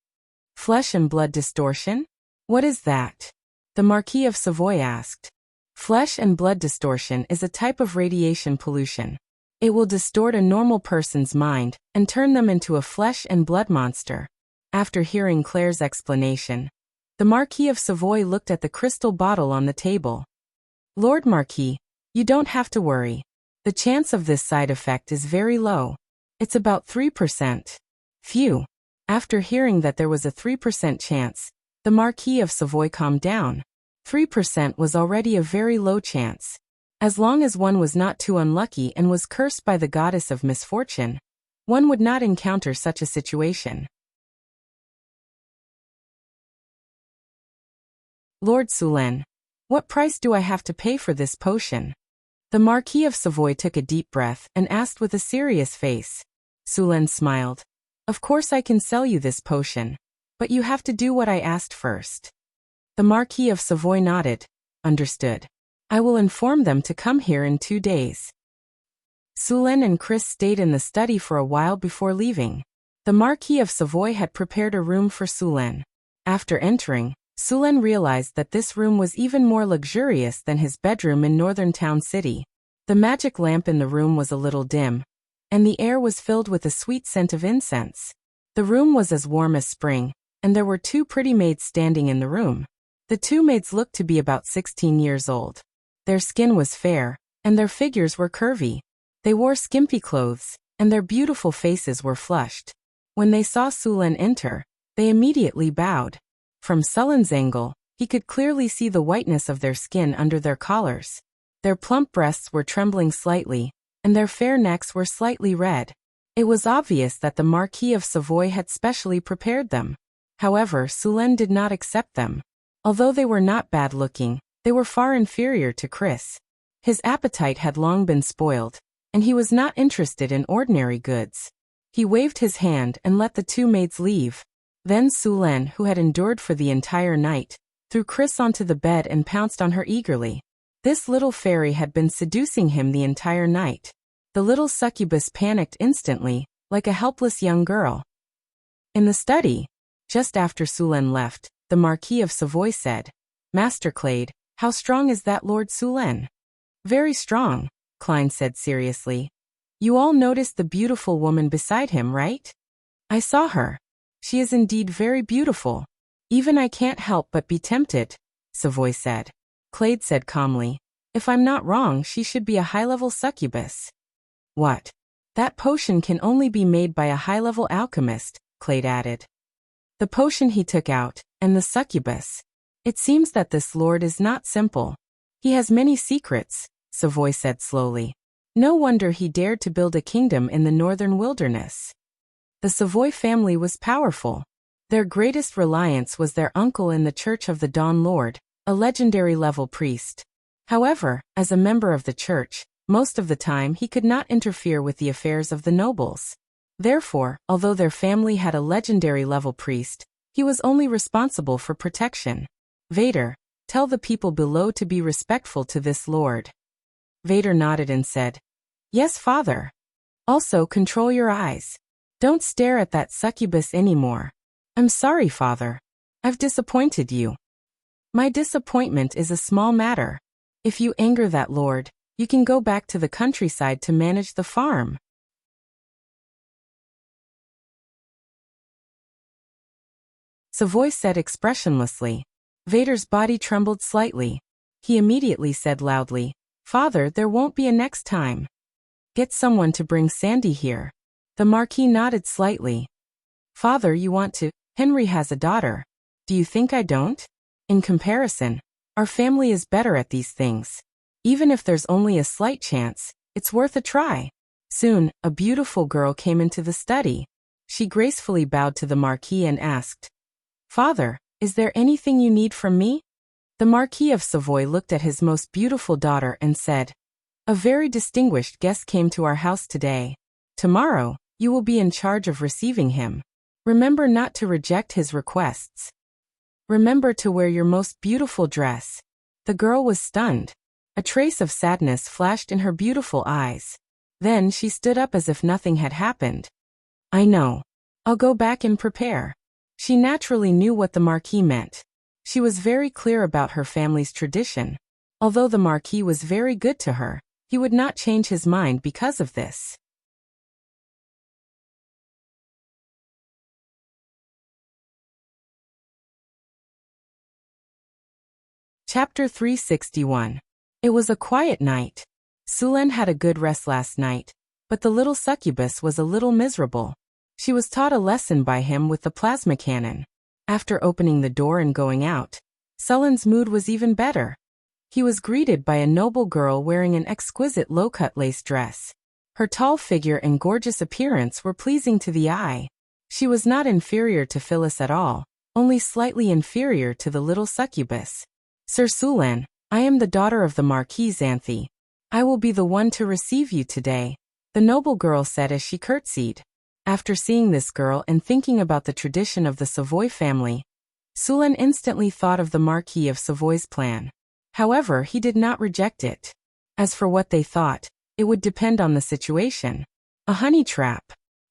Flesh and blood distortion? What is that? The Marquis of Savoy asked. Flesh and blood distortion is a type of radiation pollution. It will distort a normal person's mind and turn them into a flesh and blood monster. After hearing Claire's explanation, the Marquis of Savoy looked at the crystal bottle on the table. Lord Marquis, you don't have to worry. The chance of this side effect is very low. It's about 3%. Phew. After hearing that there was a 3% chance, the Marquis of Savoy calmed down. 3% was already a very low chance. As long as one was not too unlucky and was cursed by the goddess of misfortune, one would not encounter such a situation. Lord Sulen, what price do I have to pay for this potion? The Marquis of Savoy took a deep breath and asked with a serious face. Sulen smiled. Of course I can sell you this potion, but you have to do what I asked first. The Marquis of Savoy nodded. Understood. I will inform them to come here in 2 days. Sulen and Chris stayed in the study for a while before leaving. The Marquis of Savoy had prepared a room for Sulen. After entering, Sulen realized that this room was even more luxurious than his bedroom in Northern Town City. The magic lamp in the room was a little dim, and the air was filled with a sweet scent of incense. The room was as warm as spring, and there were two pretty maids standing in the room. The two maids looked to be about 16 years old. Their skin was fair, and their figures were curvy. They wore skimpy clothes, and their beautiful faces were flushed. When they saw Sulen enter, they immediately bowed. From Sulen's angle, he could clearly see the whiteness of their skin under their collars. Their plump breasts were trembling slightly, and their fair necks were slightly red. It was obvious that the Marquis of Savoy had specially prepared them. However, Sulen did not accept them. Although they were not bad-looking, they were far inferior to Chris. His appetite had long been spoiled, and he was not interested in ordinary goods. He waved his hand and let the two maids leave. Then Sulen, who had endured for the entire night, threw Chris onto the bed and pounced on her eagerly. This little fairy had been seducing him the entire night. The little succubus panicked instantly, like a helpless young girl. In the study, just after Sulen left, the Marquis of Savoy said, "Master Clade, how strong is that Lord Sulen?" "Very strong," Klein said seriously. "You all noticed the beautiful woman beside him, right?" "I saw her. She is indeed very beautiful. Even I can't help but be tempted," Savoy said. Clade said calmly, "If I'm not wrong, she should be a high-level succubus." "What? That potion can only be made by a high-level alchemist," Clade added. The potion he took out, and the succubus. "It seems that this lord is not simple. He has many secrets," Savoy said slowly. "No wonder he dared to build a kingdom in the northern wilderness." The Savoy family was powerful. Their greatest reliance was their uncle in the Church of the Dawn Lord, a legendary level priest. However, as a member of the church, most of the time he could not interfere with the affairs of the nobles. Therefore, although their family had a legendary level priest, he was only responsible for protection. "Vader, tell the people below to be respectful to this lord." Vader nodded and said, "Yes, father. Also control your eyes. Don't stare at that succubus anymore." "I'm sorry, father. I've disappointed you." "My disappointment is a small matter. If you anger that lord, you can go back to the countryside to manage the farm." Savoy said expressionlessly. Vader's body trembled slightly. He immediately said loudly, "Father, there won't be a next time. Get someone to bring Sandy here." The Marquis nodded slightly. "Father, you want to? Henry has a daughter. Do you think I don't? In comparison, our family is better at these things. Even if there's only a slight chance, it's worth a try." Soon, a beautiful girl came into the study. She gracefully bowed to the Marquis and asked, "Father, is there anything you need from me?" The Marquis of Savoy looked at his most beautiful daughter and said, "A very distinguished guest came to our house today. Tomorrow, you will be in charge of receiving him. Remember not to reject his requests. Remember to wear your most beautiful dress." The girl was stunned. A trace of sadness flashed in her beautiful eyes. Then she stood up as if nothing had happened. "I know. I'll go back and prepare." She naturally knew what the Marquis meant. She was very clear about her family's tradition. Although the Marquis was very good to her, he would not change his mind because of this. Chapter 361. It was a quiet night. Sulen had a good rest last night, but the little succubus was a little miserable. She was taught a lesson by him with the plasma cannon. After opening the door and going out, Sulen's mood was even better. He was greeted by a noble girl wearing an exquisite low-cut lace dress. Her tall figure and gorgeous appearance were pleasing to the eye. She was not inferior to Phyllis at all, only slightly inferior to the little succubus. "Sir Sulen, I am the daughter of the Marquis Xanthi. I will be the one to receive you today," the noble girl said as she curtsied. After seeing this girl and thinking about the tradition of the Savoy family, Sulen instantly thought of the Marquis of Savoy's plan. However, he did not reject it. As for what they thought, it would depend on the situation. A honey trap.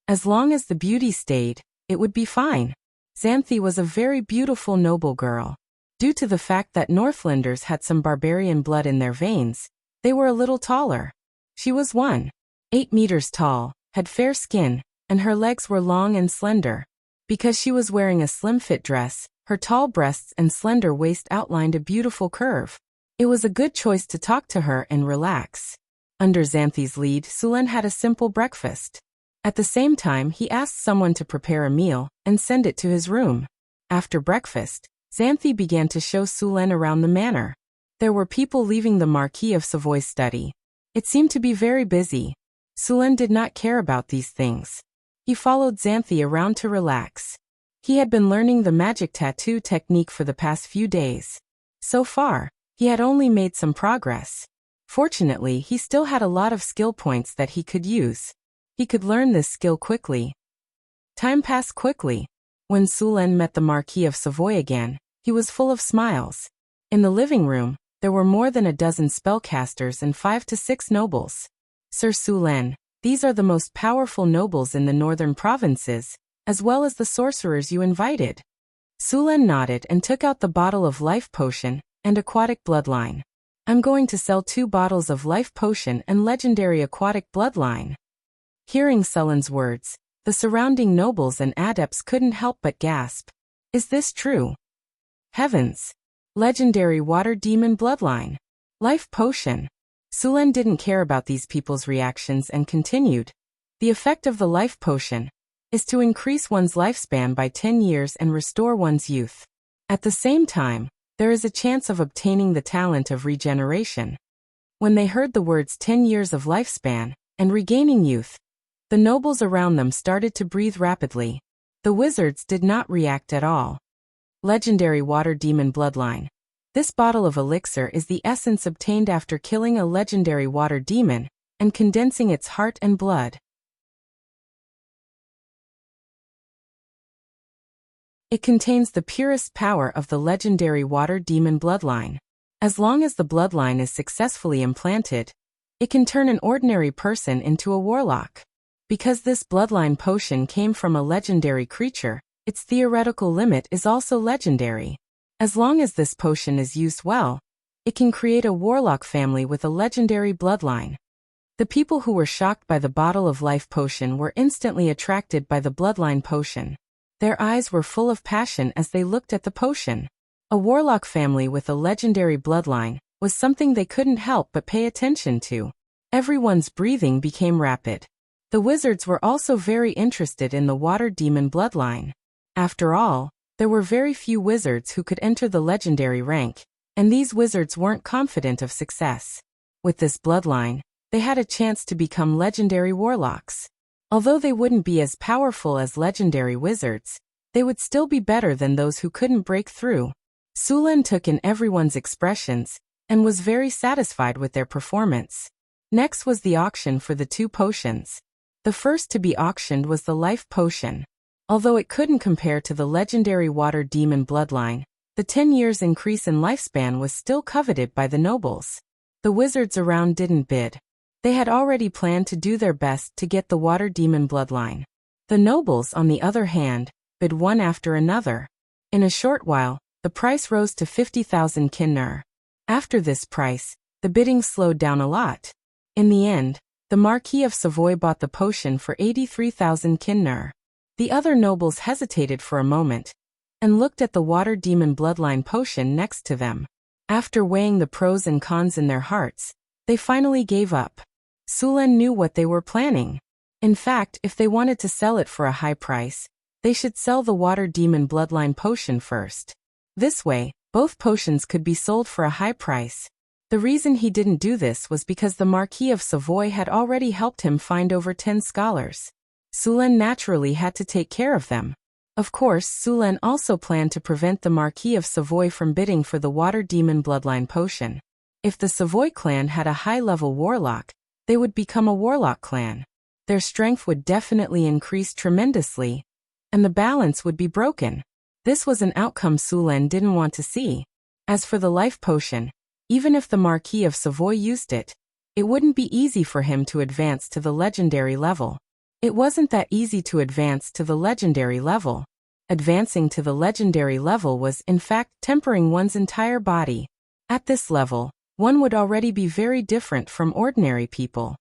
As long as the beauty stayed, it would be fine. Xanthi was a very beautiful noble girl. Due to the fact that Northlanders had some barbarian blood in their veins, they were a little taller. She was 1.8 meters tall, had fair skin, and her legs were long and slender. Because she was wearing a slim-fit dress, her tall breasts and slender waist outlined a beautiful curve. It was a good choice to talk to her and relax. Under Xanthi's lead, Sulen had a simple breakfast. At the same time, he asked someone to prepare a meal and send it to his room. After breakfast, Xanthi began to show Sulen around the manor. There were people leaving the Marquis of Savoy's study. It seemed to be very busy. Sulen did not care about these things. He followed Xanthi around to relax. He had been learning the magic tattoo technique for the past few days. So far, he had only made some progress. Fortunately, he still had a lot of skill points that he could use. He could learn this skill quickly. Time passed quickly. When Sulen met the Marquis of Savoy again, he was full of smiles. In the living room, there were more than a dozen spellcasters and 5 to 6 nobles. Sir Sulen, these are the most powerful nobles in the northern provinces, as well as the sorcerers you invited. Sulen nodded and took out the bottle of life potion and aquatic bloodline. I'm going to sell 2 bottles of life potion and legendary aquatic bloodline. Hearing Sulen's words, the surrounding nobles and adepts couldn't help but gasp. Is this true? Heavens! Legendary water demon bloodline. Life potion. Sulen didn't care about these people's reactions and continued. The effect of the life potion is to increase one's lifespan by 10 years and restore one's youth. At the same time, there is a chance of obtaining the talent of regeneration. When they heard the words 10 years of lifespan and regaining youth, the nobles around them started to breathe rapidly. The wizards did not react at all. Legendary water demon bloodline. This bottle of elixir is the essence obtained after killing a legendary water demon and condensing its heart and blood. It contains the purest power of the legendary water demon bloodline. As long as the bloodline is successfully implanted, it can turn an ordinary person into a warlock. Because this bloodline potion came from a legendary creature, its theoretical limit is also legendary. As long as this potion is used well, it can create a warlock family with a legendary bloodline. The people who were shocked by the bottle of life potion were instantly attracted by the bloodline potion. Their eyes were full of passion as they looked at the potion. A warlock family with a legendary bloodline was something they couldn't help but pay attention to. Everyone's breathing became rapid. The wizards were also very interested in the water demon bloodline. After all, there were very few wizards who could enter the legendary rank, and these wizards weren't confident of success. With this bloodline, they had a chance to become legendary warlocks. Although they wouldn't be as powerful as legendary wizards, they would still be better than those who couldn't break through. Sulen took in everyone's expressions and was very satisfied with their performance. Next was the auction for the 2 potions. The first to be auctioned was the life potion. Although it couldn't compare to the legendary water demon bloodline, the 10 years increase in lifespan was still coveted by the nobles. The wizards around didn't bid. They had already planned to do their best to get the water demon bloodline. The nobles, on the other hand, bid one after another. In a short while, the price rose to 50,000 kinner. After this price, the bidding slowed down a lot. In the end, the Marquis of Savoy bought the potion for 83,000 kinner. The other nobles hesitated for a moment and looked at the water demon bloodline potion next to them. After weighing the pros and cons in their hearts, they finally gave up. Sulen knew what they were planning. In fact, if they wanted to sell it for a high price, they should sell the water demon bloodline potion first. This way, both potions could be sold for a high price. The reason he didn't do this was because the Marquis of Savoy had already helped him find over 10 scholars. Sulen naturally had to take care of them. Of course, Sulen also planned to prevent the Marquis of Savoy from bidding for the water demon bloodline potion. If the Savoy clan had a high-level warlock, they would become a warlock clan. Their strength would definitely increase tremendously, and the balance would be broken. This was an outcome Sulen didn't want to see. As for the life potion, even if the Marquis of Savoy used it, it wouldn't be easy for him to advance to the legendary level. It wasn't that easy to advance to the legendary level. Advancing to the legendary level was, in fact, tempering one's entire body. At this level, one would already be very different from ordinary people.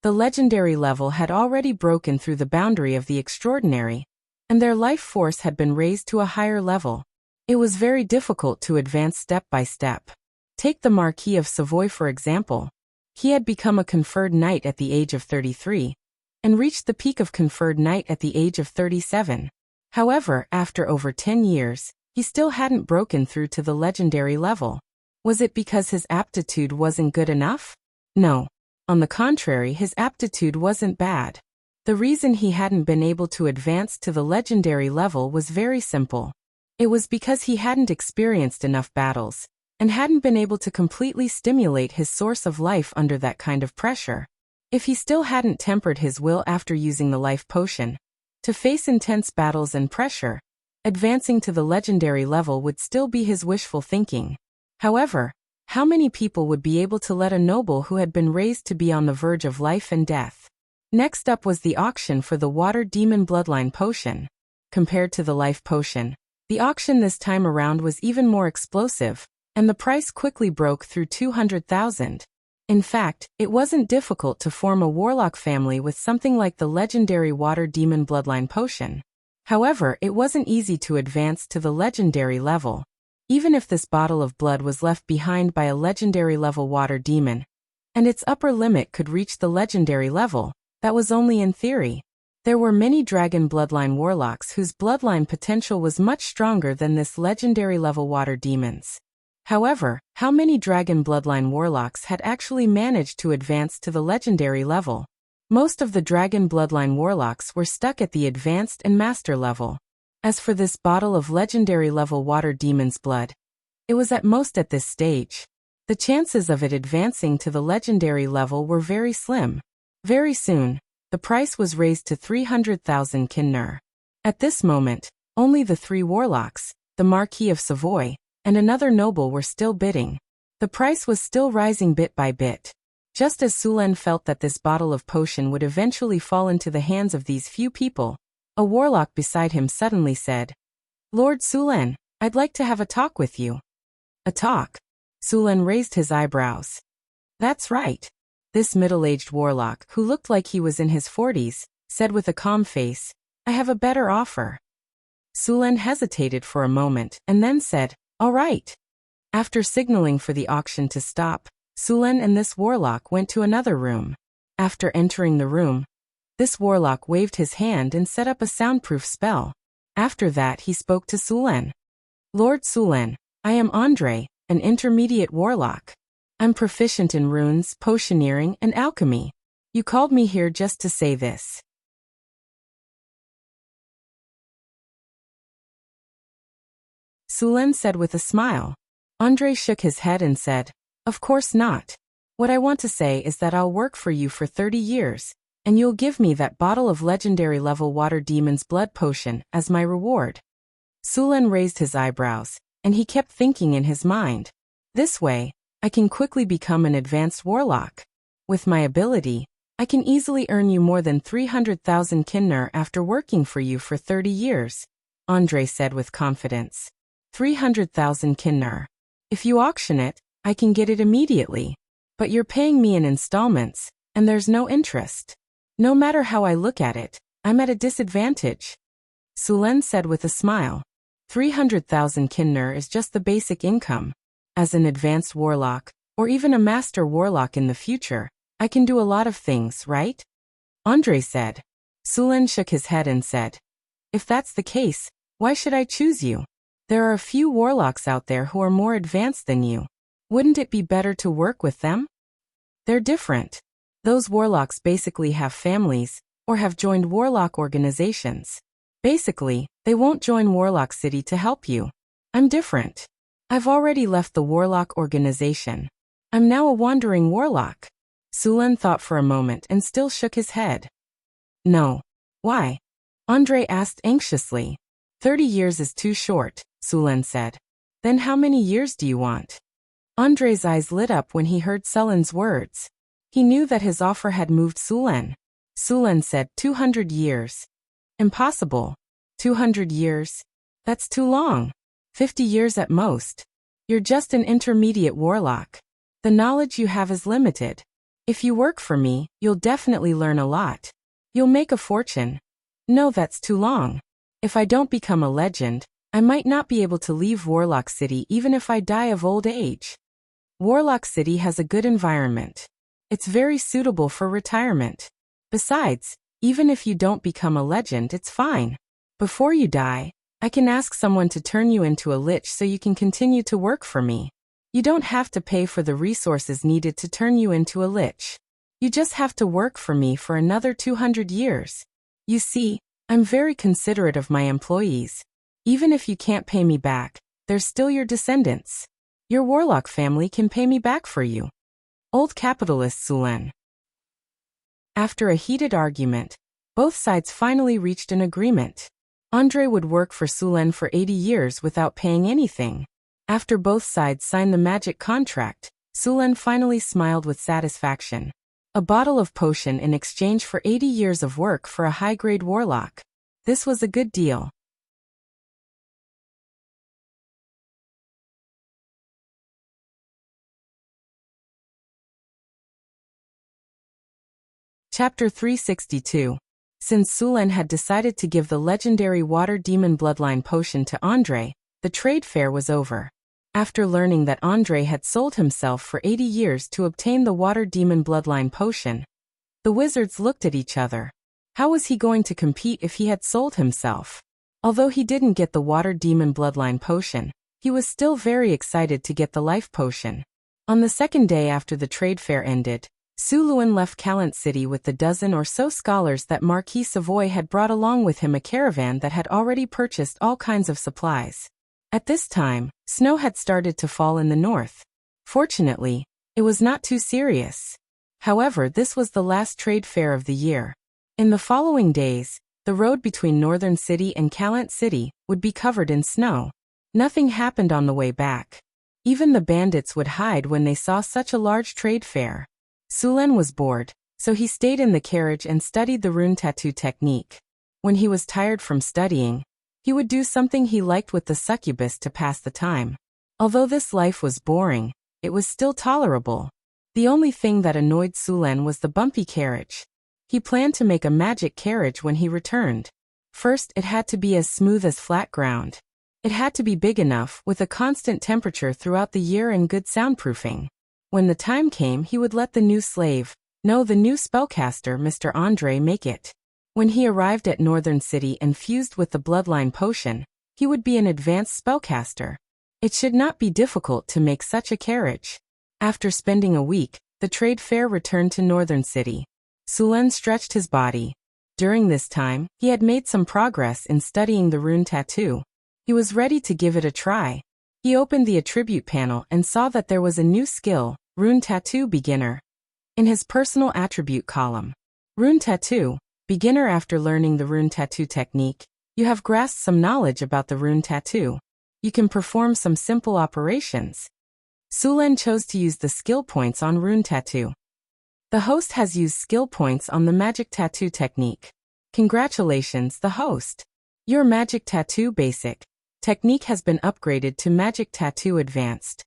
The legendary level had already broken through the boundary of the extraordinary, and their life force had been raised to a higher level. It was very difficult to advance step by step. Take the Marquis of Savoy for example. He had become a conferred knight at the age of 33, and reached the peak of conferred knight at the age of 37. However, after over 10 years, he still hadn't broken through to the legendary level. Was it because his aptitude wasn't good enough? No. On the contrary, his aptitude wasn't bad. The reason he hadn't been able to advance to the legendary level was very simple. It was because he hadn't experienced enough battles, and hadn't been able to completely stimulate his source of life under that kind of pressure. If he still hadn't tempered his will after using the life potion to face intense battles and pressure, advancing to the legendary level would still be his wishful thinking. However, how many people would be able to let a noble who had been raised to be on the verge of life and death? Next up was the auction for the Water Demon Bloodline Potion. Compared to the life potion, the auction this time around was even more explosive, and the price quickly broke through 200,000. In fact, it wasn't difficult to form a warlock family with something like the legendary Water Demon Bloodline Potion. However, it wasn't easy to advance to the legendary level. Even if this bottle of blood was left behind by a legendary level water demon, and its upper limit could reach the legendary level, that was only in theory. There were many dragon bloodline warlocks whose bloodline potential was much stronger than this legendary level water demons. However, how many dragon bloodline warlocks had actually managed to advance to the legendary level? Most of the dragon bloodline warlocks were stuck at the advanced and master level. As for this bottle of legendary level water demon's blood, it was at most at this stage. The chances of it advancing to the legendary level were very slim. Very soon, the price was raised to 300,000 kinner. At this moment, only the three warlocks, the Marquis of Savoy, and another noble were still bidding. The price was still rising bit by bit. Just as Sulen felt that this bottle of potion would eventually fall into the hands of these few people, a warlock beside him suddenly said, "Lord Sulen, I'd like to have a talk with you." A talk? Sulen raised his eyebrows. That's right. This middle-aged warlock, who looked like he was in his 40s, said with a calm face, "I have a better offer." Sulen hesitated for a moment and then said, "All right." After signaling for the auction to stop, Sulen and this warlock went to another room. After entering the room, this warlock waved his hand and set up a soundproof spell. After that he spoke to Sulen. "Lord Sulen, I am Andre, an intermediate warlock. I'm proficient in runes, potioneering, and alchemy. You called me here just to say this." Sulen said with a smile. Andre shook his head and said, "Of course not. What I want to say is that I'll work for you for 30 years. And you'll give me that bottle of legendary level water demon's blood potion as my reward." Sulen raised his eyebrows, and he kept thinking in his mind, "This way, I can quickly become an advanced warlock. With my ability, I can easily earn you more than 300,000 kinner after working for you for 30 years, Andre said with confidence. 300,000 kinner. If you auction it, I can get it immediately. But you're paying me in installments, and there's no interest. No matter how I look at it, I'm at a disadvantage. Sulen said with a smile. 300,000 kinner is just the basic income. As an advanced warlock, or even a master warlock in the future, I can do a lot of things, right? Andre said. Sulen shook his head and said, "If that's the case, why should I choose you? There are a few warlocks out there who are more advanced than you. Wouldn't it be better to work with them? They're different. Those warlocks basically have families, or have joined warlock organizations. Basically, they won't join Warlock City to help you. I'm different. I've already left the warlock organization. I'm now a wandering warlock." Sulen thought for a moment and still shook his head. "No. Why?" Andre asked anxiously. 30 years is too short, Sulen said. "Then how many years do you want?" Andre's eyes lit up when he heard Sulen's words. He knew that his offer had moved Sulen. Sulen said 200 years. Impossible. 200 years? That's too long. 50 years at most. You're just an intermediate warlock. The knowledge you have is limited. If you work for me, you'll definitely learn a lot. You'll make a fortune. No, that's too long. If I don't become a legend, I might not be able to leave Warlock City even if I die of old age. Warlock City has a good environment. It's very suitable for retirement. Besides, even if you don't become a legend, it's fine. Before you die, I can ask someone to turn you into a lich so you can continue to work for me. You don't have to pay for the resources needed to turn you into a lich. You just have to work for me for another 200 years. You see, I'm very considerate of my employees. Even if you can't pay me back, they're still your descendants. Your Warlock family can pay me back for you. Old capitalist Sulen. After a heated argument, both sides finally reached an agreement. Andre would work for Sulen for 80 years without paying anything. After both sides signed the magic contract, Sulen finally smiled with satisfaction. A bottle of potion in exchange for 80 years of work for a high-grade warlock. This was a good deal. Chapter 362. Since Sulen had decided to give the legendary Water Demon Bloodline potion to Andre, the trade fair was over. After learning that Andre had sold himself for 80 years to obtain the Water Demon Bloodline potion, the wizards looked at each other. How was he going to compete if he had sold himself? Although he didn't get the Water Demon Bloodline potion, he was still very excited to get the life potion. On the second day after the trade fair ended, Suluan left Callant City with the dozen or so scholars that Marquis Savoy had brought along with him, a caravan that had already purchased all kinds of supplies. At this time, snow had started to fall in the north. Fortunately, it was not too serious. However, this was the last trade fair of the year. In the following days, the road between Northern City and Callant City would be covered in snow. Nothing happened on the way back. Even the bandits would hide when they saw such a large trade fair. Sulen was bored, so he stayed in the carriage and studied the rune tattoo technique. When he was tired from studying, he would do something he liked with the succubus to pass the time. Although this life was boring, it was still tolerable. The only thing that annoyed Sulen was the bumpy carriage. He planned to make a magic carriage when he returned. First, it had to be as smooth as flat ground. It had to be big enough, with a constant temperature throughout the year and good soundproofing. When the time came, he would let the new slave, no, the new spellcaster, Mr. Andre, make it. When he arrived at Northern City and fused with the bloodline potion, he would be an advanced spellcaster. It should not be difficult to make such a carriage. After spending a week, the trade fair returned to Northern City. Sulen stretched his body. During this time, he had made some progress in studying the rune tattoo. He was ready to give it a try. He opened the attribute panel and saw that there was a new skill, Rune Tattoo Beginner. In his personal attribute column, Rune Tattoo, Beginner. After learning the rune tattoo technique, you have grasped some knowledge about the rune tattoo. You can perform some simple operations. Sulen chose to use the skill points on rune tattoo. The host has used skill points on the magic tattoo technique. Congratulations, the host. Your magic tattoo basic technique has been upgraded to Magic Tattoo Advanced.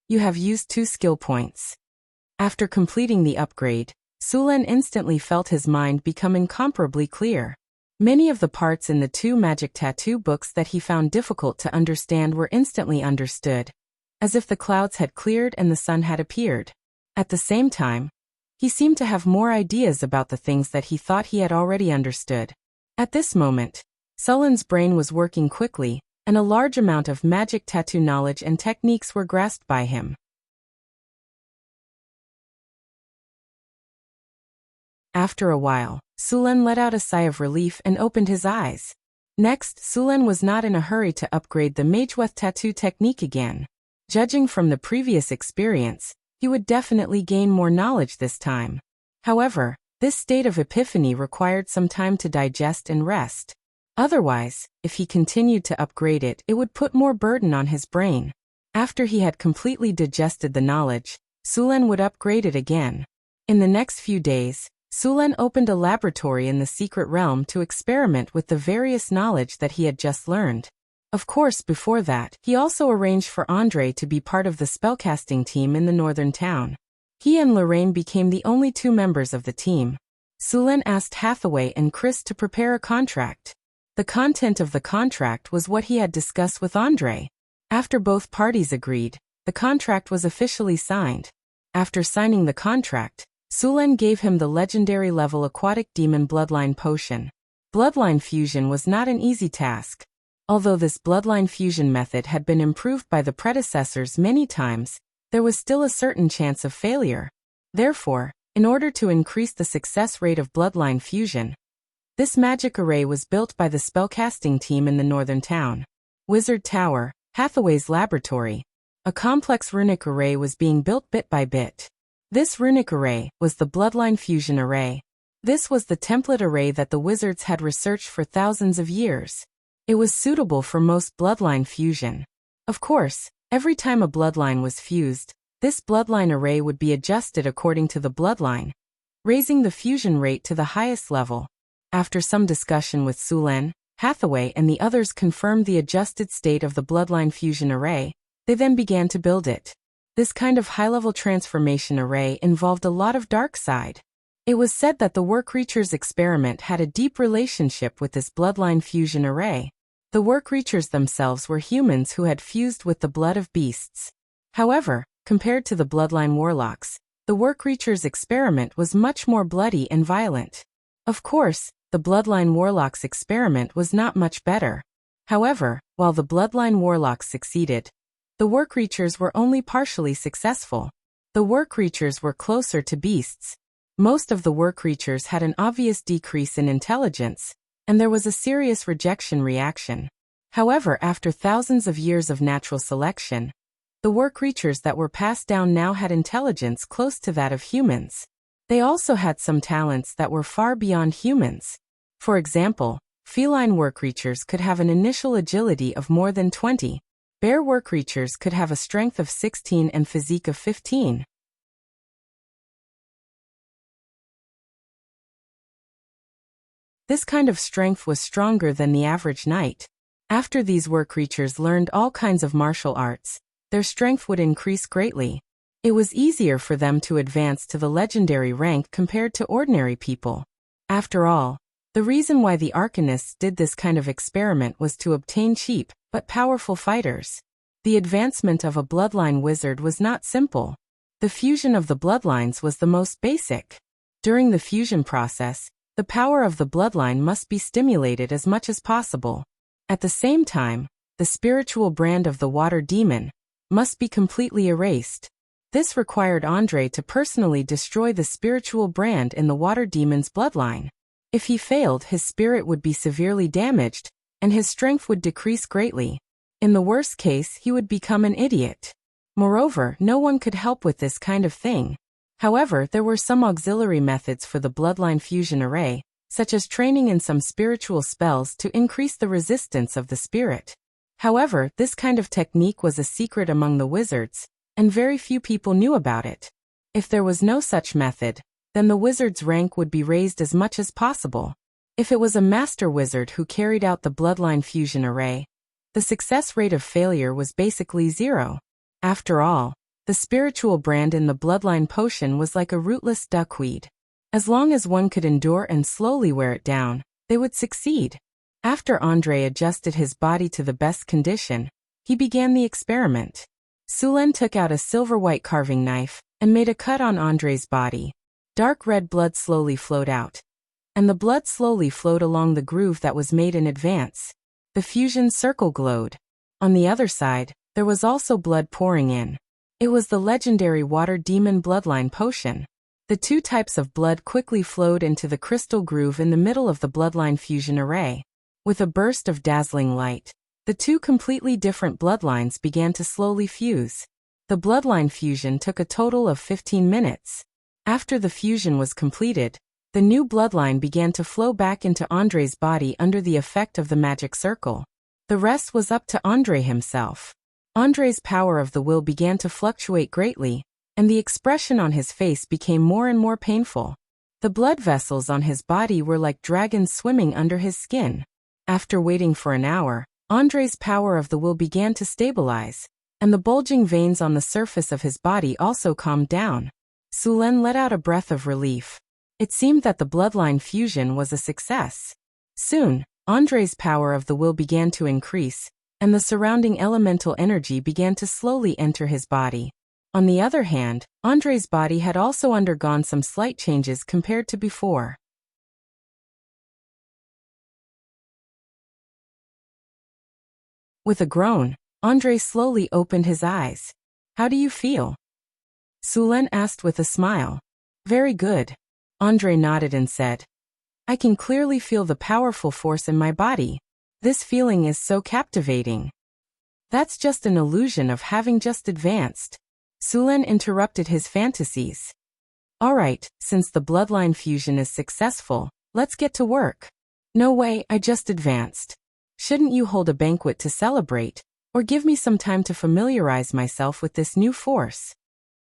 You have used 2 skill points. After completing the upgrade, Sulen instantly felt his mind become incomparably clear. Many of the parts in the 2 Magic Tattoo books that he found difficult to understand were instantly understood, as if the clouds had cleared and the sun had appeared. At the same time, he seemed to have more ideas about the things that he thought he had already understood. At this moment, Sulen's brain was working quickly, and a large amount of magic tattoo knowledge and techniques were grasped by him. After a while, Sulen let out a sigh of relief and opened his eyes. Next, Sulen was not in a hurry to upgrade the Mageweth tattoo technique again. Judging from the previous experience, he would definitely gain more knowledge this time. However, this state of epiphany required some time to digest and rest. Otherwise, if he continued to upgrade it, it would put more burden on his brain. After he had completely digested the knowledge, Sulen would upgrade it again. In the next few days, Sulen opened a laboratory in the secret realm to experiment with the various knowledge that he had just learned. Of course, before that, he also arranged for Andre to be part of the spellcasting team in the northern town. He and Lorraine became the only two members of the team. Sulen asked Hathaway and Chris to prepare a contract. The content of the contract was what he had discussed with Andre. After both parties agreed, the contract was officially signed. After signing the contract, Sulen gave him the legendary level aquatic demon bloodline potion. Bloodline fusion was not an easy task. Although this bloodline fusion method had been improved by the predecessors many times, there was still a certain chance of failure. Therefore, in order to increase the success rate of bloodline fusion, this magic array was built by the spellcasting team in the northern town. Wizard Tower, Hathaway's laboratory. A complex runic array was being built bit by bit. This runic array was the bloodline fusion array. This was the template array that the wizards had researched for thousands of years. It was suitable for most bloodline fusion. Of course, every time a bloodline was fused, this bloodline array would be adjusted according to the bloodline, raising the fusion rate to the highest level. After some discussion with Sulen, Hathaway and the others confirmed the adjusted state of the bloodline fusion array. They then began to build it. This kind of high-level transformation array involved a lot of dark side. It was said that the War Creatures experiment had a deep relationship with this bloodline fusion array. The War Creatures themselves were humans who had fused with the blood of beasts. However, compared to the bloodline warlocks, the War Creatures experiment was much more bloody and violent. Of course, the bloodline warlocks experiment was not much better. However, while the bloodline warlocks succeeded, the War Creatures were only partially successful. The War Creatures were closer to beasts. Most of the War Creatures had an obvious decrease in intelligence, and there was a serious rejection reaction. However, after thousands of years of natural selection, the War Creatures that were passed down now had intelligence close to that of humans. They also had some talents that were far beyond humans. For example, feline War Creatures could have an initial agility of more than 20. Bear War Creatures could have a strength of 16 and physique of 15. This kind of strength was stronger than the average knight. After these War Creatures learned all kinds of martial arts, their strength would increase greatly. It was easier for them to advance to the legendary rank compared to ordinary people. After all, the reason why the Arcanists did this kind of experiment was to obtain cheap, but powerful fighters. The advancement of a bloodline wizard was not simple. The fusion of the bloodlines was the most basic. During the fusion process, the power of the bloodline must be stimulated as much as possible. At the same time, the spiritual brand of the water demon must be completely erased. This required Andre to personally destroy the spiritual brand in the water demon's bloodline. If he failed, his spirit would be severely damaged, and his strength would decrease greatly. In the worst case, he would become an idiot. Moreover, no one could help with this kind of thing. However, there were some auxiliary methods for the bloodline fusion array, such as training in some spiritual spells to increase the resistance of the spirit. However, this kind of technique was a secret among the wizards, and very few people knew about it. If there was no such method, then the wizard's rank would be raised as much as possible. If it was a master wizard who carried out the bloodline fusion array, the success rate of failure was basically zero. After all, the spiritual brand in the bloodline potion was like a rootless duckweed. As long as one could endure and slowly wear it down, they would succeed. After Andre adjusted his body to the best condition, he began the experiment. Sulen took out a silver-white carving knife and made a cut on Andre's body. Dark red blood slowly flowed out, and the blood slowly flowed along the groove that was made in advance. The fusion circle glowed. On the other side, there was also blood pouring in. It was the legendary water demon bloodline potion. The two types of blood quickly flowed into the crystal groove in the middle of the bloodline fusion array. With a burst of dazzling light, the two completely different bloodlines began to slowly fuse. The bloodline fusion took a total of 15 minutes. After the fusion was completed, the new bloodline began to flow back into Andre's body under the effect of the magic circle. The rest was up to Andre himself. Andre's power of the will began to fluctuate greatly, and the expression on his face became more and more painful. The blood vessels on his body were like dragons swimming under his skin. After waiting for an hour, Andre's power of the will began to stabilize, and the bulging veins on the surface of his body also calmed down. Sulen let out a breath of relief. It seemed that the bloodline fusion was a success. Soon, Andre's power of the will began to increase, and the surrounding elemental energy began to slowly enter his body. On the other hand, Andre's body had also undergone some slight changes compared to before. With a groan, Andre slowly opened his eyes. "How do you feel?" Sulen asked with a smile. "Very good." Andre nodded and said, "I can clearly feel the powerful force in my body. This feeling is so captivating." "That's just an illusion of having just advanced." Sulen interrupted his fantasies. "All right, since the bloodline fusion is successful, let's get to work." "No way, I just advanced. Shouldn't you hold a banquet to celebrate, or give me some time to familiarize myself with this new force?"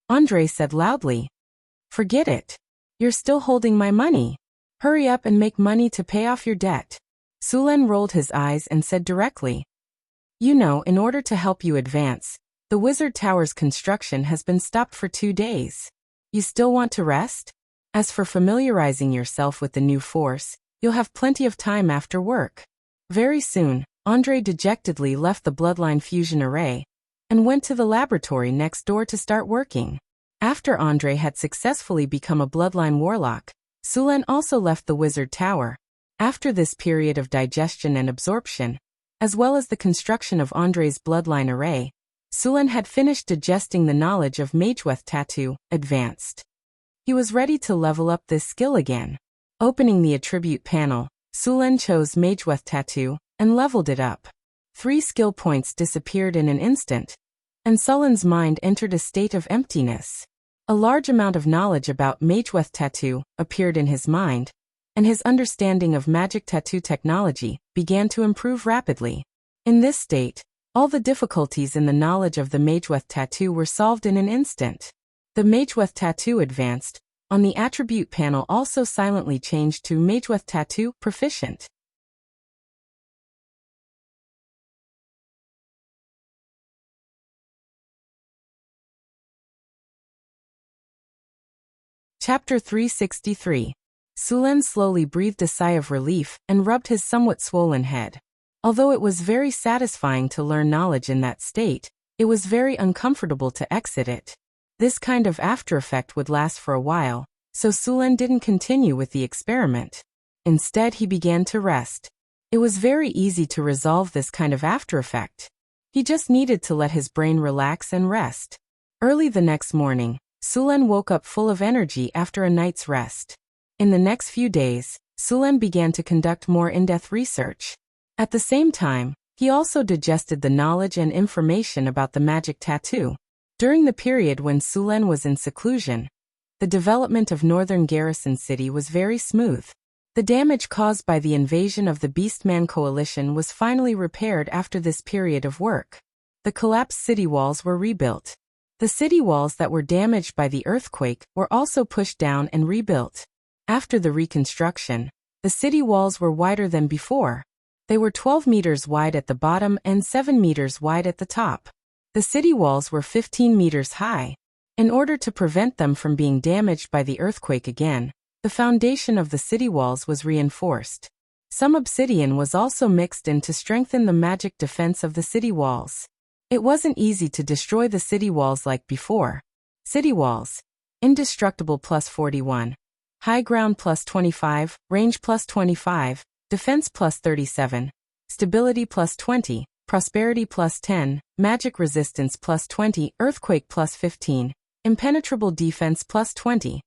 Andre said loudly. "Forget it. You're still holding my money. Hurry up and make money to pay off your debt." Sulen rolled his eyes and said directly, "You know, in order to help you advance, the Wizard Tower's construction has been stopped for 2 days. You still want to rest? As for familiarizing yourself with the new force, you'll have plenty of time after work." Very soon, Andre dejectedly left the bloodline fusion array and went to the laboratory next door to start working. After Andre had successfully become a bloodline warlock, Sulen also left the Wizard Tower. After this period of digestion and absorption, as well as the construction of Andre's bloodline array, Sulen had finished digesting the knowledge of Mageweth Tattoo, advanced. He was ready to level up this skill again. Opening the attribute panel, Sulen chose Mageweth Tattoo and leveled it up. 3 skill points disappeared in an instant, and Sulen's mind entered a state of emptiness. A large amount of knowledge about Mageweth Tattoo appeared in his mind, and his understanding of magic tattoo technology began to improve rapidly. In this state, all the difficulties in the knowledge of the Mageweth Tattoo were solved in an instant. The Mageweth Tattoo advanced on the attribute panel also silently changed to Mageweth Tattoo Proficient. Chapter 363. Sulen slowly breathed a sigh of relief and rubbed his somewhat swollen head. Although it was very satisfying to learn knowledge in that state, it was very uncomfortable to exit it. This kind of after effect would last for a while, so Sulen didn't continue with the experiment. Instead, he began to rest. It was very easy to resolve this kind of after effect. He just needed to let his brain relax and rest. Early the next morning, Sulen woke up full of energy after a night's rest. In the next few days, Sulen began to conduct more in-depth research. At the same time, he also digested the knowledge and information about the magic tattoo. During the period when Sulen was in seclusion, the development of Northern Garrison City was very smooth. The damage caused by the invasion of the Beastman Coalition was finally repaired after this period of work. The collapsed city walls were rebuilt. The city walls that were damaged by the earthquake were also pushed down and rebuilt. After the reconstruction, the city walls were wider than before. They were 12 meters wide at the bottom and 7 meters wide at the top. The city walls were 15 meters high. In order to prevent them from being damaged by the earthquake again, the foundation of the city walls was reinforced. Some obsidian was also mixed in to strengthen the magic defense of the city walls. It wasn't easy to destroy the city walls like before. City walls. Indestructible plus 41. High ground plus 25, range plus 25, defense plus 37, stability plus 20, prosperity plus 10, magic resistance plus 20, earthquake plus 15, impenetrable defense plus 20.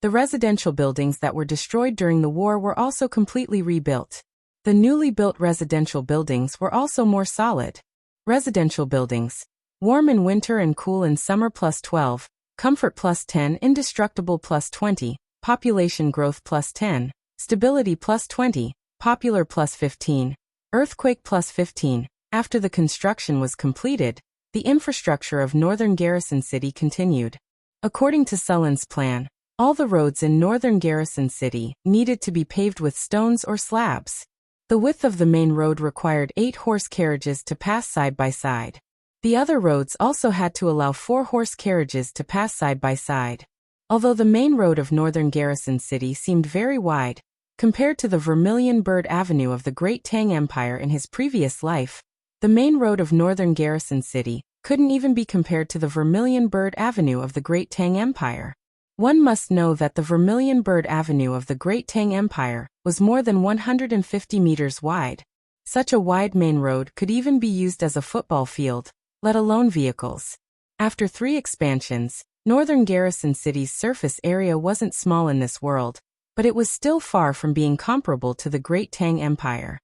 The residential buildings that were destroyed during the war were also completely rebuilt. The newly built residential buildings were also more solid. Residential buildings. Warm in winter and cool in summer plus 12, comfort plus 10, indestructible plus 20, population growth plus 10, stability plus 20, popular plus 15, earthquake plus 15. After the construction was completed, the infrastructure of Northern Garrison City continued. According to Sulen's plan, all the roads in Northern Garrison City needed to be paved with stones or slabs. The width of the main road required 8 horse carriages to pass side by side. The other roads also had to allow 4 horse carriages to pass side by side. Although the main road of northern Garrison City seemed very wide, compared to the Vermilion Bird Avenue of the Great Tang Empire in his previous life, the main road of northern Garrison City couldn't even be compared to the Vermilion Bird Avenue of the Great Tang Empire. One must know that the Vermilion Bird Avenue of the Great Tang Empire was more than 150 meters wide. Such a wide main road could even be used as a football field, let alone vehicles. After 3 expansions, northern Garrison City's surface area wasn't small in this world, but it was still far from being comparable to the Great Tang Empire.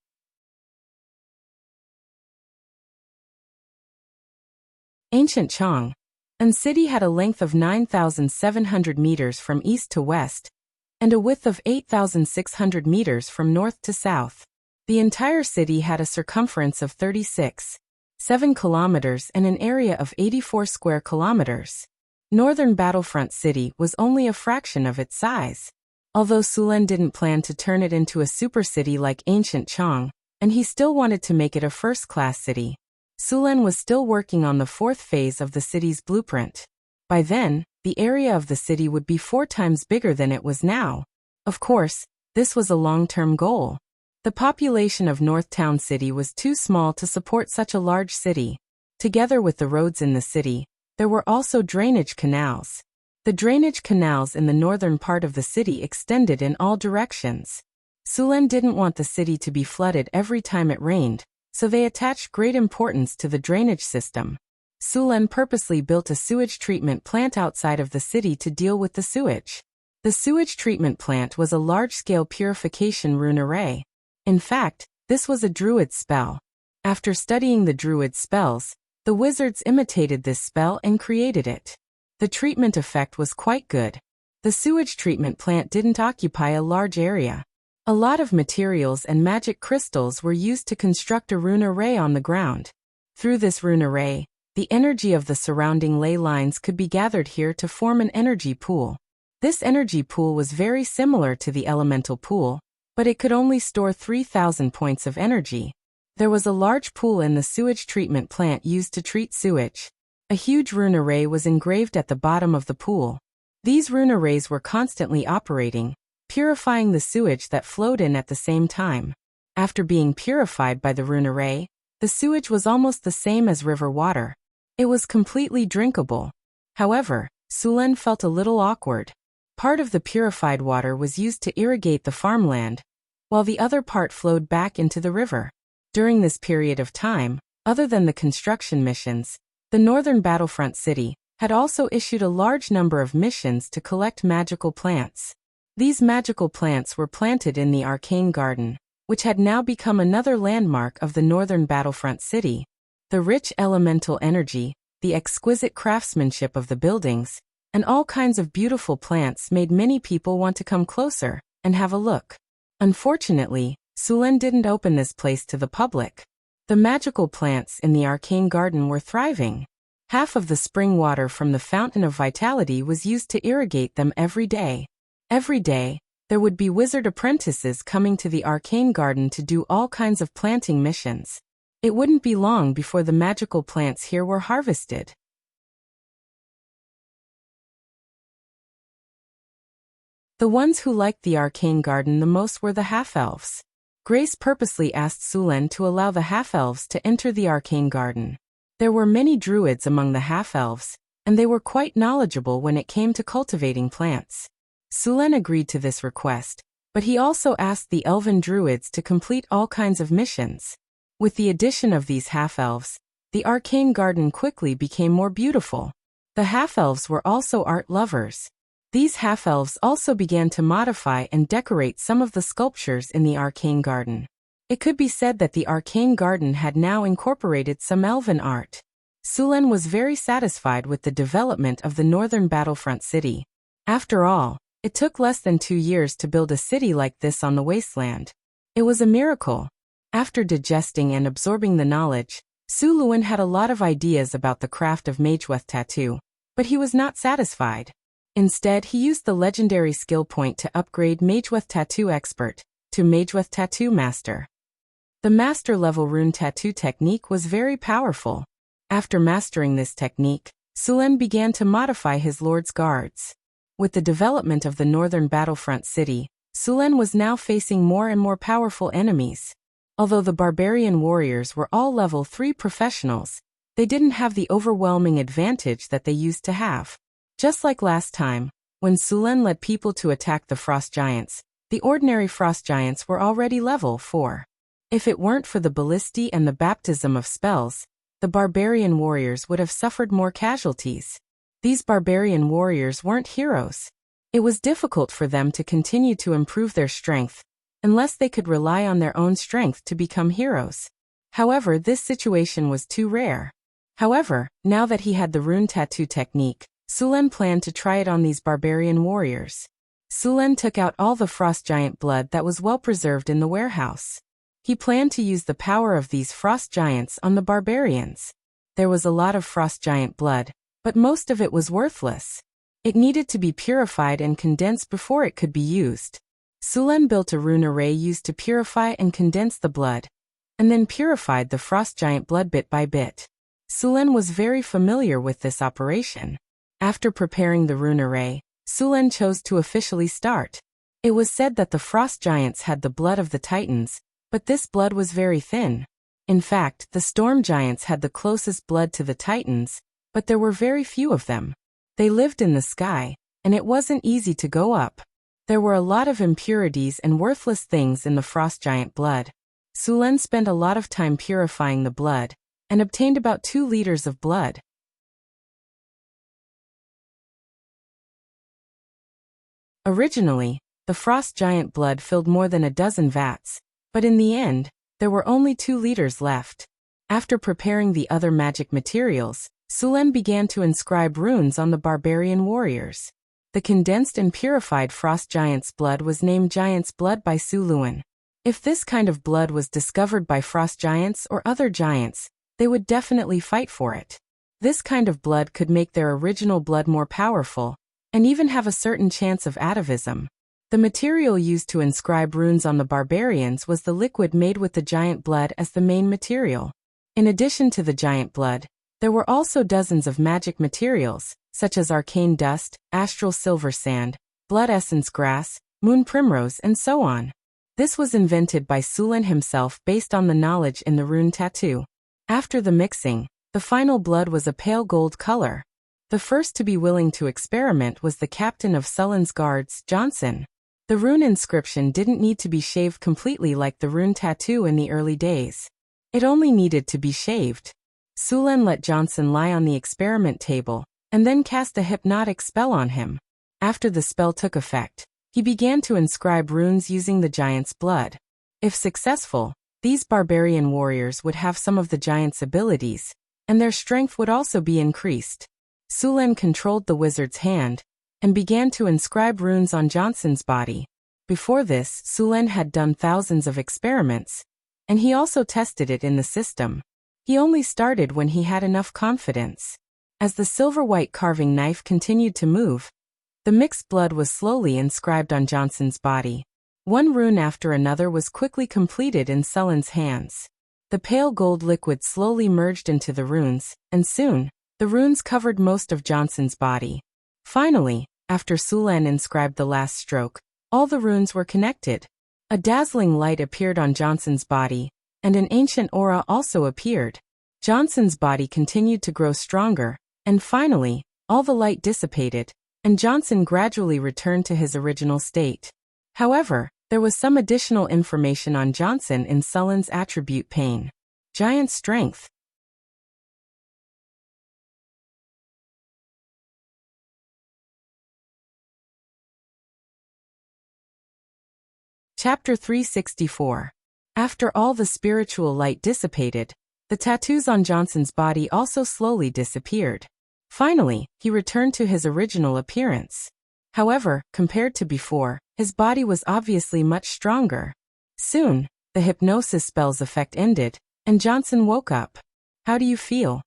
Ancient Chang'an City had a length of 9,700 meters from east to west, and a width of 8,600 meters from north to south. The entire city had a circumference of 36.7 kilometers and an area of 84 square kilometers. Northern Battlefront City was only a fraction of its size. Although Sulen didn't plan to turn it into a super city like Ancient Chang'an, and he still wanted to make it a first-class city, Sulen was still working on the 4th phase of the city's blueprint. By then, the area of the city would be 4 times bigger than it was now. Of course, this was a long-term goal. The population of North Town City was too small to support such a large city. Together with the roads in the city, there were also drainage canals. The drainage canals in the northern part of the city extended in all directions. Sulen didn't want the city to be flooded every time it rained, so they attached great importance to the drainage system. Sulen purposely built a sewage treatment plant outside of the city to deal with the sewage. The sewage treatment plant was a large-scale purification rune array. In fact, this was a druid spell. After studying the druid spells, the wizards imitated this spell and created it. The treatment effect was quite good. The sewage treatment plant didn't occupy a large area. A lot of materials and magic crystals were used to construct a rune array on the ground. Through this rune array, the energy of the surrounding ley lines could be gathered here to form an energy pool. This energy pool was very similar to the elemental pool, but it could only store 3,000 points of energy. There was a large pool in the sewage treatment plant used to treat sewage. A huge rune array was engraved at the bottom of the pool. These rune arrays were constantly operating, purifying the sewage that flowed in at the same time. After being purified by the rune array, the sewage was almost the same as river water. It was completely drinkable. However, Sulen felt a little awkward. Part of the purified water was used to irrigate the farmland, while the other part flowed back into the river. During this period of time, other than the construction missions, the northern Battlefront City had also issued a large number of missions to collect magical plants. These magical plants were planted in the Arcane Garden, which had now become another landmark of the northern Battlefront City. The rich elemental energy, the exquisite craftsmanship of the buildings, and all kinds of beautiful plants made many people want to come closer and have a look. Unfortunately, Sulen didn't open this place to the public. The magical plants in the Arcane Garden were thriving. Half of the spring water from the Fountain of Vitality was used to irrigate them every day. Every day, there would be wizard apprentices coming to the Arcane Garden to do all kinds of planting missions. It wouldn't be long before the magical plants here were harvested. The ones who liked the Arcane Garden the most were the half-elves. Grace purposely asked Sulen to allow the half-elves to enter the Arcane Garden. There were many druids among the half-elves, and they were quite knowledgeable when it came to cultivating plants. Sulen agreed to this request, but he also asked the elven druids to complete all kinds of missions. With the addition of these half-elves, the Arcane Garden quickly became more beautiful. The half-elves were also art lovers. These half-elves also began to modify and decorate some of the sculptures in the Arcane Garden. It could be said that the Arcane Garden had now incorporated some elven art. Sulen was very satisfied with the development of the northern Battlefront City. After all, it took less than 2 years to build a city like this on the wasteland. It was a miracle. After digesting and absorbing the knowledge, Su Luan had a lot of ideas about the craft of Mageweth tattoo, but he was not satisfied. Instead, he used the legendary skill point to upgrade Mageweth Tattoo Expert to Mageweth Tattoo Master. The master level rune tattoo technique was very powerful. After mastering this technique, Sulen began to modify his lord's guards. With the development of the northern battlefront city, Sulen was now facing more and more powerful enemies. Although the barbarian warriors were all level 3 professionals, they didn't have the overwhelming advantage that they used to have. Just like last time, when Sulen led people to attack the frost giants, the ordinary frost giants were already level 4. If it weren't for the ballistae and the baptism of spells, the barbarian warriors would have suffered more casualties. These barbarian warriors weren't heroes. It was difficult for them to continue to improve their strength, unless they could rely on their own strength to become heroes. However, this situation was too rare. However, now that he had the rune tattoo technique, Sulen planned to try it on these barbarian warriors. Sulen took out all the frost giant blood that was well preserved in the warehouse. He planned to use the power of these frost giants on the barbarians. There was a lot of frost giant blood, but most of it was worthless. It needed to be purified and condensed before it could be used. Sulen built a rune array used to purify and condense the blood, and then purified the frost giant blood bit by bit. Sulen was very familiar with this operation. After preparing the rune array, Sulen chose to officially start. It was said that the frost giants had the blood of the titans, but this blood was very thin. In fact, the storm giants had the closest blood to the titans, but there were very few of them. They lived in the sky, and it wasn't easy to go up. There were a lot of impurities and worthless things in the frost giant blood. Sulen spent a lot of time purifying the blood, and obtained about 2 liters of blood. Originally, the frost giant blood filled more than a dozen vats, but in the end, there were only 2 liters left. After preparing the other magic materials, Sulen began to inscribe runes on the barbarian warriors. The condensed and purified frost giant's blood was named Giant's Blood by Suluan. If this kind of blood was discovered by frost giants or other giants, they would definitely fight for it. This kind of blood could make their original blood more powerful, and even have a certain chance of atavism. The material used to inscribe runes on the barbarians was the liquid made with the giant blood as the main material. In addition to the giant blood, there were also dozens of magic materials, such as arcane dust, astral silver sand, blood essence grass, moon primrose, and so on. This was invented by Sulen himself based on the knowledge in the rune tattoo. After the mixing, the final blood was a pale gold color. The first to be willing to experiment was the captain of Sulen's guards, Johnson. The rune inscription didn't need to be shaved completely like the rune tattoo in the early days. It only needed to be shaved. Sulen let Johnson lie on the experiment table, and then cast a hypnotic spell on him. After the spell took effect, he began to inscribe runes using the giant's blood. If successful, these barbarian warriors would have some of the giant's abilities, and their strength would also be increased. Sulen controlled the wizard's hand, and began to inscribe runes on Johnson's body. Before this, Sulen had done thousands of experiments, and he also tested it in the system. He only started when he had enough confidence. As the silver-white carving knife continued to move, the mixed blood was slowly inscribed on Johnson's body. One rune after another was quickly completed in Sulen's hands. The pale gold liquid slowly merged into the runes, and soon, the runes covered most of Johnson's body. Finally, after Sulen inscribed the last stroke, all the runes were connected. A dazzling light appeared on Johnson's body, and an ancient aura also appeared. Johnson's body continued to grow stronger, and finally, all the light dissipated, and Johnson gradually returned to his original state. However, there was some additional information on Johnson in Sulen's attribute pane. Giant strength. Chapter 364. After all the spiritual light dissipated, the tattoos on Johnson's body also slowly disappeared. Finally, he returned to his original appearance. However, compared to before, his body was obviously much stronger. Soon, the hypnosis spell's effect ended, and Johnson woke up. "How do you feel?"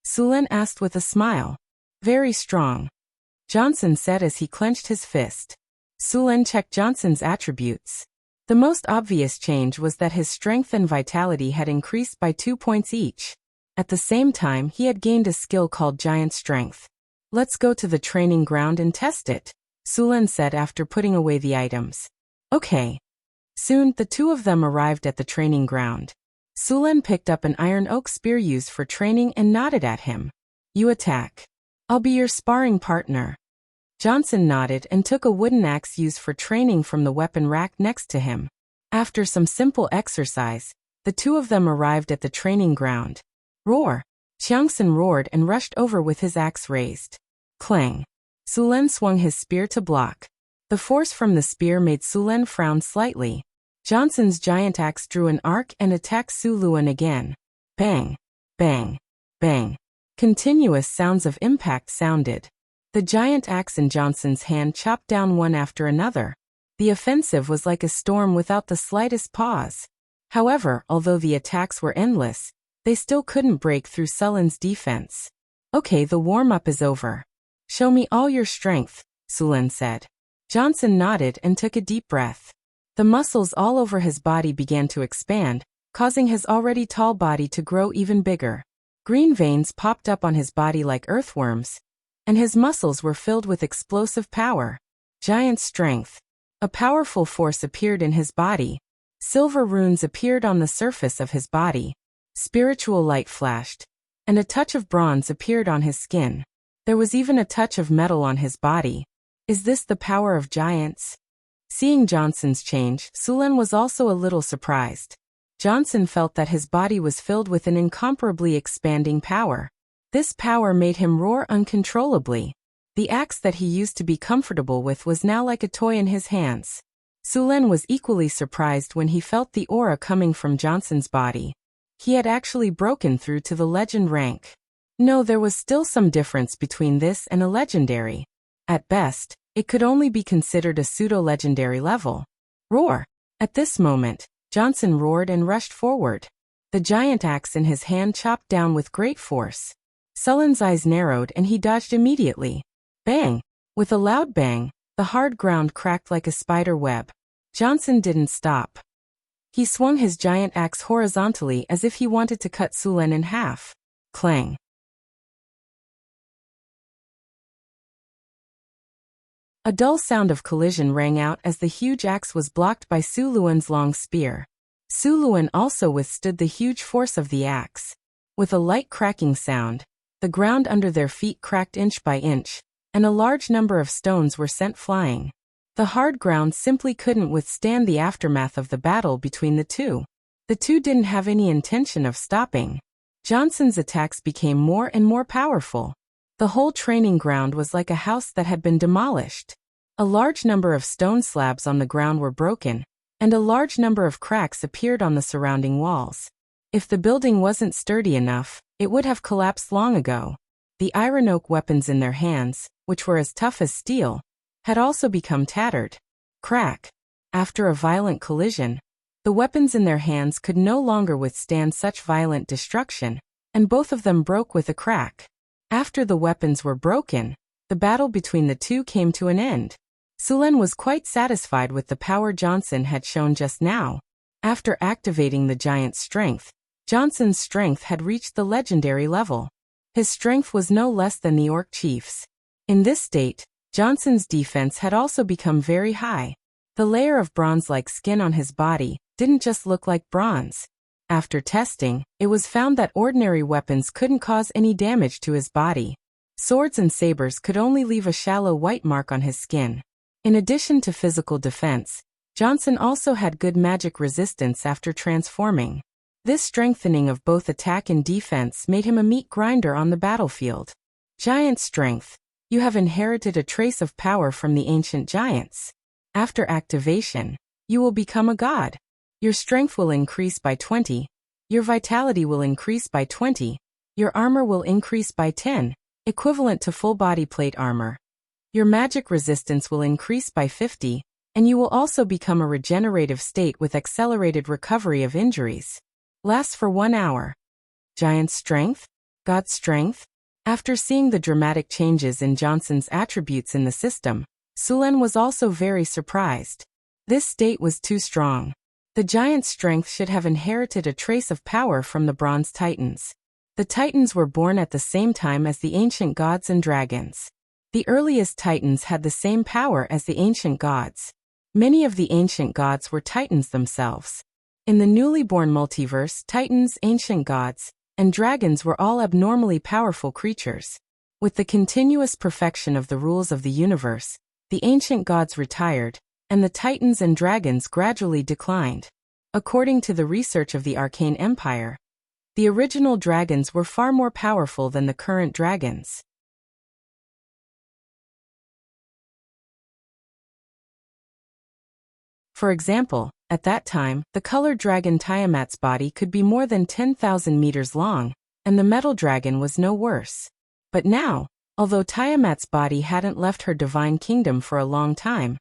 Sulen asked with a smile. "Very strong," Johnson said as he clenched his fist. Sulen checked Johnson's attributes. The most obvious change was that his strength and vitality had increased by 2 points each. At the same time, he had gained a skill called Giant Strength. "Let's go to the training ground and test it," Sulen said after putting away the items. Okay. Soon, the two of them arrived at the training ground. Sulen picked up an iron oak spear used for training and nodded at him. You attack. I'll be your sparring partner. Johnson nodded and took a wooden axe used for training from the weapon rack next to him. After some simple exercise, the two of them arrived at the training ground. Roar! Xiangsun roared and rushed over with his axe raised. Clang! Sulen swung his spear to block. The force from the spear made Sulen frown slightly. Johnson's giant axe drew an arc and attacked Su Luan again. Bang! Bang! Bang! Continuous sounds of impact sounded. The giant axe in Johnson's hand chopped down one after another. The offensive was like a storm without the slightest pause. However, although the attacks were endless, they still couldn't break through Sulen's defense. Okay, the warm-up is over. Show me all your strength, Sulen said. Johnson nodded and took a deep breath. The muscles all over his body began to expand, causing his already tall body to grow even bigger. Green veins popped up on his body like earthworms, and his muscles were filled with explosive power. Giant strength. A powerful force appeared in his body. Silver runes appeared on the surface of his body. Spiritual light flashed, and a touch of bronze appeared on his skin. There was even a touch of metal on his body. Is this the power of giants? Seeing Johnson's change, Sulen was also a little surprised. Johnson felt that his body was filled with an incomparably expanding power. This power made him roar uncontrollably. The axe that he used to be comfortable with was now like a toy in his hands. Sulen was equally surprised when he felt the aura coming from Johnson's body. He had actually broken through to the legend rank. No, there was still some difference between this and a legendary. At best, it could only be considered a pseudo-legendary level. Roar! At this moment, Johnson roared and rushed forward. The giant axe in his hand chopped down with great force. Sulen's eyes narrowed and he dodged immediately. Bang! With a loud bang, the hard ground cracked like a spider web. Johnson didn't stop. He swung his giant axe horizontally as if he wanted to cut Sulen in half. Clang! A dull sound of collision rang out as the huge axe was blocked by Su Luan's long spear. Su Luan also withstood the huge force of the axe. With a light cracking sound, the ground under their feet cracked inch by inch, and a large number of stones were sent flying. The hard ground simply couldn't withstand the aftermath of the battle between the two. The two didn't have any intention of stopping. Johnson's attacks became more and more powerful. The whole training ground was like a house that had been demolished. A large number of stone slabs on the ground were broken, and a large number of cracks appeared on the surrounding walls. If the building wasn't sturdy enough, it would have collapsed long ago. The iron oak weapons in their hands, which were as tough as steel, had also become tattered. Crack! After a violent collision, the weapons in their hands could no longer withstand such violent destruction, and both of them broke with a crack. After the weapons were broken, the battle between the two came to an end. Sulen was quite satisfied with the power Johnson had shown just now. After activating the giant's strength, Johnson's strength had reached the legendary level. His strength was no less than the Orc Chief's. In this state, Johnson's defense had also become very high. The layer of bronze-like skin on his body didn't just look like bronze. After testing, it was found that ordinary weapons couldn't cause any damage to his body. Swords and sabers could only leave a shallow white mark on his skin. In addition to physical defense, Johnson also had good magic resistance after transforming. This strengthening of both attack and defense made him a meat grinder on the battlefield. Giant strength. You have inherited a trace of power from the ancient giants. After activation, you will become a god. Your strength will increase by 20. Your vitality will increase by 20. Your armor will increase by 10, equivalent to full body plate armor. Your magic resistance will increase by 50, and you will also become a regenerative state with accelerated recovery of injuries. Lasts for 1 hour. Giant strength? God strength? After seeing the dramatic changes in Johnson's attributes in the system, Sulen was also very surprised. This state was too strong. The giant's strength should have inherited a trace of power from the Bronze Titans. The Titans were born at the same time as the ancient gods and dragons. The earliest Titans had the same power as the ancient gods. Many of the ancient gods were Titans themselves. In the newly born multiverse, Titans, ancient gods, and dragons were all abnormally powerful creatures. With the continuous perfection of the rules of the universe, the ancient gods retired, and the Titans and dragons gradually declined. According to the research of the Arcane Empire, the original dragons were far more powerful than the current dragons. For example, at that time, the colored dragon Tiamat's body could be more than 10,000 meters long, and the metal dragon was no worse. But now, although Tiamat's body hadn't left her divine kingdom for a long time,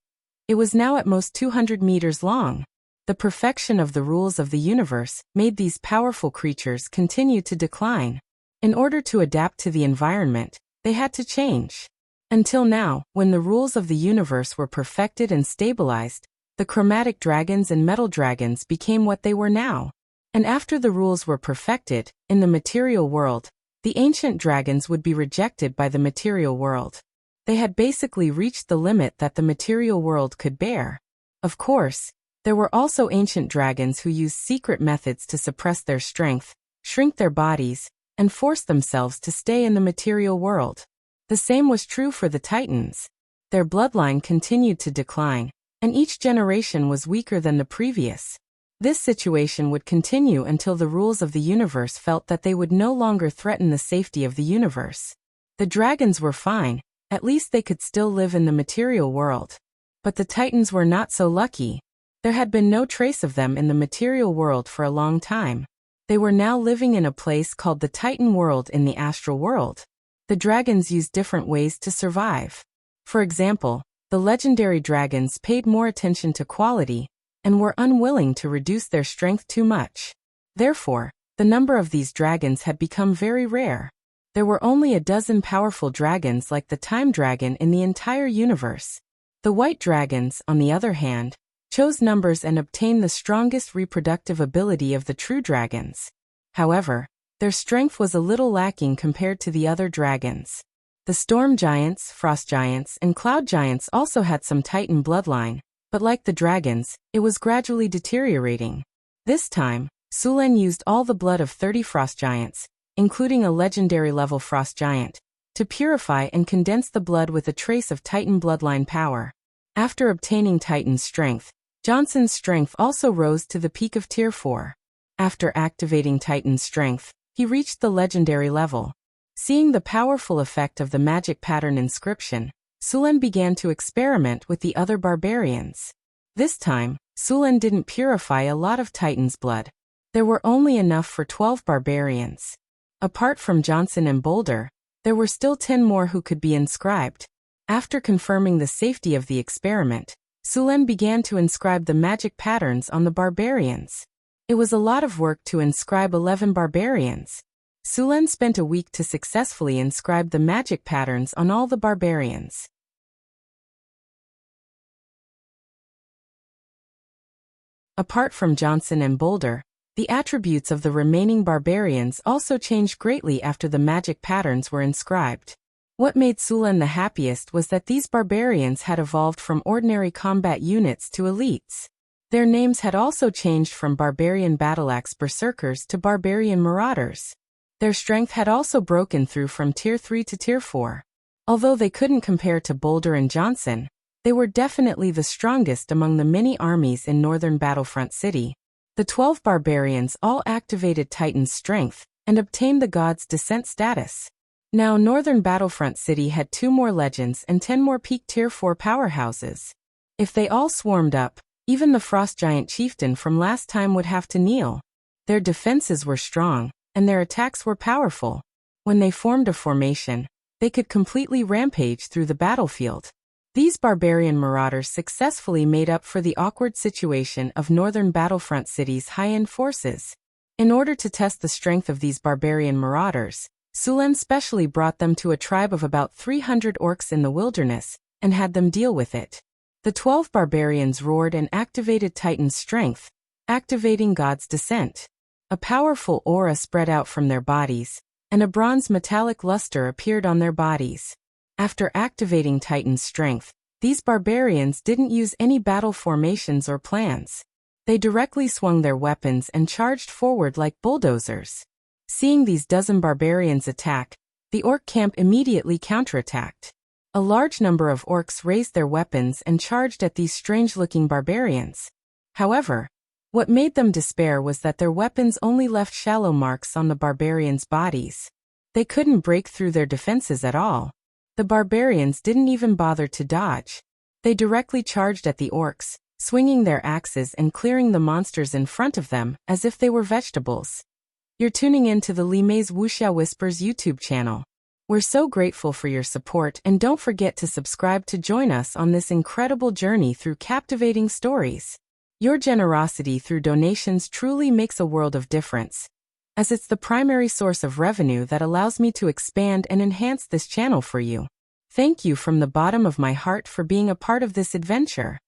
it was now at most 200 meters long. The perfection of the rules of the universe made these powerful creatures continue to decline. In order to adapt to the environment, they had to change. Until now, when the rules of the universe were perfected and stabilized, the chromatic dragons and metal dragons became what they were now. And after the rules were perfected, in the material world, the ancient dragons would be rejected by the material world. They had basically reached the limit that the material world could bear. Of course, there were also ancient dragons who used secret methods to suppress their strength, shrink their bodies, and force themselves to stay in the material world. The same was true for the Titans. Their bloodline continued to decline, and each generation was weaker than the previous. This situation would continue until the rules of the universe felt that they would no longer threaten the safety of the universe. The dragons were fine, at least they could still live in the material world. But the Titans were not so lucky. There had been no trace of them in the material world for a long time. They were now living in a place called the Titan world in the astral world. The dragons used different ways to survive. For example, the legendary dragons paid more attention to quality, and were unwilling to reduce their strength too much. Therefore, the number of these dragons had become very rare. There were only a dozen powerful dragons like the Time Dragon in the entire universe. The white dragons, on the other hand, chose numbers and obtained the strongest reproductive ability of the true dragons. However, their strength was a little lacking compared to the other dragons. The storm giants, frost giants, and cloud giants also had some Titan bloodline, but like the dragons, it was gradually deteriorating. This time, Sulen used all the blood of 30 frost giants, including a legendary level frost giant, to purify and condense the blood with a trace of Titan bloodline power. After obtaining Titan's strength, Johnson's strength also rose to the peak of Tier 4. After activating Titan's strength, he reached the legendary level. Seeing the powerful effect of the magic pattern inscription, Sulen began to experiment with the other barbarians. This time, Sulen didn't purify a lot of Titan's blood. There were only enough for 12 barbarians. Apart from Johnson and Boulder, there were still 10 more who could be inscribed. After confirming the safety of the experiment, Sulen began to inscribe the magic patterns on the barbarians. It was a lot of work to inscribe 11 barbarians. Sulen spent a week to successfully inscribe the magic patterns on all the barbarians. Apart from Johnson and Boulder, the attributes of the remaining barbarians also changed greatly after the magic patterns were inscribed. What made Sulen the happiest was that these barbarians had evolved from ordinary combat units to elites. Their names had also changed from barbarian battleaxe berserkers to barbarian marauders. Their strength had also broken through from Tier 3 to Tier 4. Although they couldn't compare to Boulder and Johnson, they were definitely the strongest among the many armies in northern Battlefront City. The 12 barbarians all activated Titan's strength and obtained the God's Descent status. Now northern Battlefront City had 2 more legends and 10 more peak Tier 4 powerhouses. If they all swarmed up, even the Frost Giant Chieftain from last time would have to kneel. Their defenses were strong, and their attacks were powerful. When they formed a formation, they could completely rampage through the battlefield. These barbarian marauders successfully made up for the awkward situation of northern Battlefront City's high-end forces. In order to test the strength of these barbarian marauders, Sulen specially brought them to a tribe of about 300 orcs in the wilderness, and had them deal with it. The 12 barbarians roared and activated Titan's strength, activating God's Descent. A powerful aura spread out from their bodies, and a bronze metallic luster appeared on their bodies. After activating Titan's strength, these barbarians didn't use any battle formations or plans. They directly swung their weapons and charged forward like bulldozers. Seeing these dozen barbarians attack, the orc camp immediately counterattacked. A large number of orcs raised their weapons and charged at these strange-looking barbarians. However, what made them despair was that their weapons only left shallow marks on the barbarians' bodies. They couldn't break through their defenses at all. The barbarians didn't even bother to dodge. They directly charged at the orcs, swinging their axes and clearing the monsters in front of them as if they were vegetables. You're tuning in to the Li Mei's Wuxia Whispers YouTube channel. We're so grateful for your support, and don't forget to subscribe to join us on this incredible journey through captivating stories. Your generosity through donations truly makes a world of difference, as it's the primary source of revenue that allows me to expand and enhance this channel for you. Thank you from the bottom of my heart for being a part of this adventure.